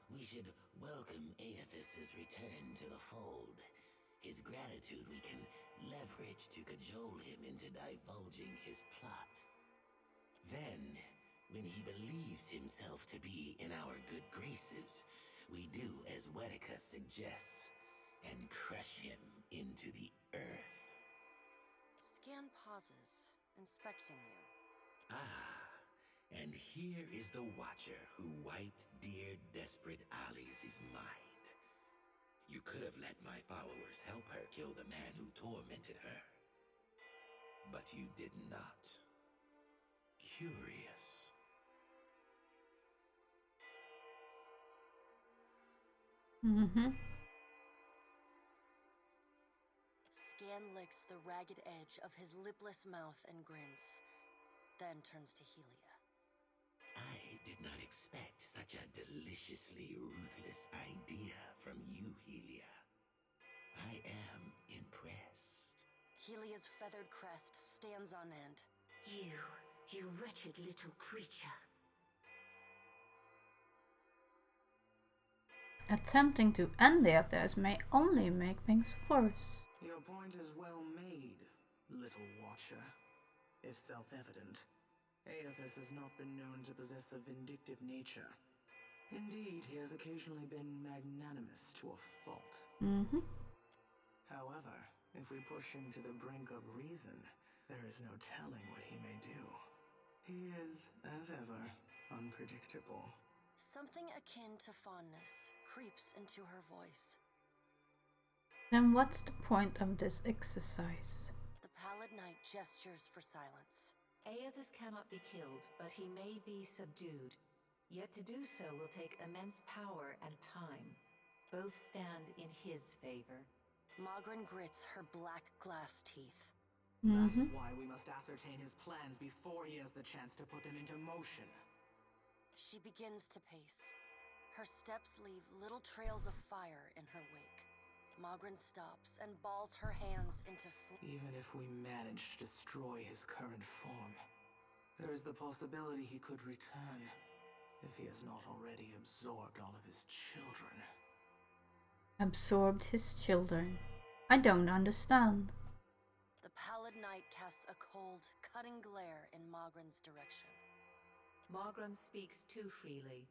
E: We should welcome Aethys' return to the fold. His gratitude we can leverage to cajole him into divulging his plot. Then, when he believes himself to be in our good graces, we do as Wodika suggests, and crush him into the earth.
I: Scan pauses, inspecting you.
E: And here is the Watcher who wiped dear desperate Alice's mind. You could have let my followers help her kill the man who tormented her. But you did not. Curious.
I: Scan licks the ragged edge of his lipless mouth and grins, then turns to Helia.
E: I did not expect such a deliciously ruthless idea from you, Helia. I am impressed.
I: Helia's feathered crest stands on end.
N: You wretched little creature.
A: Attempting to end the affairs may only make things worse.
M: Your point is well made. little watcher. If self-evident, Aethys has not been known to possess a vindictive nature. Indeed, he has occasionally been magnanimous to a fault. However, if we push him to the brink of reason, there is no telling what he may do. He is, as ever, unpredictable.
I: Something akin to fondness creeps into her voice.
A: Then what's the point of this exercise?
I: The Pallid Knight gestures for silence.
J: Aethys cannot be killed, but he may be subdued. Yet to do so will take immense power and time. Both stand in his favor.
I: Magrin grits her black glass teeth.
M: That is why we must ascertain his plans before he has the chance to put them into motion.
I: She begins to pace. Her steps leave little trails of fire in her wake. Magrin stops and balls her hands into
M: Even if we manage to destroy his current form, there is the possibility he could return, if he has not already absorbed all of his children.
A: Absorbed his children? I don't understand.
I: The Pallid Knight casts a cold, cutting glare in Magrin's direction.
J: Magrin speaks too freely.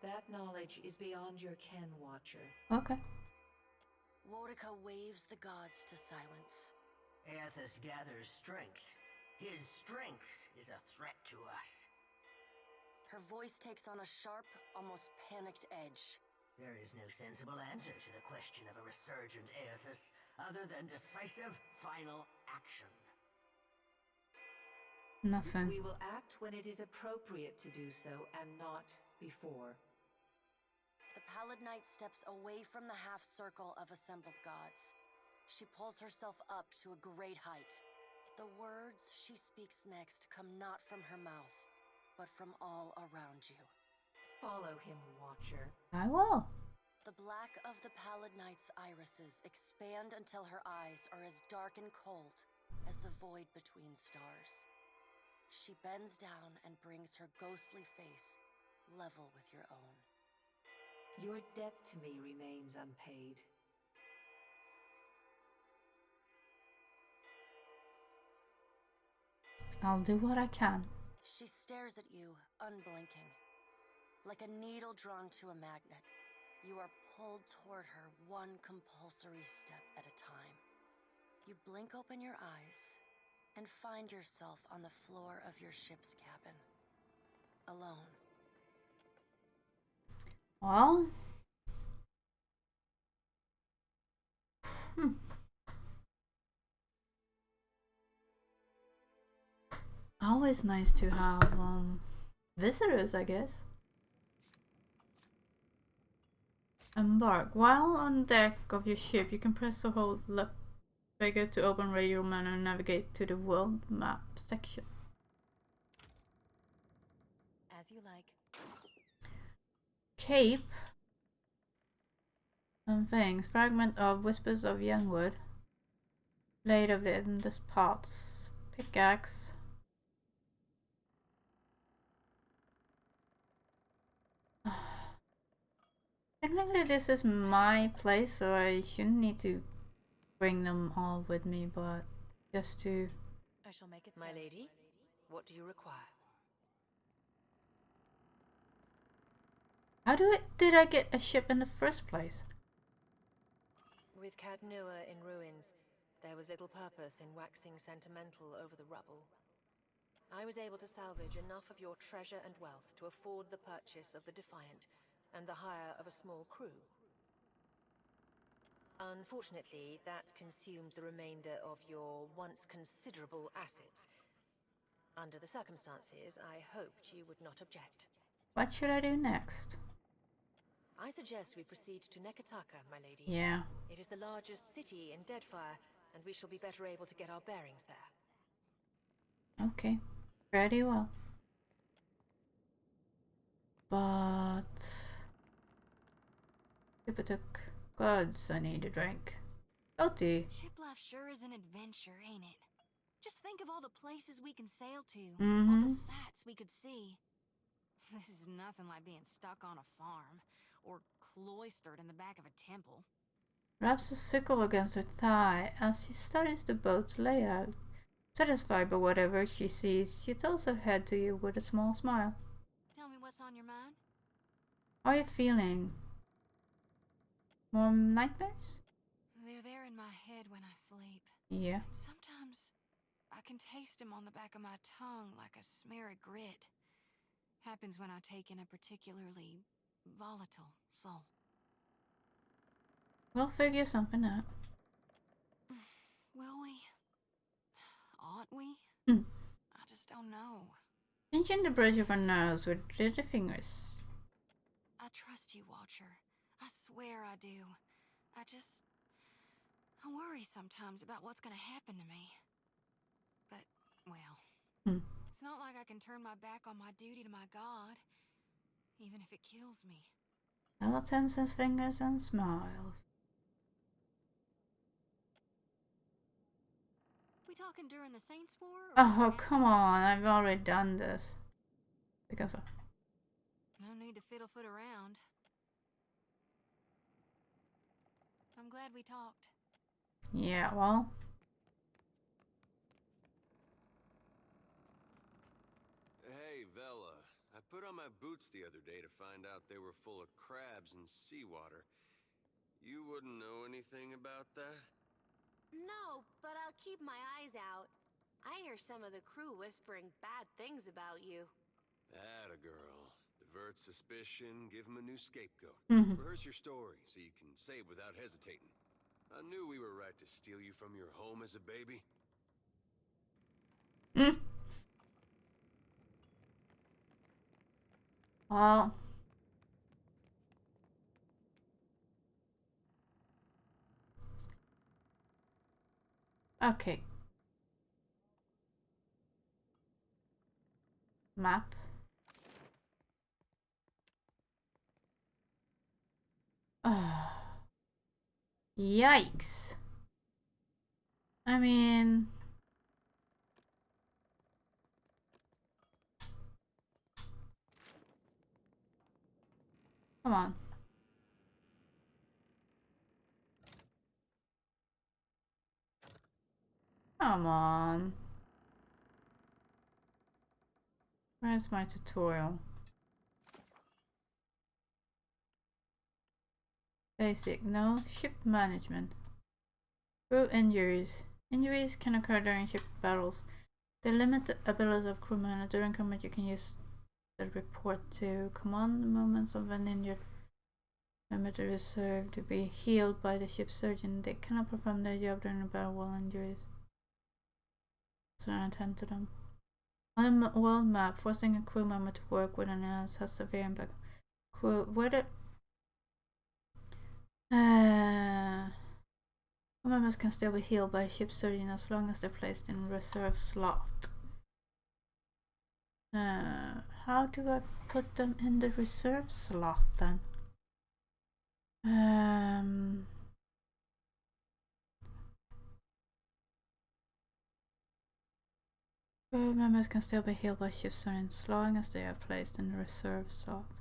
J: That knowledge is beyond your ken, Watcher.
A: Okay.
I: Wodica waves the gods to silence.
L: Aethys gathers strength. His strength is a threat to us.
I: Her voice takes on a sharp, almost panicked edge.
L: There is no sensible answer to the question of a resurgent Aethys other than decisive, final action.
A: Nothing.
J: We will act when it is appropriate to do so, and not before.
I: The Pallid Knight steps away from the half-circle of assembled gods. She pulls herself up to a great height. The words she speaks next come not from her mouth, but from all around you.
J: Follow him, Watcher.
A: I will.
I: The black of the Pallid Knight's irises expand until her eyes are as dark and cold as the void between stars. She bends down and brings her ghostly face level with your own.
J: Your debt to me remains unpaid.
A: I'll do what I can.
I: She stares at you, unblinking. Like a needle drawn to a magnet, you are pulled toward her one compulsory step at a time. You blink open your eyes and find yourself on the floor of your ship's cabin. Alone.
A: Well... Always nice to have visitors, I guess. Embark. While on deck of your ship, you can press or hold left trigger to open radio menu and navigate to the world map section.
F: As you like.
A: Cape and things. Fragment of Whispers of Youngwood. Blade of the endless paths. Pickaxe. Technically this is my place, so I shouldn't need to bring them all with me, but just to...
F: I shall make it
J: My lady, what do you require?
A: How did I get a ship in the first place?
F: With Cadnua in ruins, there was little purpose in waxing sentimental over the rubble. I was able to salvage enough of your treasure and wealth to afford the purchase of the Defiant and the hire of a small crew. Unfortunately, that consumed the remainder of your once considerable assets. Under the circumstances, I hoped you would not object.
A: What should I do next?
F: I suggest we proceed to Nekataka, my lady.
A: Yeah.
F: It is the largest city in Deadfire, and we shall be better able to get our bearings there.
A: Okay. Pretty well. But... took goods, I need a drink. Guilty.
B: Ship life sure is an adventure, ain't it? Just think of all the places we can sail to,
A: Mm-hmm.
B: all the sights we could see. This is nothing like being stuck on a farm, or cloistered in the back of a temple.
A: Wraps a sickle against her thigh as she studies the boat's layout. Satisfied by whatever she sees, she tilts her head to you with a small smile.
B: Tell me what's on your mind?
A: How are you feeling? More nightmares?
B: They're there in my head when I sleep.
A: Yeah.
B: And sometimes I can taste them on the back of my tongue like a smear of grit. Happens when I take in a particularly volatile soul.
A: We'll figure something out.
B: Will we? Ought we? I just don't know.
A: Pinching the bridge of her nose with dirty fingers.
B: I trust you, Watcher. I swear I do. I worry sometimes about what's gonna happen to me. But, well, it's not like I can turn my back on my duty to my god, even if it kills me.
A: Ella tenses fingers and smiles.
B: We talking during the Saints War?
A: Oh, come on. I've already done this. Because of...
B: No need to fiddle-foot around. I'm glad we talked.
A: Yeah, well...
H: Hey, Vela. I put on my boots the other day to find out they were full of crabs and seawater. You wouldn't know anything about that?
N: No, but I'll keep my eyes out. I hear some of the crew whispering bad things about you.
H: Atta girl. Divert suspicion, give him a new scapegoat. Rehearse your story so you can say it without hesitating. I knew we were right to steal you from your home as a baby.
A: Well... Okay. Map. Yikes. I mean... Come on. Come on. Where's my tutorial? Basic, no. Ship management. Crew injuries. Injuries can occur during ship battles. They limit the ability of crewmen. During combat you can use the report to command the movements of an injured member to reserve to be healed by the ship's surgeon. They cannot perform their job during a battle while injuries. So I attend to them. On the world map, forcing a crew member to work with an illness has severe impact. Crew whether crew members can still be healed by a ship's surgeon as long as they're placed in a reserve slot. How do I put them in the reserve slot then? Crew members can still be healed by ship's surgeon as long as they are placed in the reserve slot.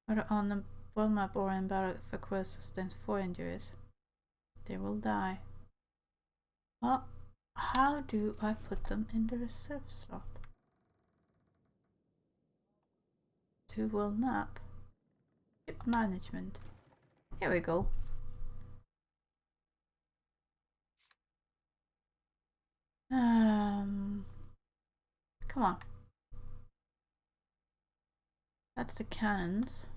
A: Whether on the world map or in battle for crew sustains 4 injuries, they will die. Well, how do I put them in the reserve slot? To world map. Ship management. Here we go. Come on. That's the cannons.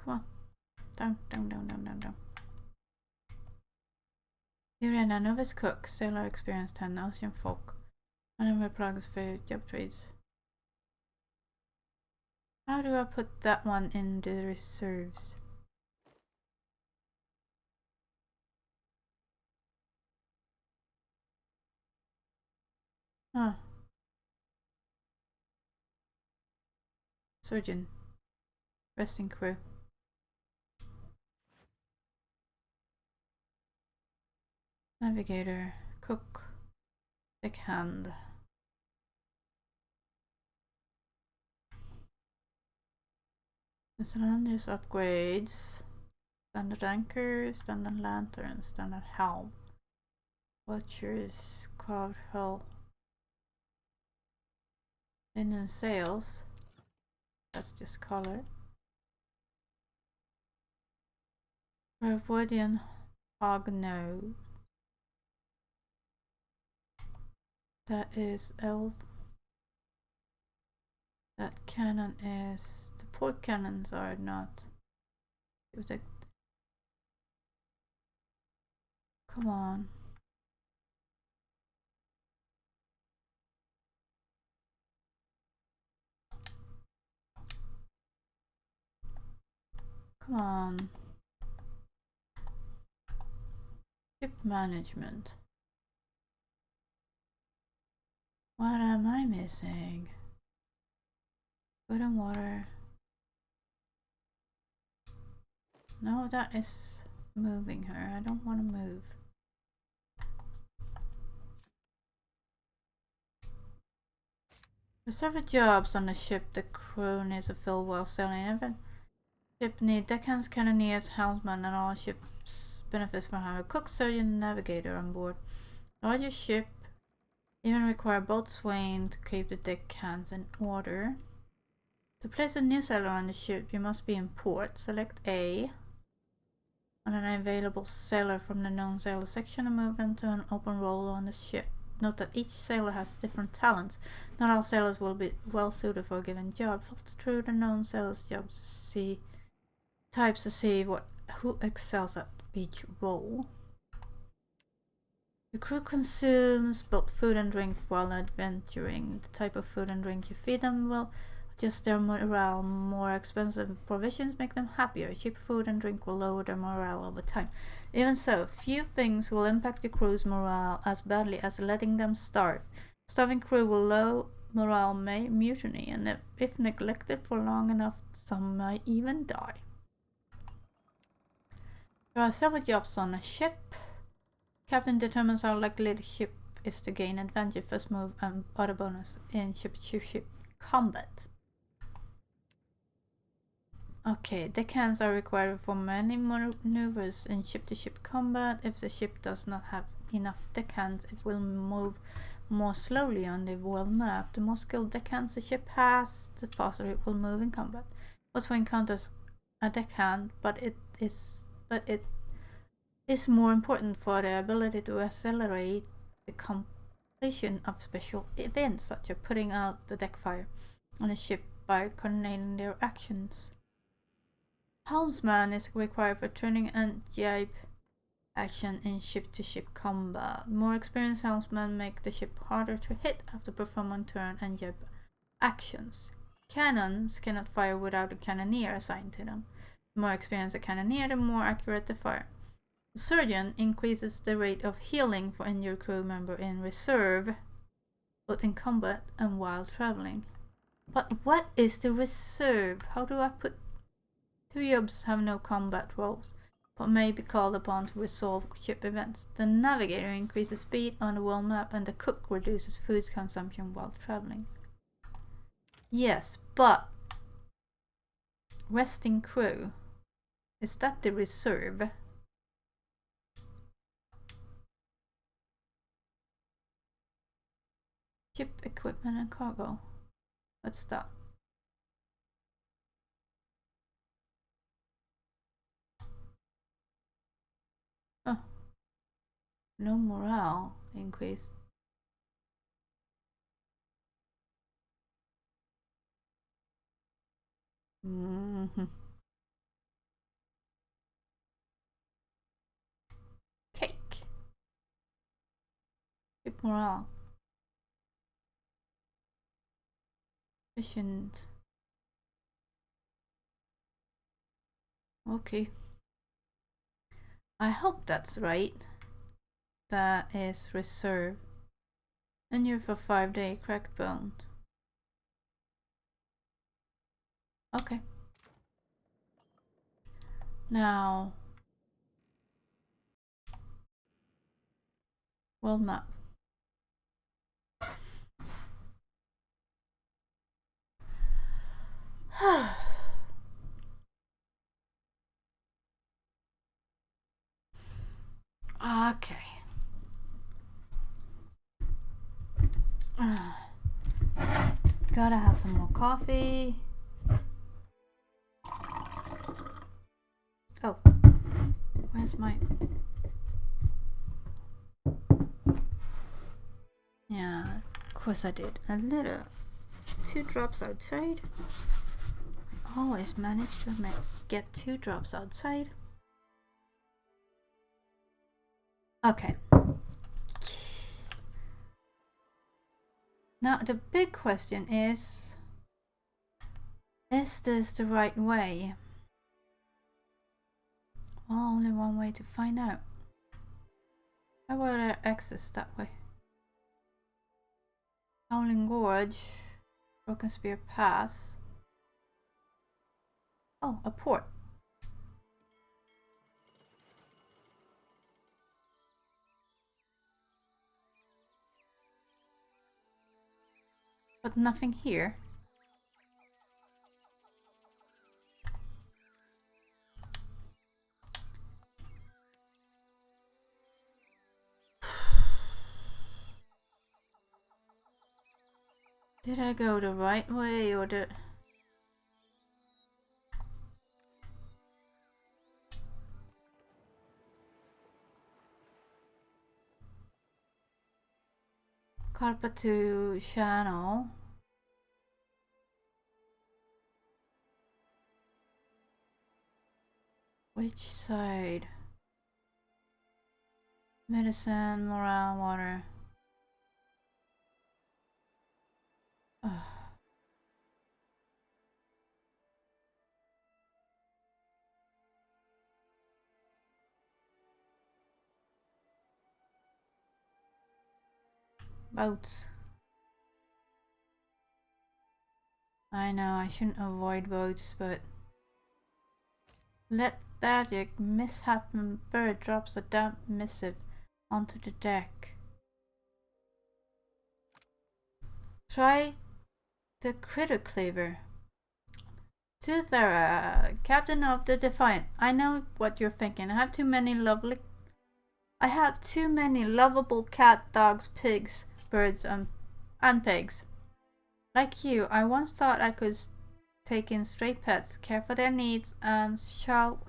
A: Come on. Down, down, down, down, down, down. Irena, novice cook, sailor experience 10, ocean folk. Maneuver plugs for job trades. How do I put that one in the reserves? Huh. Surgeon. Resting crew. Navigator. Cook. Deckhand. Miscellaneous upgrades. Standard anchor, standard lantern, standard helm. Watchers, carved hull. Linen sails. That's just color. Ravoidian hognose. That is L. That cannon is. The port cannons are not. Come on. Come on. Ship management. What am I missing? Food and water. No, that is moving her. I don't want to move. For several jobs on the ship, the crew needs to fill while sailing. Every ship needs deckhands, cannoneers, helmsmen, and all ships benefits from having a cook, surgeon, and navigator on board. Larger ship even require boatswain to keep the deckhands in order. To place a new sailor on the ship, you must be in port. Select A on an available sailor from the known sailor section and move them to an open role on the ship. Note that each sailor has different talents. Not all sailors will be well suited for a given job. Filter through the known sailors' jobs to see types to see who excels at each role. The crew consumes both food and drink while adventuring. The type of food and drink you feed them will adjust their morale. More expensive provisions make them happier. Cheap food and drink will lower their morale over time. Even so, few things will impact the crew's morale as badly as letting them starve. Starving crew will low morale may mutiny, and if neglected for long enough, some might even die. There are several jobs on a ship. Captain determines how likely the ship is to gain advantage, first move, and other bonus in ship-to-ship combat. Okay, deckhands are required for many maneuvers in ship-to-ship combat. If the ship does not have enough deckhands, it will move more slowly on the world map. The more skilled deckhands the ship has, the faster it will move in combat. Boatswain encounters a deckhand, but it is more important for the ability to accelerate the completion of special events, such as putting out the deck fire on a ship by coordinating their actions. Helmsman is required for turning and jibe action in ship-to-ship combat. More experienced helmsmen make the ship harder to hit after performing turn and jibe actions. Cannons cannot fire without a cannoneer assigned to them. The more experienced a cannoneer, the more accurate the fire. The surgeon increases the rate of healing for injured crew member in reserve, both in combat and while traveling. But what is the reserve? How do I put? Two jobs have no combat roles, but may be called upon to resolve ship events. The navigator increases speed on the world map, and the cook reduces food consumption while traveling. Yes, but resting crew, is that the reserve? Ship equipment and cargo. What's that? Oh. No morale increase. Cake. Ship morale. Efficient. Okay. I hope that's right. That is reserve. And you're for 5-day cracked bones. Okay. Now, world map. Gotta have some more coffee. Oh, where's my... Yeah, of course I did. A little. 2 drops outside. I always manage to get 2 drops outside. Okay. Now the big question is this the right way? Well, only one way to find out. How will I access that way? Howling Gorge, Broken Spear Pass. Oh, a port. But nothing here. Did I go the right way or the... Carpet to channel. Which side? Medicine, morale, water. Boats. I know I shouldn't avoid boats, but lethargic misshapen bird drops a damp missive onto the deck. Try the critter cleaver. To Thera, captain of the Defiant. I know what you're thinking. I have too many lovable cat, dogs, pigs, birds, and pigs. Like you, I once thought I could take in stray pets, care for their needs, and shower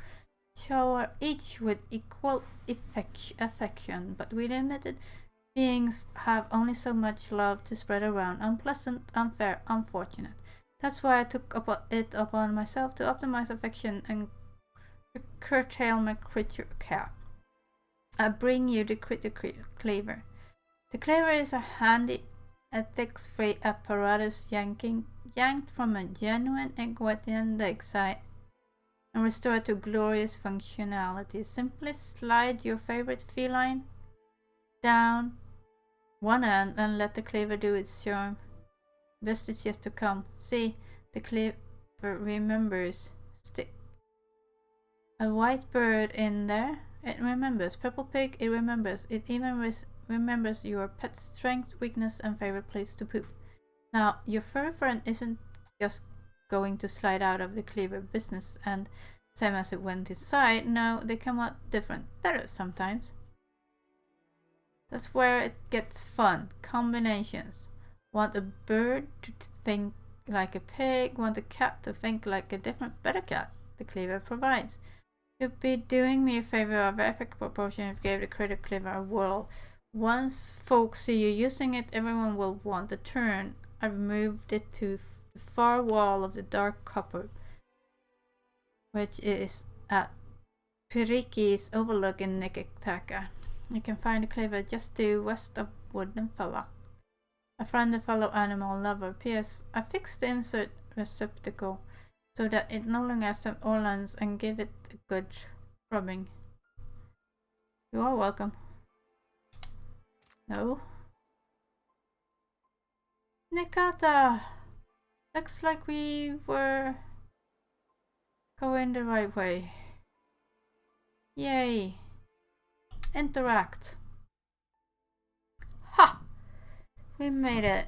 A: each with equal affection, but we limited beings have only so much love to spread around. Unpleasant, unfair, unfortunate. That's why I took it upon myself to optimize affection and curtail my creature care. I bring you the critter cleaver. The cleaver is a handy ethics-free apparatus yanked from a genuine Equatian dig site and restored to glorious functionality. Simply slide your favorite feline down one end and let the cleaver do its charm. Best is yet to come. See, the cleaver remembers. Stick a white bird in there. It remembers. Purple pig, it remembers. It even remembers your pet's strength, weakness, and favorite place to poop. Now, your furry friend isn't just going to slide out of the cleaver business and same as it went inside. No, they come out different. Better sometimes. That's where it gets fun. Combinations. Want a bird to think like a pig, want a cat to think like a different, better cat. The cleaver provides. You'd be doing me a favor of epic proportion if you gave the critter cleaver a whirl. Once folks see you using it, everyone will want a turn. I've moved it to the far wall of the dark copper, which is at Piriki's overlook in Nikitaka. You can find the cleaver just due west of Wooden Fella. A friend and fellow animal lover. P.S. I fixed the insert receptacle so that it no longer has some orlans and give it a good rubbing. You are welcome. No? Nikata! Looks like we were going the right way. Yay! Interact. Ha! We made it.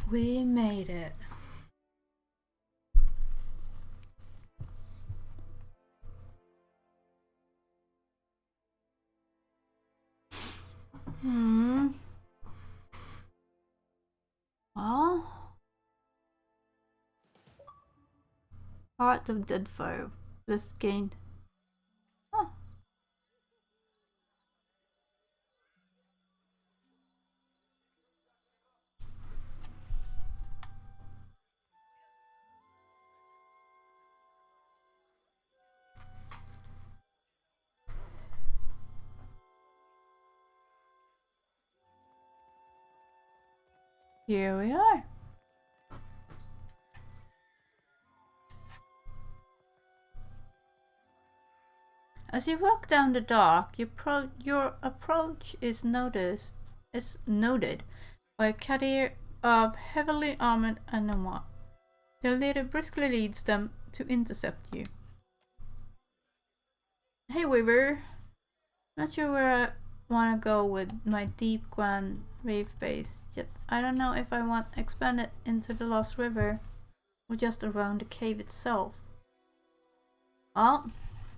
A: We made it. Heart of Deadfire. This gained. Oh. Here we are. As you walk down the dock, your approach is noted by a carrier of heavily armored animal. Their leader briskly leads them to intercept you. Hey Weaver, not sure where I want to go with my deep Grand Reef base, yet I don't know if I want to expand it into the Lost River or just around the cave itself. Oh,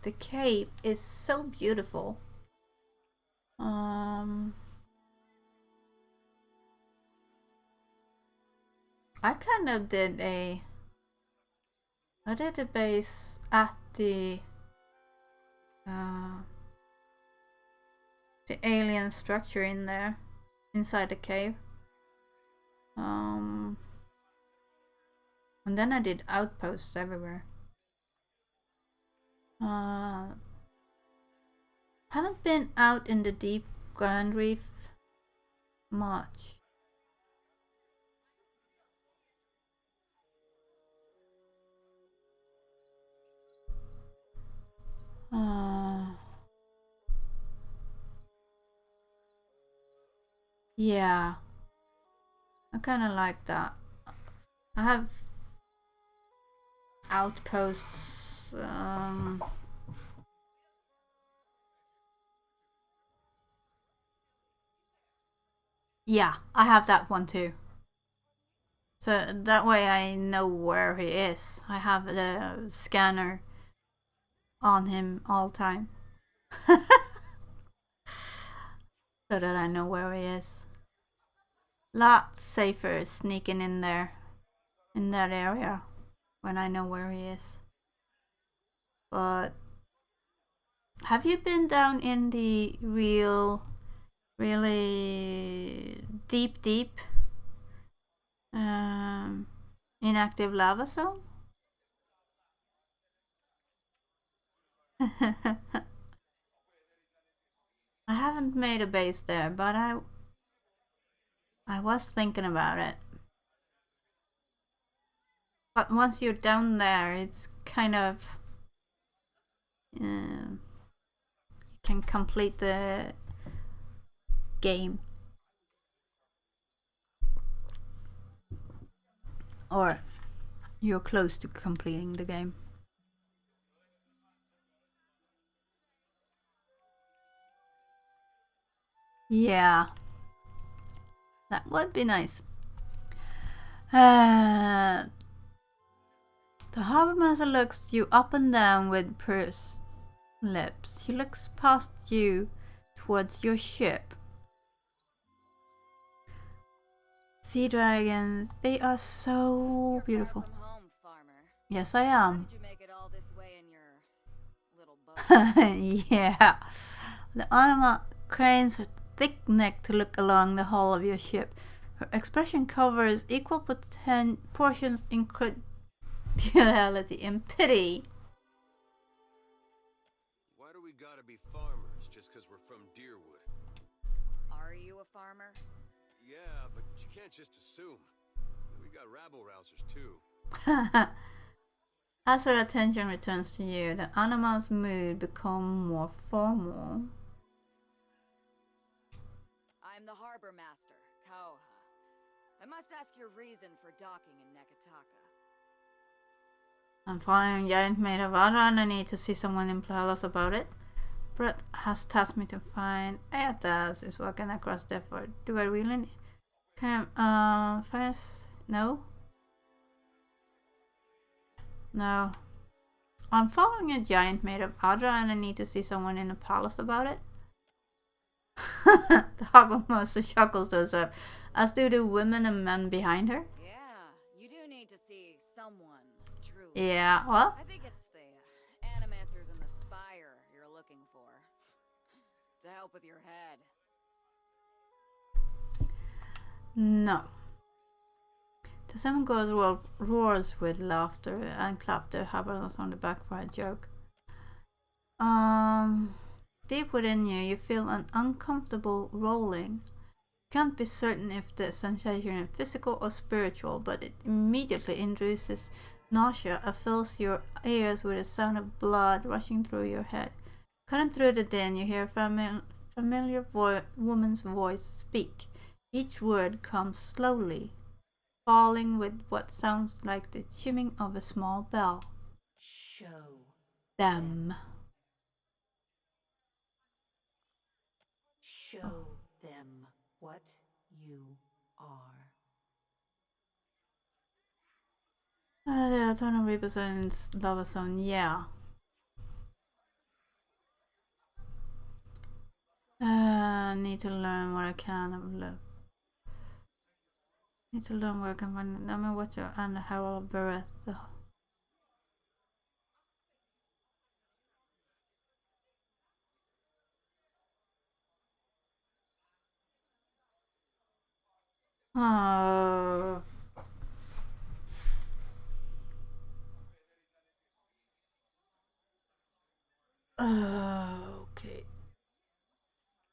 A: the cave is so beautiful. I kind of did a base at the alien structure in there, inside the cave. And then I did outposts everywhere. Haven't been out in the deep Grand Reef much. Yeah, I kind of like that. I have outposts. Yeah, I have that one too. So that way I know where he is. I have the scanner on him all the time. So that I know where he is. Lot safer sneaking in there, in that area, when I know where he is. But have you been down in the really deep inactive lava zone? I haven't made a base there, but I was thinking about it. But once you're down there, it's kind of you can complete the game, or you're close to completing the game. Yeah, that would be nice. The harbor master looks you up and down with pursed lips. He looks past you towards your ship. Sea dragons, they are so beautiful.
B: From home, farmer.
A: Yes, I am.
B: How did you make it all this way in your little boat?
A: Yeah. The animal cranes her thick neck to look along the hull of your ship. Her expression covers equal portions incredulity and pity.
H: Why do we gotta be farmers just because we're from Deerwood?
B: Are you a farmer?
H: Yeah, but you can't just assume. We got rabble-rousers too.
A: As her attention returns to you, the animal's mood becomes more formal.
B: I'm the harbor master, Kauha. I must ask your reason for docking in Nekataka.
A: I'm following a giant made of water and I need to see someone in Palace about it. Brett has tasked me to find Ayatas is walking across Deptford. Do I really need... first? No? No. I'm following a giant made of Adra and I need to see someone in the palace about it. The harbor master chuckles those up, as do the women and men behind her.
B: Yeah, you do need to see someone, truly.
A: Yeah, what?
B: I think it's the animancers in the spire you're looking for. To help with your head.
A: No. The seven girls roars with laughter and clap their habermas on the back for a joke. Deep within you feel an uncomfortable rolling. Can't be certain if the sensation is physical or spiritual, but it immediately induces nausea and fills your ears with the sound of blood rushing through your head. Cutting through the din, you hear a familiar woman's voice speak. Each word comes slowly, falling with what sounds like the chiming of a small bell.
J: Show
A: them.
J: Show them what you are.
A: The Eternal represents Lava Zone, yeah. Need to learn what I can. Need to learn where I can find. Let me watch it and Harold Barrett. Oh. Okay.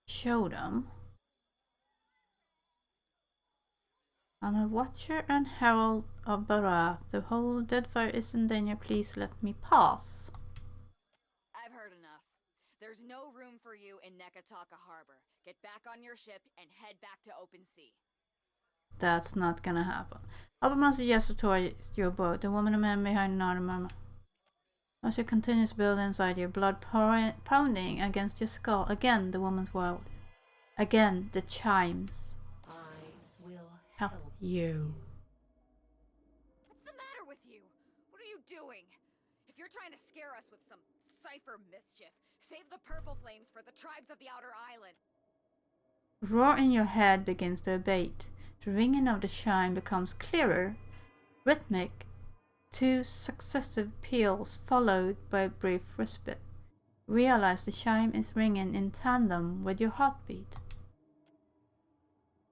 A: Show them. I'm a watcher and herald of Barath. The whole Deadfire is in danger. Please let me pass.
B: I've heard enough. There's no room for you in Nekataka Harbor. Get back on your ship and head back to open sea.
A: That's not gonna happen. Albemarle suggests towards your boat. The woman and man behind nod and murmur. As you continue to build inside, your blood pounding against your skull. Again, the woman's voice. Again, the chimes.
J: I will
A: help you.
B: What's the matter with you? What are you doing? If you're trying to scare us with some cipher mischief, save the purple flames for the tribes of the outer island.
A: Roar in your head begins to abate. The ringing of the chime becomes clearer, rhythmic. 2 successive peals followed by a brief respite. Realize the chime is ringing in tandem with your heartbeat.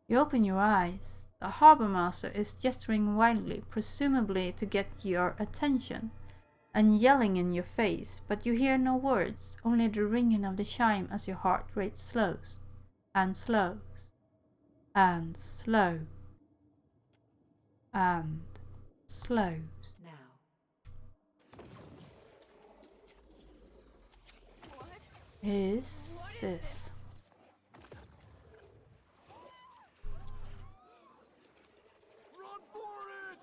A: You open your eyes. The harbor master is gesturing wildly, presumably to get your attention, and yelling in your face, but you hear no words, only the ringing of the chime as your heart rate slows, and slows, and slows, and slows. Is this?
C: Run for it!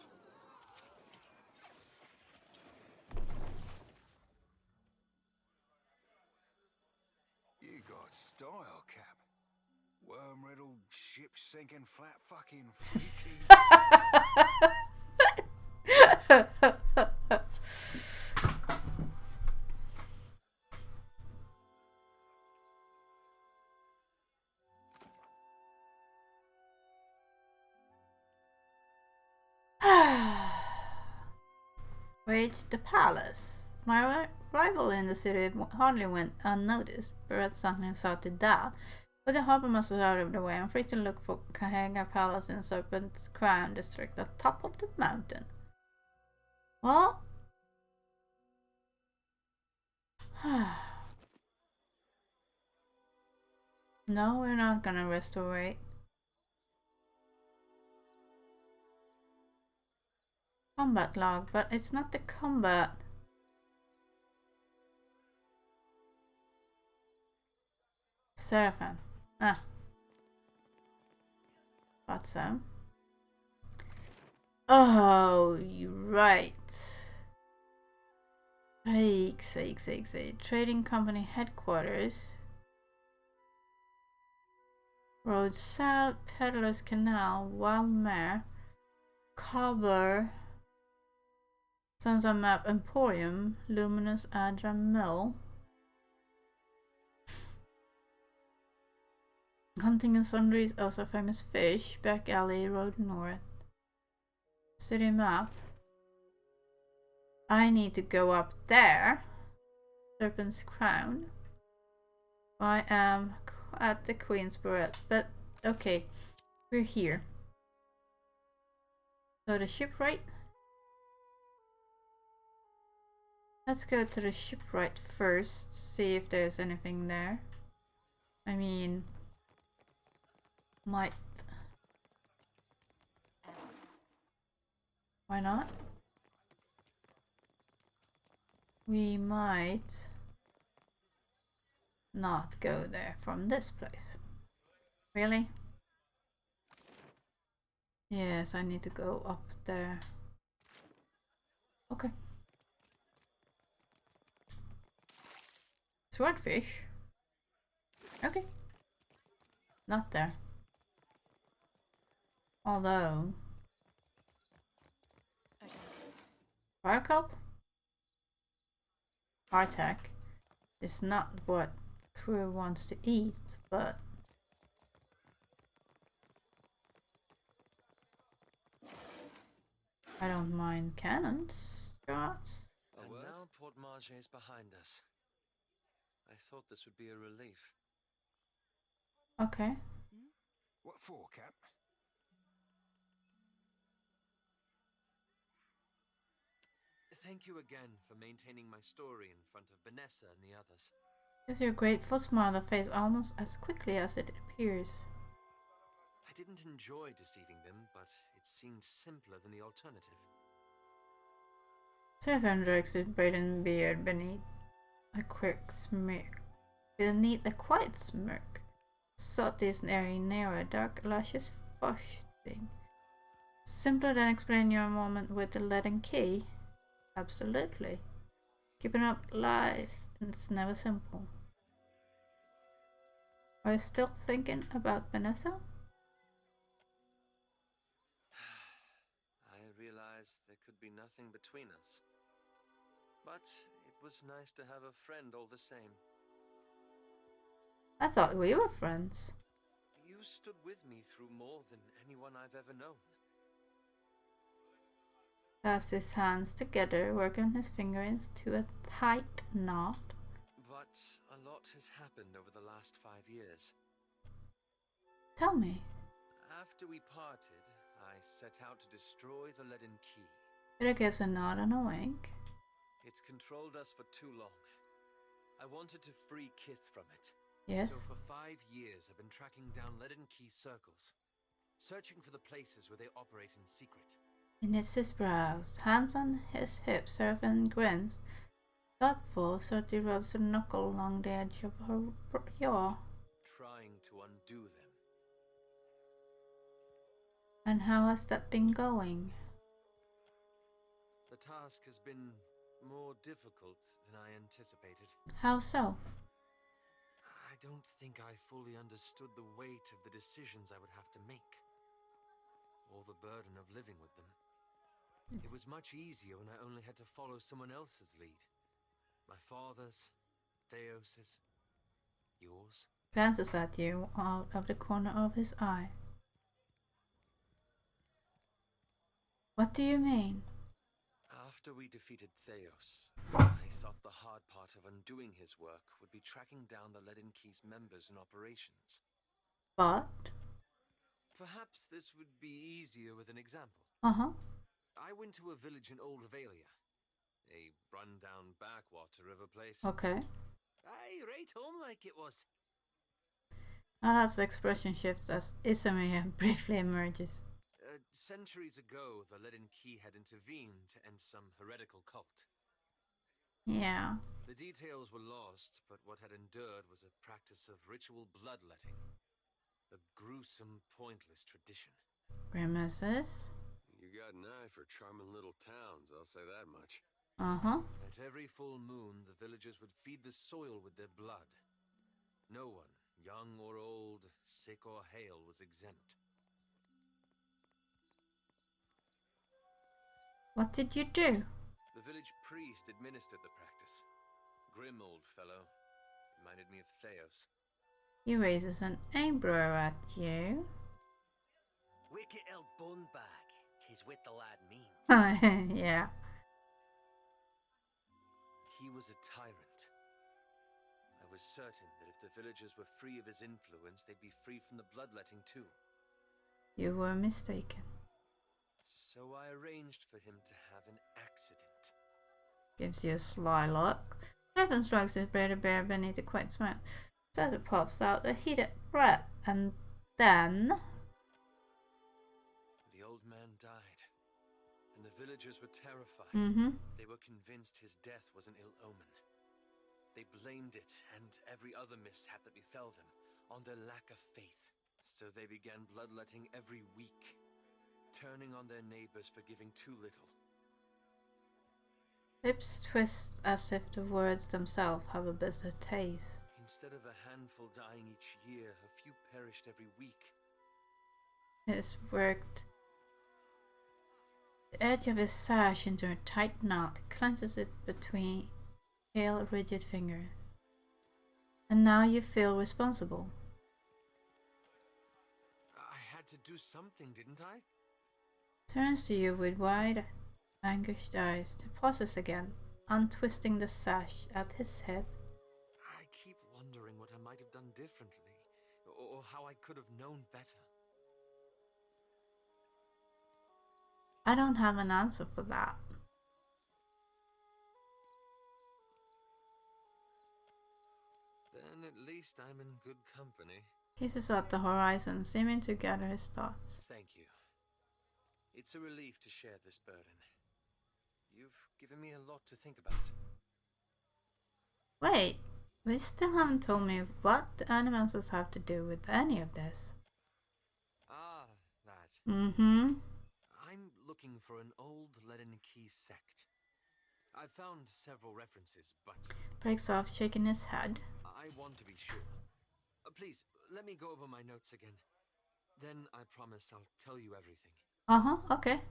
C: You got style, Cap. Worm-riddled, ship-sinking, flat fucking freaky.
A: Reached the palace. My arrival in the city hardly went unnoticed. Barrett suddenly shouted that. But the harbor master is out of the way. I'm free to look for Kahanga Palace in Serpent's Crown District at the top of the mountain. Well, no, we're not gonna restore. Combat log, but it's not the combat. Seraphim. Ah. Thought so. Oh, you're right. Sake. Trading company headquarters. Road South, Peddler's Canal, Wildmare, Cobbler, Sansa Map Emporium, Luminous Adra Mill, Hunting and Sundries, also famous fish, Back Alley, Road North, City Map, I need to go up there. Serpent's Crown. I am at the Queen's Barrel, but okay, we're here. So the shipwright. Let's go to the shipwright first, see if there's anything there. I mean, might. Why not? We might not go there from this place. Really? Yes, I need to go up there. Okay. Swordfish? Okay. Not there. Although... Fire Kelp? Hardtack is not what crew wants to eat, but... I don't mind cannons, shots.
H: And now Port Marge is behind us. I thought this would be a relief.
A: Okay.
K: What for, Cap?
H: Thank you again for maintaining my story in front of Vanessa and the others.
A: Is your grateful smile that fades almost as quickly as it appears.
H: I didn't enjoy deceiving them, but it seemed simpler than the alternative.
A: Seven strokes his braided beard beneath a quick smirk. Beneath a quiet smirk. Sought is staring nearer, dark lashes frosting. Simpler than explaining your moment with the leaden key? Absolutely. Keeping up lies, it's never simple. Are you still thinking about Vanessa?
H: I realized there could be nothing between us. But it was nice to have a friend all the same.
A: I thought we were friends.
H: You stood with me through more than anyone I've ever known.
A: Clasps his hands together, working his fingers to a tight knot.
H: But a lot has happened over the last 5 years.
A: Tell me.
H: After we parted, I set out to destroy the leaden key.
A: Peter gives a nod and a wink.
H: It's controlled us for too long. I wanted to free Kith from it.
A: Yes.
H: So for 5 years, I've been tracking down leaden key circles, searching for the places where they operate in secret.
A: He knits his brows, hands on his hips, Servant grins. Thoughtful, Shorty rubs a knuckle along the edge of her jaw.
H: Trying to undo them.
A: And how has that been going?
H: The task has been more difficult than I anticipated.
A: How so?
H: I don't think I fully understood the weight of the decisions I would have to make, or the burden of living with them. It was much easier when I only had to follow someone else's lead. My father's, Theos's, yours.
A: Glances at you out of the corner of his eye. What do you mean?
H: After we defeated Theos, I thought the hard part of undoing his work would be tracking down the Leaden Key's members and operations.
A: But?
H: Perhaps this would be easier with an example.
A: Uh-huh.
H: I went to a village in Old Valia, a run-down backwater river place.
A: Okay.
H: Aye, right home like it was.
A: As the expression shifts as Isamia briefly emerges.
H: Centuries ago, the Leaden Key had intervened to end some heretical cult.
A: Yeah.
H: The details were lost, but what had endured was a practice of ritual bloodletting. A gruesome, pointless tradition.
A: Grimaces.
H: You got an eye for charming little towns, I'll say that much.
A: Uh-huh.
H: At every full moon, the villagers would feed the soil with their blood. No one, young or old, sick or hale, was exempt.
A: What did you do?
H: The village priest administered the practice. Grim old fellow. Reminded me of Theos.
A: He raises an eyebrow at you.
E: Wicket el bun bag, 'tis what the lad means.
A: Yeah.
H: was a tyrant. I was certain that if the villagers were free of his influence, they'd be free from the bloodletting too.
A: You were mistaken.
H: So I arranged for him to have an accident.
A: Gives you a sly look. Raven strikes his brother bear beneath a quiet smile. So it pops out a heated breath, and then...
H: The old man died, and the villagers were terrified. They were convinced his death was an ill omen. They blamed it, and every other mishap that befell them, on their lack of faith. So they began bloodletting every week, turning on their neighbors for giving too little.
A: Lips twist as if the words themselves have a bitter taste.
H: Instead of a handful dying each year, a few perished every week.
A: It's worked the edge of his sash into a tight knot, clenches it between pale, rigid fingers. And now you feel responsible.
H: I had to do something, didn't I?
A: Turns to you with wide, anguished eyes to process again, untwisting the sash at his hip.
H: I keep wondering what I might have done differently, or how I could have known better.
A: I don't have an answer for that.
H: Then at least I'm in good company.
A: Gazes up the horizon, seeming to gather his thoughts.
H: Thank you. It's a relief to share this burden. You've given me a lot to think about.
A: Wait, we still haven't told me what the animals have to do with any of this.
H: Ah, that. I'm looking for an old leaden key sect. I've found several references, but...
A: Breaks off, shaking his head.
H: I want to be sure. Please, let me go over my notes again. Then I promise I'll tell you everything.
A: Okay.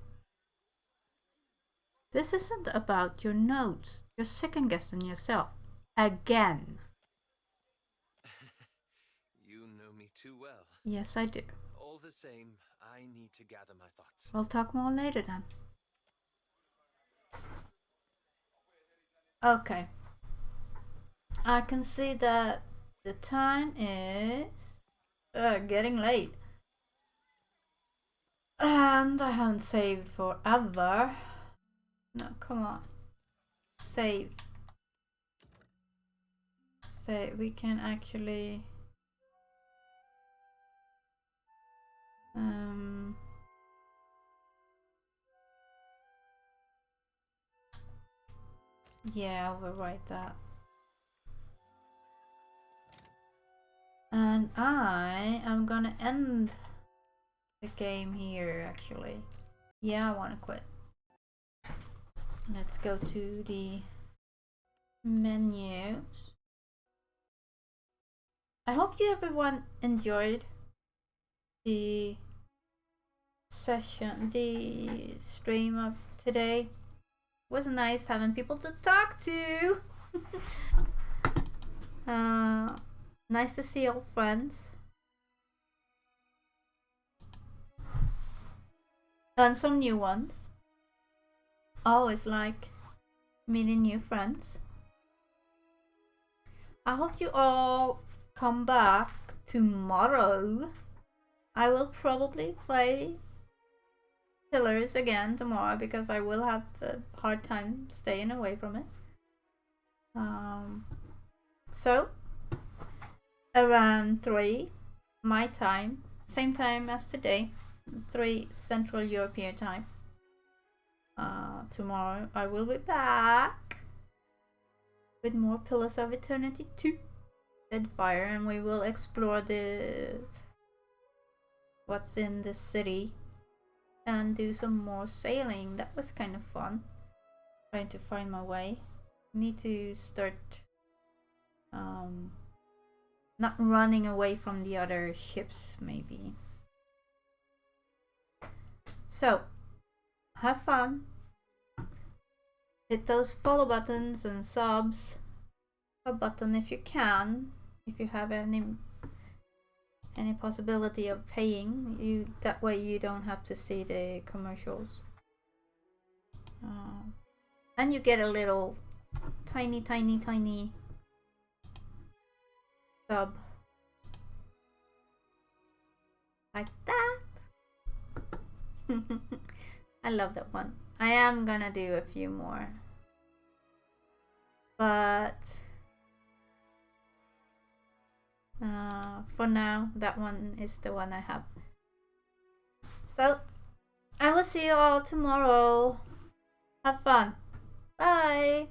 A: This isn't about your notes. You're second-guessing yourself. Again.
H: You know me too well.
A: Yes, I do.
H: All the same, I need to gather my thoughts.
A: We'll talk more later then. Okay. I can see that the time is getting late. And I haven't saved forever. No, come on. Save. Save. We can actually... yeah, I'll overwrite that. And I am gonna end the game here, actually. Yeah, I want to quit. Let's go to the menus. I hope you everyone enjoyed the session, the stream of today. It was nice having people to talk to. Nice to see old friends. And some new ones. Always like meeting new friends. I hope you all come back tomorrow. I will probably play Pillars again tomorrow because I will have a hard time staying away from it. So around 3 my time, same time as today, 3 Central European time. Tomorrow I will be back with more Pillars of Eternity 2 Deadfire, and we will explore what's in the city and do some more sailing. That was kind of fun, trying to find my way. Need to start not running away from the other ships, maybe. So have fun, hit those follow buttons and subs a button if you can, if you have any possibility of paying. That way you don't have to see the commercials, and you get a little tiny, tiny, tiny sub. Like that. I love that one. I am gonna do a few more. But for now, that one is the one I have. So, I will see you all tomorrow. Have fun. Bye.